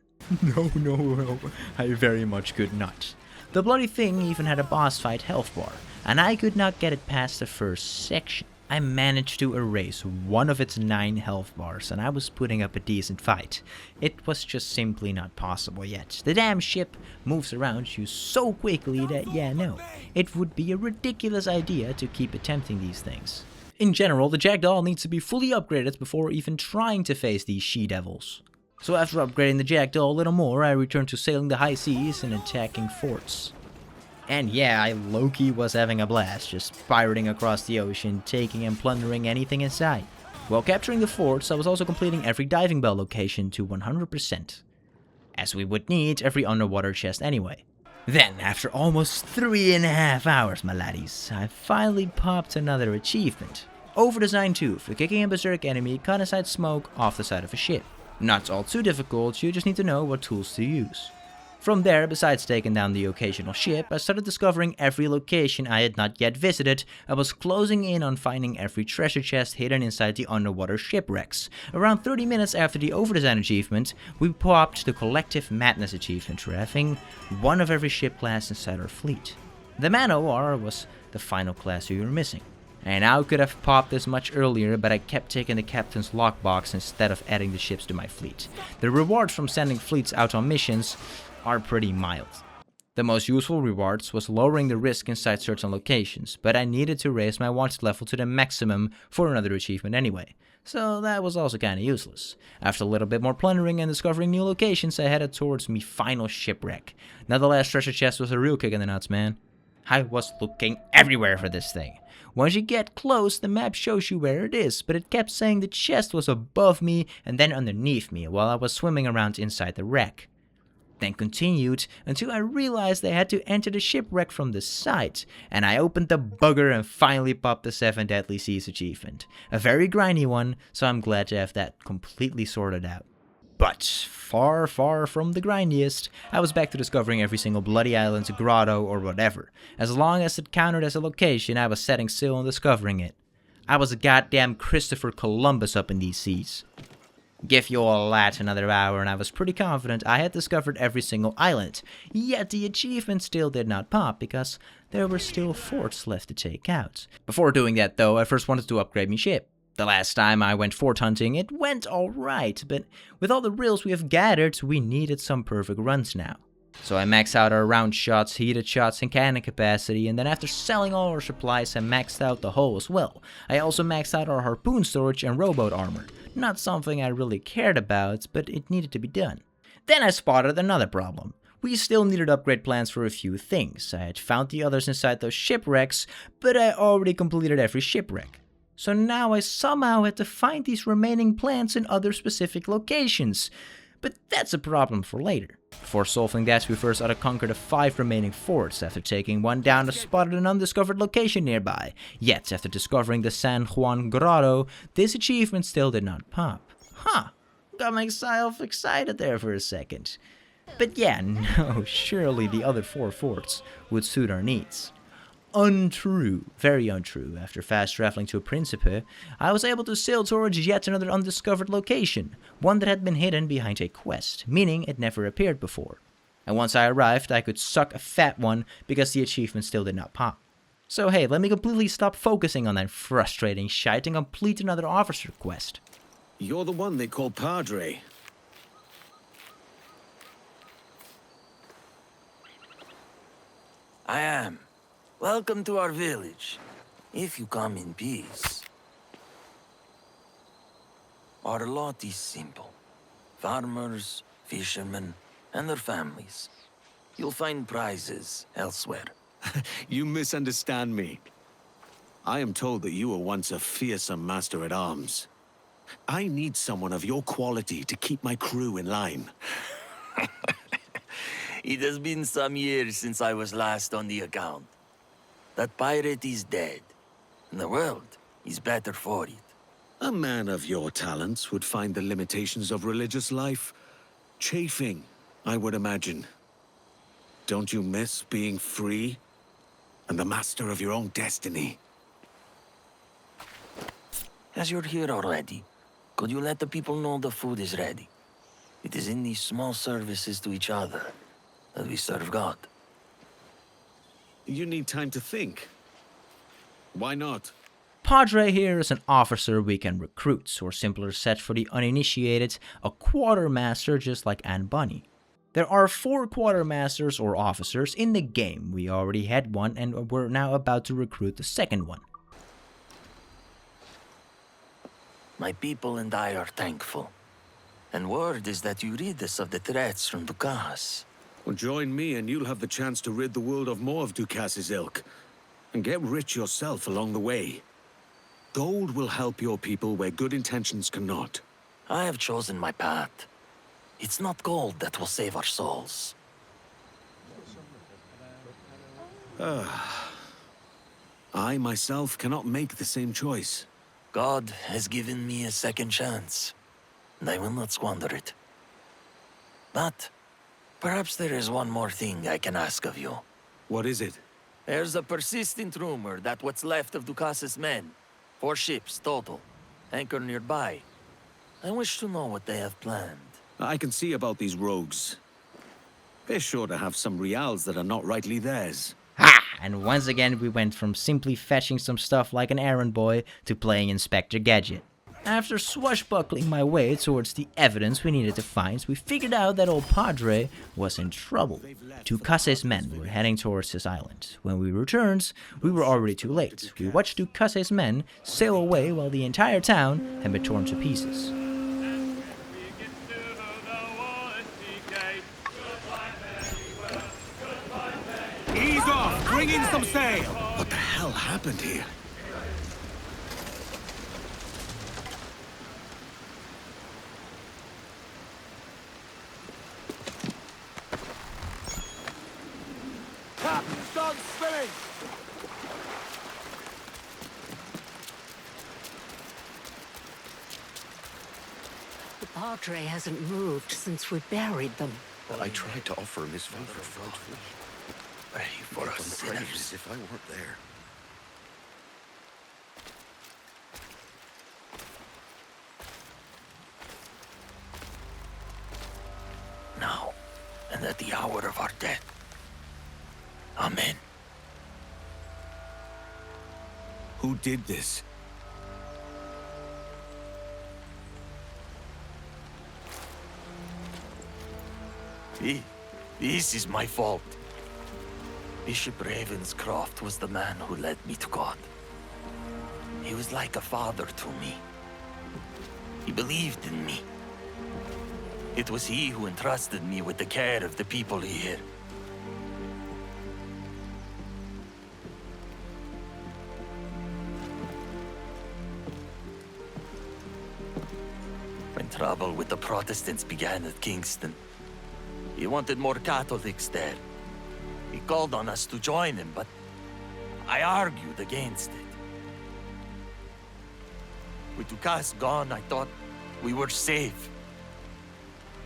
No, I very much could not. The bloody thing even had a boss fight health bar, and I could not get it past the first section. I managed to erase one of its 9 health bars, and I was putting up a decent fight. It was just simply not possible yet. The damn ship moves around you so quickly that, it would be a ridiculous idea to keep attempting these things. In general, the Jackdaw needs to be fully upgraded before even trying to face these she-devils. So after upgrading the Jackdaw a little more, I returned to sailing the high seas and attacking forts. And yeah, I low-key was having a blast, just pirating across the ocean, taking and plundering anything in sight. While capturing the forts, I was also completing every diving bell location to 100%. As we would need every underwater chest anyway. Then, after almost 3.5 hours, my laddies, I finally popped another achievement. Over-designed tooth, for kicking a berserk enemy caught inside smoke off the side of a ship. Not all too difficult, you just need to know what tools to use. From there, besides taking down the occasional ship, I started discovering every location I had not yet visited. I was closing in on finding every treasure chest hidden inside the underwater shipwrecks. Around 30 minutes after the Overdesign achievement, we popped the Collective Madness achievement for having one of every ship class inside our fleet. The Man-O-War was the final class we were missing. And I could have popped this much earlier, but I kept taking the captain's lockbox instead of adding the ships to my fleet. The rewards from sending fleets out on missions are pretty mild. The most useful rewards was lowering the risk inside certain locations, but I needed to raise my wanted level to the maximum for another achievement anyway, so that was also kinda useless. After a little bit more plundering and discovering new locations, I headed towards my final shipwreck. Now the last treasure chest was a real kick in the nuts, man. I was looking everywhere for this thing. Once you get close, the map shows you where it is, but it kept saying the chest was above me and then underneath me while I was swimming around inside the wreck. Then continued until I realized I had to enter the shipwreck from the side, and I opened the bugger and finally popped the 7 Deadly Seas achievement. A very grindy one, so I'm glad to have that completely sorted out. But far from the grindiest, I was back to discovering every single bloody island, grotto, or whatever. As long as it counted as a location, I was setting sail and discovering it. I was a goddamn Christopher Columbus up in these seas. Give you all that another hour and I was pretty confident I had discovered every single island. Yet the achievement still did not pop because there were still forts left to take out. Before doing that though, I first wanted to upgrade my ship. The last time I went fort hunting, it went alright, but with all the reels we have gathered, we needed some perfect runs now. So I maxed out our round shots, heated shots, and cannon capacity, and then after selling all our supplies, I maxed out the hull as well. I also maxed out our harpoon storage and rowboat armor. Not something I really cared about, but it needed to be done. Then I spotted another problem. We still needed upgrade plans for a few things. I had found the others inside those shipwrecks, but I already completed every shipwreck. So now I somehow had to find these remaining plans in other specific locations. But that's a problem for later. Before solving that, we first had to conquer the 5 remaining forts. After taking one down, I spotted an undiscovered location nearby. Yet, after discovering the San Juan Grotto, this achievement still did not pop. Huh, got myself excited there for a second. But yeah, no, surely the other 4 forts would suit our needs. Untrue, very untrue. After fast traveling to a Principe, I was able to sail towards yet another undiscovered location, one that had been hidden behind a quest, meaning it never appeared before. And once I arrived, I could suck a fat one because the achievement still did not pop. So hey, let me completely stop focusing on that frustrating shite and complete another officer quest. You're the one they call Padre. I am. Welcome to our village, if you come in peace. Our lot is simple. Farmers, fishermen, and their families. You'll find prizes elsewhere. You misunderstand me. I am told that you were once a fearsome master-at-arms. I need someone of your quality to keep my crew in line. It has been some years since I was last on the account. That pirate is dead, and the world is better for it. A man of your talents would find the limitations of religious life chafing, I would imagine. Don't you miss being free and the master of your own destiny? As you're here already, could you let the people know the food is ready? It is in these small services to each other that we serve God. You need time to think. Why not? Padre here is an officer we can recruit, or simpler said for the uninitiated, a quartermaster just like Anne Bunny. There are 4 quartermasters or officers in the game. We already had one and we're now about to recruit the second one. My people and I are thankful. And word is that you rid us of the threats from Dukas. Well, join me and you'll have the chance to rid the world of more of Dukas' ilk. And get rich yourself along the way. Gold will help your people where good intentions cannot. I have chosen my path. It's not gold that will save our souls. I myself cannot make the same choice. God has given me a second chance, and I will not squander it. But perhaps there is one more thing I can ask of you. What is it? There's a persistent rumor that what's left of Dukas' men, 4 ships total, anchor nearby. I wish to know what they have planned. I can see about these rogues. They're sure to have some reals that are not rightly theirs. Ha! And once again we went from simply fetching some stuff like an errand boy to playing Inspector Gadget. After swashbuckling my way towards the evidence we needed to find, we figured out that old Padre was in trouble. Dukas' men were heading towards his island. When we returned, we were already too late. We watched Dukas' men sail away while the entire town had been torn to pieces. Ease off! Bring in some sail! What the hell happened here? Start spinning! The Padre hasn't moved since we buried them. I tried to offer him his vote for fraud. Pray for us sinners. As if I weren't there. Now, and at the hour of our death. Amen. Who did this? This is my fault. Bishop Ravenscroft was the man who led me to God. He was like a father to me. He believed in me. It was he who entrusted me with the care of the people here. When trouble with the Protestants began at Kingston, he wanted more Catholics there. He called on us to join him, but I argued against it. With Dukas gone, I thought we were safe.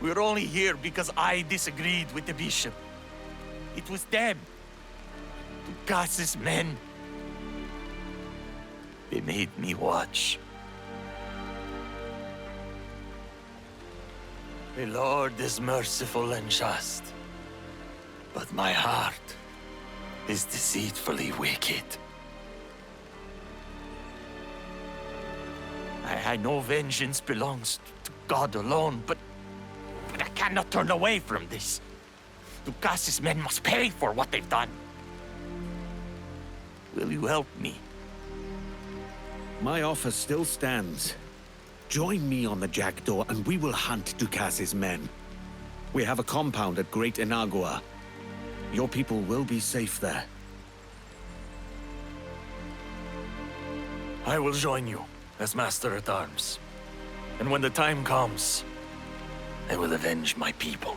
We were only here because I disagreed with the bishop. It was them, Dukas's men. They made me watch. The Lord is merciful and just, but my heart is deceitfully wicked. I know vengeance belongs to God alone, but I cannot turn away from this. Dukas's men must pay for what they've done. Will you help me? My offer still stands. Join me on the Jackdaw and we will hunt Dukas's men. We have a compound at Great Inagua. Your people will be safe there. I will join you as Master-at-Arms. And when the time comes, I will avenge my people.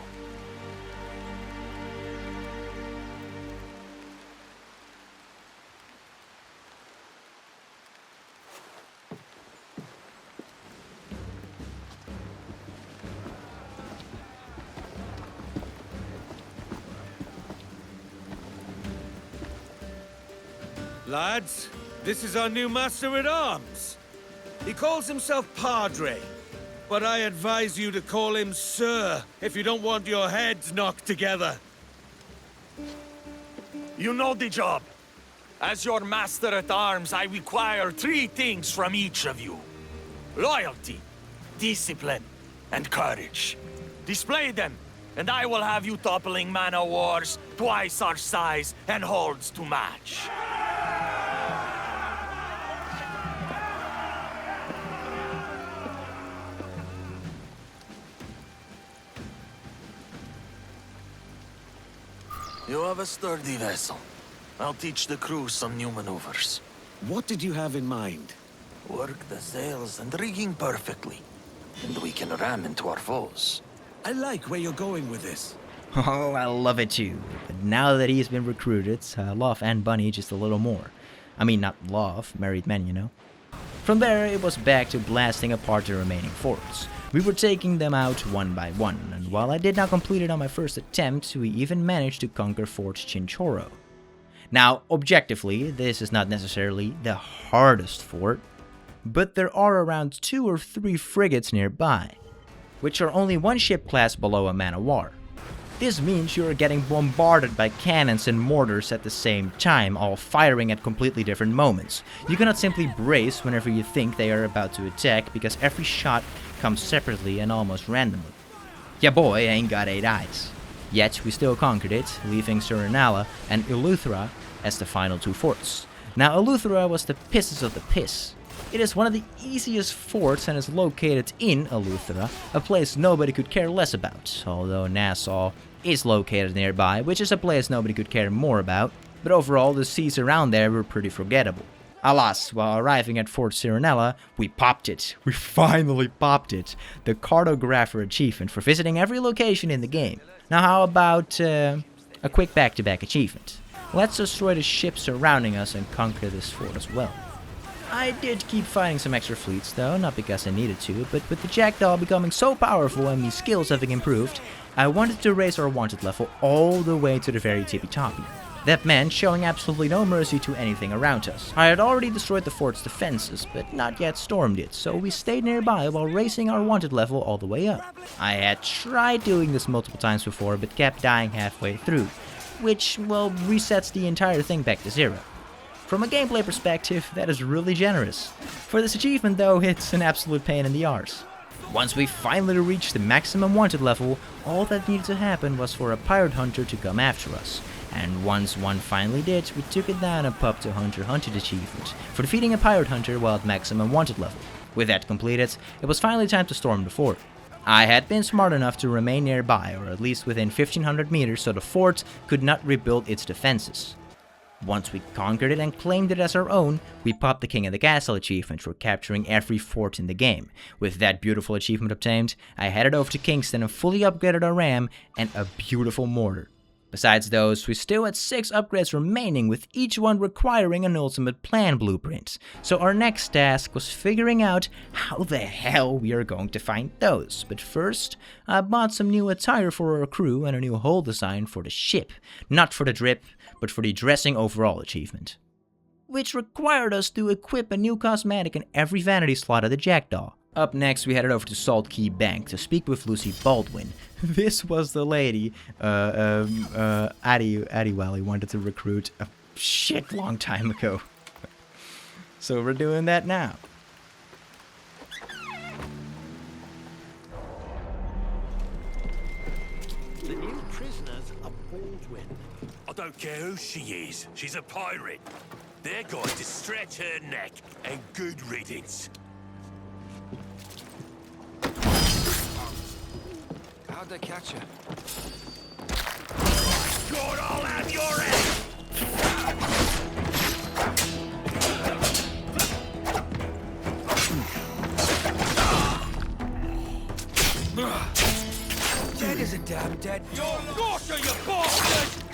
Lads, this is our new Master-at-Arms. He calls himself Padre, but I advise you to call him Sir if you don't want your heads knocked together. You know the job. As your Master-at-Arms, I require 3 things from each of you. Loyalty, discipline, and courage. Display them, and I will have you toppling man-o'-wars twice our size and holds to match. You have a sturdy vessel. I'll teach the crew some new maneuvers. What did you have in mind? Work the sails and rigging perfectly, and we can ram into our foes. I like where you're going with this. Oh, I love it too. But now that he's been recruited, Love and Bunny just a little more. I mean, not Love, married men, you know. From there, it was back to blasting apart the remaining forts. We were taking them out one by one, and while I did not complete it on my first attempt, we even managed to conquer Fort Chinchorro. Now, objectively, this is not necessarily the hardest fort, but there are around 2 or 3 frigates nearby, which are only 1 ship class below a man-o'-war. This means you are getting bombarded by cannons and mortars at the same time, all firing at completely different moments. You cannot simply brace whenever you think they are about to attack, because every shot comes separately and almost randomly. Ya boy ain't got 8 eyes. Yet we still conquered it, leaving Surinala and Eleuthera as the final 2 forts. Now Eleuthera was the pissest of the piss. It is one of the easiest forts and is located in Eleuthera, a place nobody could care less about, although Nassau is located nearby, which is a place nobody could care more about, but overall the seas around there were pretty forgettable. Alas, while arriving at Fort Sirenella, we popped it. We finally popped it. The Cartographer achievement for visiting every location in the game. Now how about a quick back-to-back achievement? Let's destroy the ships surrounding us and conquer this fort as well. I did keep fighting some extra fleets though, not because I needed to, but with the Jackdaw becoming so powerful and these skills having improved, I wanted to raise our wanted level all the way to the very tippy-toppy. That meant showing absolutely no mercy to anything around us. I had already destroyed the fort's defenses, but not yet stormed it, so we stayed nearby while raising our wanted level all the way up. I had tried doing this multiple times before, but kept dying halfway through, which, well, resets the entire thing back to 0. From a gameplay perspective, that is really generous. For this achievement though, it's an absolute pain in the arse. Once we finally reached the maximum wanted level, all that needed to happen was for a pirate hunter to come after us. And once one finally did, we took it down and popped a Hunter Hunted achievement for defeating a pirate hunter while at maximum wanted level. With that completed, it was finally time to storm the fort. I had been smart enough to remain nearby, or at least within 1500 meters, so the fort could not rebuild its defenses. Once we conquered it and claimed it as our own, we popped the King of the Castle achievement for capturing every fort in the game. With that beautiful achievement obtained, I headed over to Kingston and fully upgraded our ram and a beautiful mortar. Besides those, we still had 6 upgrades remaining, with each one requiring an ultimate plan blueprint. So our next task was figuring out how the hell we are going to find those. But first, I bought some new attire for our crew and a new hull design for the ship. Not for the drip, but for the dressing overall achievement. Which required us to equip a new cosmetic in every vanity slot of the Jackdaw. Up next, we headed over to Salt Key Bank to speak with Lucy Baldwin. This was the lady Addie Wally wanted to recruit a shit long time ago. So we're doing that now. The new prisoners are Baldwin. I don't care who she is. She's a pirate. They're going to stretch her neck, and good riddance. How'd they catch her? God, I'll have your head! Dead is a damn dead. You're naughty, you bastard!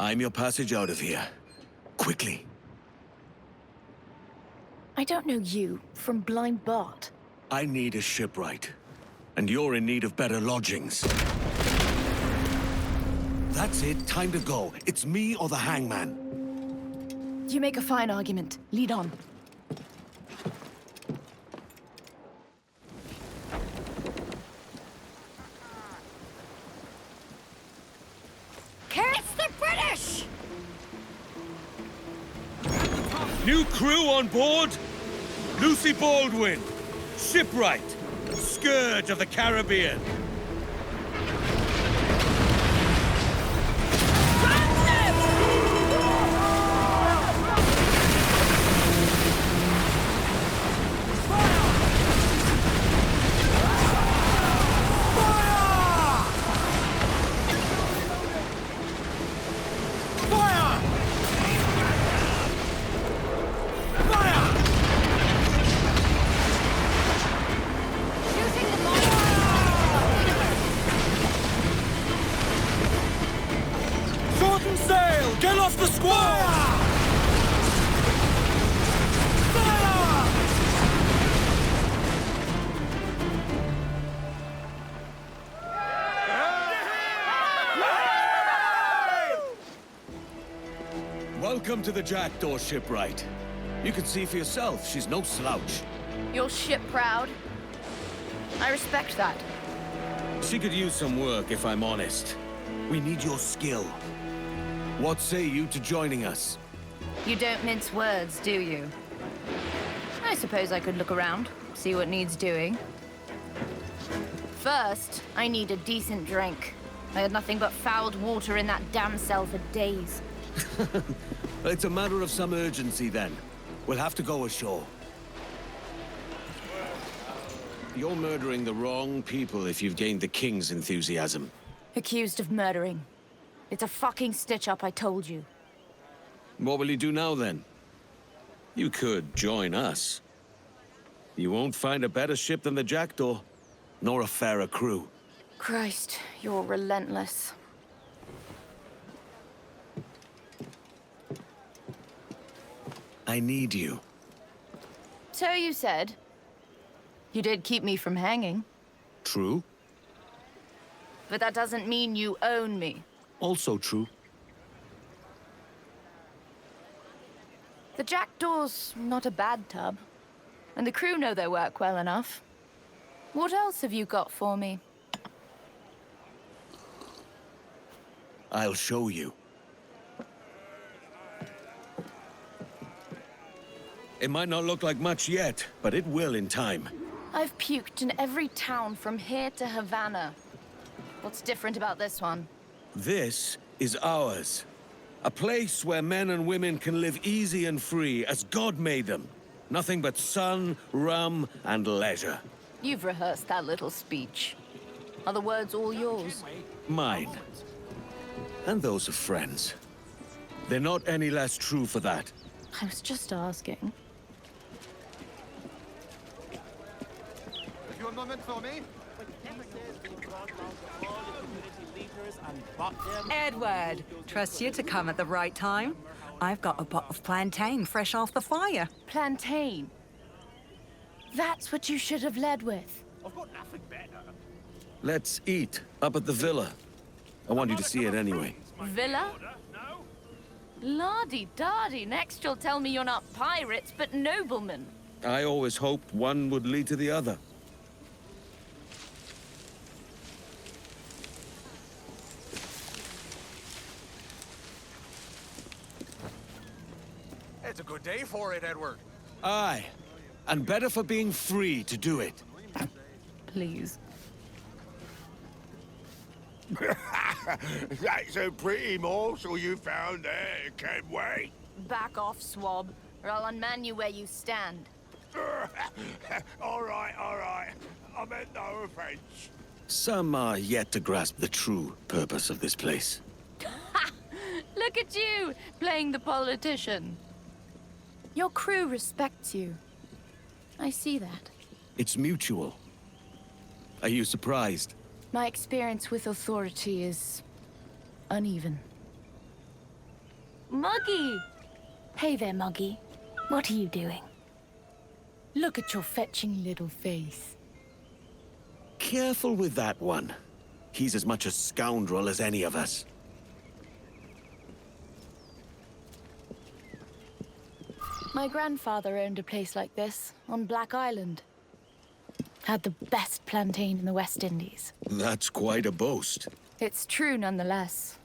I'm your passage out of here. Quickly. I don't know you from Blind Bart. I need a shipwright. And you're in need of better lodgings. That's it. Time to go. It's me or the hangman. You make a fine argument. Lead on. Curse the British! New crew on board? Lucy Baldwin, shipwright, scourge of the Caribbean. Get off the squall! Welcome to the Jackdaw, shipwright. You can see for yourself, she's no slouch. You're ship proud. I respect that. She could use some work, if I'm honest. We need your skill. What say you to joining us? You don't mince words, do you? I suppose I could look around, see what needs doing. First, I need a decent drink. I had nothing but fouled water in that damn cell for days. It's a matter of some urgency, then. We'll have to go ashore. You're murdering the wrong people if you've gained the King's enthusiasm. Accused of murdering. It's a fucking stitch-up, I told you. What will you do now, then? You could join us. You won't find a better ship than the Jackdaw, nor a fairer crew. Christ, you're relentless. I need you. So you said. You did keep me from hanging. True. But that doesn't mean you own me. Also true. The jackdaw's not a bad tub. And the crew know their work well enough. What else have you got for me? I'll show you. It might not look like much yet, but it will in time. I've puked in every town from here to Havana. What's different about this one? This is ours. A place where men and women can live easy and free as God made them. Nothing but sun, rum, and leisure. You've rehearsed that little speech. Are the words all yours? Mine. And those of friends. They're not any less true for that. I was just asking. Have you a moment for me? Edward, trust you to come at the right time. I've got a pot of plantain fresh off the fire. Plantain. That's what you should have led with. I've got nothing better. Let's eat up at the villa. I want you to see it anyway. Villa? Lardy-dardy, next you'll tell me you're not pirates, but noblemen. I always hoped one would lead to the other. It's a good day for it, Edward. Aye, and better for being free to do it. Please. That's a pretty morsel you found there, Kenway. Back off, swab, or I'll unman you where you stand. all right. I meant no offense. Some are yet to grasp the true purpose of this place. Look at you, playing the politician. Your crew respects you. I see that. It's mutual. Are you surprised? My experience with authority is uneven. Muggy! Hey there, Muggy. What are you doing? Look at your fetching little face. Careful with that one. He's as much a scoundrel as any of us. My grandfather owned a place like this, on Black Island. Had the best plantain in the West Indies. That's quite a boast. It's true nonetheless.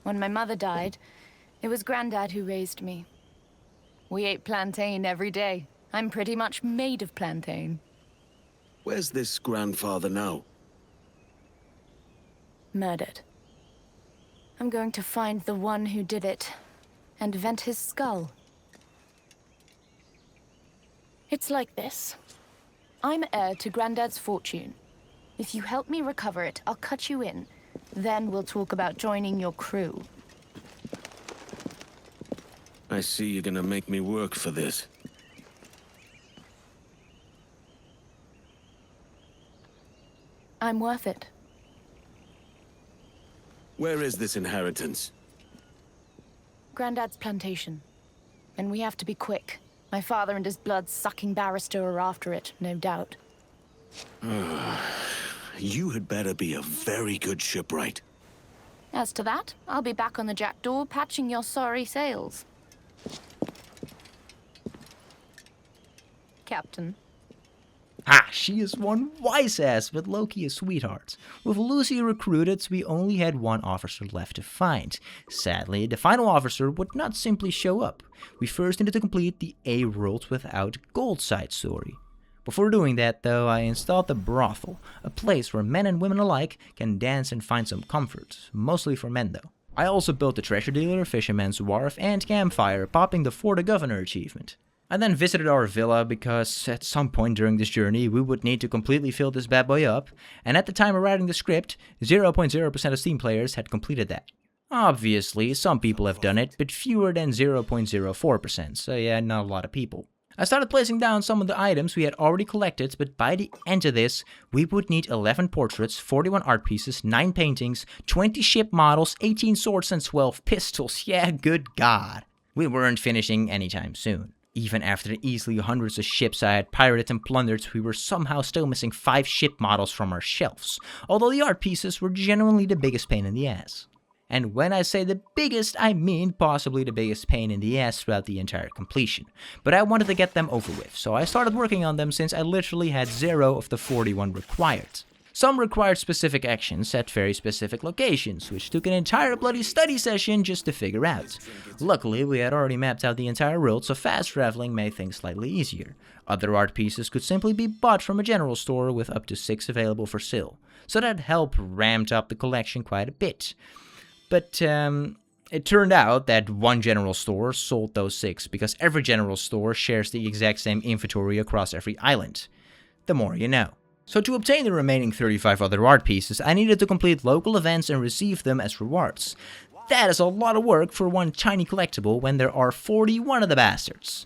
When my mother died, it was Grandad who raised me. We ate plantain every day. I'm pretty much made of plantain. Where's this grandfather now? Murdered. I'm going to find the one who did it, and vent his skull. It's like this. I'm heir to Grandad's fortune. If you help me recover it, I'll cut you in. Then we'll talk about joining your crew. I see you're gonna make me work for this. I'm worth it. Where is this inheritance? Grandad's plantation. And we have to be quick. My father and his blood-sucking barrister are after it, no doubt. You had better be a very good shipwright. As to that, I'll be back on the jackdaw patching your sorry sails. Captain. She is one wise ass, but Loki a sweetheart. With Lucy recruited, we only had one officer left to find. Sadly, the final officer would not simply show up. We first needed to complete the A World Without Gold side story. Before doing that, though, I installed the brothel, a place where men and women alike can dance and find some comfort, mostly for men though. I also built the treasure dealer, fisherman's wharf, and campfire, popping the For the Governor achievement. I then visited our villa because at some point during this journey we would need to completely fill this bad boy up, and at the time of writing the script, 0.0% of Steam players had completed that. Obviously, some people have done it, but fewer than 0.04%, so yeah, not a lot of people. I started placing down some of the items we had already collected, but by the end of this, we would need 11 portraits, 41 art pieces, 9 paintings, 20 ship models, 18 swords and 12 pistols. Yeah, good God. We weren't finishing anytime soon. Even after the easily hundreds of ships I had pirated and plundered, we were somehow still missing 5 ship models from our shelves, although the art pieces were genuinely the biggest pain in the ass. And when I say the biggest, I mean possibly the biggest pain in the ass throughout the entire completion. But I wanted to get them over with, so I started working on them since I literally had 0 of the 41 required. Some required specific actions at very specific locations, which took an entire bloody study session just to figure out. Luckily, we had already mapped out the entire world, so fast traveling made things slightly easier. Other art pieces could simply be bought from a general store with up to 6 available for sale, so that helped ramp up the collection quite a bit. But it turned out that one general store sold those 6 because every general store shares the exact same inventory across every island. The more you know. So to obtain the remaining 35 other art pieces, I needed to complete local events and receive them as rewards. That is a lot of work for one tiny collectible when there are 41 of the bastards.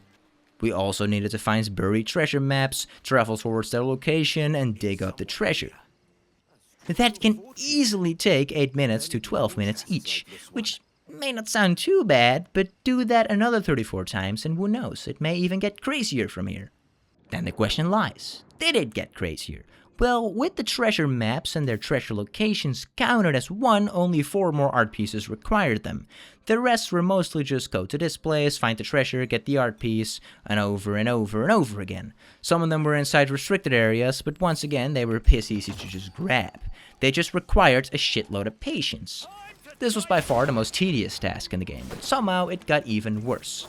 We also needed to find buried treasure maps, travel towards their location, and dig up the treasure. That can easily take 8 minutes to 12 minutes each, which may not sound too bad, but do that another 34 times and who knows, it may even get crazier from here. Then the question lies, did it get crazier? Well, with the treasure maps and their treasure locations counted as one, only 4 more art pieces required them. The rest were mostly just go to this place, find the treasure, get the art piece, and over and over and over again. Some of them were inside restricted areas, but once again they were piss easy to just grab. They just required a shitload of patience. This was by far the most tedious task in the game, but somehow it got even worse.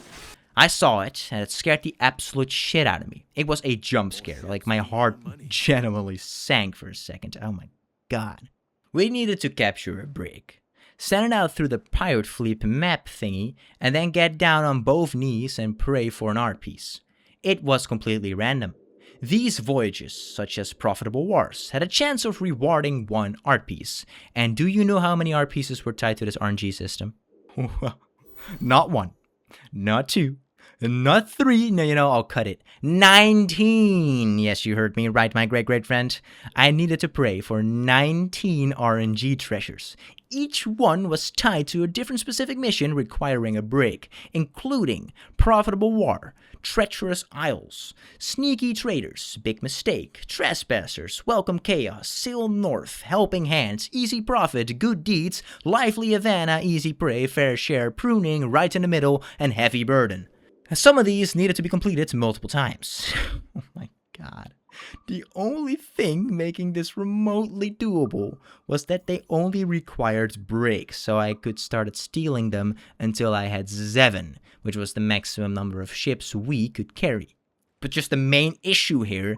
I saw it, and it scared the absolute shit out of me. It was a jump scare, like my heart genuinely sank for a second. Oh my god. We needed to capture a brig, send it out through the pirate fleet map thingy, and then get down on both knees and pray for an art piece. It was completely random. These voyages, such as Profitable Wars, had a chance of rewarding 1 art piece. And do you know how many art pieces were tied to this RNG system? Not 1, not 2. Not 3, no, I'll cut it. 19! Yes, you heard me right, my great friend. I needed to pray for 19 RNG treasures. Each one was tied to a different specific mission requiring a brig, including Profitable War, Treacherous Isles, Sneaky Traders, Big Mistake, Trespassers, Welcome Chaos, Sail North, Helping Hands, Easy Profit, Good Deeds, Lively Havana, Easy Prey, Fair Share, Pruning, Right in the Middle, and Heavy Burden. Some of these needed to be completed multiple times. Oh my god. The only thing making this remotely doable was that they only required brigs, so I could start stealing them until I had 7, which was the maximum number of ships we could carry. But just the main issue here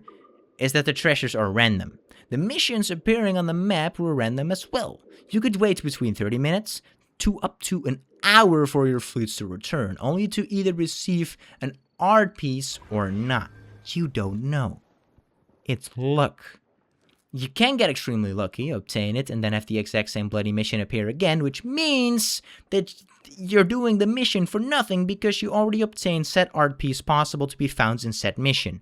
is that the treasures are random. The missions appearing on the map were random as well. You could wait between 30 minutes to up to an hour for your fleets to return, only to either receive an art piece or not. You don't know. It's luck. You can get extremely lucky, obtain it, and then have the exact same bloody mission appear again, which means that you're doing the mission for nothing because you already obtained said art piece possible to be found in said mission.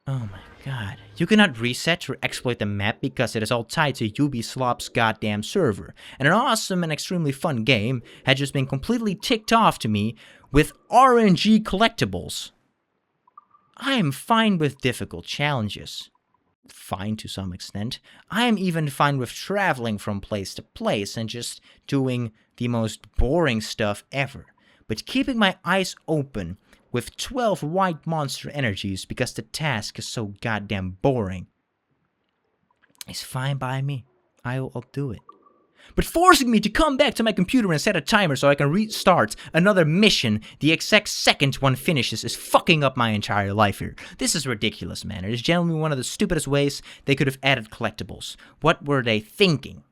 Oh my god. You cannot reset or exploit the map because it is all tied to Ubisoft's goddamn server. And an awesome and extremely fun game had just been completely ticked off to me with RNG collectibles. I am fine with difficult challenges. Fine to some extent. I am even fine with traveling from place to place and just doing the most boring stuff ever. But keeping my eyes open with 12 white monster energies because the task is so goddamn boring is fine by me. I'll do it. But forcing me to come back to my computer and set a timer so I can restart another mission the exact second one finishes is fucking up my entire life here. This is ridiculous, man. It is genuinely one of the stupidest ways they could have added collectibles. What were they thinking?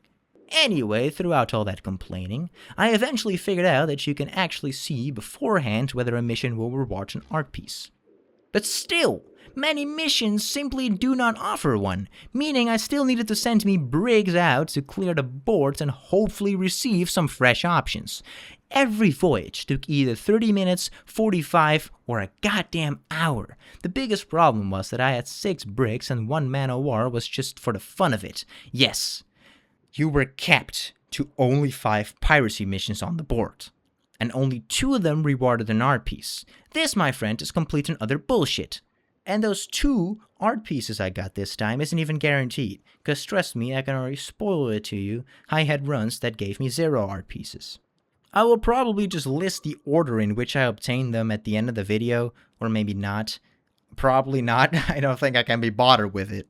Anyway, throughout all that complaining, I eventually figured out that you can actually see beforehand whether a mission will reward an art piece. But still, many missions simply do not offer one, meaning I still needed to send me brigs out to clear the boards and hopefully receive some fresh options. Every voyage took either 30 minutes, 45, or a goddamn hour. The biggest problem was that I had 6 brigs and 1 man-o'-war was just for the fun of it. Yes, you were capped to only 5 piracy missions on the board. and only 2 of them rewarded an art piece. This, my friend, is complete and utter bullshit. And those 2 art pieces I got this time isn't even guaranteed, cause trust me, I can already spoil it to you, I had runs that gave me 0 art pieces. I will probably just list the order in which I obtained them at the end of the video, or maybe not. Probably not, I don't think I can be bothered with it.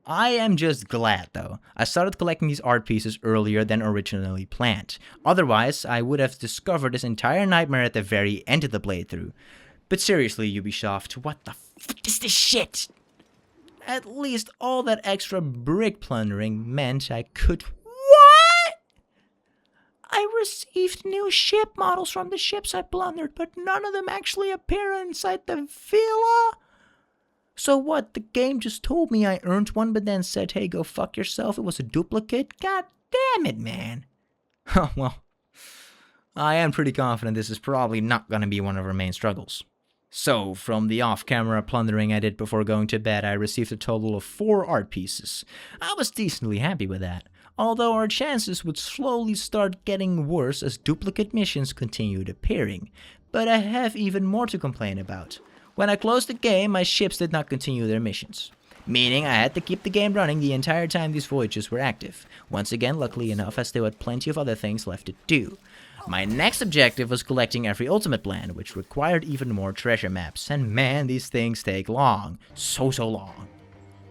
I am just glad, though, I started collecting these art pieces earlier than originally planned. Otherwise, I would have discovered this entire nightmare at the very end of the playthrough. But seriously, Ubisoft, what the f*** is this shit? At least all that extra brick plundering meant I could... What? I received new ship models from the ships I plundered, but none of them actually appear inside the villa? So what, the game just told me I earned one, but then said, hey, go fuck yourself, it was a duplicate? God damn it, man. Oh, well, I am pretty confident this is probably not gonna be one of our main struggles. So, from the off-camera plundering I did before going to bed, I received a total of 4 art pieces. I was decently happy with that, although our chances would slowly start getting worse as duplicate missions continued appearing. But I have even more to complain about. When I closed the game, my ships did not continue their missions, meaning I had to keep the game running the entire time these voyages were active. Once again, luckily enough, I still had plenty of other things left to do. My next objective was collecting every ultimate plan, which required even more treasure maps, and man, these things take long. So long.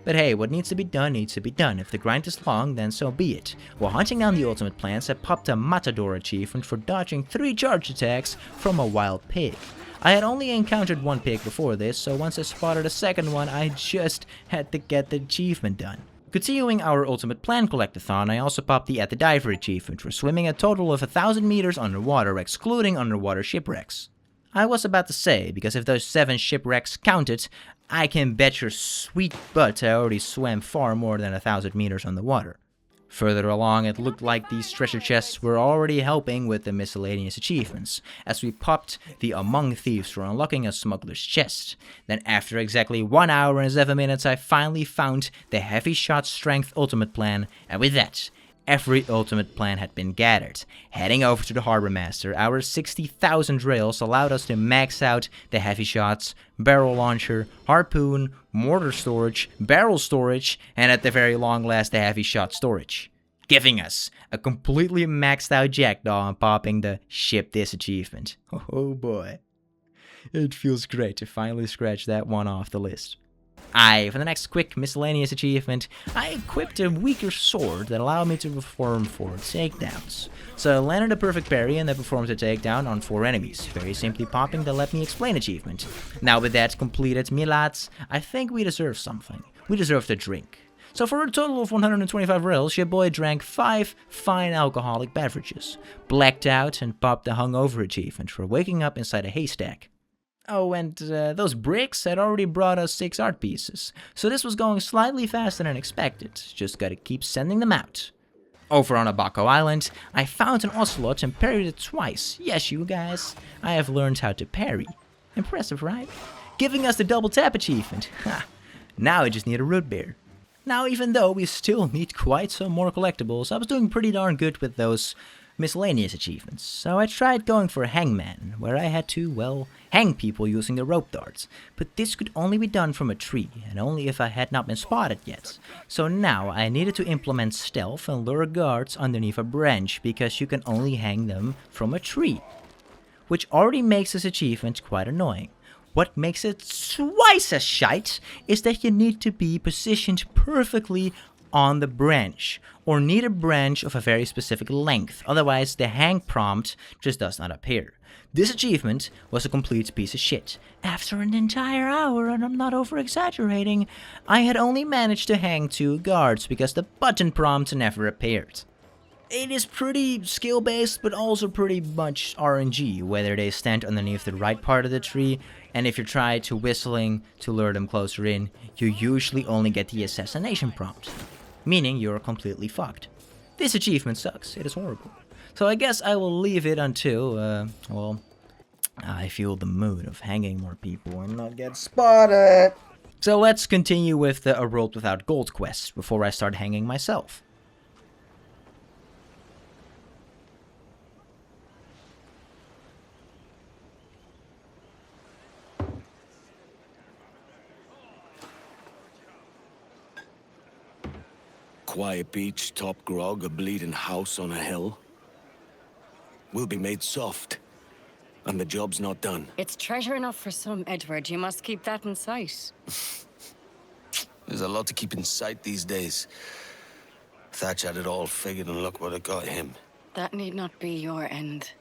But hey, what needs to be done needs to be done. If the grind is long, then so be it. While hunting down the ultimate plans, I popped a Matador achievement for dodging 3 charge attacks from a wild pig. I had only encountered 1 pig before this, so once I spotted a second one, I just had to get the achievement done. Continuing our ultimate plan collectathon, I also popped the At the Diver achievement for swimming a total of 1,000 meters underwater, excluding underwater shipwrecks. I was about to say, because if those 7 shipwrecks counted, I can bet your sweet butt I already swam far more than 1,000 meters underwater. Further along, it looked like these treasure chests were already helping with the miscellaneous achievements, as we popped the Among Thieves for unlocking a smuggler's chest. Then after exactly 1 hour and 7 minutes, I finally found the Heavy Shot Strength Ultimate Plan, and with that, every ultimate plan had been gathered. Heading over to the Harbor Master, our 60,000 rails allowed us to max out the heavy shots, barrel launcher, harpoon, mortar storage, barrel storage, and at the very long last the heavy shot storage, giving us a completely maxed out jackdaw and popping the Ship This achievement. Oh boy. It feels great to finally scratch that one off the list. For the next quick miscellaneous achievement, I equipped a weaker sword that allowed me to perform 4 takedowns. So I landed a perfect parry and then performed a takedown on 4 enemies, very simply popping the Let Me Explain achievement. Now with that completed, me lads, I think we deserve something. We deserve a drink. So for a total of 125 rails, your boy drank 5 fine alcoholic beverages, blacked out and popped the hungover achievement for waking up inside a haystack. Oh, and those bricks had already brought us 6 art pieces, so this was going slightly faster than expected, just gotta keep sending them out. Over on Abaco Island, I found an ocelot and parried it twice. Yes, you guys, I have learned how to parry. Impressive, right? Giving us the double tap achievement. Ha! Now I just need a root beer. Now, even though we still need quite some more collectibles, I was doing pretty darn good with those miscellaneous achievements, so I tried going for Hangman, where I had to, well, hang people using the rope darts, but this could only be done from a tree, and only if I had not been spotted yet. So now I needed to implement stealth and lure guards underneath a branch, because you can only hang them from a tree, which already makes this achievement quite annoying. What makes it twice as shite is that you need to be positioned perfectly on the branch, or need a branch of a very specific length, otherwise the hang prompt just does not appear. This achievement was a complete piece of shit. After an entire hour, and I'm not over-exaggerating, I had only managed to hang 2 guards because the button prompt never appeared. It is pretty skill-based, but also pretty much RNG, whether they stand underneath the right part of the tree, and if you try to whistling to lure them closer in, you usually only get the assassination prompt, meaning you're completely fucked. This achievement sucks, it is horrible. So I guess I will leave it until, well, I feel the mood of hanging more people and not get spotted. So let's continue with the A World Without Gold quest before I start hanging myself. quiet beach, top grog, a bleeding house on a hill. We'll be made soft. And the job's not done. It's treasure enough for some, Edward. You must keep that in sight. There's a lot to keep in sight these days. Thatch had it all figured and look what it got him. That need not be your end.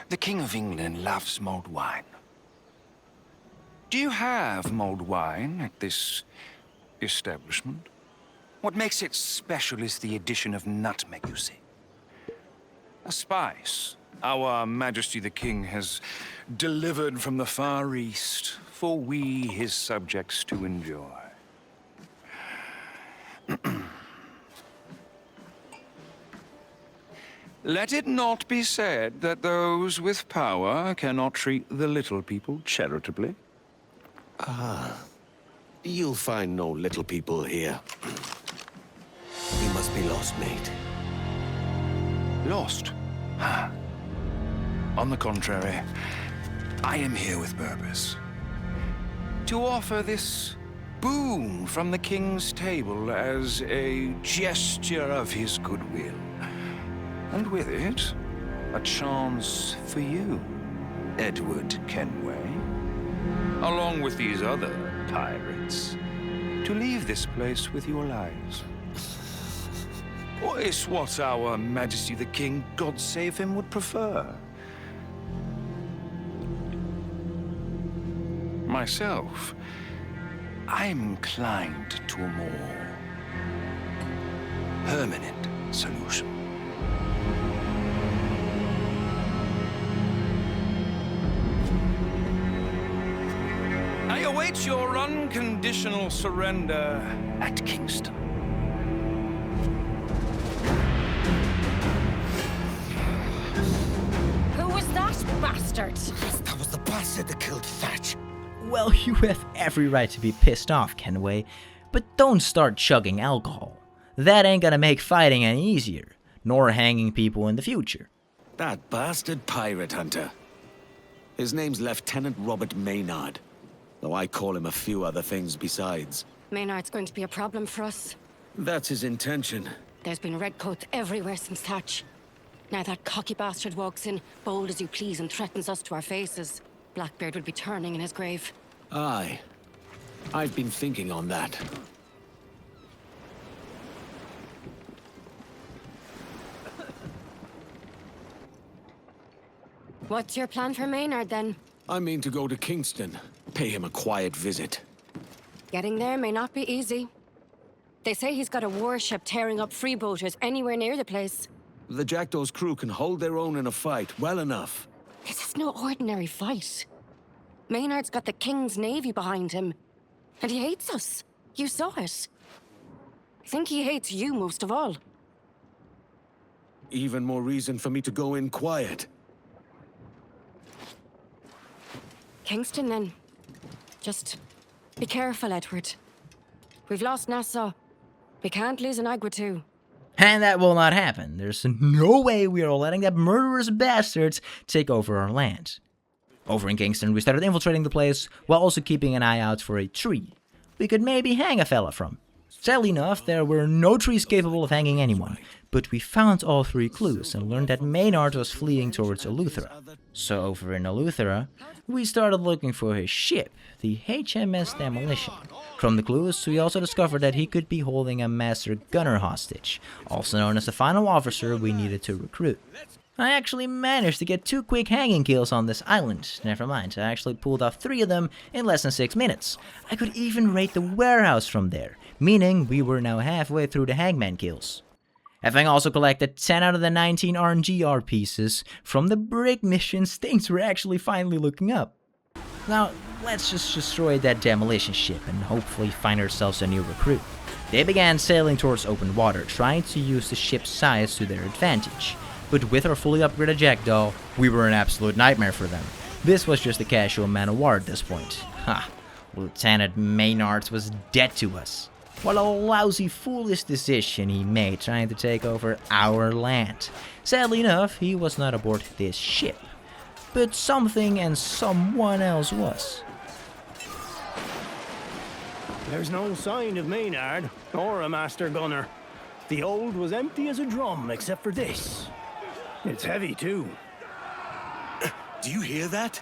The King of England loves mulled wine. Do you have mulled wine at this establishment? What makes it special is the addition of nutmeg, you see. A spice our Majesty the King has delivered from the Far East for we, his subjects, to enjoy. Let it not be said that those with power cannot treat the little people charitably. Ah, you'll find no little people here. We must be lost, mate. Lost? Huh. On the contrary, I am here with purpose. To offer this boon from the King's table as a gesture of his goodwill. And with it, a chance for you, Edward Kenway, along with these other pirates, to leave this place with your lives. Or is what our Majesty the King, God save him, would prefer. Myself, I'm inclined to a more permanent solution. I await your unconditional surrender at Kingston. Who was that bastard? That was the bastard that killed Thatch. Well, you have every right to be pissed off, Kenway, but don't start chugging alcohol. That ain't gonna make fighting any easier, nor hanging people in the future. That bastard pirate hunter. His name's Lieutenant Robert Maynard. Though I call him a few other things besides. Maynard's going to be a problem for us. That's his intention. There's been redcoats everywhere since Thatch. Now that cocky bastard walks in, bold as you please, and threatens us to our faces. Blackbeard would be turning in his grave. Aye. I've been thinking on that. What's your plan for Maynard, then? I mean to go to Kingston. Pay him a quiet visit. Getting there may not be easy. They say he's got a warship tearing up freeboaters anywhere near the place. The Jackdaw's crew can hold their own in a fight well enough. This is no ordinary fight. Maynard's got the King's Navy behind him. And he hates us. You saw it. I think he hates you most of all. Even more reason for me to go in quiet. Kingston, then. Just be careful, Edward. We've lost Nassau. We can't lose Anagua too. And that will not happen. There's no way we are letting that murderous bastards take over our land. Over in Kingston, we started infiltrating the place while also keeping an eye out for a tree we could maybe hang a fella from. Sadly enough, there were no trees capable of hanging anyone, but we found all 3 clues and learned that Maynard was fleeing towards Eleuthera. So over in Eleuthera, we started looking for his ship, the HMS Demolition. From the clues, we also discovered that he could be holding a master gunner hostage, also known as the final officer we needed to recruit. I actually managed to get 2 quick hanging kills on this island. Never mind, I actually pulled off 3 of them in less than 6 minutes. I could even raid the warehouse from there, meaning we were now halfway through the hangman kills. Having also collected 10 out of the 19 RNGR pieces from the brick missions, things were actually finally looking up. Now, let's just destroy that demolition ship and hopefully find ourselves a new recruit. They began sailing towards open water, trying to use the ship's size to their advantage. But with our fully upgraded jackdaw, we were an absolute nightmare for them. This was just a casual man of war at this point. Ha! Lieutenant Maynard was dead to us. What a lousy, foolish decision he made trying to take over our land. Sadly enough, he was not aboard this ship. But something and someone else was. There's no sign of Maynard or a master gunner. The hold was empty as a drum except for this. It's heavy too. Do you hear that?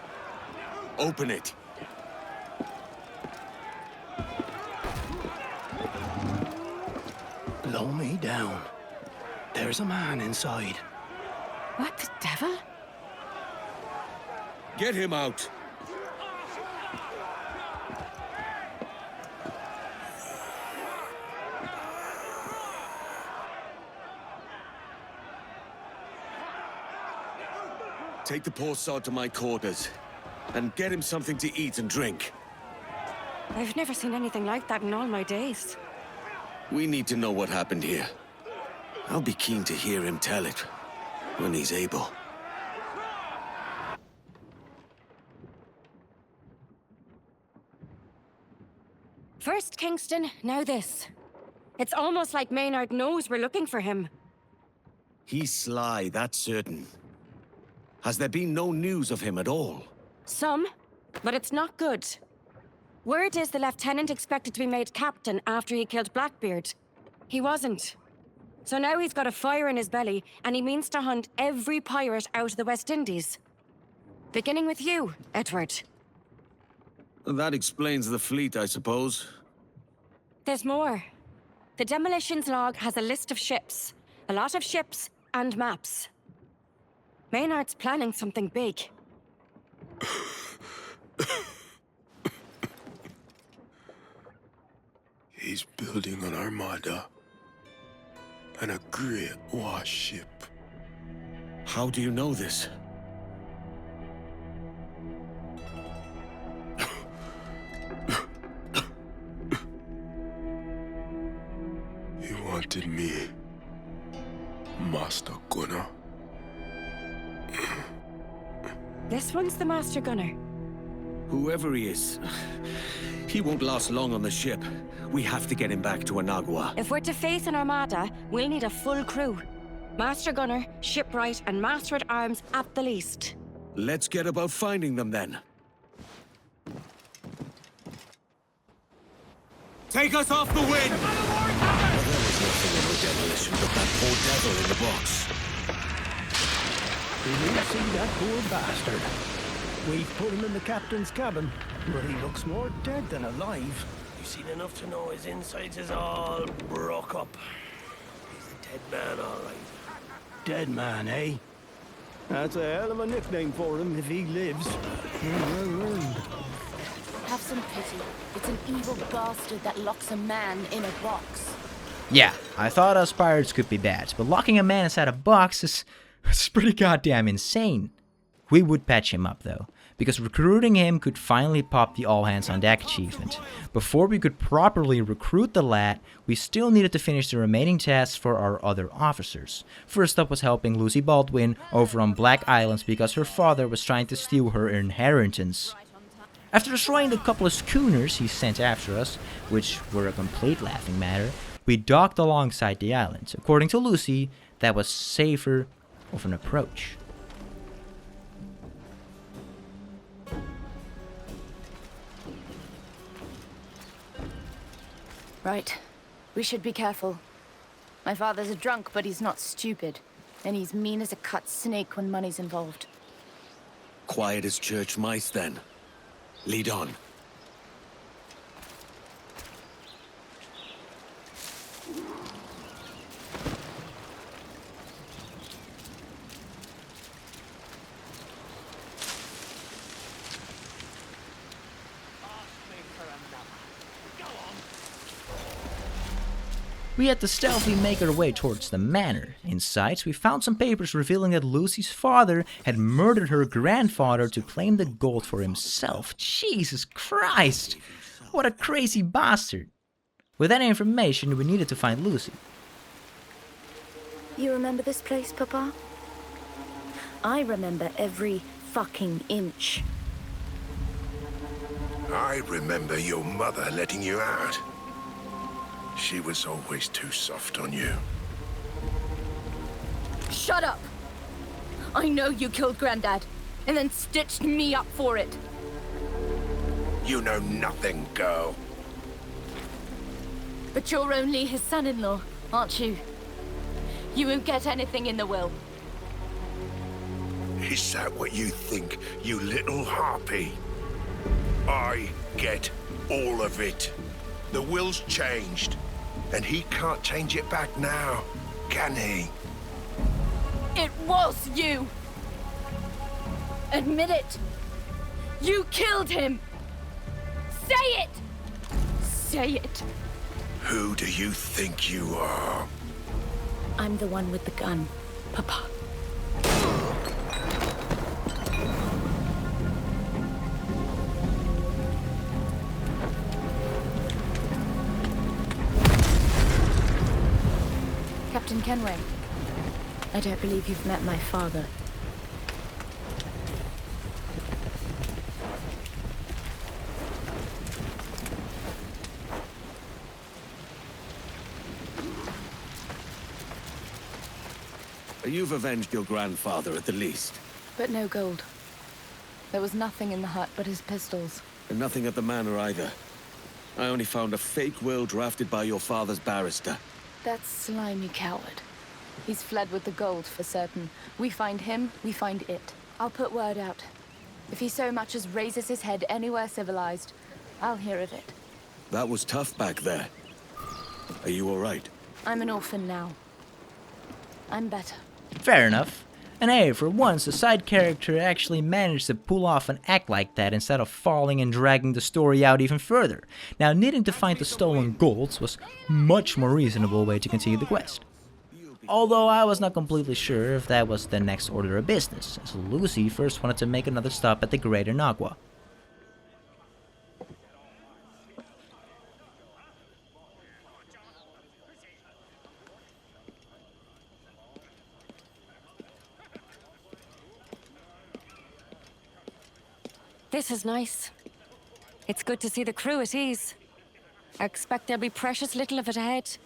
Open it. Blow me down. There's a man inside. What the devil? Get him out. Take the poor sod to my quarters, and get him something to eat and drink. I've never seen anything like that in all my days. We need to know what happened here. I'll be keen to hear him tell it, when he's able. First Kingston, now this. It's almost like Maynard knows we're looking for him. He's sly, that's certain. Has there been no news of him at all? Some, but it's not good. Word is the lieutenant expected to be made captain after he killed Blackbeard. He wasn't. So now he's got a fire in his belly, and he means to hunt every pirate out of the West Indies. Beginning with you, Edward. That explains the fleet, I suppose. There's more. The demolitions log has a list of ships. A lot of ships and maps. Maynard's planning something big. He's building an armada. And a great warship. How do you know this? He wanted me, Master Gunner. This one's the master gunner. Whoever he is, he won't last long on the ship. We have to get him back to Anagua. If we're to face an armada, we'll need a full crew. Master gunner, shipwright, and master at arms at the least. Let's get about finding them then. Take us off the wind! Well, there was nothing in the demolition but that poor devil in the box. Did you see that poor bastard? We've put him in the captain's cabin, but he looks more dead than alive. You've seen enough to know his insides is all broke up. He's a dead man, all right. Dead man, eh? That's a hell of a nickname for him if he lives. Well earned. Have some pity. It's an evil bastard that locks a man in a box. Yeah, I thought us pirates could be bad, but locking a man inside a box is pretty goddamn insane. We would patch him up though, because recruiting him could finally pop the all hands on deck achievement. Before we could properly recruit the lad, we still needed to finish the remaining tasks for our other officers. First up was helping Lucy Baldwin over on Black Islands because her father was trying to steal her inheritance. After destroying the couple of schooners he sent after us, which were a complete laughing matter, we docked alongside the island. According to Lucy, that was safer of an approach. Right. We should be careful. My father's a drunk, but he's not stupid. And he's mean as a cut snake when money's involved. Quiet as church mice, then. Lead on. We had to stealthily make our way towards the manor. Inside, we found some papers revealing that Lucy's father had murdered her grandfather to claim the gold for himself. Jesus Christ! What a crazy bastard! With that information, we needed to find Lucy. You remember this place, Papa? I remember every fucking inch. I remember your mother letting you out. She was always too soft on you. Shut up! I know you killed Granddad, and then stitched me up for it. You know nothing, girl. But you're only his son-in-law, aren't you? You won't get anything in the will. Is that what you think, you little harpy? I get all of it. The will's changed, and he can't change it back now, can he? It was you! Admit it! You killed him! Say it! Say it! Who do you think you are? I'm the one with the gun, Papa. Captain Kenway, I don't believe you've met my father. You've avenged your grandfather at the least. but no gold. There was nothing in the hut but his pistols. And nothing at the manor either. I only found a fake will drafted by your father's barrister. That slimy coward. He's fled with the gold for certain. We find him, we find it. I'll put word out. If he so much as raises his head anywhere civilized, I'll hear of it. That was tough back there. Are you all right? I'm an orphan now. I'm better. Fair enough. And hey, for once, the side character actually managed to pull off an act like that instead of falling and dragging the story out even further. Now, needing to find the stolen gold was much more reasonable way to continue the quest. Although I was not completely sure if that was the next order of business, as Lucy first wanted to make another stop at the Greater Nagua. This is nice. It's good to see the crew at ease. I expect there'll be precious little of it ahead.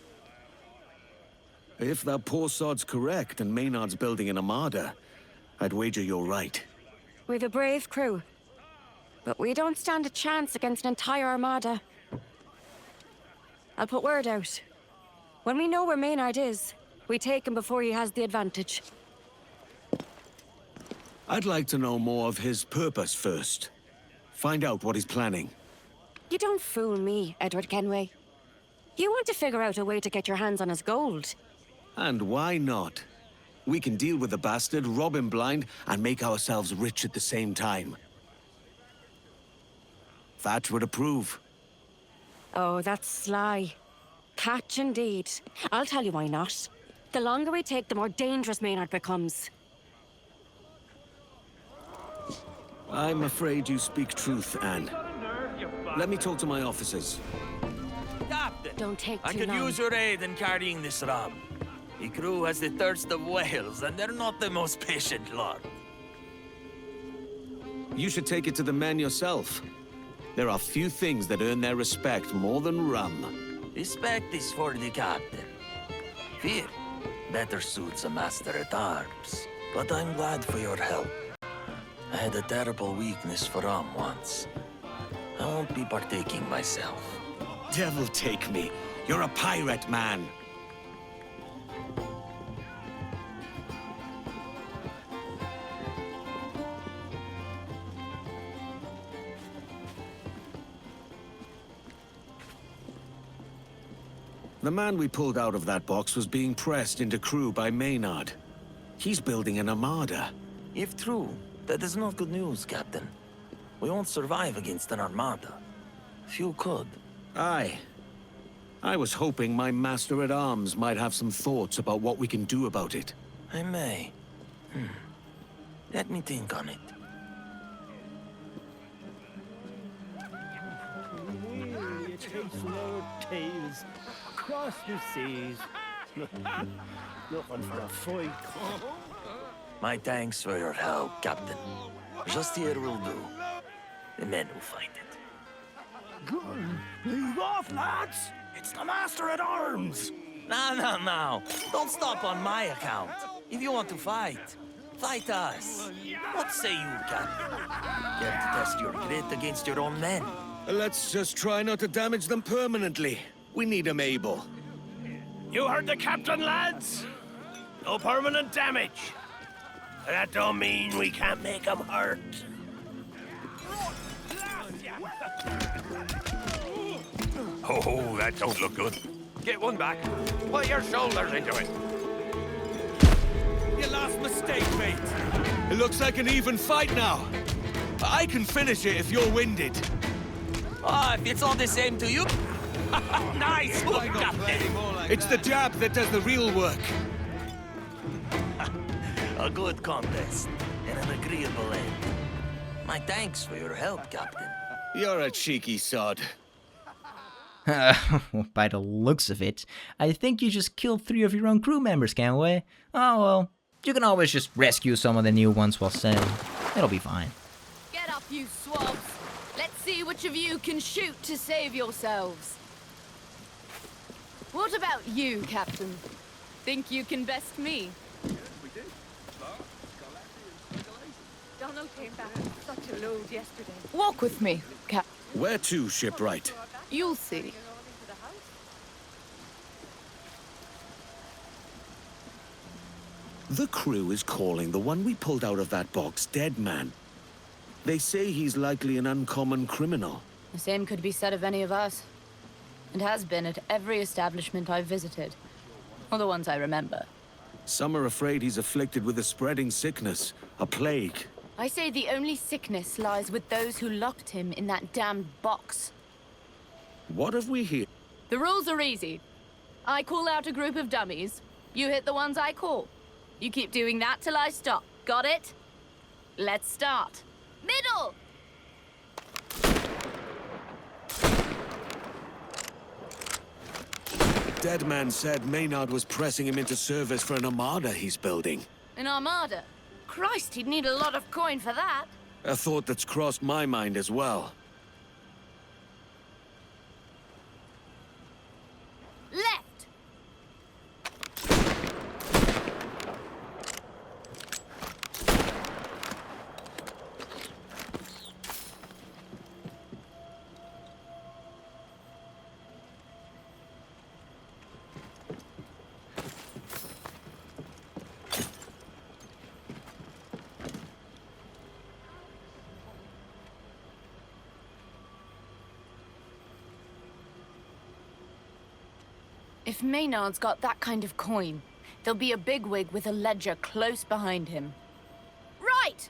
If that poor sod's correct and Maynard's building an armada, I'd wager you're right. We've a brave crew. But we don't stand a chance against an entire armada. I'll put word out. When we know where Maynard is, we take him before he has the advantage. I'd like to know more of his purpose first. Find out what he's planning. You don't fool me, Edward Kenway. You want to figure out a way to get your hands on his gold. And why not? We can deal with the bastard, rob him blind, and make ourselves rich at the same time. That would approve. Oh, that's sly. Catch indeed. I'll tell you why not. The longer we take, the more dangerous Maynard becomes. I'm afraid you speak truth, Anne. Let me talk to my officers. Captain, don't take I too could long. use your aid in carrying this rum. The crew has the thirst of whales, and they're not the most patient lot. You should take it to the men yourself. There are few things that earn their respect more than rum. Respect is for the captain. Fear better suits a master-at-arms. But I'm glad for your help. I had a terrible weakness for rum once. I won't be partaking myself. Devil take me. You're a pirate, man. The man we pulled out of that box was being pressed into crew by Maynard. He's building an armada. If true, that is not good news, Captain. We won't survive against an armada. Few could. Aye. I was hoping my master-at-arms might have some thoughts about what we can do about it. I may. Let me think on it. Will you chase our tails across the seas? Nothing for a fight. My thanks for your help, Captain. Just here will do. The men will find it. Leave off, lads! It's the Master-at-Arms! No. Don't stop on my account. If you want to fight, fight us. What say you, Captain? Care to test your grit against your own men? Let's just try not to damage them permanently. We need them able. You heard the captain, lads? No permanent damage. That don't mean we can't make them hurt. Oh, that don't look good. Get one back. Put your shoulders into it. Your last mistake, mate. It looks like an even fight now. I can finish it if you're winded. If it's all the same to you. Nice hook, Captain. It's the jab that does the real work. A good contest and an agreeable end. My thanks for your help, Captain. You're a cheeky sod. By the looks of it, I think you just killed 3 of your own crew members, Kenway. Oh well, you can always just rescue some of the new ones while sailing. It'll be fine. Get up, you swabs. Let's see which of you can shoot to save yourselves. What about you, Captain? Think you can best me? Donald came back with such a load yesterday. Walk with me, Cap. Where to, shipwright? You'll see. The crew is calling the one we pulled out of that box dead man. They say he's likely an uncommon criminal. The same could be said of any of us. And has been at every establishment I've visited. Or the ones I remember. Some are afraid he's afflicted with a spreading sickness, a plague. I say the only sickness lies with those who locked him in that damned box. What have we here? The rules are easy. I call out a group of dummies. You hit the ones I call. You keep doing that till I stop. Got it? Let's start. Middle! Dead man said Maynard was pressing him into service for an armada he's building. An armada? Christ, he'd need a lot of coin for that. A thought that's crossed my mind as well. Left! If Maynard's got that kind of coin, there'll be a bigwig with a ledger close behind him. Right!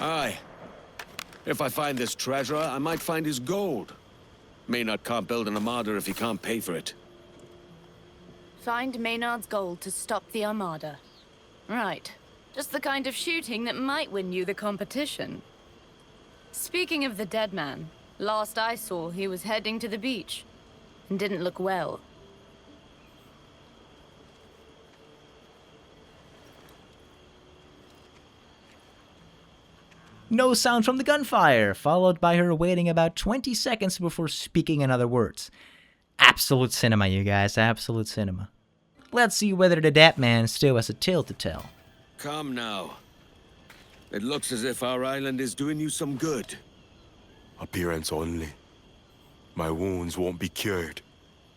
Aye. If I find this treasure, I might find his gold. Maynard can't build an armada if he can't pay for it. Find Maynard's gold to stop the armada. Right. Just the kind of shooting that might win you the competition. Speaking of the dead man, last I saw he was heading to the beach. And didn't look well. No sound from the gunfire, followed by her waiting about 20 seconds before speaking another words. Absolute cinema, you guys, absolute cinema. Let's see whether the dead man still has a tale to tell. Come now. It looks as if our island is doing you some good. Appearance only. My wounds won't be cured.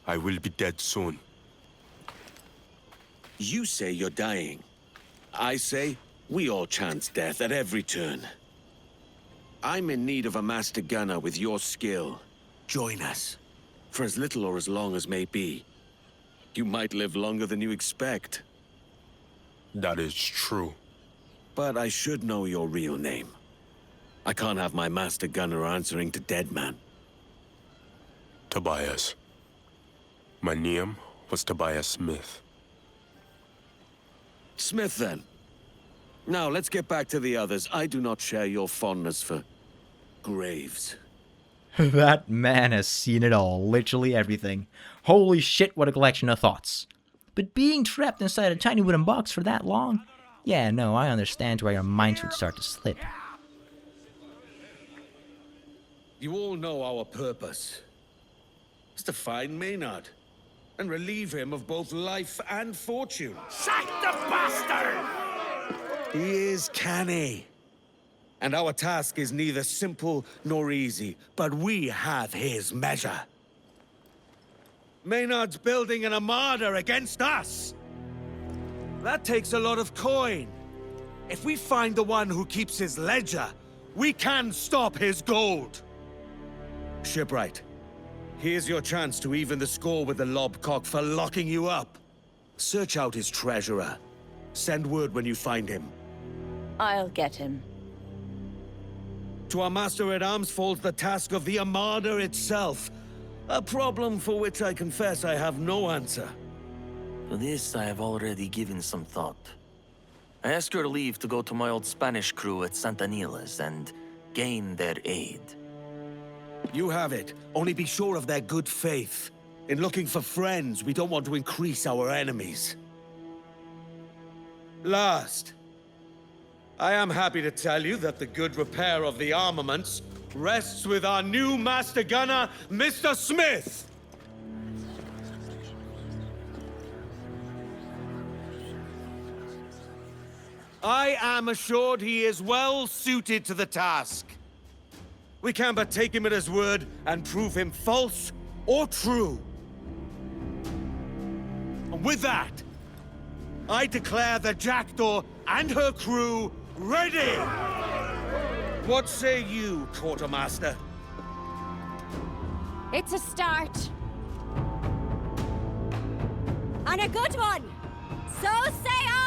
I will be dead soon. You say you're dying. I say we all chance death at every turn. I'm in need of a master gunner with your skill. Join us. For as little or as long as may be. You might live longer than you expect. That is true. But I should know your real name. I can't have my master gunner answering to dead man. Tobias. My name was Tobias Smith. Smith, then. Now, let's get back to the others. I do not share your fondness for graves. That man has seen it all, literally everything. Holy shit, what a collection of thoughts. But being trapped inside a tiny wooden box for that long? Yeah, no, I understand why your minds would start to slip. You all know our purpose. It's to find Maynard and relieve him of both life and fortune. Sack the bastard! He is canny. And our task is neither simple nor easy, but we have his measure. Maynard's building an armada against us. That takes a lot of coin. If we find the one who keeps his ledger, we can stop his gold. Shipwright, here's your chance to even the score with the lobcock for locking you up. Search out his treasurer. Send word when you find him. I'll get him. To our master-at-arms falls the task of the armada itself. A problem for which I confess I have no answer. For this, I have already given some thought. I ask your leave to go to my old Spanish crew at Santanila's and gain their aid. You have it. Only be sure of their good faith. In looking for friends, we don't want to increase our enemies. Last, I am happy to tell you that the good repair of the armaments rests with our new master gunner, Mr. Smith! I am assured he is well suited to the task. We can but take him at his word and prove him false or true. And with that, I declare the Jackdaw and her crew ready! What say you, Quartermaster? It's a start. And a good one! So say I!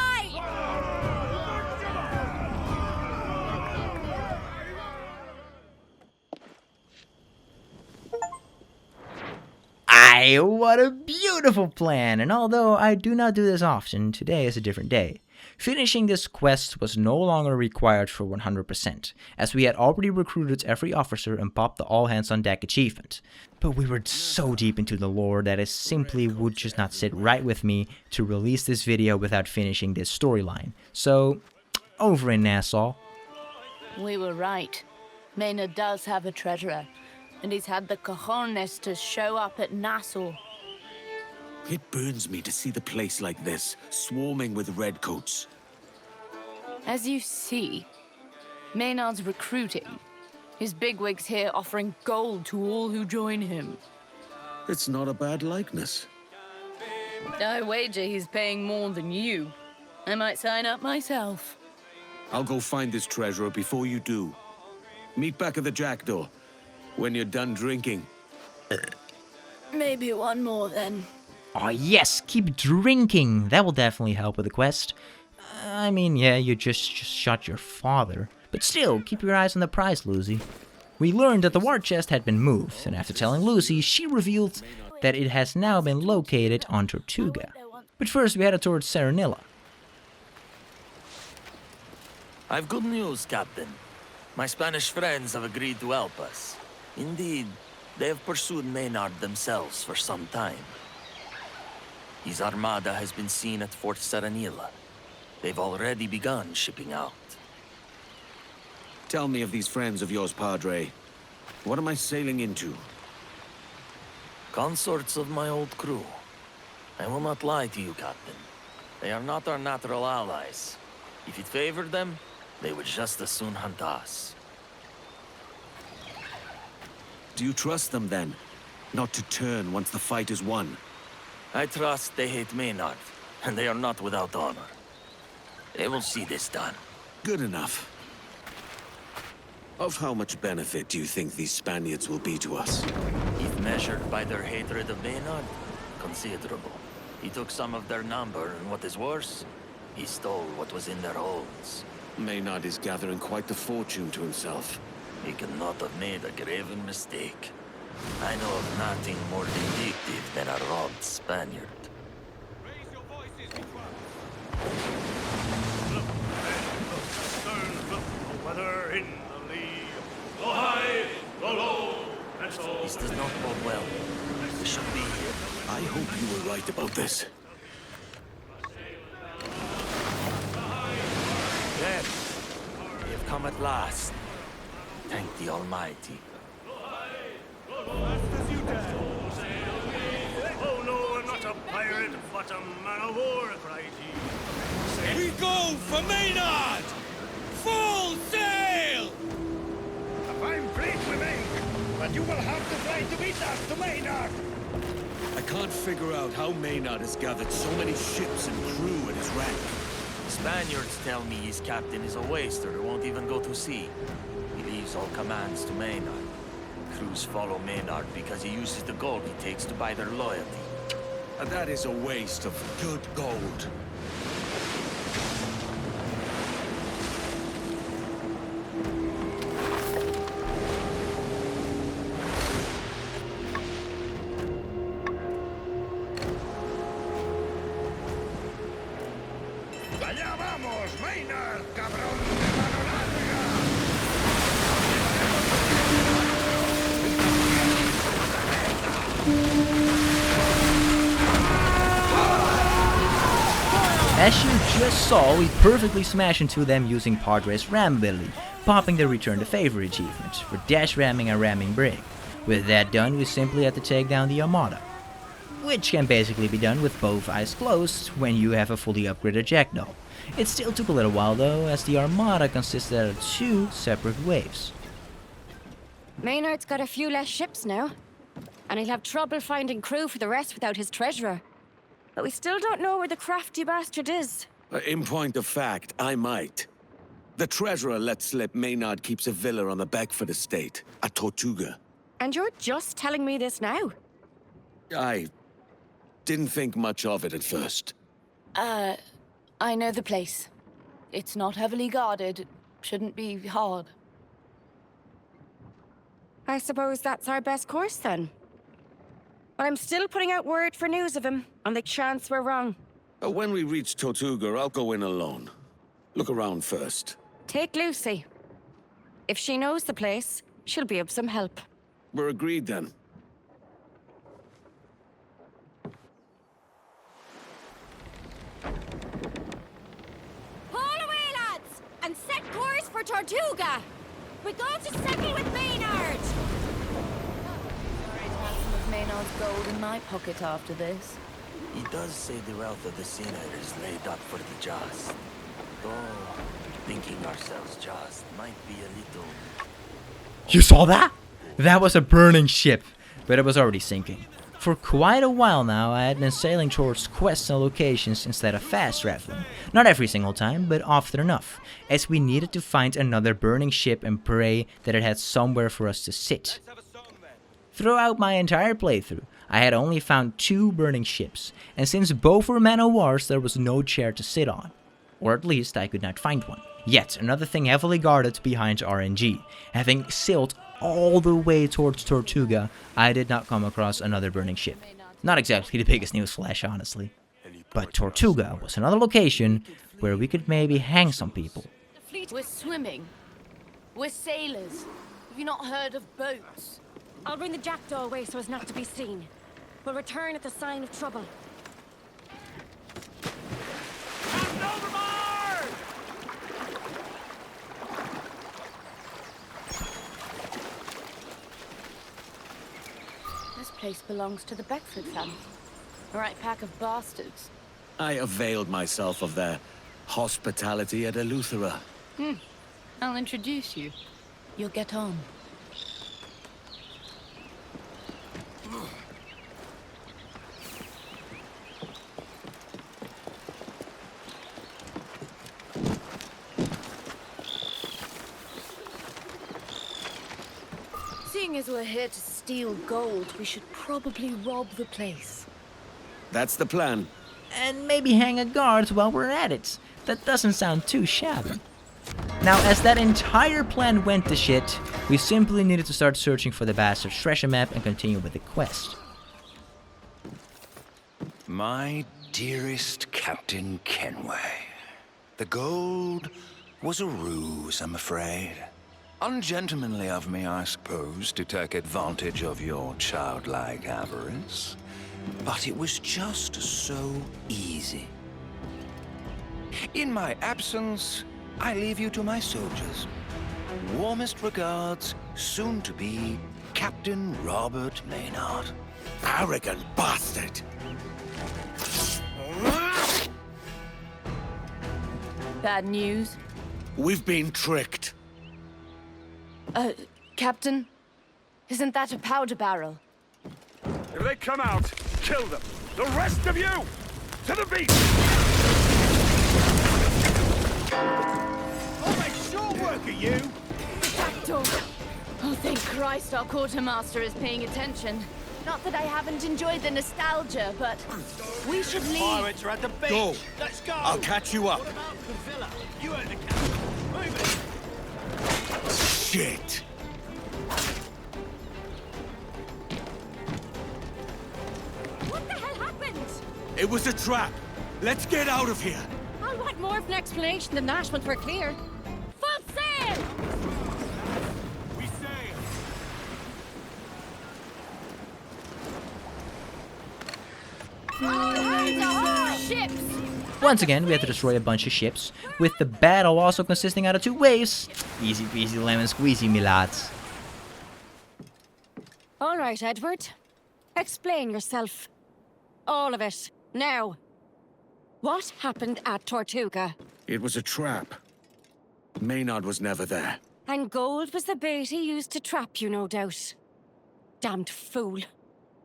Aye, what a beautiful plan, and although I do not do this often, today is a different day. Finishing this quest was no longer required for 100%, as we had already recruited every officer and popped the all hands on deck achievement. But we were so deep into the lore that it simply would just not sit right with me to release this video without finishing this storyline. So, over in Nassau. We were right. Maynard does have a treasurer, and he's had the cojones to show up at Nassau. It burns me to see the place like this, swarming with redcoats. As you see, Maynard's recruiting. His bigwigs here offering gold to all who join him. It's not a bad likeness. I wager he's paying more than you. I might sign up myself. I'll go find this treasurer before you do. Meet back at the Jackdaw when you're done drinking. Maybe one more then. Oh yes, keep drinking. That will definitely help with the quest. I mean, yeah, you just shot your father. But still, keep your eyes on the prize, Lucy. We learned that the war chest had been moved, and after telling Lucy, she revealed that it has now been located on Tortuga. But first, we headed towards Serenilla. I've good news, Captain. My Spanish friends have agreed to help us. Indeed, they have pursued Maynard themselves for some time. His armada has been seen at Fort Serenilla. They've already begun shipping out. Tell me of these friends of yours, Padre. What am I sailing into? Consorts of my old crew. I will not lie to you, Captain. They are not our natural allies. If it favored them, they would just as soon hunt us. Do you trust them, then? Not to turn once the fight is won? I trust they hate Maynard, and they are not without honor. They will see this done. Good enough. Of how much benefit do you think these Spaniards will be to us? If measured by their hatred of Maynard, considerable. He took some of their number, and what is worse, he stole what was in their holds. Maynard is gathering quite the fortune to himself. He could not have made a graven mistake. I know of nothing more vindictive than a robbed Spaniard. Whether in the lee, go high, go low, and so. This does not bode well. We should be here. I hope you were right about this. There. We have come at last. Thank the Almighty. Oh no, I'm not a pirate, but a man of war, cried he. We go for Maynard! Full sail! A fine fleet we make, but you will have to try to beat us to Maynard. I can't figure out how Maynard has gathered so many ships and crew at his rank. Spaniards tell me his captain is a waster who won't even go to sea. He leaves all commands to Maynard. Crews follow Maynard because he uses the gold he takes to buy their loyalty. And that is a waste of good gold. Allá vamos, Maynard, cabrón de mano larga. As you just saw, we perfectly smashed into them using Padre's ram ability, popping the Return the Favor achievement for dash ramming a ramming brig. With that done, we simply had to take down the Armada, which can basically be done with both eyes closed when you have a fully upgraded jackdaw. It still took a little while though, as the Armada consisted of 2 separate waves. Maynard's got a few less ships now, and he'll have trouble finding crew for the rest without his treasurer. But we still don't know where the crafty bastard is. In point of fact, I might. The treasurer let slip Maynard keeps a villa on the Beckford estate at Tortuga. And you're just telling me this now? I didn't think much of it at first. I know the place. It's not heavily guarded. It shouldn't be hard. I suppose that's our best course then. But I'm still putting out word for news of him, on the chance we're wrong. When we reach Tortuga, I'll go in alone. Look around first. Take Lucy. If she knows the place, she'll be of some help. We're agreed then. Haul away, lads, and set course for Tortuga. We're going to settle with Maynard. Sorry to have some of Maynard's gold in my pocket after this. He does say the wealth of the sinner is laid up for the just. Though, thinking ourselves just might be a little... You saw that? That was a burning ship, but it was already sinking. For quite a while now, I had been sailing towards quests and locations instead of fast traveling. Not every single time, but often enough, as we needed to find another burning ship and pray that it had somewhere for us to sit. Throughout my entire playthrough, I had only found 2 burning ships, and since both were man-o'-wars, there was no chair to sit on. Or at least I could not find one. Yet another thing heavily guarded behind RNG. Having sailed all the way towards Tortuga, I did not come across another burning ship. Not exactly the biggest newsflash, honestly. But Tortuga was another location where we could maybe hang some people. We're swimming. We're sailors. Have you not heard of boats? I'll bring the jackdaw away so as not to be seen. We'll return at the sign of trouble. This place belongs to the Beckford family. A right pack of bastards. I availed myself of their hospitality at Eleuthera. I'll introduce you. You'll get on. Seeing as we're here to steal gold, we should probably rob the place. That's the plan. And maybe hang a guard while we're at it. That doesn't sound too shabby. Now, as that entire plan went to shit, we simply needed to start searching for the bastard's treasure map and continue with the quest. My dearest Captain Kenway, the gold was a ruse, I'm afraid. Ungentlemanly of me, I suppose, to take advantage of your childlike avarice. But it was just so easy. In my absence, I leave you to my soldiers. Warmest regards, soon to be Captain Robert Maynard. Arrogant bastard! Bad news? We've been tricked. Captain? Isn't that a powder barrel? If they come out, kill them. The rest of you, to the beach! I'll make short work of you! Backdoor! Oh, thank Christ our quartermaster is paying attention. Not that I haven't enjoyed the nostalgia, but we should leave. Pirates are at the beach. Go. Let's go. I'll catch you up. What about the villa? You heard the captain. Move it. Shit! What the hell happened? It was a trap. Let's get out of here. I'll want more of an explanation than that once we're clear. Full sail! We sail. All hands ahoy! Ships! Once again, we had to destroy a bunch of ships, with the battle also consisting out of 2 waves. Easy peasy lemon squeezy, me lads. All right, Edward. Explain yourself. All of it. Now. What happened at Tortuga? It was a trap. Maynard was never there. And gold was the bait he used to trap you, no doubt. Damned fool.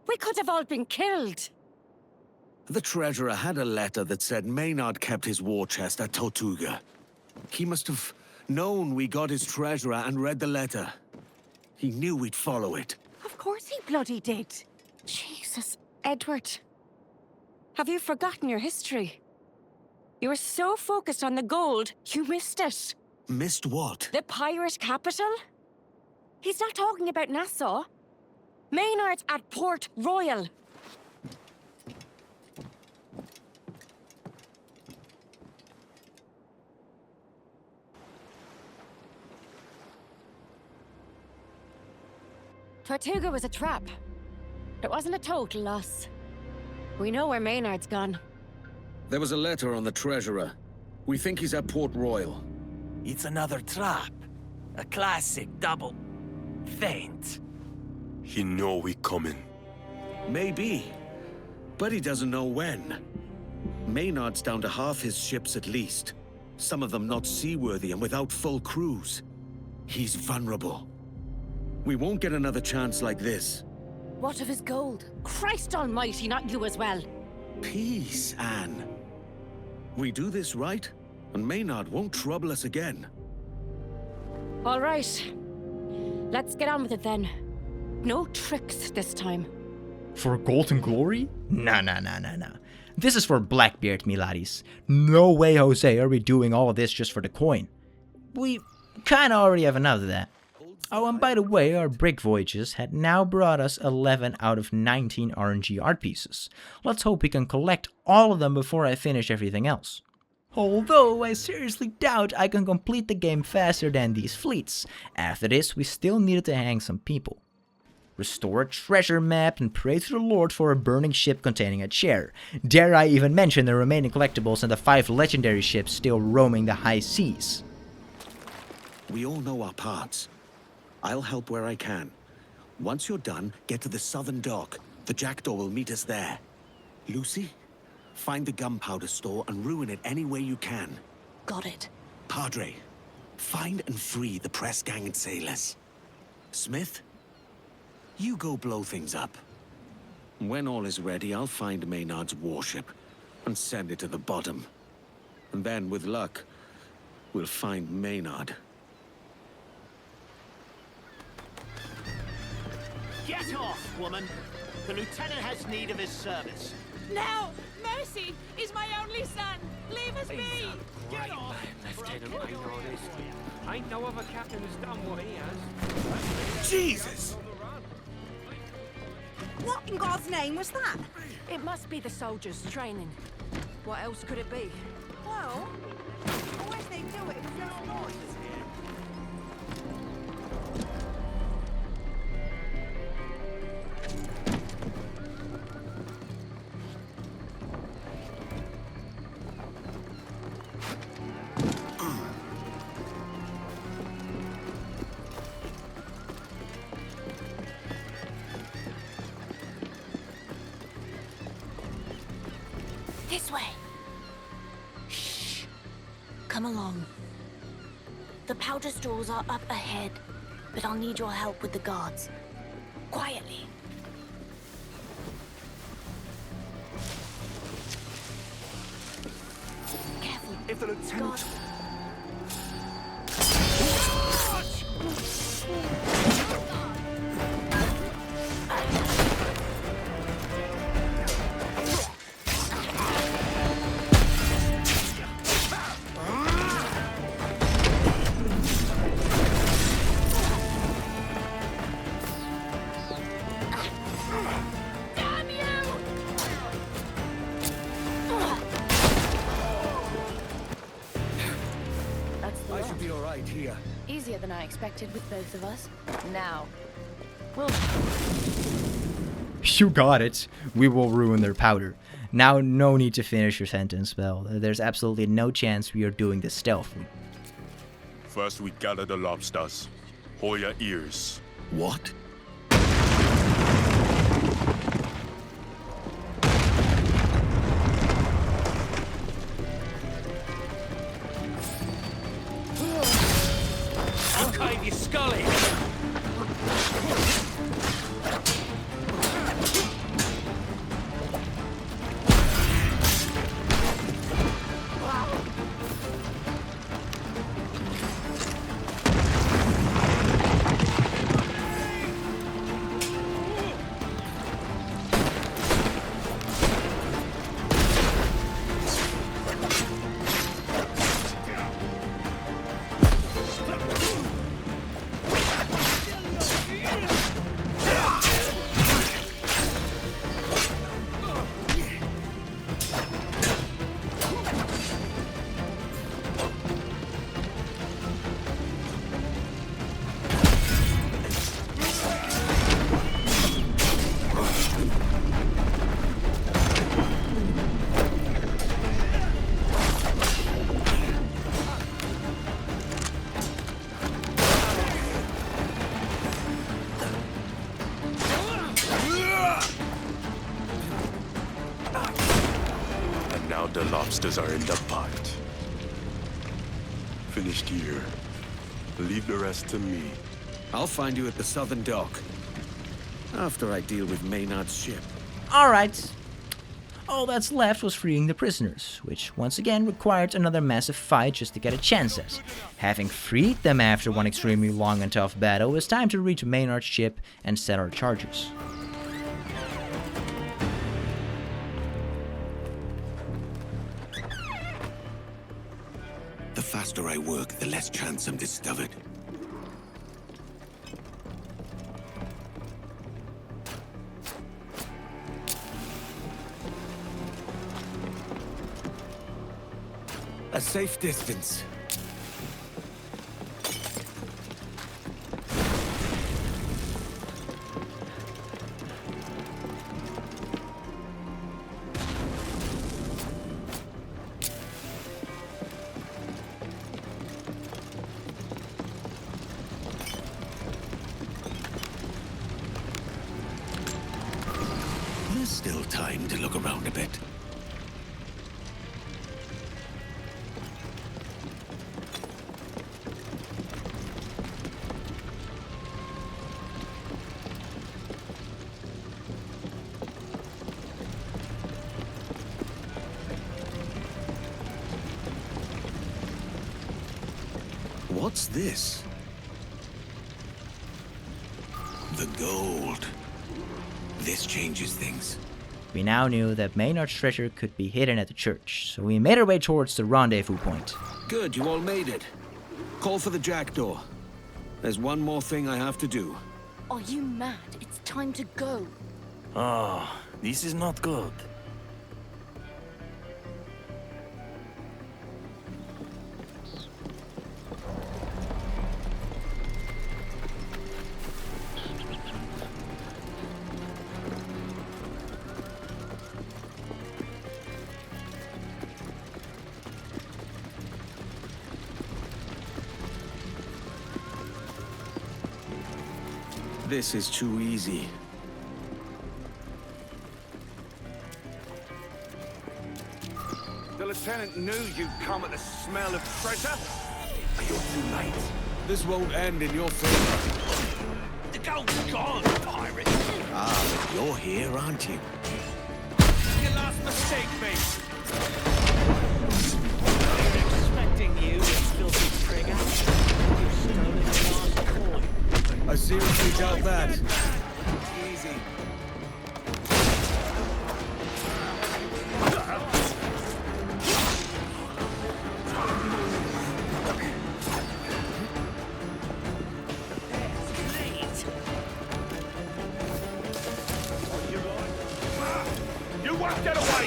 We could have all been killed. The treasurer had a letter that said Maynard kept his war chest at Tortuga. He must have known we got his treasure and read the letter. He knew we'd follow it. Of course he bloody did. Jesus, Edward. Have you forgotten your history? You were so focused on the gold, you missed it. Missed what? The pirate capital? He's not talking about Nassau. Maynard's at Port Royal. Tortuga was a trap. It wasn't a total loss. We know where Maynard's gone. There was a letter on the treasurer. We think he's at Port Royal. It's another trap. A classic double feint. He know we coming. Maybe. But he doesn't know when. Maynard's down to half his ships at least. Some of them not seaworthy and without full crews. He's vulnerable. We won't get another chance like this. What of his gold? Christ almighty, not you as well. Peace, Anne. We do this right, and Maynard won't trouble us again. All right. Let's get on with it then. No tricks this time. For gold and glory? Nah. This is for Blackbeard, me laddies. No way, Jose, are we doing all of this just for the coin. We kinda already have enough of that. Oh, and by the way, our brick voyages had now brought us 11 out of 19 RNG art pieces. Let's hope we can collect all of them before I finish everything else. Although I seriously doubt I can complete the game faster than these fleets. After this, we still needed to hang some people. Restore a treasure map and pray to the Lord for a burning ship containing a chair. Dare I even mention the remaining collectibles and the 5 legendary ships still roaming the high seas. We all know our parts. I'll help where I can. Once you're done, get to the southern dock. The jackdaw will meet us there. Lucy, find the gunpowder store and ruin it any way you can. Got it. Padre, find and free the press gang and sailors. Smith, you go blow things up. When all is ready, I'll find Maynard's warship and send it to the bottom. And then, with luck, we'll find Maynard. Get off, woman. The lieutenant has need of his service. No! Mercy! He's my only son! Leave us Right, Lieutenant, I know this. I know of a captain who's done what he has. Jesus! What in God's name was that? It must be the soldiers training. What else could it be? Well, always they do it if there's noise. This way. Shh. Come along. The powder stores are up ahead, but I'll need your help with the guards. Quietly. Careful. If the lieutenant... Here. Easier than I expected with both of us. Now, we'll... You got it. We will ruin their powder. Now, no need to finish your sentence, Belle. There's absolutely no chance we are doing this stealthily. First we gather the lobsters. Hold your ears. What? Okay, you scully! The lobsters are in the pot. Finished here. Leave the rest to me. I'll find you at the southern dock. After I deal with Maynard's ship. Alright. All that's left was freeing the prisoners, which once again required another massive fight just to get a chance at. Having freed them after one extremely long and tough battle, it was time to reach Maynard's ship and set our charges. The faster I work, the less chance I'm discovered. A safe distance. There's still time to look around a bit. What's this? The gold. This changes things. We now knew that Maynard's treasure could be hidden at the church, so we made our way towards the rendezvous point. Good, you all made it. Call for the jackdaw. There's one more thing I have to do. Are you mad? It's time to go. Oh, this is not good. This is too easy. The lieutenant knew you'd come at the smell of treasure. But you're too late. This won't end in your favor. The gold's gone, pirate. Ah, but you're here, aren't you? Your last mistake, mate. Expecting you, you filthy trigger. You've stolen the last coin. I seriously doubt that. Easy. You won't get away!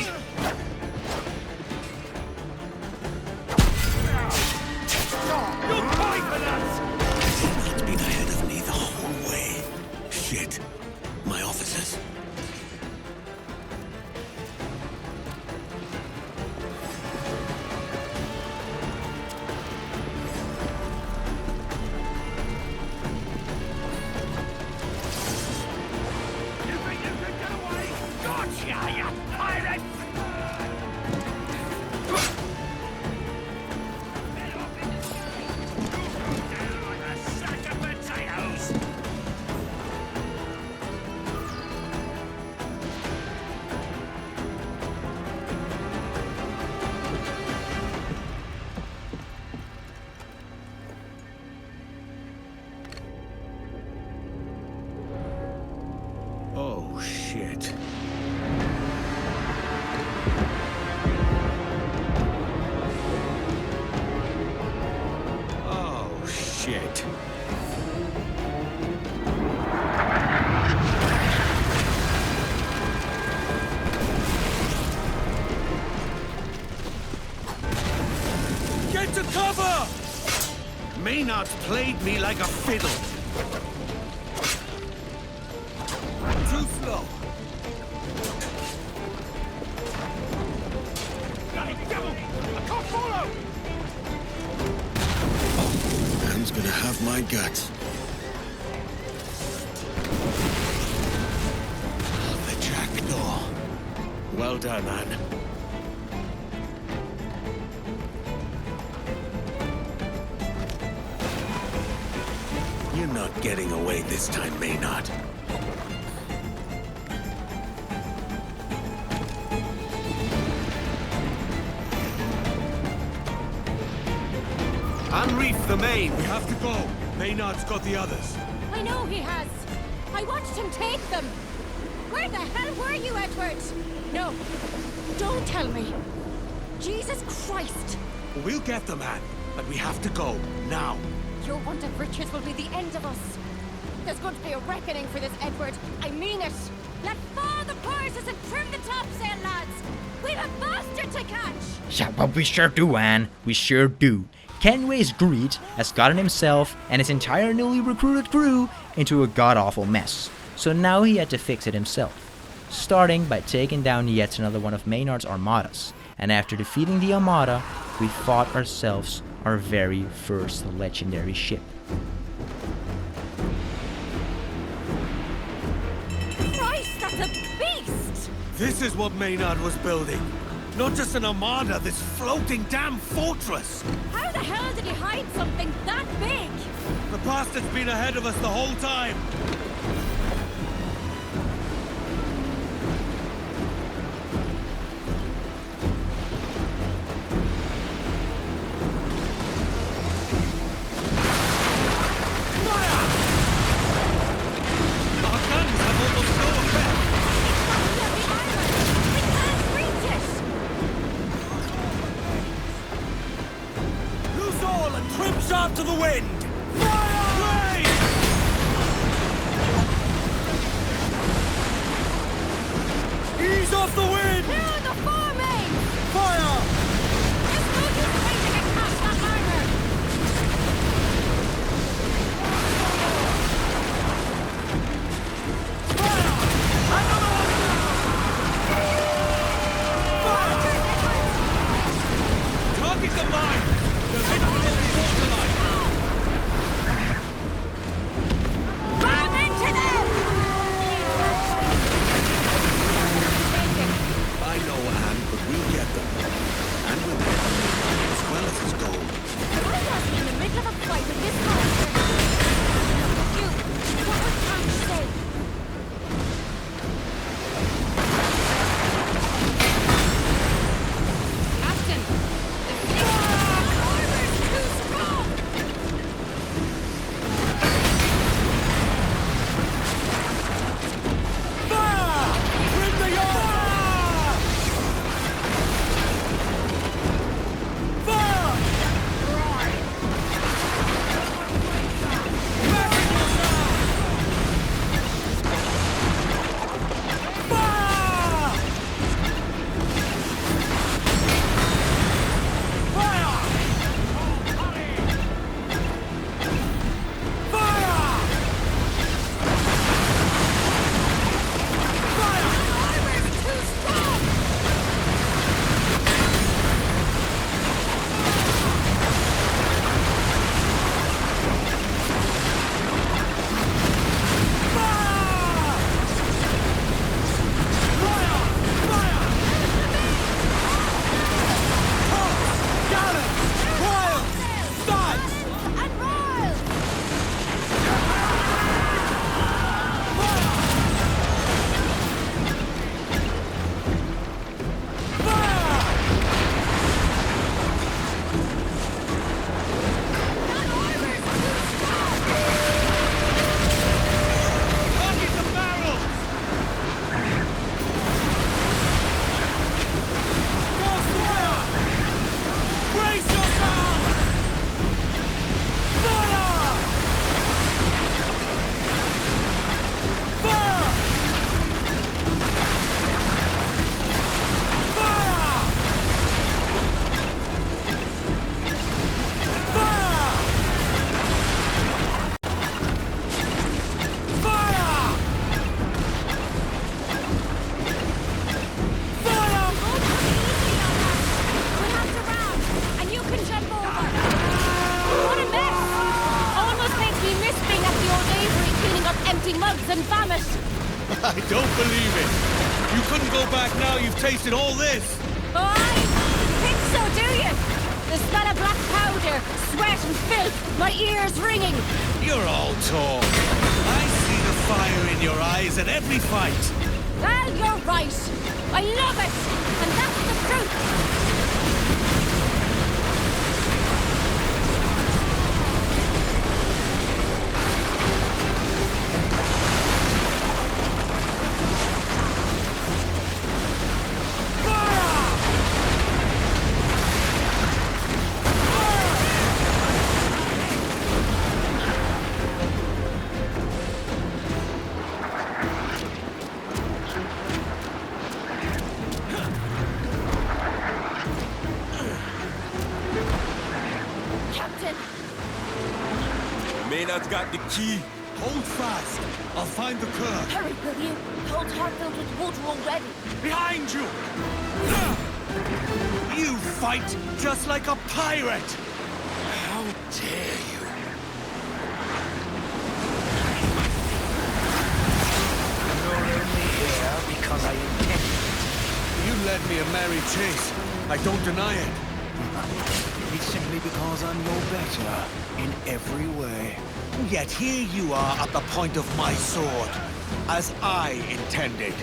You're piping us! He's been ahead of me the whole way. Shit. My officers. You think you can get away? Gotcha, you pirate! Like a sack of potatoes! Oh, shit. Oh, shit. Get to cover! Maynard's played me like a fiddle. Too slow. Bloody devil! I can't follow! Man's gonna have my guts. The jackdaw. Well done, man. You're not getting away this time, Maynard. Unreef the main. We have to go. Maynard's got the others. I know he has. I watched him take them. Where the hell were you, Edward? No, don't tell me. Jesus Christ! We'll get the man, but we have to go now. Your want of riches will be the end of us. There's going to be a reckoning for this, Edward. I mean it. Let fall the purses and trim the topsail, lads. We've a bastard to catch. Yeah, but we sure do, Anne. We sure do. Kenway's greed has gotten himself and his entire newly recruited crew into a god-awful mess. So now he had to fix it himself. Starting by taking down yet another one of Maynard's armadas. And after defeating the armada, we fought ourselves our very first legendary ship. Christ, that's a beast! This is what Maynard was building. Not just an armada, this floating damn fortress. How the hell did he hide something that big? The bastard's been ahead of us the whole time. Our guns have almost no effect. Ease off to the wind! Ease off the wind! Clear the foremast! Fire! This boat is racing across the harbor! Target the mine! The victory waterline! Ram into them! I know, Anne, but we'll get them. And we'll get them as well as his gold. Why wasn't in the middle of a fight with this monster? You, what would Punch say? Captain! The armor's too strong! Fire! Bring the yards! Fire! and famished. I don't believe it. You couldn't go back now you've tasted all this. Oh, I think so, do you? The smell of black powder, sweat and filth, my ears ringing. You're all talk. I see the fire in your eyes at every fight. Well, you're right. I love it. And that's the truth. Maynard's got the key. Hold fast. I'll find the curve. Hurry, will you? The whole heart filled with water already. Behind you! You fight just like a pirate! How dare you? You're only here because I intend it. You led me a merry chase. I don't deny it. It's simply because I'm your better in every way. Yet here you are at the point of my sword, as I intended.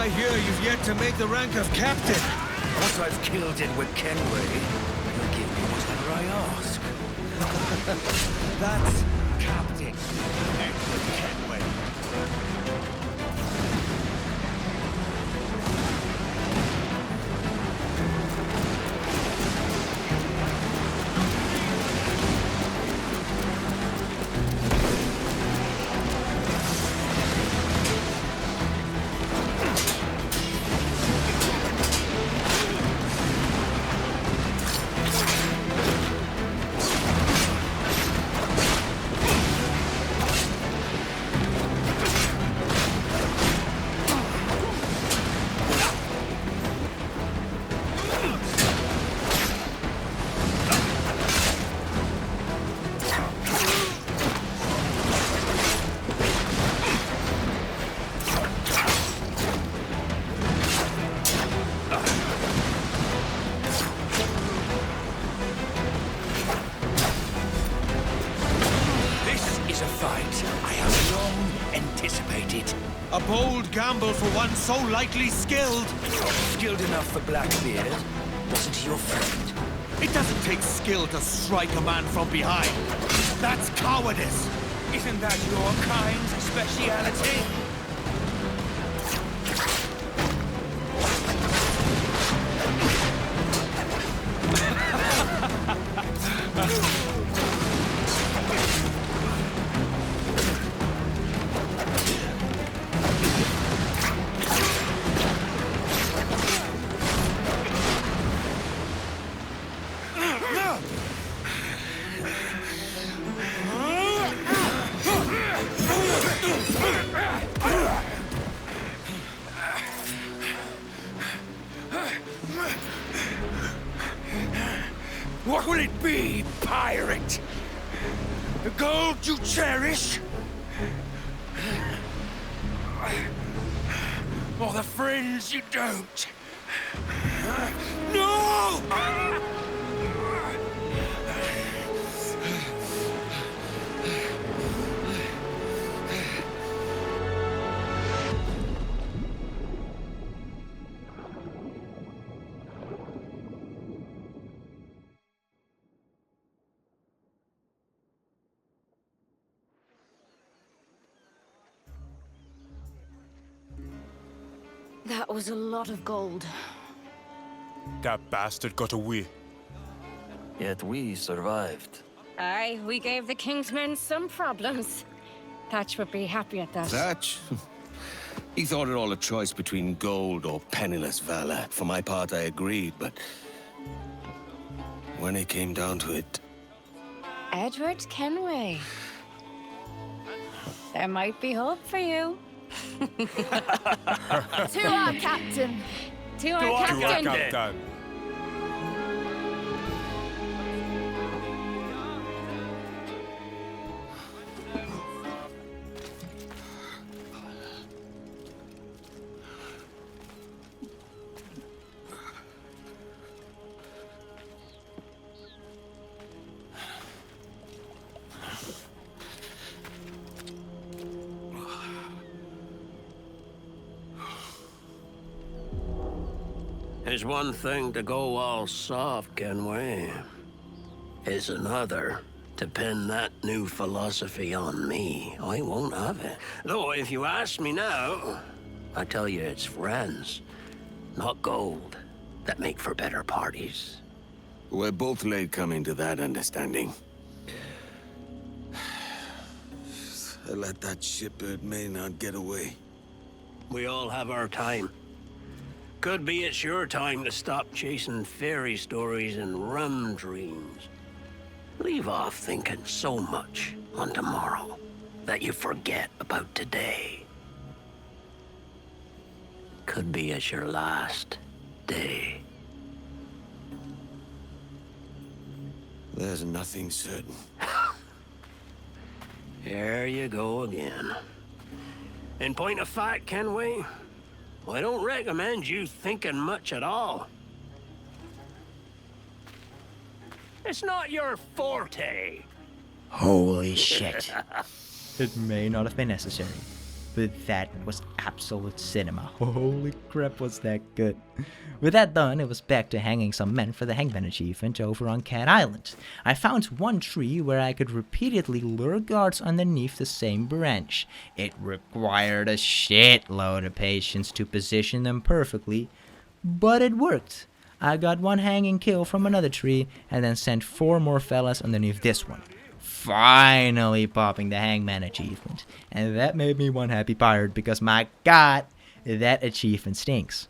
I hear you've yet to make the rank of captain. Once I've killed Edward Kenway, you'll give me whatever I ask. That's Captain Edward Kenway. A bold gamble for one so lightly skilled. Skilled enough for Blackbeard? Wasn't he your friend? It doesn't take skill to strike a man from behind. That's cowardice. Isn't that your kind's speciality? What will it be, pirate? The gold you cherish? Or the friends you don't? No! That was a lot of gold. That bastard got away. Yet we survived. Aye, we gave the King's men some problems. Thatch would be happy at that. Thatch? He thought it all a choice between gold or penniless valor. For my part, I agreed, but when it came down to it... Edward Kenway. There might be hope for you. To our captain! To our captain! Captain. It's one thing to go all soft, Kenway. It's another to pin that new philosophy on me. I won't have it. Though, if you ask me now, I tell you it's friends, not gold, that make for better parties. We're both late coming to that understanding. I let that shipbird Maynard get away. We all have our time. Could be it's your time to stop chasing fairy stories and rum dreams. Leave off thinking so much on tomorrow that you forget about today. Could be it's your last day. There's nothing certain. There you go again. In point of fact, Kenway, I don't recommend you thinking much at all. It's not your forte. Holy shit. It may not have been necessary, but that was absolute cinema. Holy crap, was that good. With that done, it was back to hanging some men for the hangman achievement over on Cat Island. I found one tree where I could repeatedly lure guards underneath the same branch. It required a shitload of patience to position them perfectly, but it worked. I got one hanging kill from another tree and then sent 4 more fellas underneath this one. Finally popping the hangman achievement. And that made me one happy pirate because my god, that achievement stinks.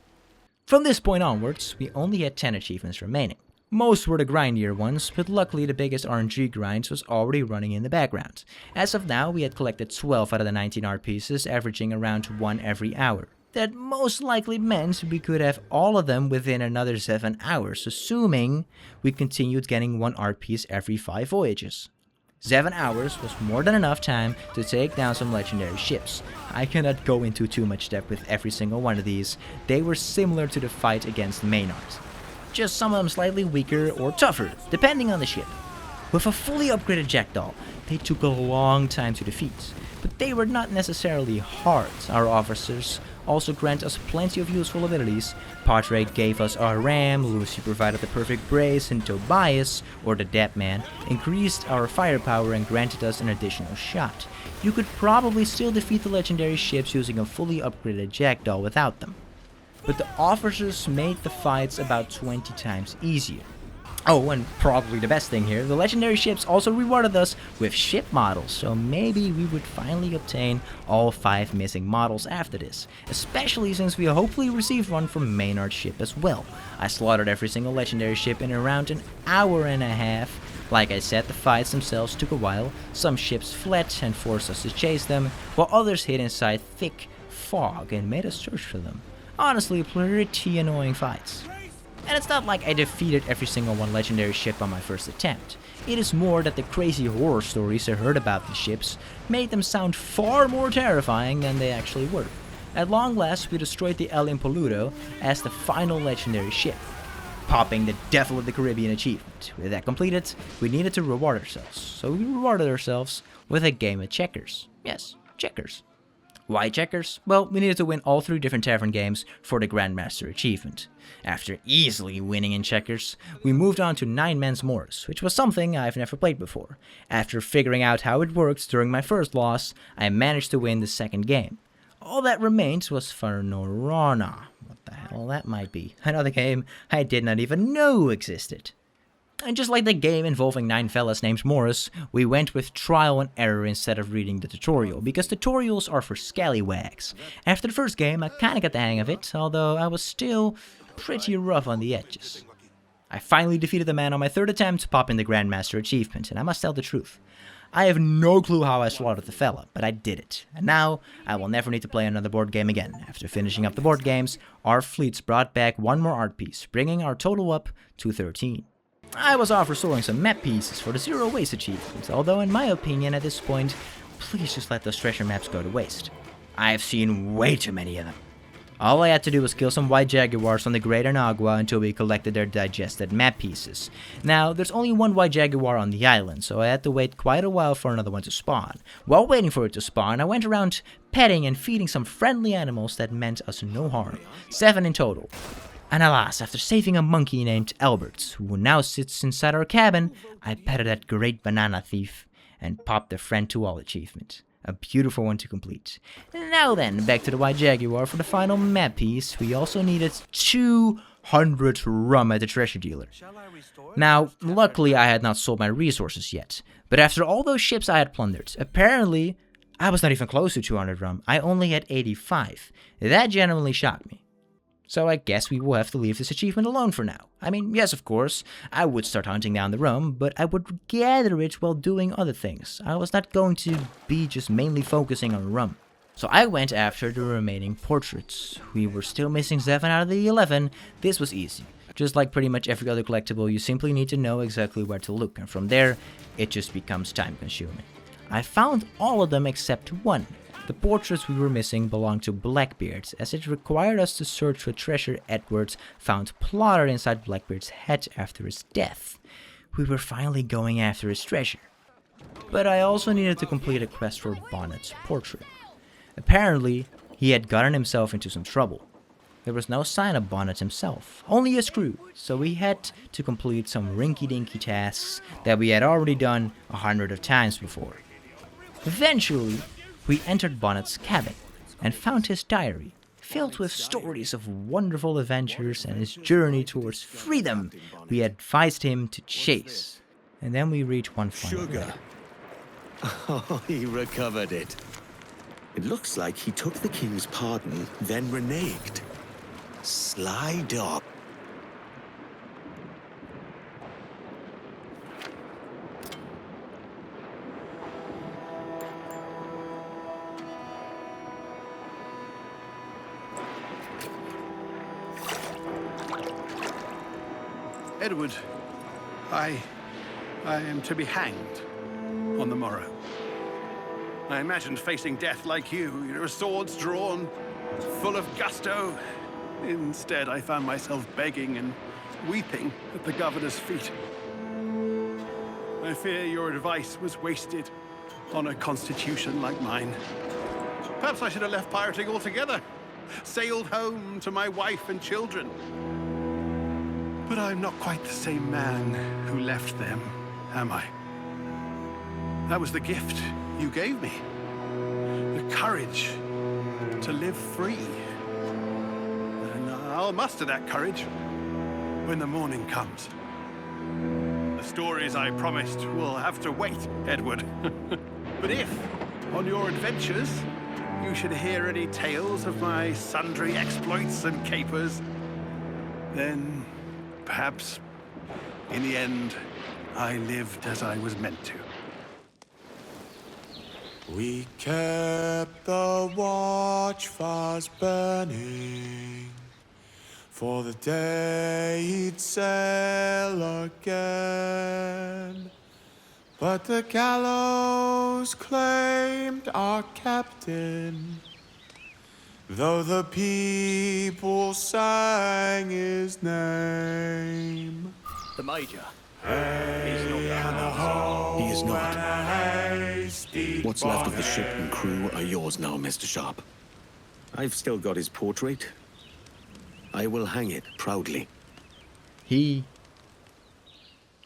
From this point onwards, we only had 10 achievements remaining. Most were the grindier ones, but luckily the biggest RNG grind was already running in the background. As of now, we had collected 12 out of the 19 art pieces, averaging around 1 every hour. That most likely meant we could have all of them within another 7 hours, assuming we continued getting 1 art piece every 5 voyages. 7 hours was more than enough time to take down some legendary ships. I cannot go into too much depth with every single one of these. They were similar to the fight against Maynard. Just some of them slightly weaker or tougher, depending on the ship. With a fully upgraded Jackdaw, they took a long time to defeat, but they were not necessarily hard. Our officers also grant us plenty of useful abilities. Padre gave us our ram, Lucy provided the perfect brace, and Tobias, or the dead man, increased our firepower and granted us an additional shot. You could probably still defeat the legendary ships using a fully upgraded Jackdaw without them. But the officers made the fights about 20 times easier. Oh, and probably the best thing here, the legendary ships also rewarded us with ship models, so maybe we would finally obtain all 5 missing models after this, especially since we hopefully received one from Maynard's ship as well. I slaughtered every single legendary ship in around an hour and a half. Like I said, the fights themselves took a while. Some ships fled and forced us to chase them, while others hid inside thick fog and made us search for them. Honestly, pretty annoying fights. And it's not like I defeated every single one legendary ship on my first attempt. It is more that the crazy horror stories I heard about the ships made them sound far more terrifying than they actually were. At long last, we destroyed the El Impoluto as the final legendary ship, popping the Devil of the Caribbean achievement. With that completed, we needed to reward ourselves. So we rewarded ourselves with a game of checkers. Yes, checkers. Why checkers? Well, we needed to win all 3 different tavern games for the Grandmaster achievement. After easily winning in checkers, we moved on to 9 Men's Morris, which was something I've never played before. After figuring out how it worked during my first loss, I managed to win the second game. All that remained was Farnorana. What the hell that might be? Another game I did not even know existed. And just like the game involving 9 fellas named Morris, we went with trial and error instead of reading the tutorial, because tutorials are for scallywags. After the first game, I kinda got the hang of it, although I was still pretty rough on the edges. I finally defeated the man on my 3rd attempt, popping the Grandmaster achievement, and I must tell the truth. I have no clue how I slaughtered the fella, but I did it. And now, I will never need to play another board game again. After finishing up the board games, our fleets brought back 1 more art piece, bringing our total up to 13. I was off restoring some map pieces for the Zero Waste achievement, although in my opinion at this point, please just let those treasure maps go to waste. I have seen way too many of them. All I had to do was kill some white jaguars on the Greater Nagua until we collected their digested map pieces. Now, there's only 1 white jaguar on the island, so I had to wait quite a while for another one to spawn. While waiting for it to spawn, I went around petting and feeding some friendly animals that meant us no harm. 7 in total. And alas, after saving a monkey named Albert, who now sits inside our cabin, I petted that great banana thief and popped the Friend to All achievement. A beautiful one to complete. Now then, back to the white jaguar for the final map piece. We also needed 200 rum at the treasure dealer. Now, luckily I had not sold my resources yet, but after all those ships I had plundered, apparently I was not even close to 200 rum. I only had 85. That genuinely shocked me. So I guess we will have to leave this achievement alone for now. I mean, yes, of course, I would start hunting down the rum, but I would gather it while doing other things. I was not going to be just mainly focusing on rum. So I went after the remaining portraits. We were still missing 7 out of the 11. This was easy. Just like pretty much every other collectible, you simply need to know exactly where to look, and from there, it just becomes time consuming. I found all of them except 1. The portraits we were missing belonged to Blackbeard, as it required us to search for treasure Edward found plotted inside Blackbeard's head after his death. We were finally going after his treasure. But I also needed to complete a quest for Bonnet's portrait. Apparently, he had gotten himself into some trouble. There was no sign of Bonnet himself, only his crew, so we had to complete some rinky-dinky tasks that we had already done 100 of times before. Eventually, we entered Bonnet's cabin and found his diary, filled with stories of wonderful adventures and his journey towards freedom we advised him to chase. And then we reach one final letter. Oh, he recovered it. It looks like he took the king's pardon, then reneged. Sly dog. Edward, I am to be hanged on the morrow. I imagined facing death like you, swords drawn, full of gusto. Instead, I found myself begging and weeping at the governor's feet. I fear your advice was wasted on a constitution like mine. Perhaps I should have left pirating altogether, sailed home to my wife and children. But I'm not quite the same man who left them, am I? That was the gift you gave me. The courage to live free. And I'll muster that courage when the morning comes. The stories I promised will have to wait, Edward. But if, on your adventures, you should hear any tales of my sundry exploits and capers, then perhaps, in the end, I lived as I was meant to. We kept the watch fast burning for the day he'd sail again. But the gallows claimed our captain, though the people sang his name. The Major. He is not. What's left of the ship and crew are yours now, Mr. Sharp. I've still got his portrait. I will hang it proudly. He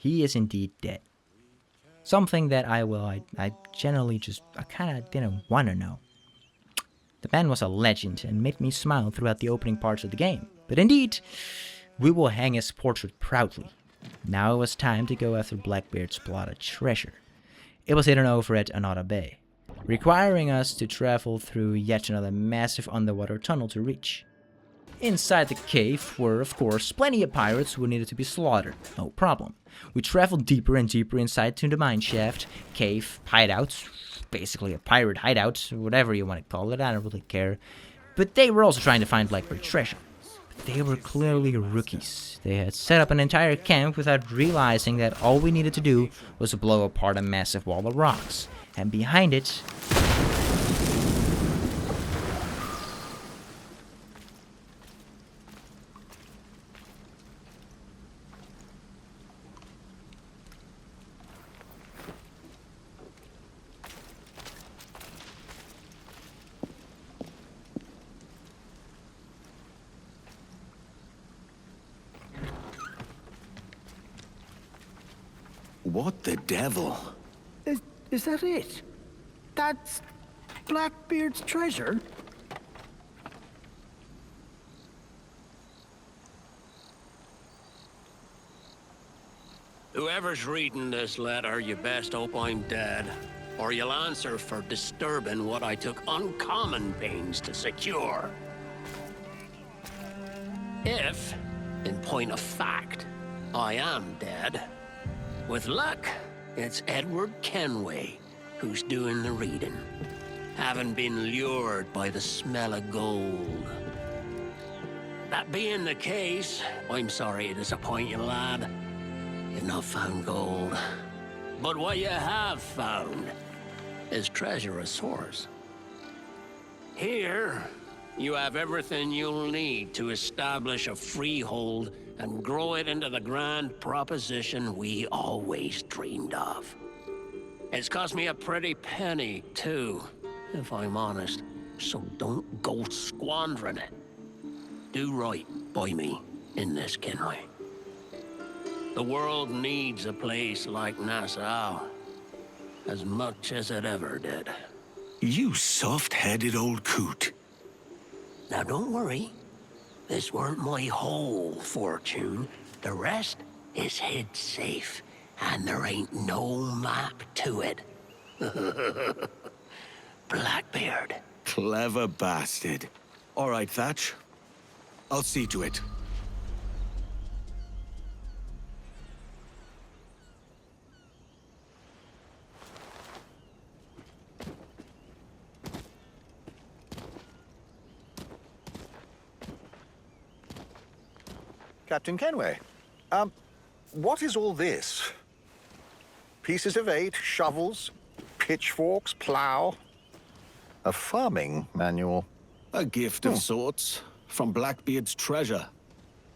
is indeed dead. Something that I generally I kind of didn't want to know. The man was a legend and made me smile throughout the opening parts of the game. But indeed, we will hang his portrait proudly. Now it was time to go after Blackbeard's plotted treasure. It was hidden over at Another Bay, requiring us to travel through yet another massive underwater tunnel to reach. Inside the cave were, of course, plenty of pirates who needed to be slaughtered, no problem. We traveled deeper and deeper inside to the mine shaft, cave, hideouts, basically a pirate hideout, whatever you want to call it, I don't really care. But they were also trying to find Blackbeard treasure. But they were clearly rookies. They had set up an entire camp without realizing that all we needed to do was to blow apart a massive wall of rocks. And behind it... What the devil? Is that it? That's Blackbeard's treasure? Whoever's reading this letter, you best hope I'm dead, or you'll answer for disturbing what I took uncommon pains to secure. If, in point of fact, I am dead, with luck, it's Edward Kenway who's doing the reading, having been lured by the smell of gold. That being the case, I'm sorry to disappoint you, lad. You've not found gold. But what you have found is treasure of source. Here, you have everything you'll need to establish a freehold and grow it into the grand proposition we always dreamed of. It's cost me a pretty penny, too, if I'm honest, so don't go squandering it. Do right by me in this, Kenway. The world needs a place like Nassau as much as it ever did. You soft-headed old coot. Now don't worry. This weren't my whole fortune. The rest is hid safe, and there ain't no map to it. Blackbeard. Clever bastard. All right, Thatch. I'll see to it. Captain Kenway, what is all this? Pieces of 8, shovels, pitchforks, plow. A farming manual. A gift of sorts, from Blackbeard's treasure.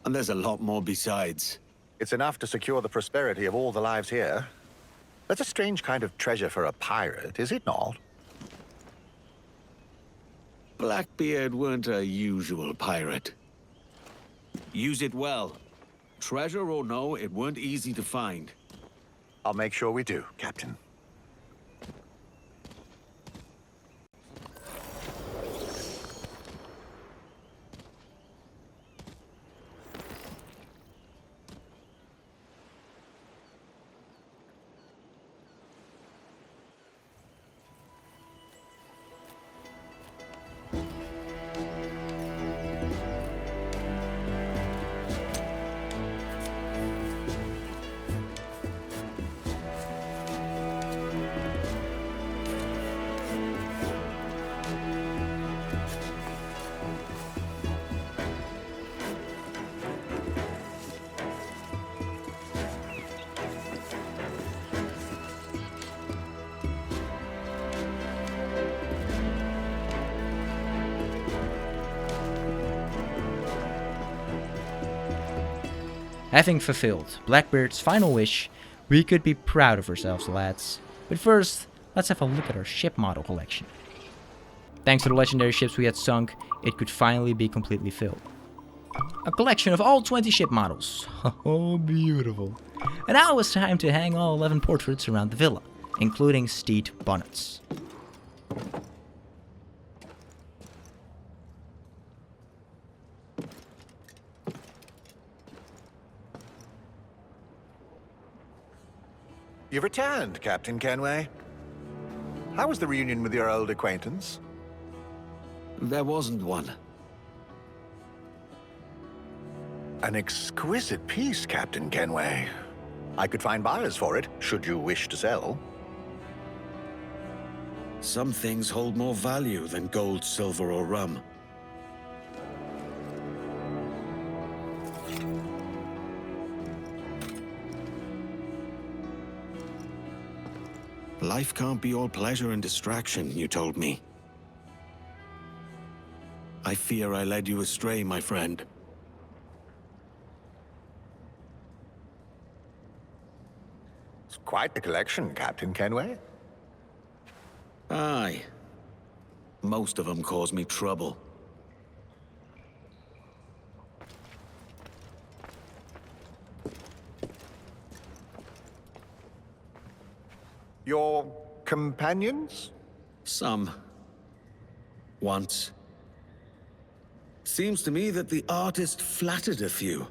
And there's a lot more besides. It's enough to secure the prosperity of all the lives here. That's a strange kind of treasure for a pirate, is it not? Blackbeard weren't a usual pirate. Use it well. Treasure or no, it weren't easy to find. I'll make sure we do, Captain. Having fulfilled Blackbeard's final wish, we could be proud of ourselves, lads. But first, let's have a look at our ship model collection. Thanks to the legendary ships we had sunk, it could finally be completely filled. A collection of all 20 ship models. Oh, beautiful. And now it was time to hang all 11 portraits around the villa, including Stede Bonnet's. You've returned, Captain Kenway. How was the reunion with your old acquaintance? There wasn't one. An exquisite piece, Captain Kenway. I could find buyers for it, should you wish to sell. Some things hold more value than gold, silver, or rum. Life can't be all pleasure and distraction, you told me. I fear I led you astray, my friend. It's quite the collection, Captain Kenway. Aye. Most of them cause me trouble. Your companions? Some. Once. Seems to me that the artist flattered a few.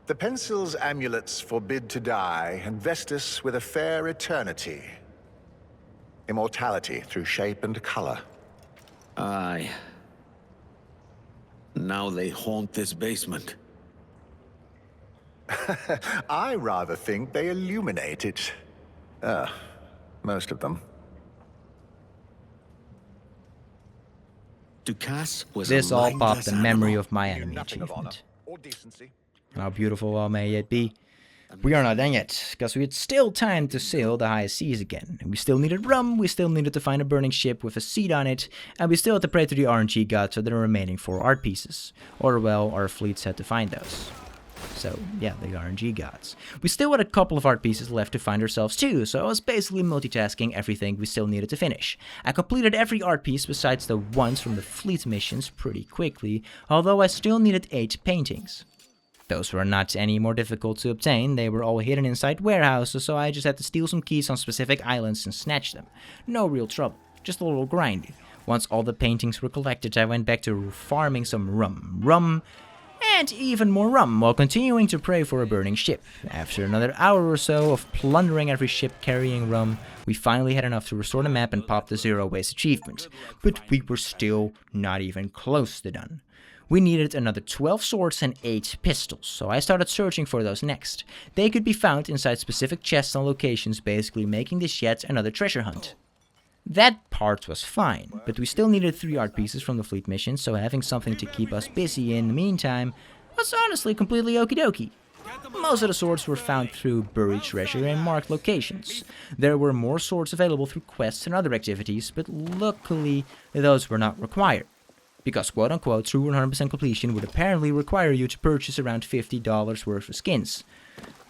The pencil's amulets forbid to die, and vest us with a fair eternity. Immortality through shape and color. Aye. Now they haunt this basement. I rather think they illuminate it. Most of them. Ducasse was This a all mindless popped the memory animal. of my enemy achievement. And how beautiful all may it be. We are not done yet, because we had still time to sail the high seas again. And we still needed rum, we still needed to find a burning ship with a seat on it, and we still had to pray to the RNG gods for the remaining 4 art pieces. Or well, our fleets had to find those. So yeah, the RNG gods. We still had a couple of art pieces left to find ourselves too, so I was basically multitasking everything we still needed to finish. I completed every art piece besides the ones from the fleet missions pretty quickly, although I still needed 8 paintings. Those were not any more difficult to obtain, they were all hidden inside warehouses, so I just had to steal some keys on specific islands and snatch them. No real trouble, just a little grinding. Once all the paintings were collected, I went back to farming some rum, and even more rum, while continuing to pray for a burning ship. After another hour or so of plundering every ship carrying rum, we finally had enough to restore the map and pop the zero waste achievement. But we were still not even close to done. We needed another 12 swords and 8 pistols, so I started searching for those next. They could be found inside specific chests and locations, basically making this yet another treasure hunt. That part was fine, but we still needed 3 art pieces from the fleet mission, so having something to keep us busy in the meantime was honestly completely okie dokie. Most of the swords were found through buried treasure and marked locations. There were more swords available through quests and other activities, but luckily those were not required. Because quote-unquote true 100% completion would apparently require you to purchase around $50 worth of skins,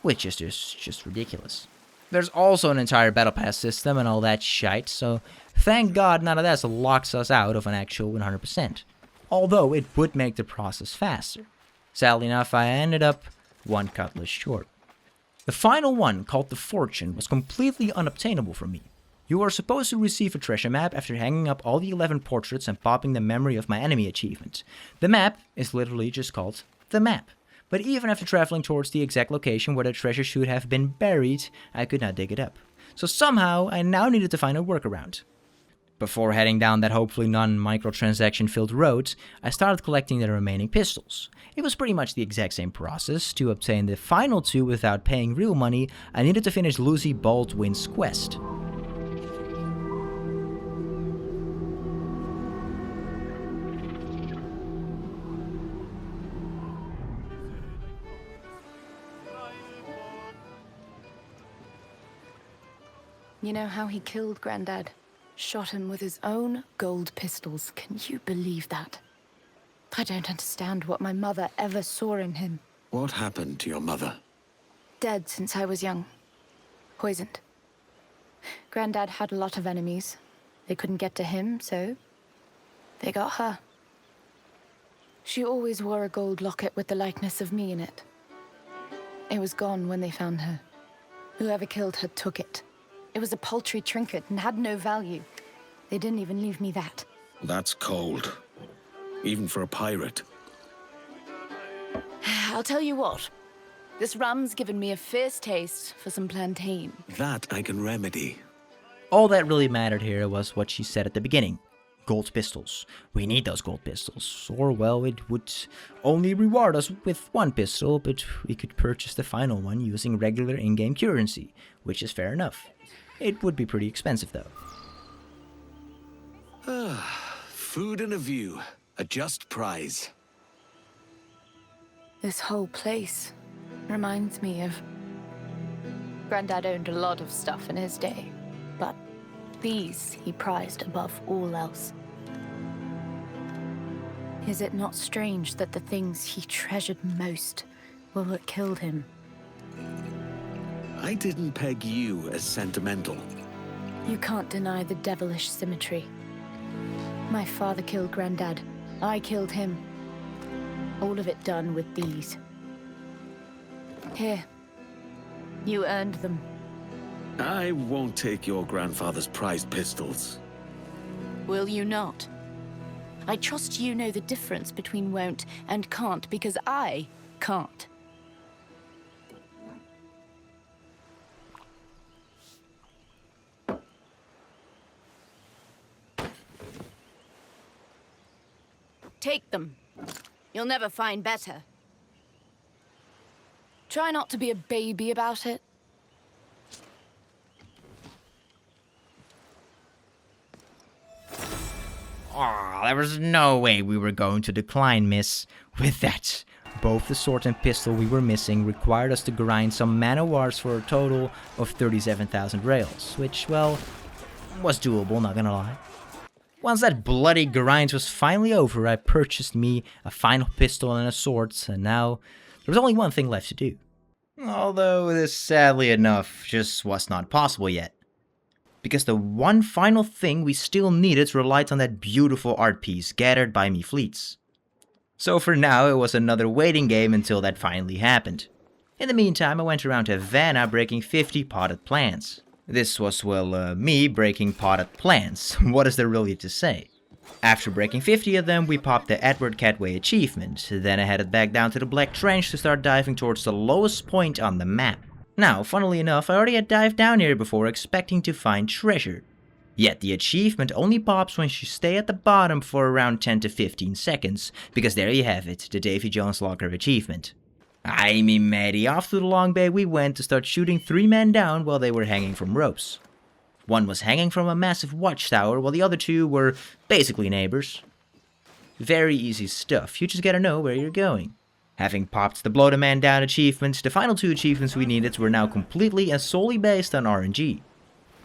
which is just ridiculous. There's also an entire battle pass system and all that shite, so thank God none of that locks us out of an actual 100%. Although it would make the process faster. Sadly enough, I ended up 1 cutlass short. The final one, called the Fortune, was completely unobtainable for me. You are supposed to receive a treasure map after hanging up all the 11 portraits and popping the Memory of My Enemy achievement. The map is literally just called the map. But even after traveling towards the exact location where the treasure should have been buried, I could not dig it up. So somehow, I now needed to find a workaround. Before heading down that hopefully non-microtransaction filled road, I started collecting the remaining pistols. It was pretty much the exact same process. To obtain the final 2 without paying real money, I needed to finish Lucy Baldwin's quest. You know how he killed Grandad? Shot him with his own gold pistols. Can you believe that? I don't understand what my mother ever saw in him. What happened to your mother? Dead since I was young. Poisoned. Grandad had a lot of enemies. They couldn't get to him, so they got her. She always wore a gold locket with the likeness of me in it. It was gone when they found her. Whoever killed her took it. It was a paltry trinket and had no value. They didn't even leave me that. That's cold. Even for a pirate. I'll tell you what. This rum's given me a fierce taste for some plantain. That I can remedy. All that really mattered here was what she said at the beginning. Gold pistols. We need those gold pistols. Or, well, it would only reward us with 1 pistol, but we could purchase the final one using regular in-game currency, which is fair enough. It would be pretty expensive, though. Food and a view. A just prize. This whole place reminds me of... Grandad owned a lot of stuff in his day, but these he prized above all else. Is it not strange that the things he treasured most were what killed him? I didn't peg you as sentimental. You can't deny the devilish symmetry. My father killed Grandad. I killed him. All of it done with these. Here. You earned them. I won't take your grandfather's prized pistols. Will you not? I trust you know the difference between won't and can't, because I can't. Take them. You'll never find better. Try not to be a baby about it. Aw, there was no way we were going to decline, miss. With that, both the sword and pistol we were missing required us to grind some man-o'-wars for a total of 37,000 rails, which, well, was doable, not gonna lie. Once that bloody grind was finally over, I purchased me a final pistol and a sword, and now There was only one thing left to do. Although this, sadly enough, just was not possible yet. Because the one final thing we still needed relied on that beautiful art piece gathered by me fleets. So for now, it was another waiting game until that finally happened. In the meantime, I went around Havana breaking 50 potted plants. This was, well, me breaking potted plants. What is there really to say? After breaking 50 of them, we popped the Edward Kenway achievement. Then I headed back down to the Black Trench to start diving towards the lowest point on the map. Now, funnily enough, I already had dived down here before expecting to find treasure. Yet the achievement only pops when you stay at the bottom for around 10 to 15 seconds, because there you have it, the Davy Jones Locker achievement. Aye me matey, off to the long bay we went to start shooting 3 men down while they were hanging from ropes. One was hanging from a massive watchtower while the other 2 were basically neighbors. Very easy stuff, you just gotta know where you're going. Having popped the Blow the Man Down achievements, the final 2 achievements we needed were now completely and solely based on RNG.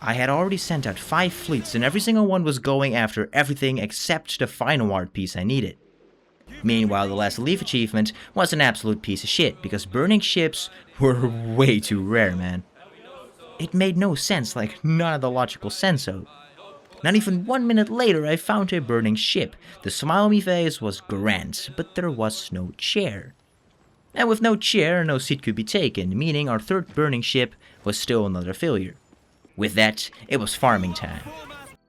I had already sent out 5 fleets and every single one was going after everything except the final art piece I needed. Meanwhile, the Last Leaf achievement was an absolute piece of shit because burning ships were way too rare, man. It made no sense, like none of the logical sense of. Not even 1 minute later I found a burning ship. The smile on my face was grand, but there was no chair. And with no chair, no seat could be taken, meaning our 3rd burning ship was still another failure. With that, it was farming time.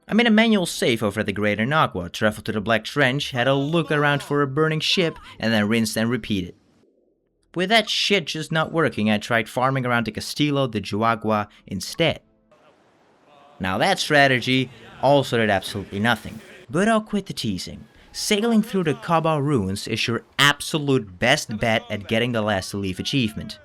I made a manual save over at the Greater Nagua, traveled to the Black Trench, had a look around for a burning ship, and then rinsed and repeated. With that shit just not working, I tried farming around the Castillo de Juagua instead. Now that strategy also did absolutely nothing. But I'll quit the teasing. Sailing through the Kaaba ruins is your absolute best bet at getting the Last to Leave achievement.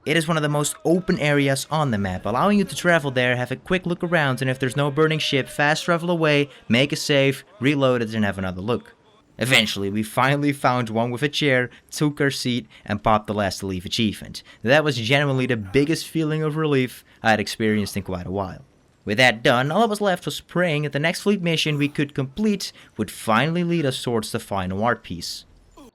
It is one of the most open areas on the map, allowing you to travel there, have a quick look around, and if there's no burning ship, fast travel away, make a save, reload it, and have another look. Eventually, we finally found one with a chair, took our seat, and popped the Last to Leave achievement. That was genuinely the biggest feeling of relief I had experienced in quite a while. With that done, all that was left was praying that the next fleet mission we could complete would finally lead us towards the final art piece.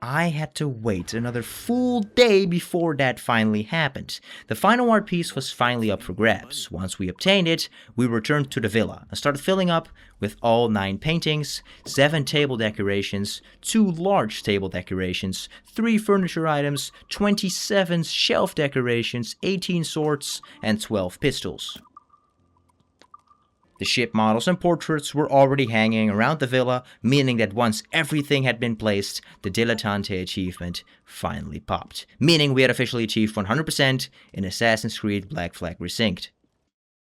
I had to wait another full day before that finally happened. The final art piece was finally up for grabs. Once we obtained it, we returned to the villa and started filling up with all 9 paintings, 7 table decorations, 2 large table decorations, 3 furniture items, 27 shelf decorations, 18 swords, and 12 pistols. The ship models and portraits were already hanging around the villa, meaning that once everything had been placed, the Dilettante achievement finally popped. Meaning we had officially achieved 100% in Assassin's Creed Black Flag Resynced.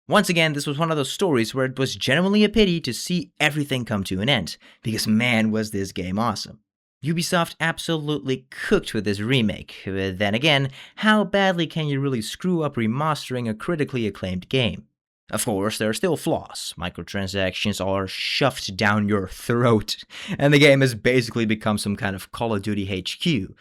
Once again, this was one of those stories where it was genuinely a pity to see everything come to an end, because man was this game awesome. Ubisoft absolutely cooked with this remake, but then again, how badly can you really screw up remastering a critically acclaimed game? Of course, there are still flaws. Microtransactions are shoved down your throat, and the game has basically become some kind of Call of Duty HQ.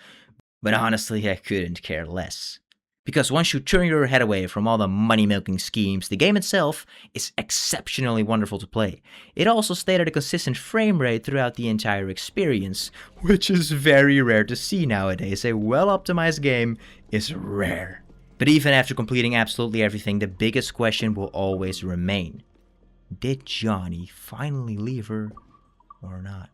But honestly, I couldn't care less. Because once you turn your head away from all the money-milking schemes, the game itself is exceptionally wonderful to play. It also stayed at a consistent frame rate throughout the entire experience, which is very rare to see nowadays. A well-optimized game is rare. But even after completing absolutely everything, the biggest question will always remain. Did Johnny finally leave her or not?